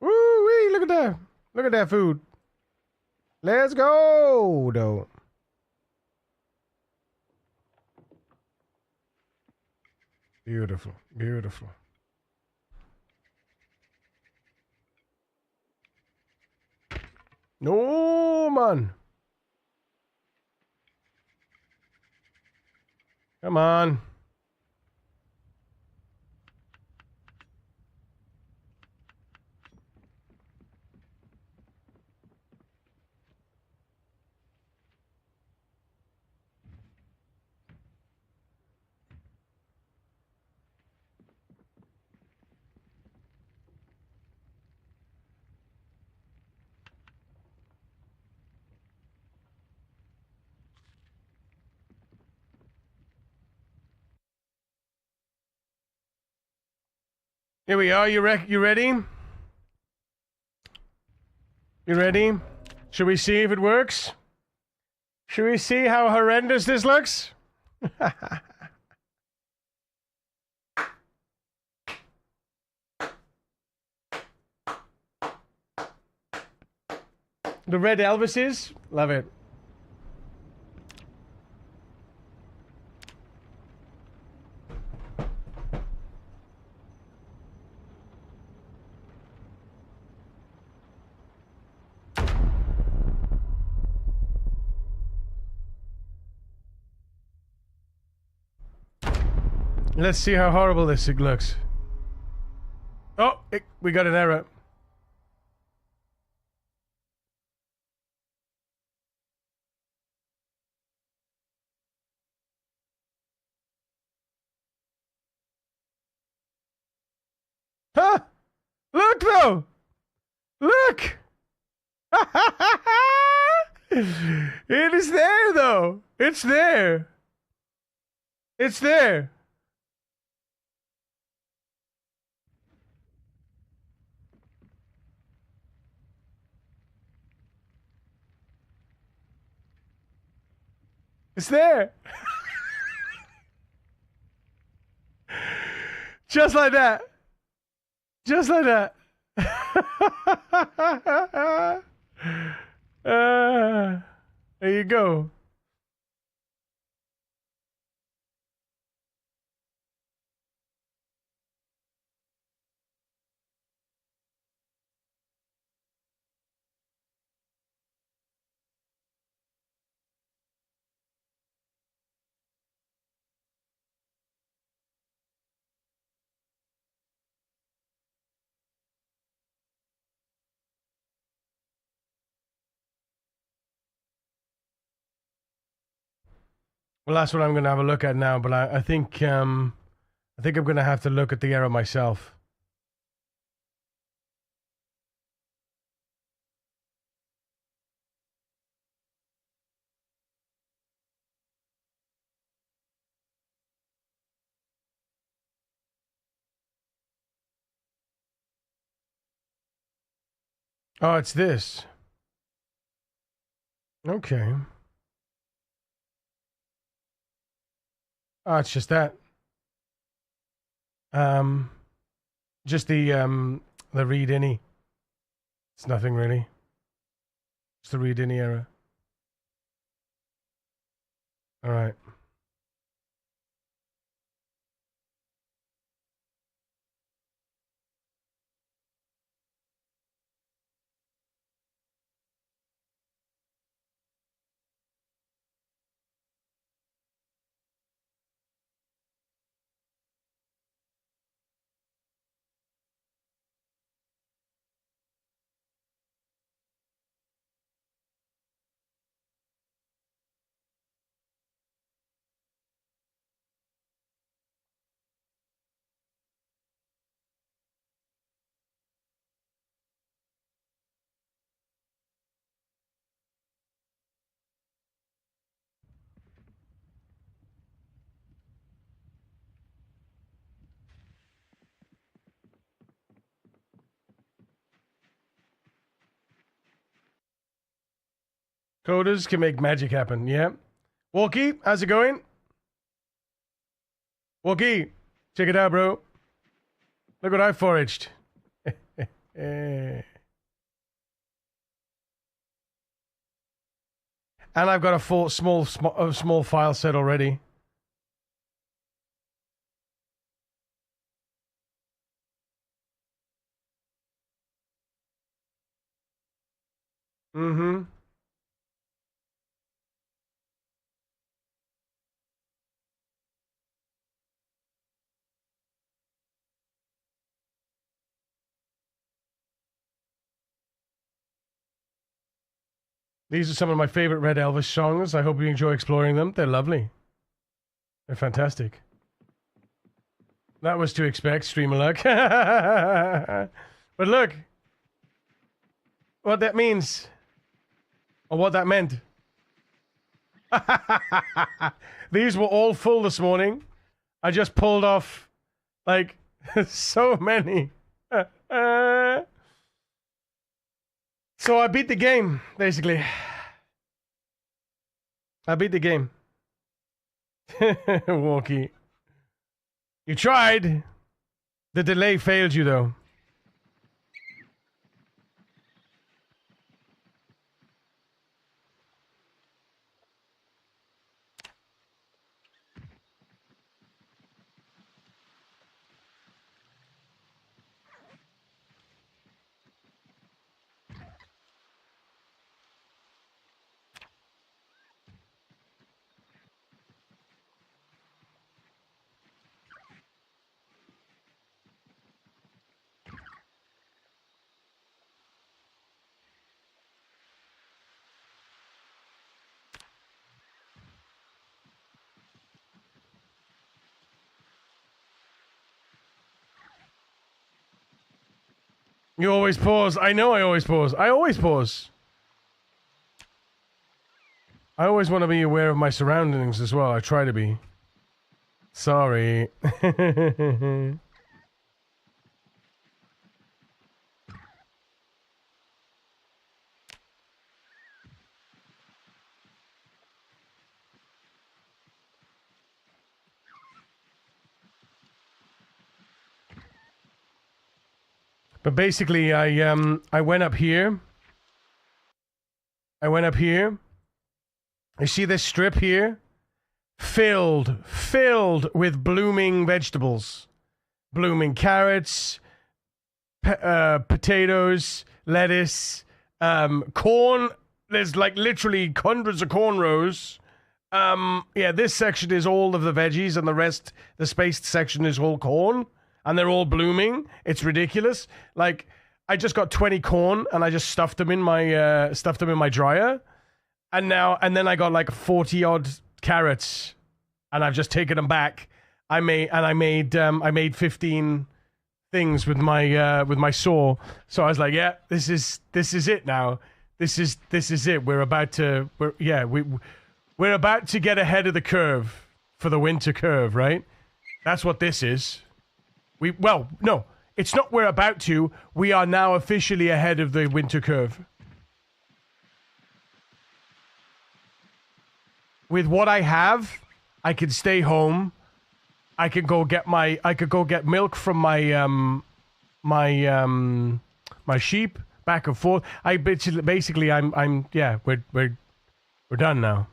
Woo-wee, look at that. Look at that food. Let's go, though. Beautiful, beautiful. No, man. Come on. Here we are. You ready? You ready? Should we see if it works? Should we see how horrendous this looks? The red Elvises? Love it. Let's see how horrible this looks. Oh, we got an error. Huh? Look though! Look! It is there though! It's there! It's there! It's there! Just like that! Just like that! There you go. Well, that's what I'm going to have a look at now, but I think I'm going to have to look at the error myself. Oh, it's this. Okay. Oh, it's just that. Just the read any. It's nothing really. It's the read any error. All right. Coders can make magic happen, yeah. Walkie, how's it going? Walkie, check it out, bro. Look what I foraged. And I've got a full small file set already. Mm-hmm. These are some of my favorite Red Elvis songs. I hope you enjoy exploring them. They're lovely. They're fantastic. That was to expect, streamer luck. But look, what that means, or what that meant. These were all full this morning. I just pulled off like So many. So I beat the game, basically. I beat the game. Walkie. You tried. The delay failed you, though. You always pause. I know I always pause. I always pause. I always want to be aware of my surroundings as well. I try to be. Sorry. But basically, I went up here. I went up here. You see this strip here? Filled with blooming vegetables. Blooming carrots, potatoes, lettuce, corn. There's like literally hundreds of corn rows. Yeah, this section is all of the veggies, and the rest, the spaced section is all corn. And they're all blooming. It's ridiculous. Like, I just got 20 corn and I just stuffed them in my dryer. And then I got like 40 odd carrots and I've just taken them back. I made 15 things with my saw. So I was like, yeah, this is it now. This is it. We're about to get ahead of the curve for the winter curve, right? That's what this is. No, it's not we're about to. We are now officially ahead of the winter curve. With what I have, I can stay home. I could go get milk from my sheep back and forth. We're done now.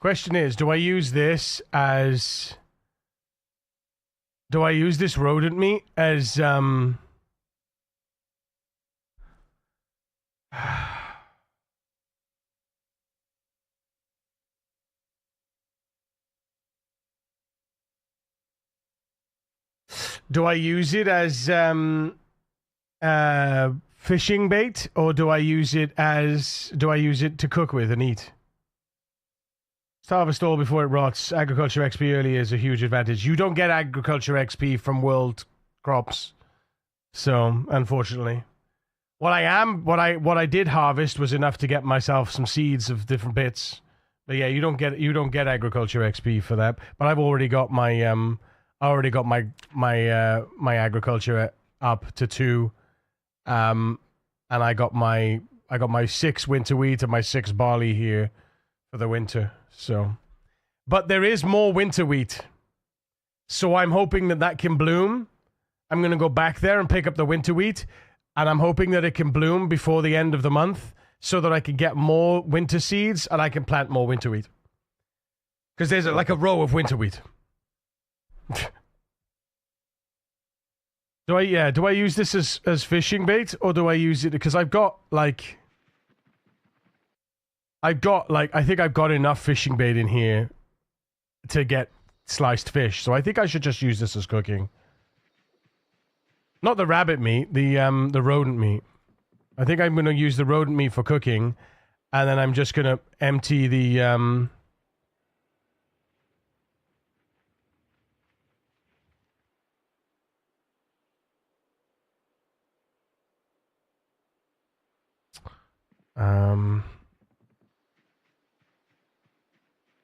Question is, do I use this rodent meat as do I use it as fishing bait, or do I use it to cook with and eat? Harvest all before it rots. Agriculture XP early is a huge advantage. You don't get agriculture XP from world crops, so unfortunately, what I did harvest was enough to get myself some seeds of different bits. But yeah, you don't get agriculture XP for that. But I've already got my my agriculture up to 2, and I got my 6 winter wheat and my 6 barley here for the winter. So, but there is more winter wheat. So I'm hoping that can bloom. I'm going to go back there and pick up the winter wheat. And I'm hoping that it can bloom before the end of the month so that I can get more winter seeds and I can plant more winter wheat. Because there's like a row of winter wheat. Do I use this as fishing bait, or do I use it because I think I've got enough fishing bait in here to get sliced fish. So I think I should just use this as cooking. Not the rabbit meat, the rodent meat. I think I'm going to use the rodent meat for cooking, and then I'm just going to empty the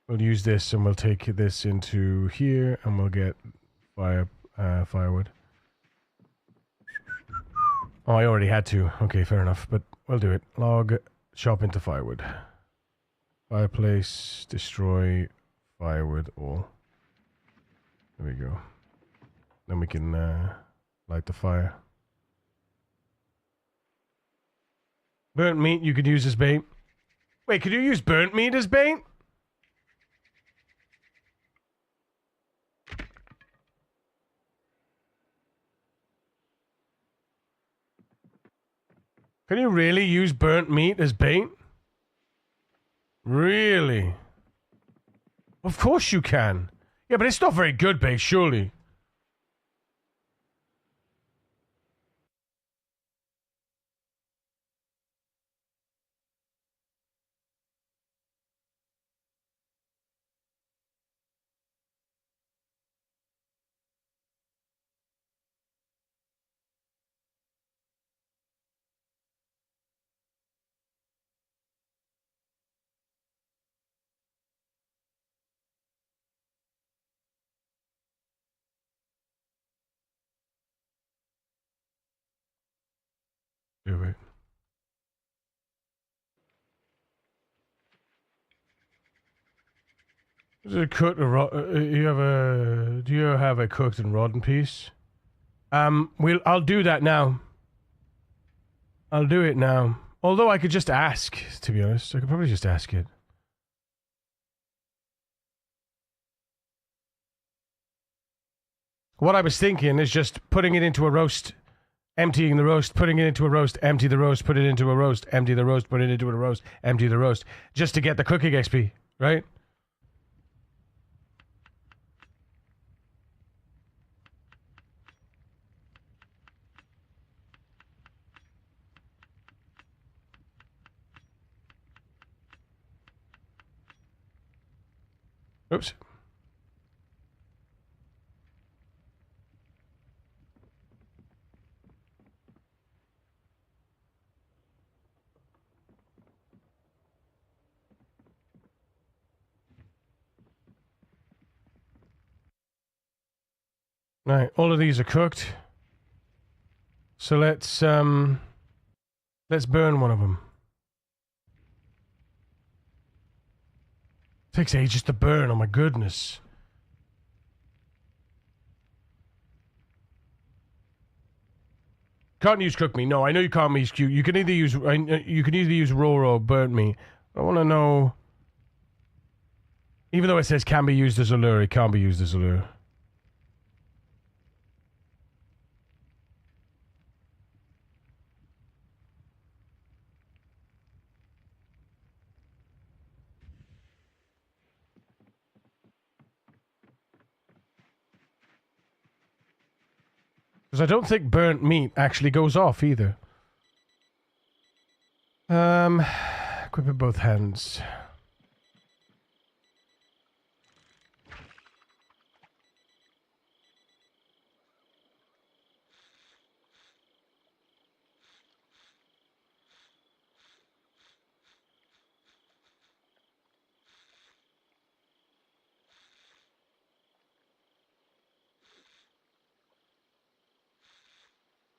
we'll use this, and we'll take this into here, and we'll get firewood. Oh, I already had to. Okay, fair enough, but we'll do it. Log, chop into firewood. Fireplace, destroy, firewood, all. There we go. Then we can light the fire. Burnt meat you could use as bait. Wait, could you use burnt meat as bait? Can you really use burnt meat as bait? Really? Of course you can. Yeah, but it's not very good bait, surely. Do it. Is it cooked or do you have a cooked and rotten piece? I'll do that now. I'll do it now. Although I could just ask, to be honest. I could probably just ask it. What I was thinking is just putting it into a roast, emptying the roast, putting it into a roast, empty the roast, put it into a roast, empty the roast, put it into a roast, empty the roast, just to get the cooking XP, right? Oops. Right, all of these are cooked. So let's burn one of them. Takes ages to burn, oh my goodness. Can't use cooked meat. No, I know you can't use you can either use raw or burnt meat. I want to know. Even though it says can be used as a lure, it can't be used as a lure. Because I don't think burnt meat actually goes off either. Equip with both hands.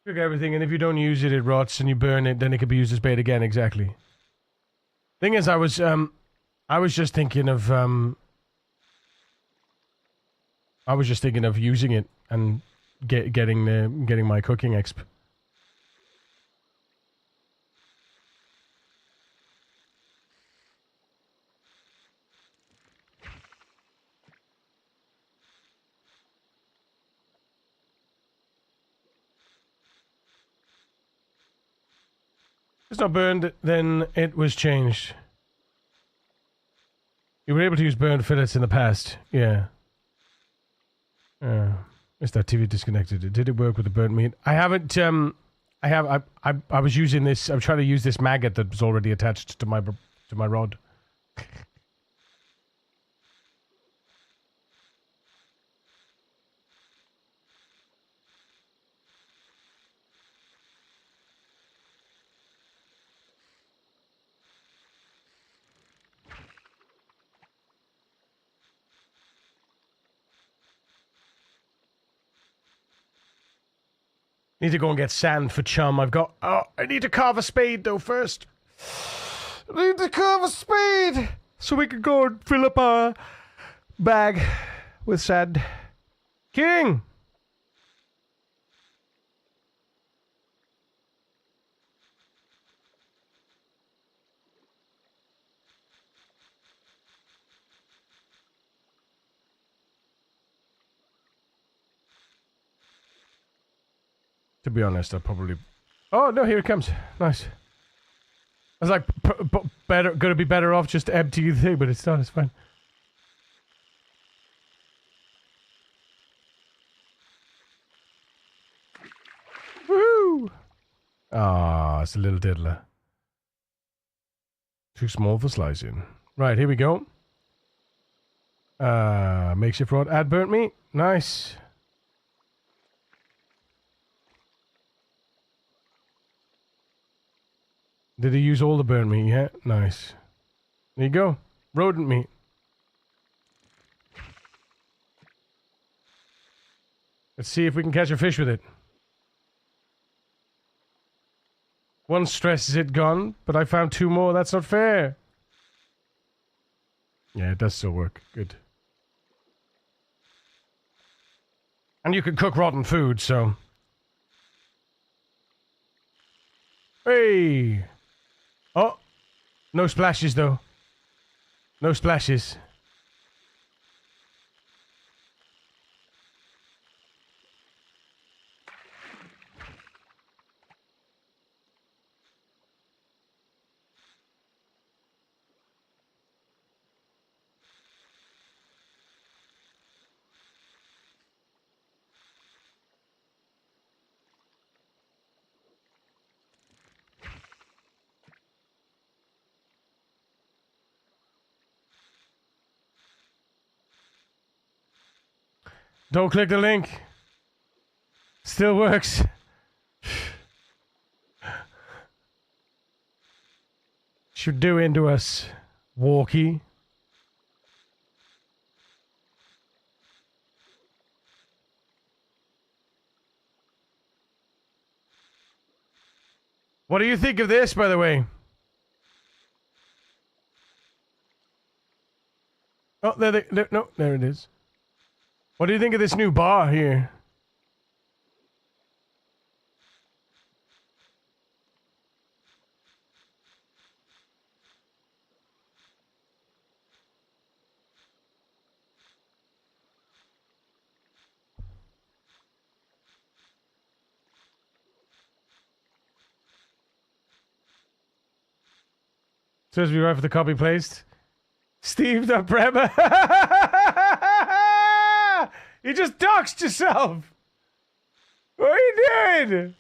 Cook everything, and if you don't use it, it rots, and you burn it, then it can be used as bait again. Exactly. Thing is, I was just thinking of using it and getting my cooking exp. It's not burned, then it was changed. You were able to use burned fillets in the past. Yeah. Is that TV disconnected? Did it work with the burnt meat? I haven't I was using this. I'm trying to use this maggot that was already attached to my rod. Need to go and get sand for chum. I've got... Oh, I need to carve a spade, though, first. I need to carve a spade! So we can go and fill up our bag with sand. King! To be honest, I probably... Oh, no, here it comes. Nice. I was like, gonna be better off just to empty the thing, but it's not, it's fine. Woohoo! Ah, it's a little diddler. Too small for slicing. Right, here we go. Makeshift rod. Add burnt meat. Nice. Did he use all the burnt meat? Yeah, nice. There you go. Rodent meat. Let's see if we can catch a fish with it. One stress is it gone, but I found 2 more. That's not fair. Yeah, it does still work. Good. And you can cook rotten food, so... Hey! Oh! No splashes, though. No splashes. Don't click the link. Still works. Should do into us, walkie. What do you think of this, by the way? Oh, no, there it is. What do you think of this new bar here? Says we right for the copy paste. Steve the Bremer. You just doxed yourself. What are you doing?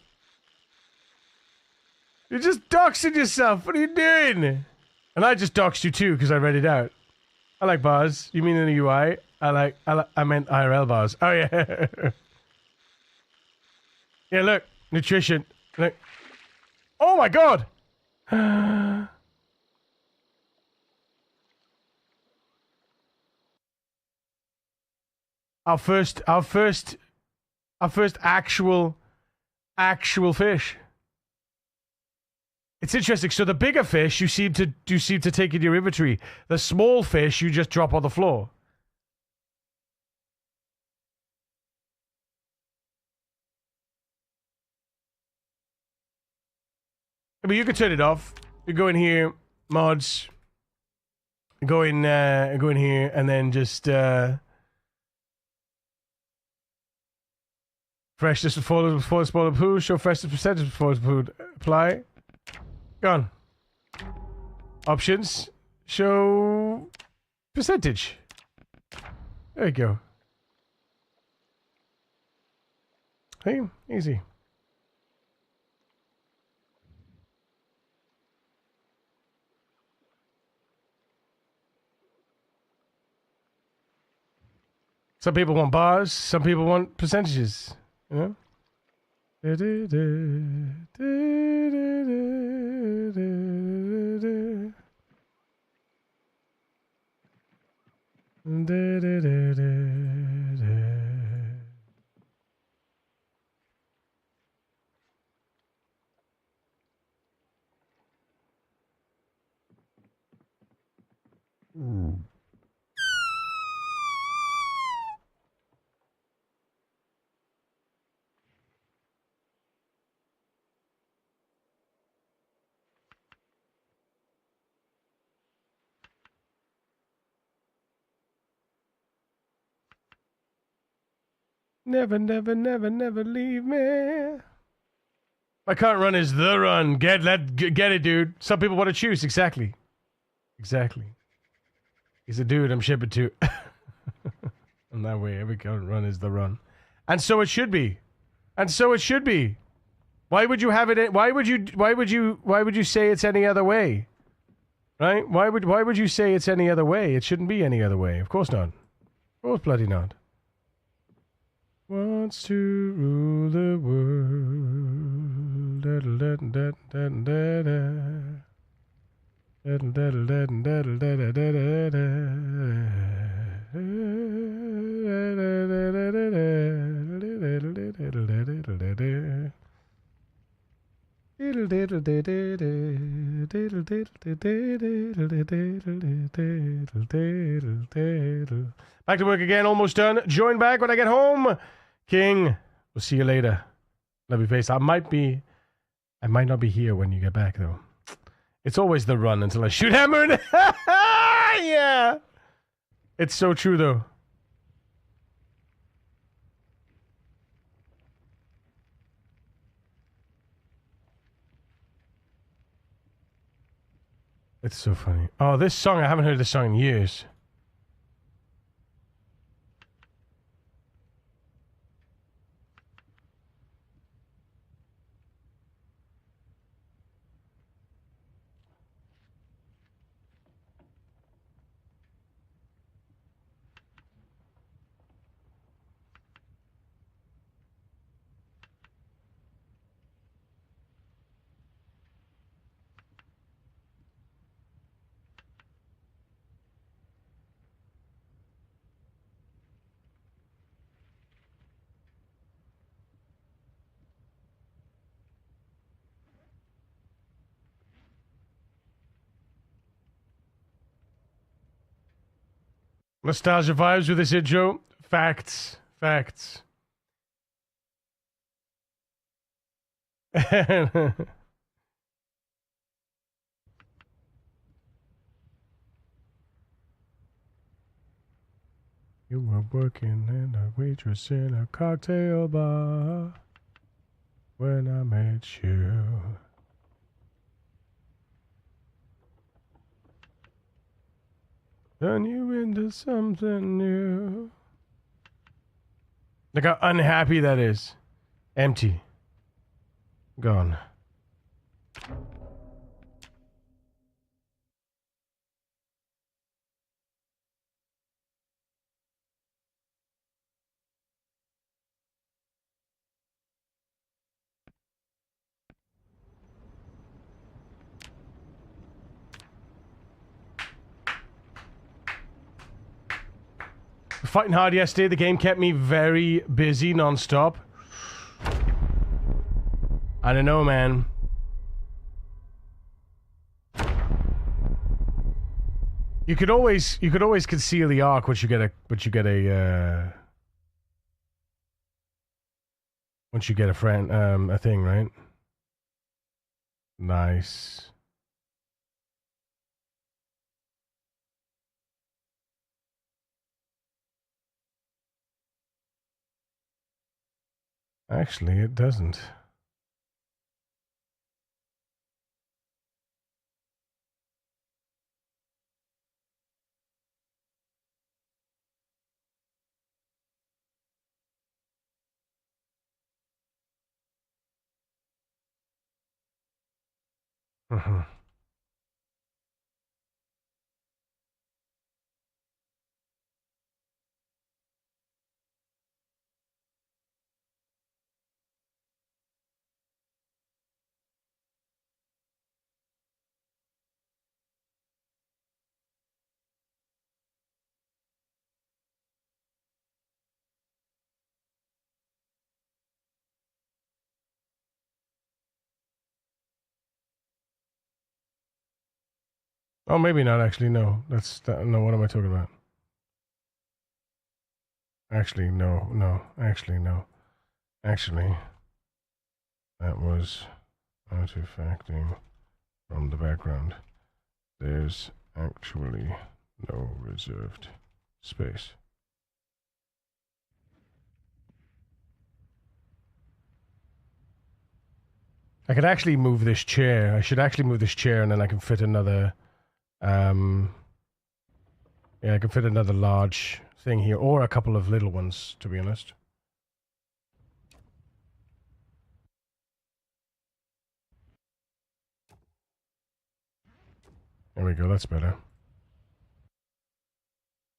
You're just doxing yourself. What are you doing? And I just doxed you too because I read it out. I like bars. You mean in the UI? I meant IRL bars. Oh yeah. Yeah, look. Nutrition. Look. Oh my god. Our first actual fish. It's interesting. So the bigger fish you seem to take in your inventory. The small fish you just drop on the floor. I mean, you can turn it off. You go in here, mods. Go in here, and then just freshness before spoil of food. Show freshness percentage before food. Apply. Gone. Options. Show percentage. There you go. Hey, easy. Some people want bars, some people want percentages. You know? Never, never, never, never leave me. My current run is the run. Get it, dude. Some people want to choose. Exactly. He's a dude I'm shipping to. And that way, every current run is the run. And so it should be. Why would you have it? Why would you say it's any other way? Right? Why would you say it's any other way? It shouldn't be any other way. Of course not. Of course bloody not. Wants to rule the world. Back to work again, almost done. Join back when I get home. King, we'll see you later. Love you, face. I might not be here when you get back, though. It's always the run until I shoot hammer in. Yeah. It's so true, though. It's so funny. Oh, this song, I haven't heard this song in years. Nostalgia vibes with this intro. Facts. You were working in a waitress in a cocktail bar when I met you. Turn you into something new. Look how unhappy that is. Empty. Gone. Fighting hard yesterday. The game kept me very busy non-stop. I don't know, man. You could always conceal the arc once you get a friend a thing, right? Nice. Actually, it doesn't. Oh, maybe not. Actually, no. No. What am I talking about? Actually, no, no. Actually, no. Actually, that was artifacting from the background. There's actually no reserved space. I could actually move this chair. I should actually move this chair, and then I can fit another. Yeah, I can fit another large thing here, or a couple of little ones, to be honest. There we go. That's better.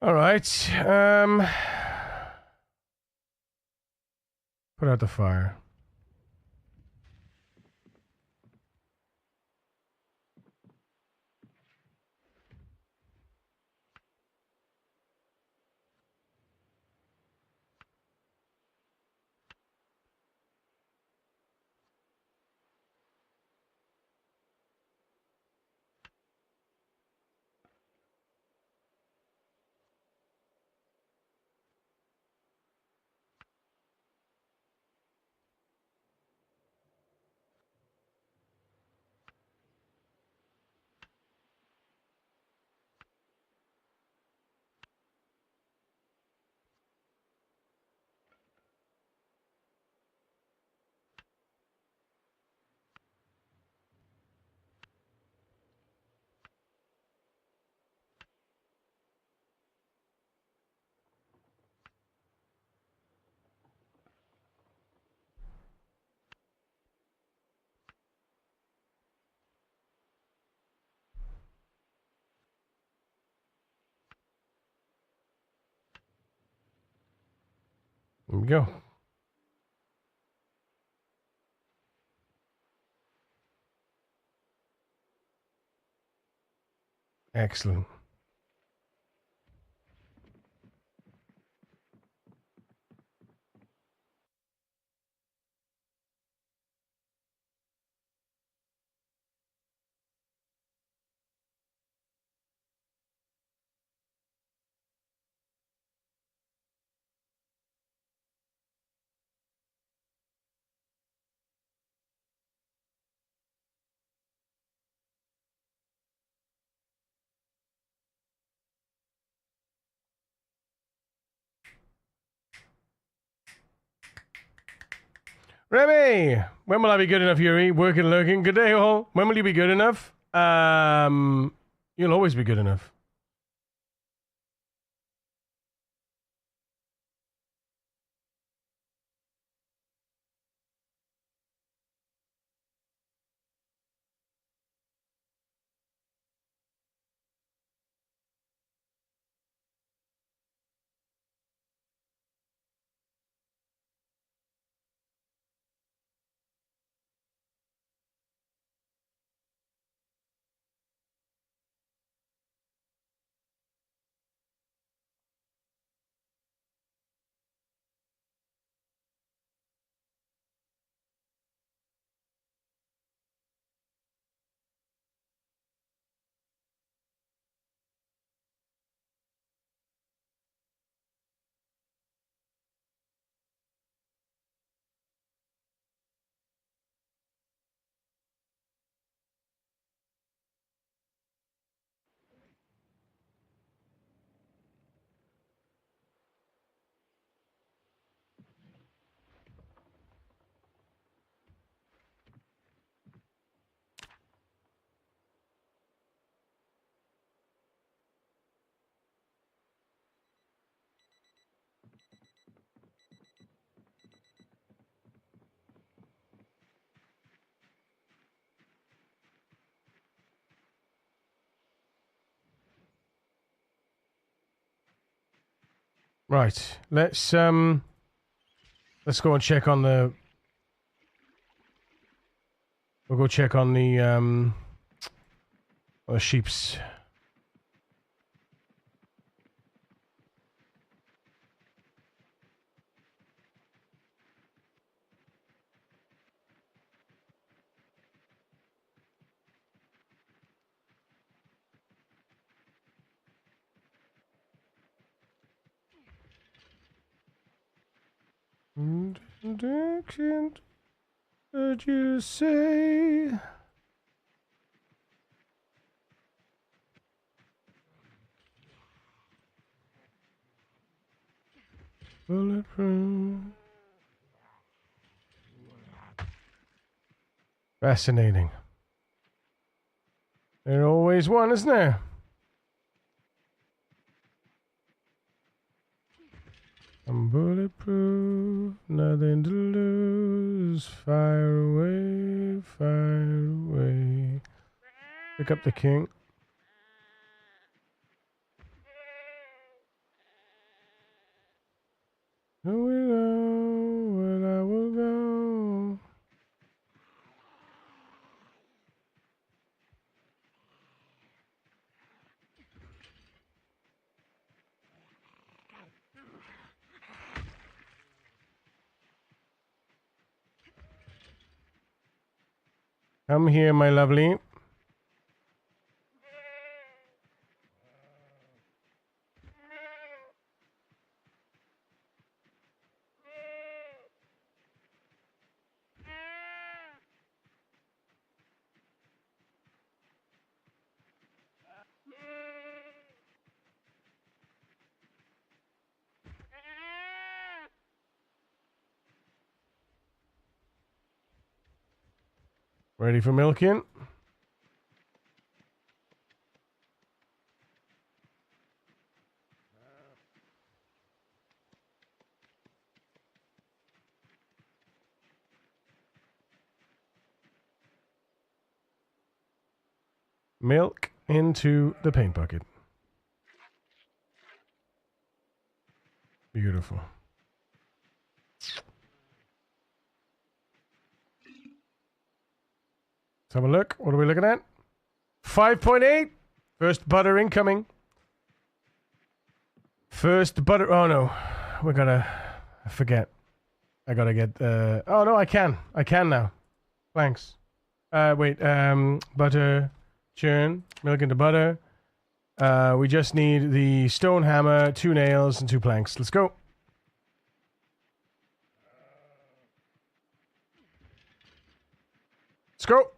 All right. Put out the fire. There we go. Excellent. Remy, when will I be good enough, Yuri? Working, lurking. Good day, all. When will you be good enough? You'll always be good enough. Right. Let's go and check on the. We'll go check on the sheep's. Can't heard you say. Bulletproof. Fascinating. There's always one, isn't there? I'm bulletproof, nothing to lose. Fire away, fire away. Pick up the king. Who will go? Where I will go. Come here, my lovely. Ready for milking? Milk into the paint bucket. Beautiful. Let's have a look. What are we looking at? 5.8. First butter incoming. First butter. Oh no. We gotta. I forget. I gotta get. Oh no, I can. I can now. Thanks. Wait. Butter. Churn. Milk into butter. We just need the stone hammer, 2 nails, and 2 planks. Let's go. Let's go.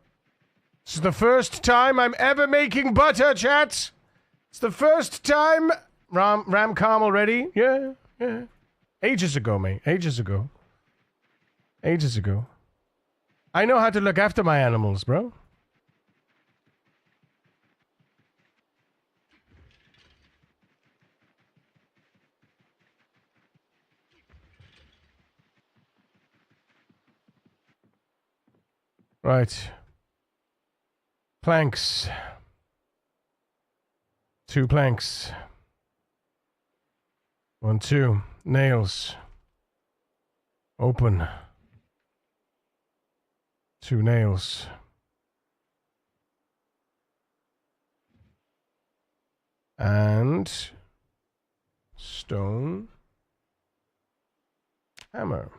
This is the first time I'm ever making butter, chat. It's the first time. Ram caramel ready? Yeah, yeah. Ages ago, mate. Ages ago. Ages ago. I know how to look after my animals, bro. Right. Planks. 2 planks. 1, 2. Nails. Open. 2 nails. And stone hammer.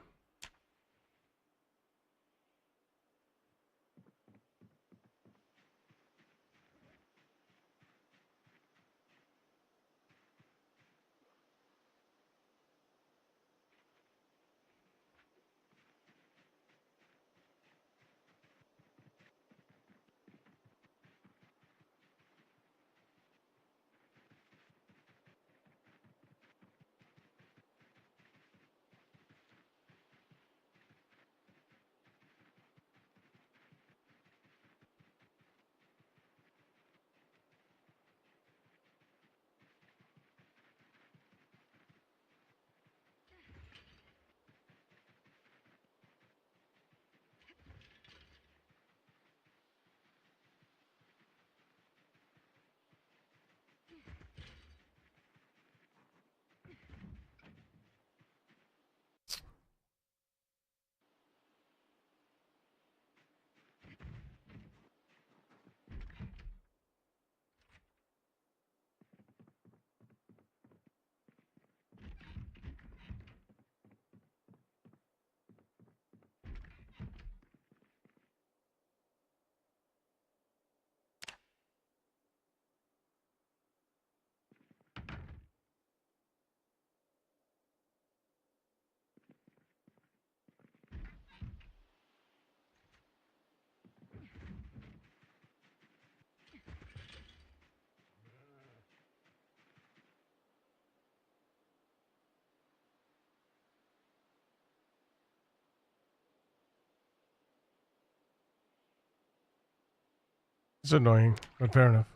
It's annoying, but fair enough.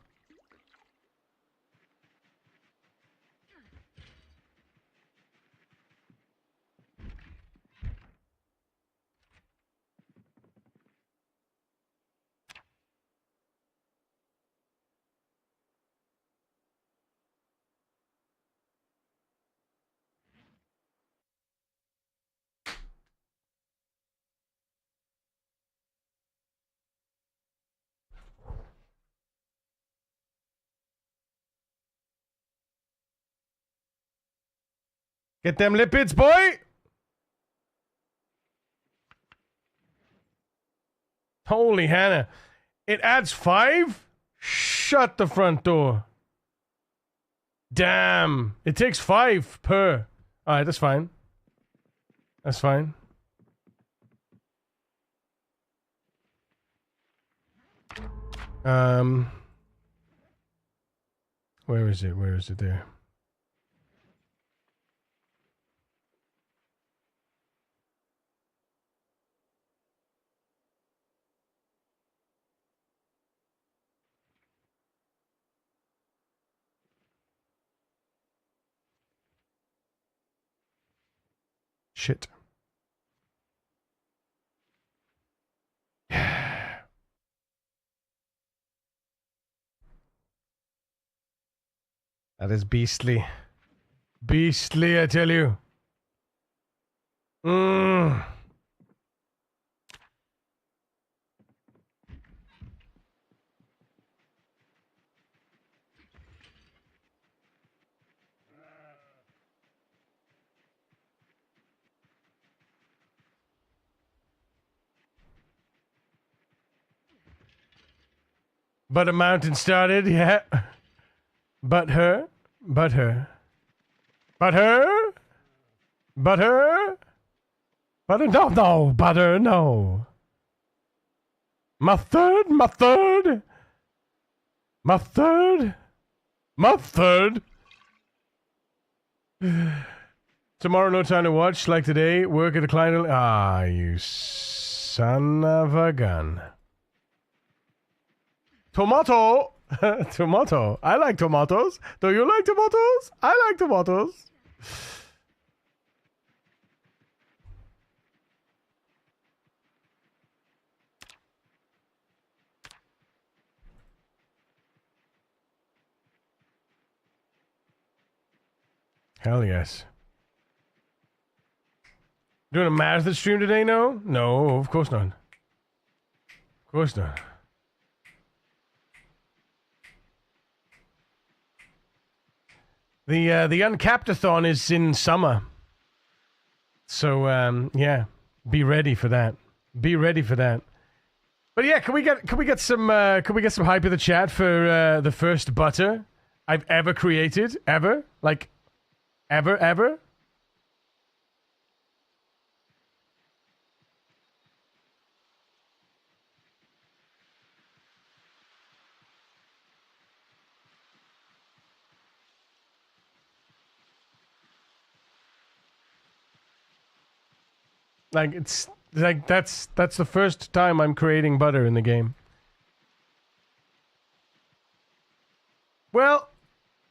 Get them lipids, boy! Holy Hannah. It adds 5? Shut the front door. Damn. It takes 5 per. Alright, that's fine. That's fine. Where is it? Where is it there? Shit. That is beastly. Beastly, I tell you. But a mountain started, yeah. But her. But her. But her. Butter? Butter? No, no, butter, no. Mustard? Mustard? Mustard? Mustard? Tomorrow, no time to watch. Like today, work at a client. Ah, you son of a gun. Tomato! Tomato. I like tomatoes. Do you like tomatoes? I like tomatoes. Hell yes. Doing a marathon stream today? No? No, of course not. Of course not. The Uncapped-a-thon is in summer. So, yeah. Be ready for that. Be ready for that. But yeah, can we get some hype in the chat for the first butter I've ever created? Ever? Like, ever? Like, it's like that's the first time I'm creating butter in the game. Well,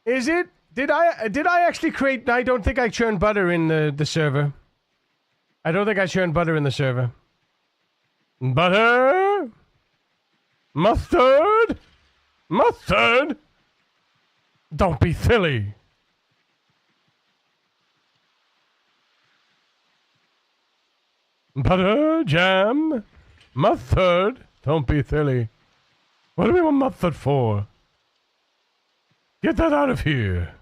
is it? Did I actually create? I don't think I churned butter in the server. I don't think I churned butter in the server. Butter? Mustard? Mustard? Don't be silly. Butter, jam, mustard. Don't be silly. What do we want mustard for? Get that out of here.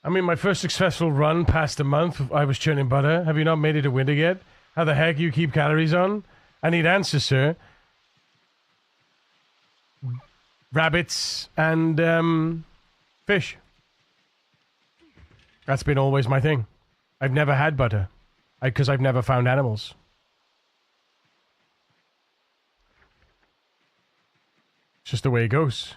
I mean, my first successful run past a month, I was churning butter. Have you not made it to winter yet? How the heck you keep calories on? I need answers, sir. Rabbits and fish. That's been always my thing. I've never had butter. Because I've never found animals. It's just the way it goes.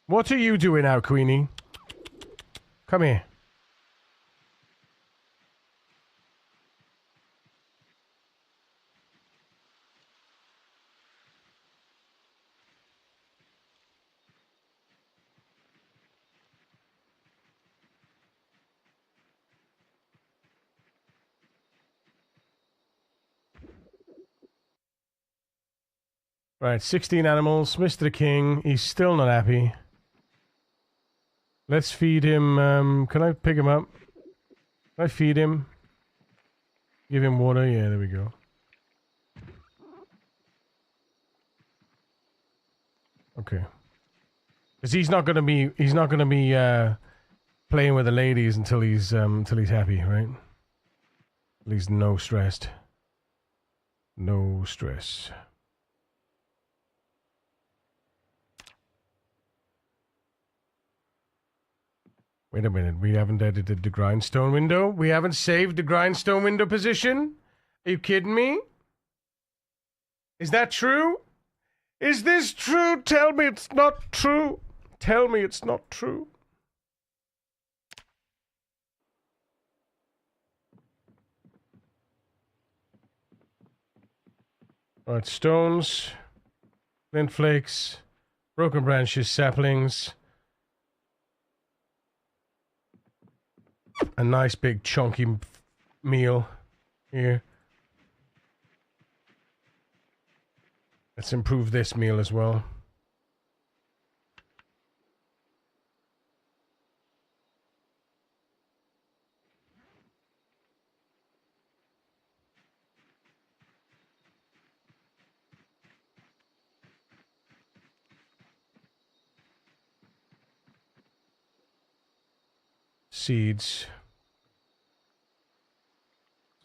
What are you doing now, Queenie? Come here. Right, 16 animals. Mr. King, he's still not happy. Let's feed him. Can I pick him up? Can I feed him? Give him water? Yeah, there we go. Okay. Because he's not gonna be playing with the ladies until he's happy, right? At least no stressed. No stress. Wait a minute, we haven't edited the grindstone window? We haven't saved the grindstone window position? Are you kidding me? Is that true? Is this true? Tell me it's not true. Tell me it's not true. Alright, stones, flint flakes, broken branches, saplings. A nice big chunky meal here. Let's improve this meal as well. Seeds.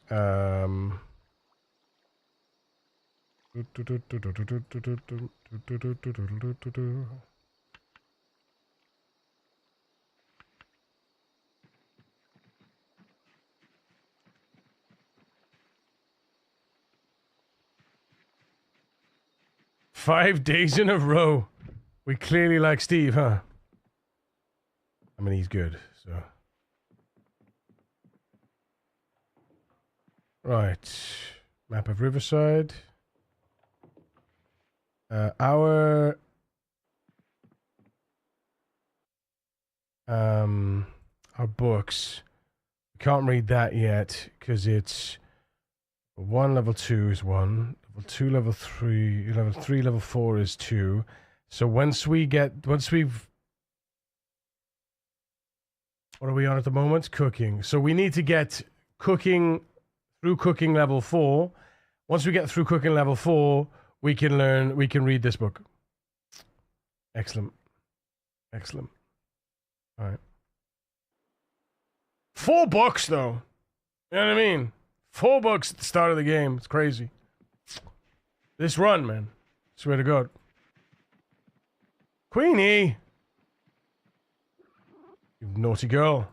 Um. 5 days in a row. We clearly like Steve, huh? I mean, he's good, so. Right. Map of Riverside. Our books. We can't read that yet because it's 1 level 2 is 1, level 2 level 3, level 3 level 4 is 2. So once we've what are we on at the moment? Cooking. So we need to get cooking through cooking level 4. Once we get through cooking level 4, we can read this book. Excellent. Excellent. All right. 4 books, though. You know what I mean? 4 books at the start of the game. It's crazy. This run, man. Swear to God. Queenie! You naughty girl.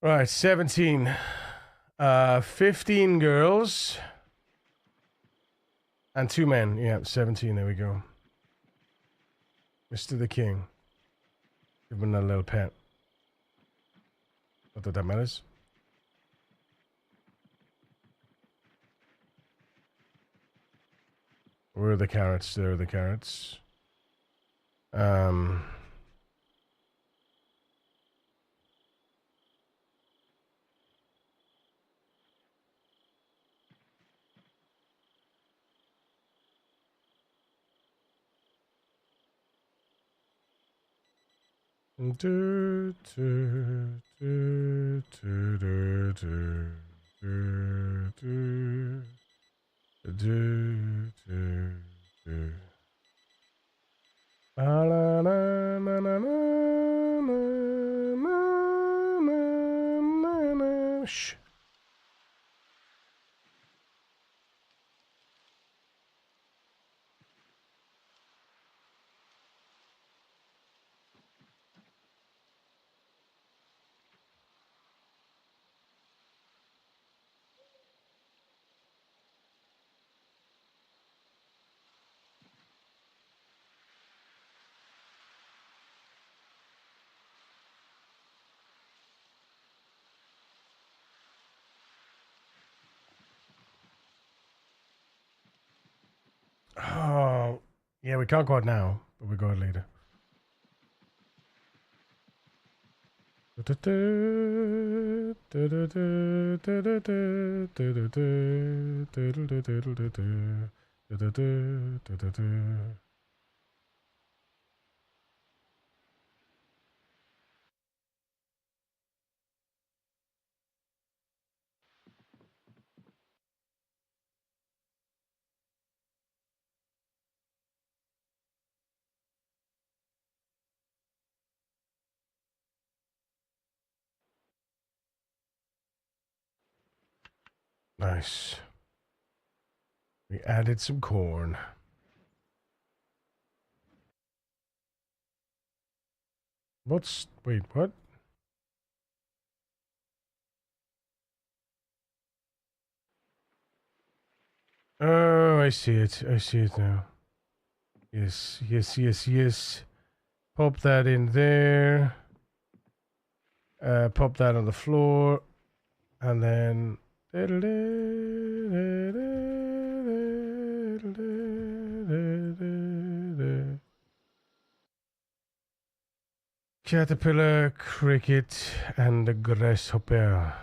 Right, 17. 15 girls. And 2 men. Yeah, 17. There we go. Mr. the King. Give him a little pet. Not that that matters. Where are the carrots? There are the carrots. Do, do, do, do, do, do, do. do, do, do, do. La, la, la, la, la, la. Shh. Oh, yeah, we can't go out now, but we go out later. Nice. We added some corn. Wait, what? Oh, I see it. I see it now. Yes, yes, yes, yes. Pop that in there. Pop that on the floor. And then. Caterpillar, cricket, and the grasshopper.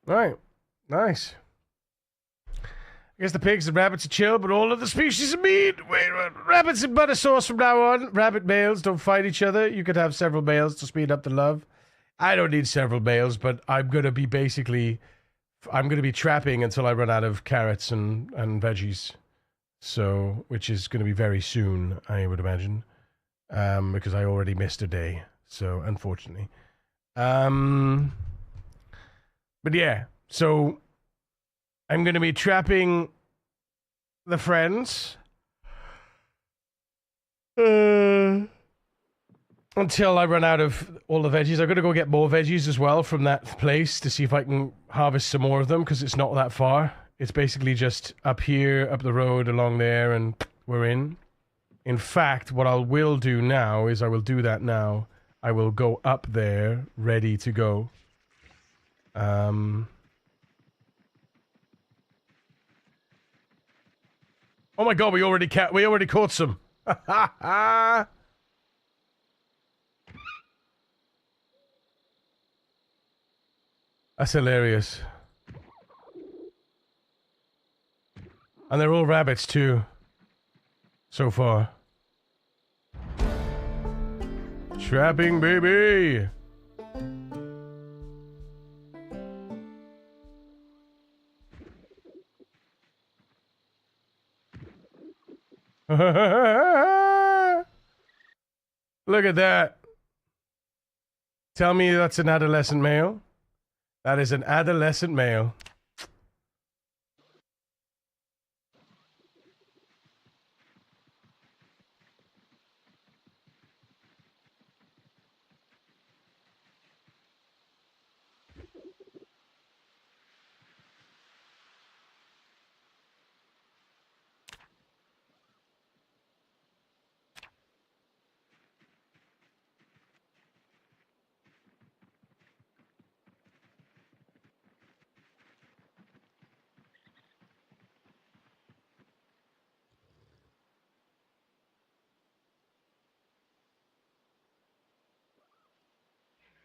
All right, nice. I guess the pigs and rabbits are chill, but all of the species are mean. Wait, rabbits and butter sauce from now on. Rabbit males don't fight each other. You could have several males to speed up the love. I don't need several males, but I'm going to be trapping until I run out of carrots and veggies. So, which is going to be very soon, I would imagine, because I already missed a day. So, unfortunately. But yeah, so I'm going to be trapping the friends until I run out of all the veggies. I'm going to go get more veggies as well from that place to see if I can harvest some more of them, because it's not that far. It's basically just up here, up the road, along there, and we're in. In fact, what I will do now is I will do that now. I will go up there, ready to go. Oh my god, we already caught some. That's hilarious. And they're all rabbits too. So far. Trapping, baby! Look at that. Tell me that's an adolescent male. That is an adolescent male.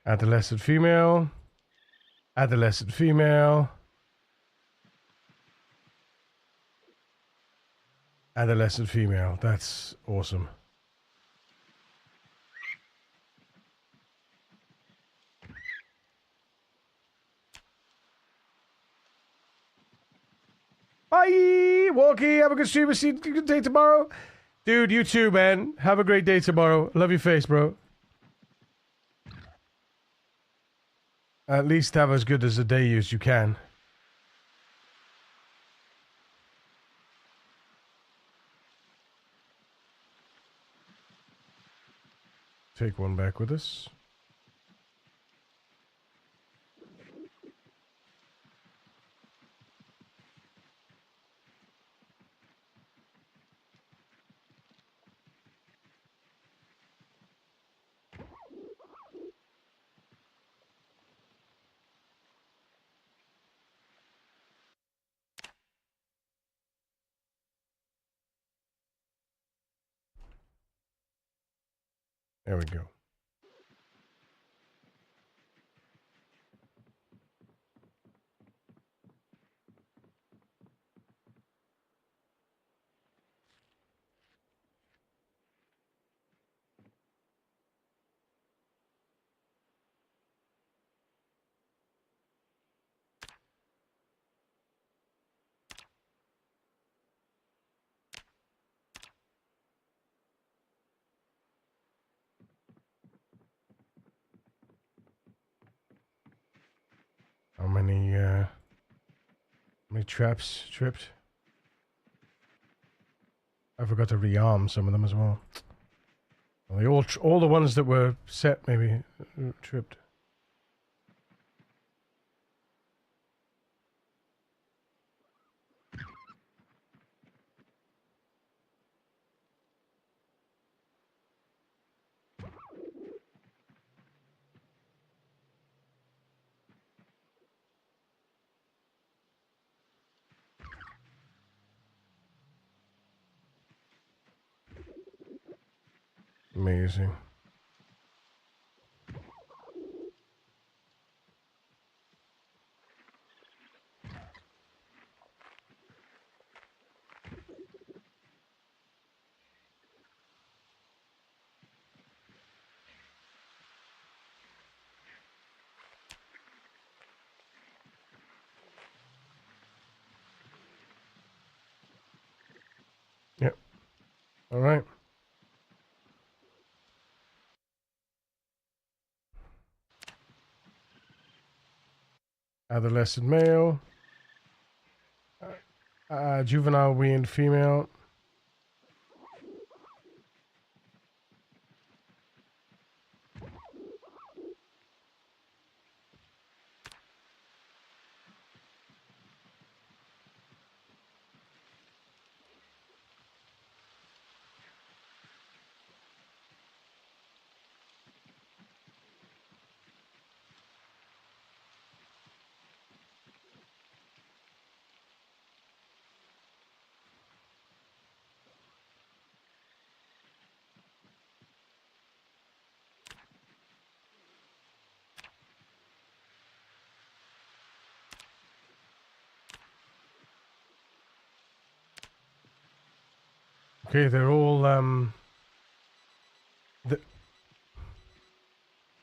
Adolescent female. Adolescent female. Adolescent female. That's awesome. Bye, Walkie. Have a good stream. See you good day tomorrow. Dude, you too, man. Have a great day tomorrow. Love your face, bro. At least have as good as a day as you can. Take one back with us. There we go. How many traps tripped? I forgot to rearm some of them as well. Well, they all the ones that were set maybe tripped. Amazing. Yep. All right. Adolescent male. Juvenile weaned female. Okay, they're all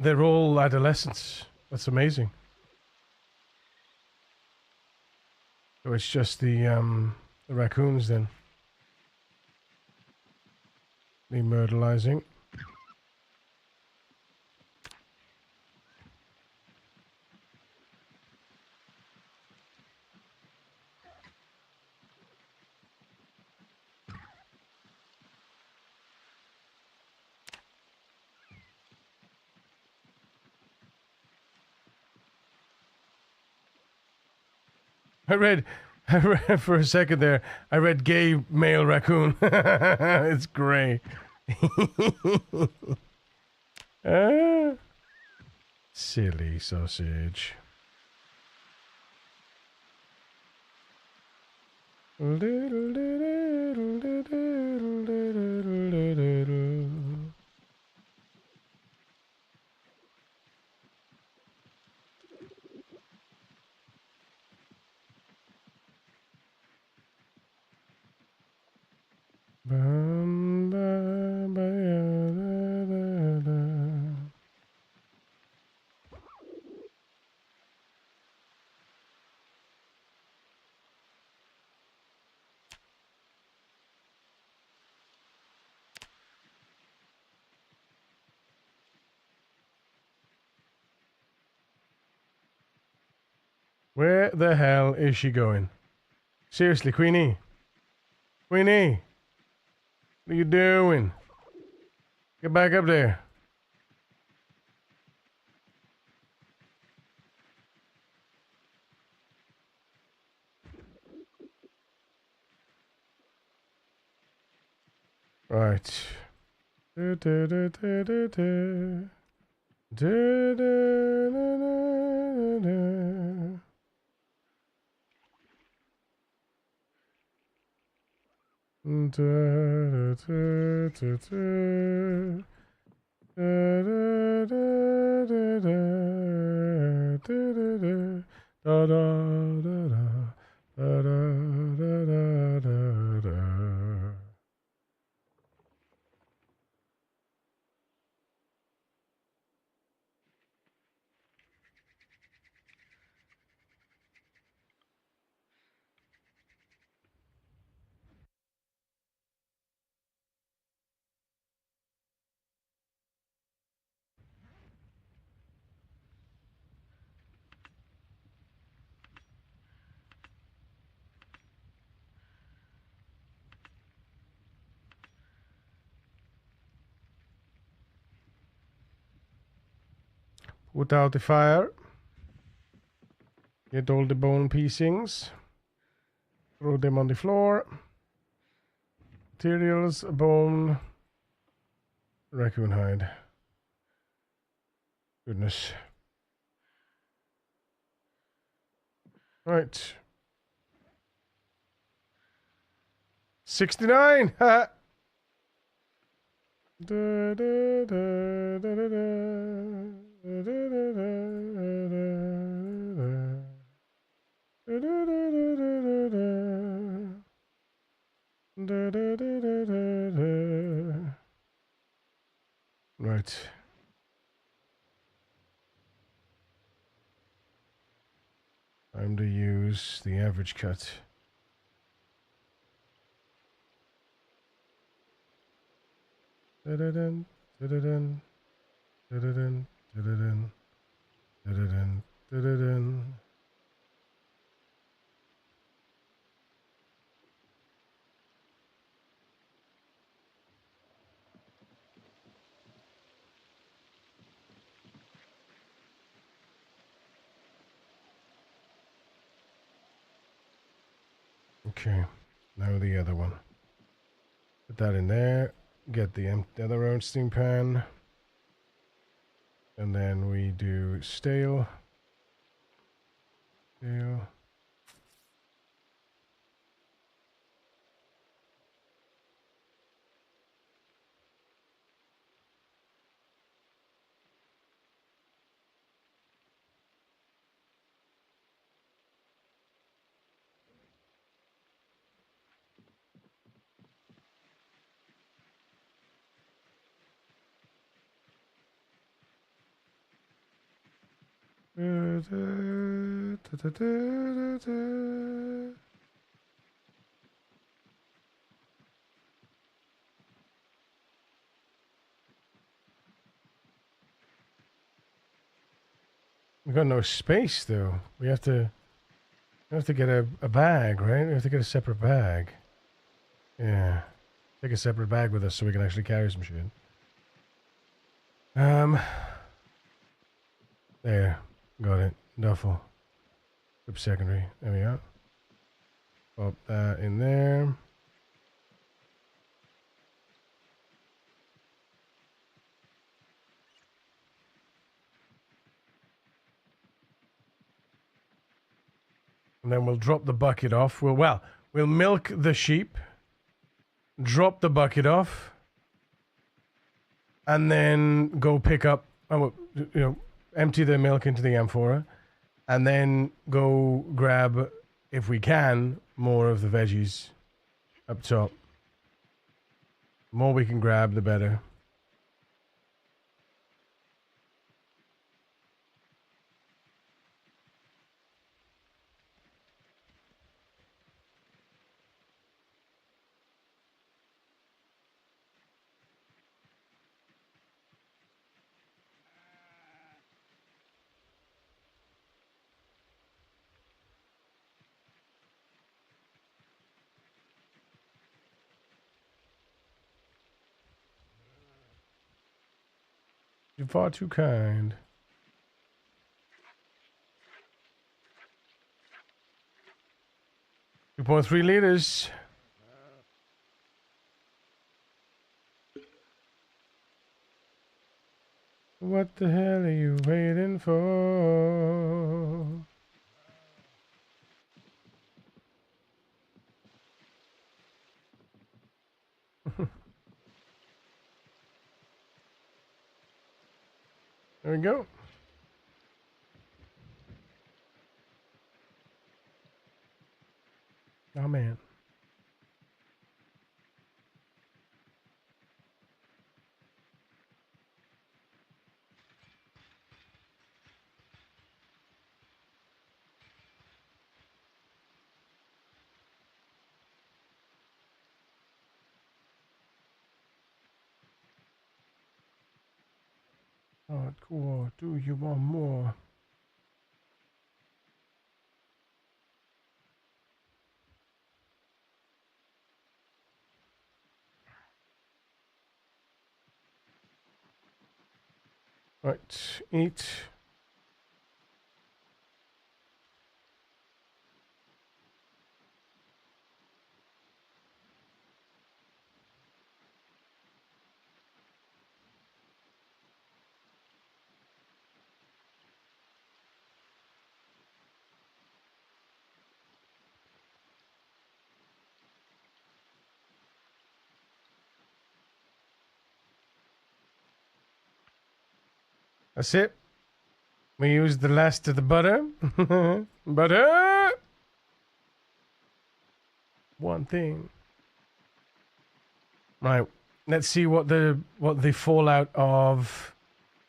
they're all adolescents. That's amazing. So it's just the raccoons then. Demyrtalizing. I read for a second there. I read gay male raccoon. It's gray. Ah, silly sausage. Where the hell is she going? Seriously, Queenie. Queenie. What are you doing? Get back up there. Right. Du, du, du, du, du, du. Du, du, du, du, du. Du, du, du, du, du. Du, du, du, du, du. Du, du, du. Da, da, da, da. Da, da, da, da, da, da. Put out the fire. Get all the bone piecings. Throw them on the floor. Materials, bone, raccoon hide. Goodness. Right. 69! Ha! Da, da, da, da, da, da. Da, da, da, da, da, da. Da, da, da, da, da, da. Da, da, da, da, da, da. Right. Time to use the average cut. Da-da-dun, da-da-dun, da-da-dun, da-da-dun, da-da-dun, da-da-dun. Okay, now the other one. Put that in there. Get the other roasting pan. And then we do stale. Stale. We've got no space though. We have to get a bag, right? We have to get a separate bag. Yeah. Take a separate bag with us so we can actually carry some shit. There. Got it. Duffel. Group secondary. There we are. Pop that in there. And then we'll drop the bucket off. We'll milk the sheep. Drop the bucket off. And then go pick up, empty the milk into the amphora. And then go grab, if we can, more of the veggies up top. The more we can grab, the better. You're far too kind. $2.3 liters. What the hell are you waiting for? There we go. Oh, man. Hardcore. Do you want more? Right. Eat. That's it. We use the last of the butter. Butter! One thing. Right. Let's see what the fallout of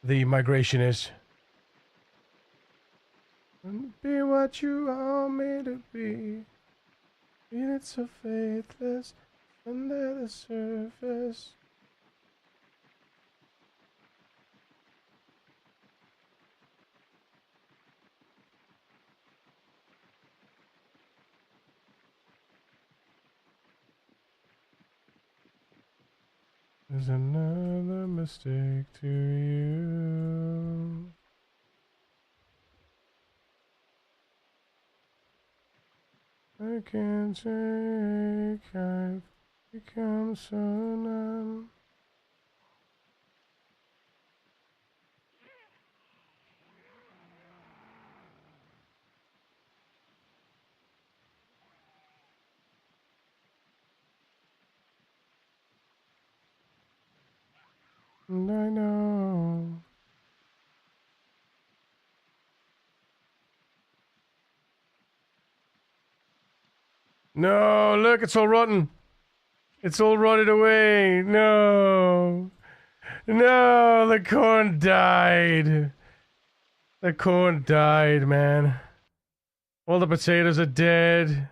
the migration is. Be what you are made to be. Feeling so faithless under the surface. There's another mistake to you. I can't take, I've become so numb. And I know. No, look, it's all rotten. It's all rotted away. No. No, the corn died. The corn died, man. All the potatoes are dead.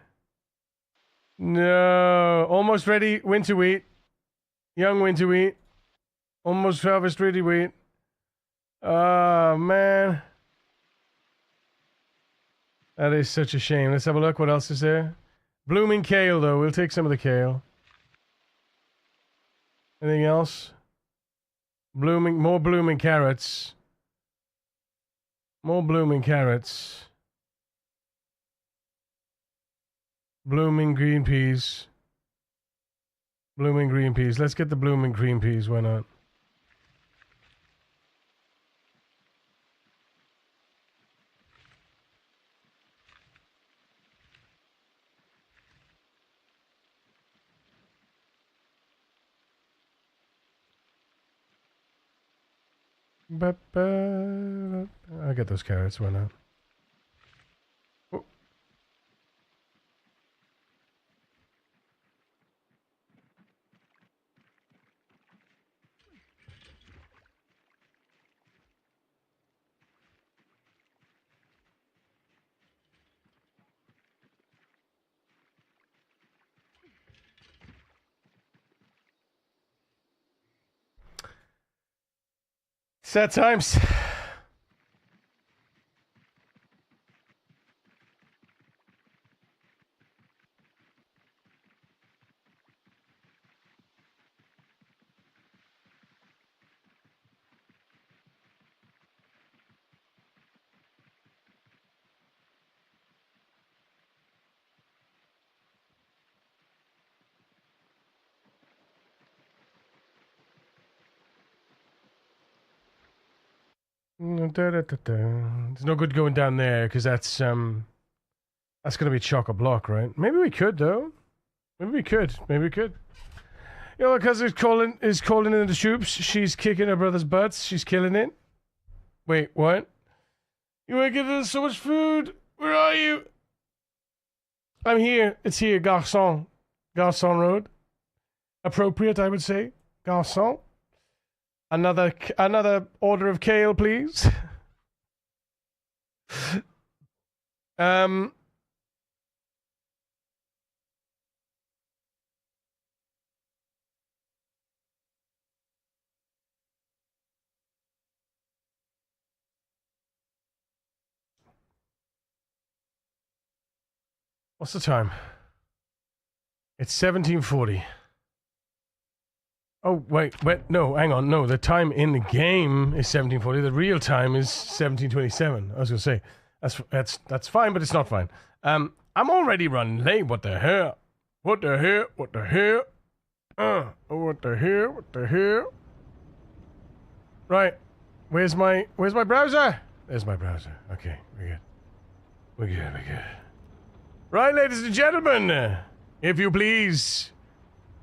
No. Almost ready winter wheat. Young winter wheat. Almost harvest ready wheat. Oh, man. That is such a shame. Let's have a look. What else is there? Blooming kale, though. We'll take some of the kale. Anything else? More blooming carrots. More blooming carrots. Blooming green peas. Blooming green peas. Let's get the blooming green peas. Why not? I get those carrots. Why not? Oh. Sad times. There's no good going down there because that's gonna be chock-a-block, right? Maybe we could though. Maybe we could. You know, because is calling in the troops. She's kicking her brother's butts. She's killing it. Wait, what? You want to get us so much food? Where are you? I'm here. It's here, Garçon. Garçon Road. Appropriate, I would say. Garçon. Another order of kale, please. What's the time? It's 17:40. Oh, wait, no, hang on. No, the time in the game is 17:40. The real time is 17:27. I was going to say, that's fine, but it's not fine. I'm already running late. What the hell? What the hell? What the hell? What the hell? What the hell? Right. Where's my browser? There's my browser. Okay, we're good. Right, ladies and gentlemen, if you please,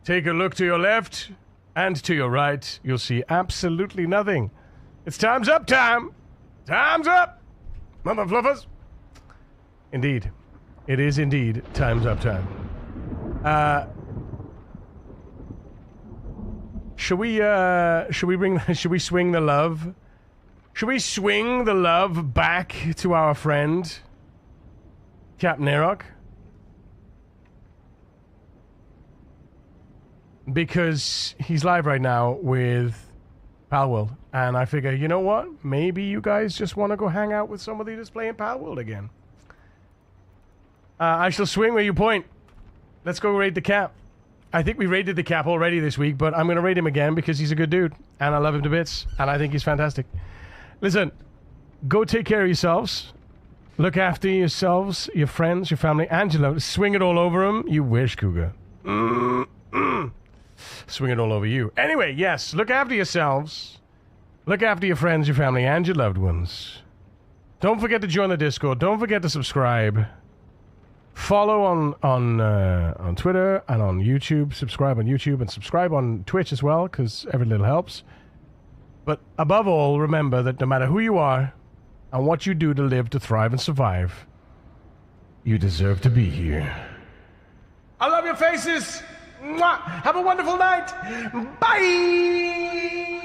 take a look to your left and to your right. You'll see absolutely nothing. It's time's up time. Time's up, mother fluffers. Indeed. It is indeed time's up time. Should we swing the love? Should we swing the love back to our friend, Captain Arock? Because he's live right now with Palworld, and I figure, you know what? Maybe you guys just want to go hang out with somebody that's playing Palworld again. I shall swing where you point. Let's go raid the Cap. I think we raided the Cap already this week, but I'm going to raid him again because he's a good dude, and I love him to bits, and I think he's fantastic. Listen, go take care of yourselves. Look after yourselves, your friends, your family, Angela. Swing it all over him. You wish, Cougar. Swing it all over you. Anyway, yes, look after yourselves. Look after your friends, your family, and your loved ones. Don't forget to join the Discord. Don't forget to subscribe. Follow on Twitter and on YouTube. Subscribe on YouTube and subscribe on Twitch as well, because every little helps. But above all, remember that no matter who you are and what you do to live, to thrive, and survive, you deserve to be here. I love your faces. Mwah! Have a wonderful night. Bye.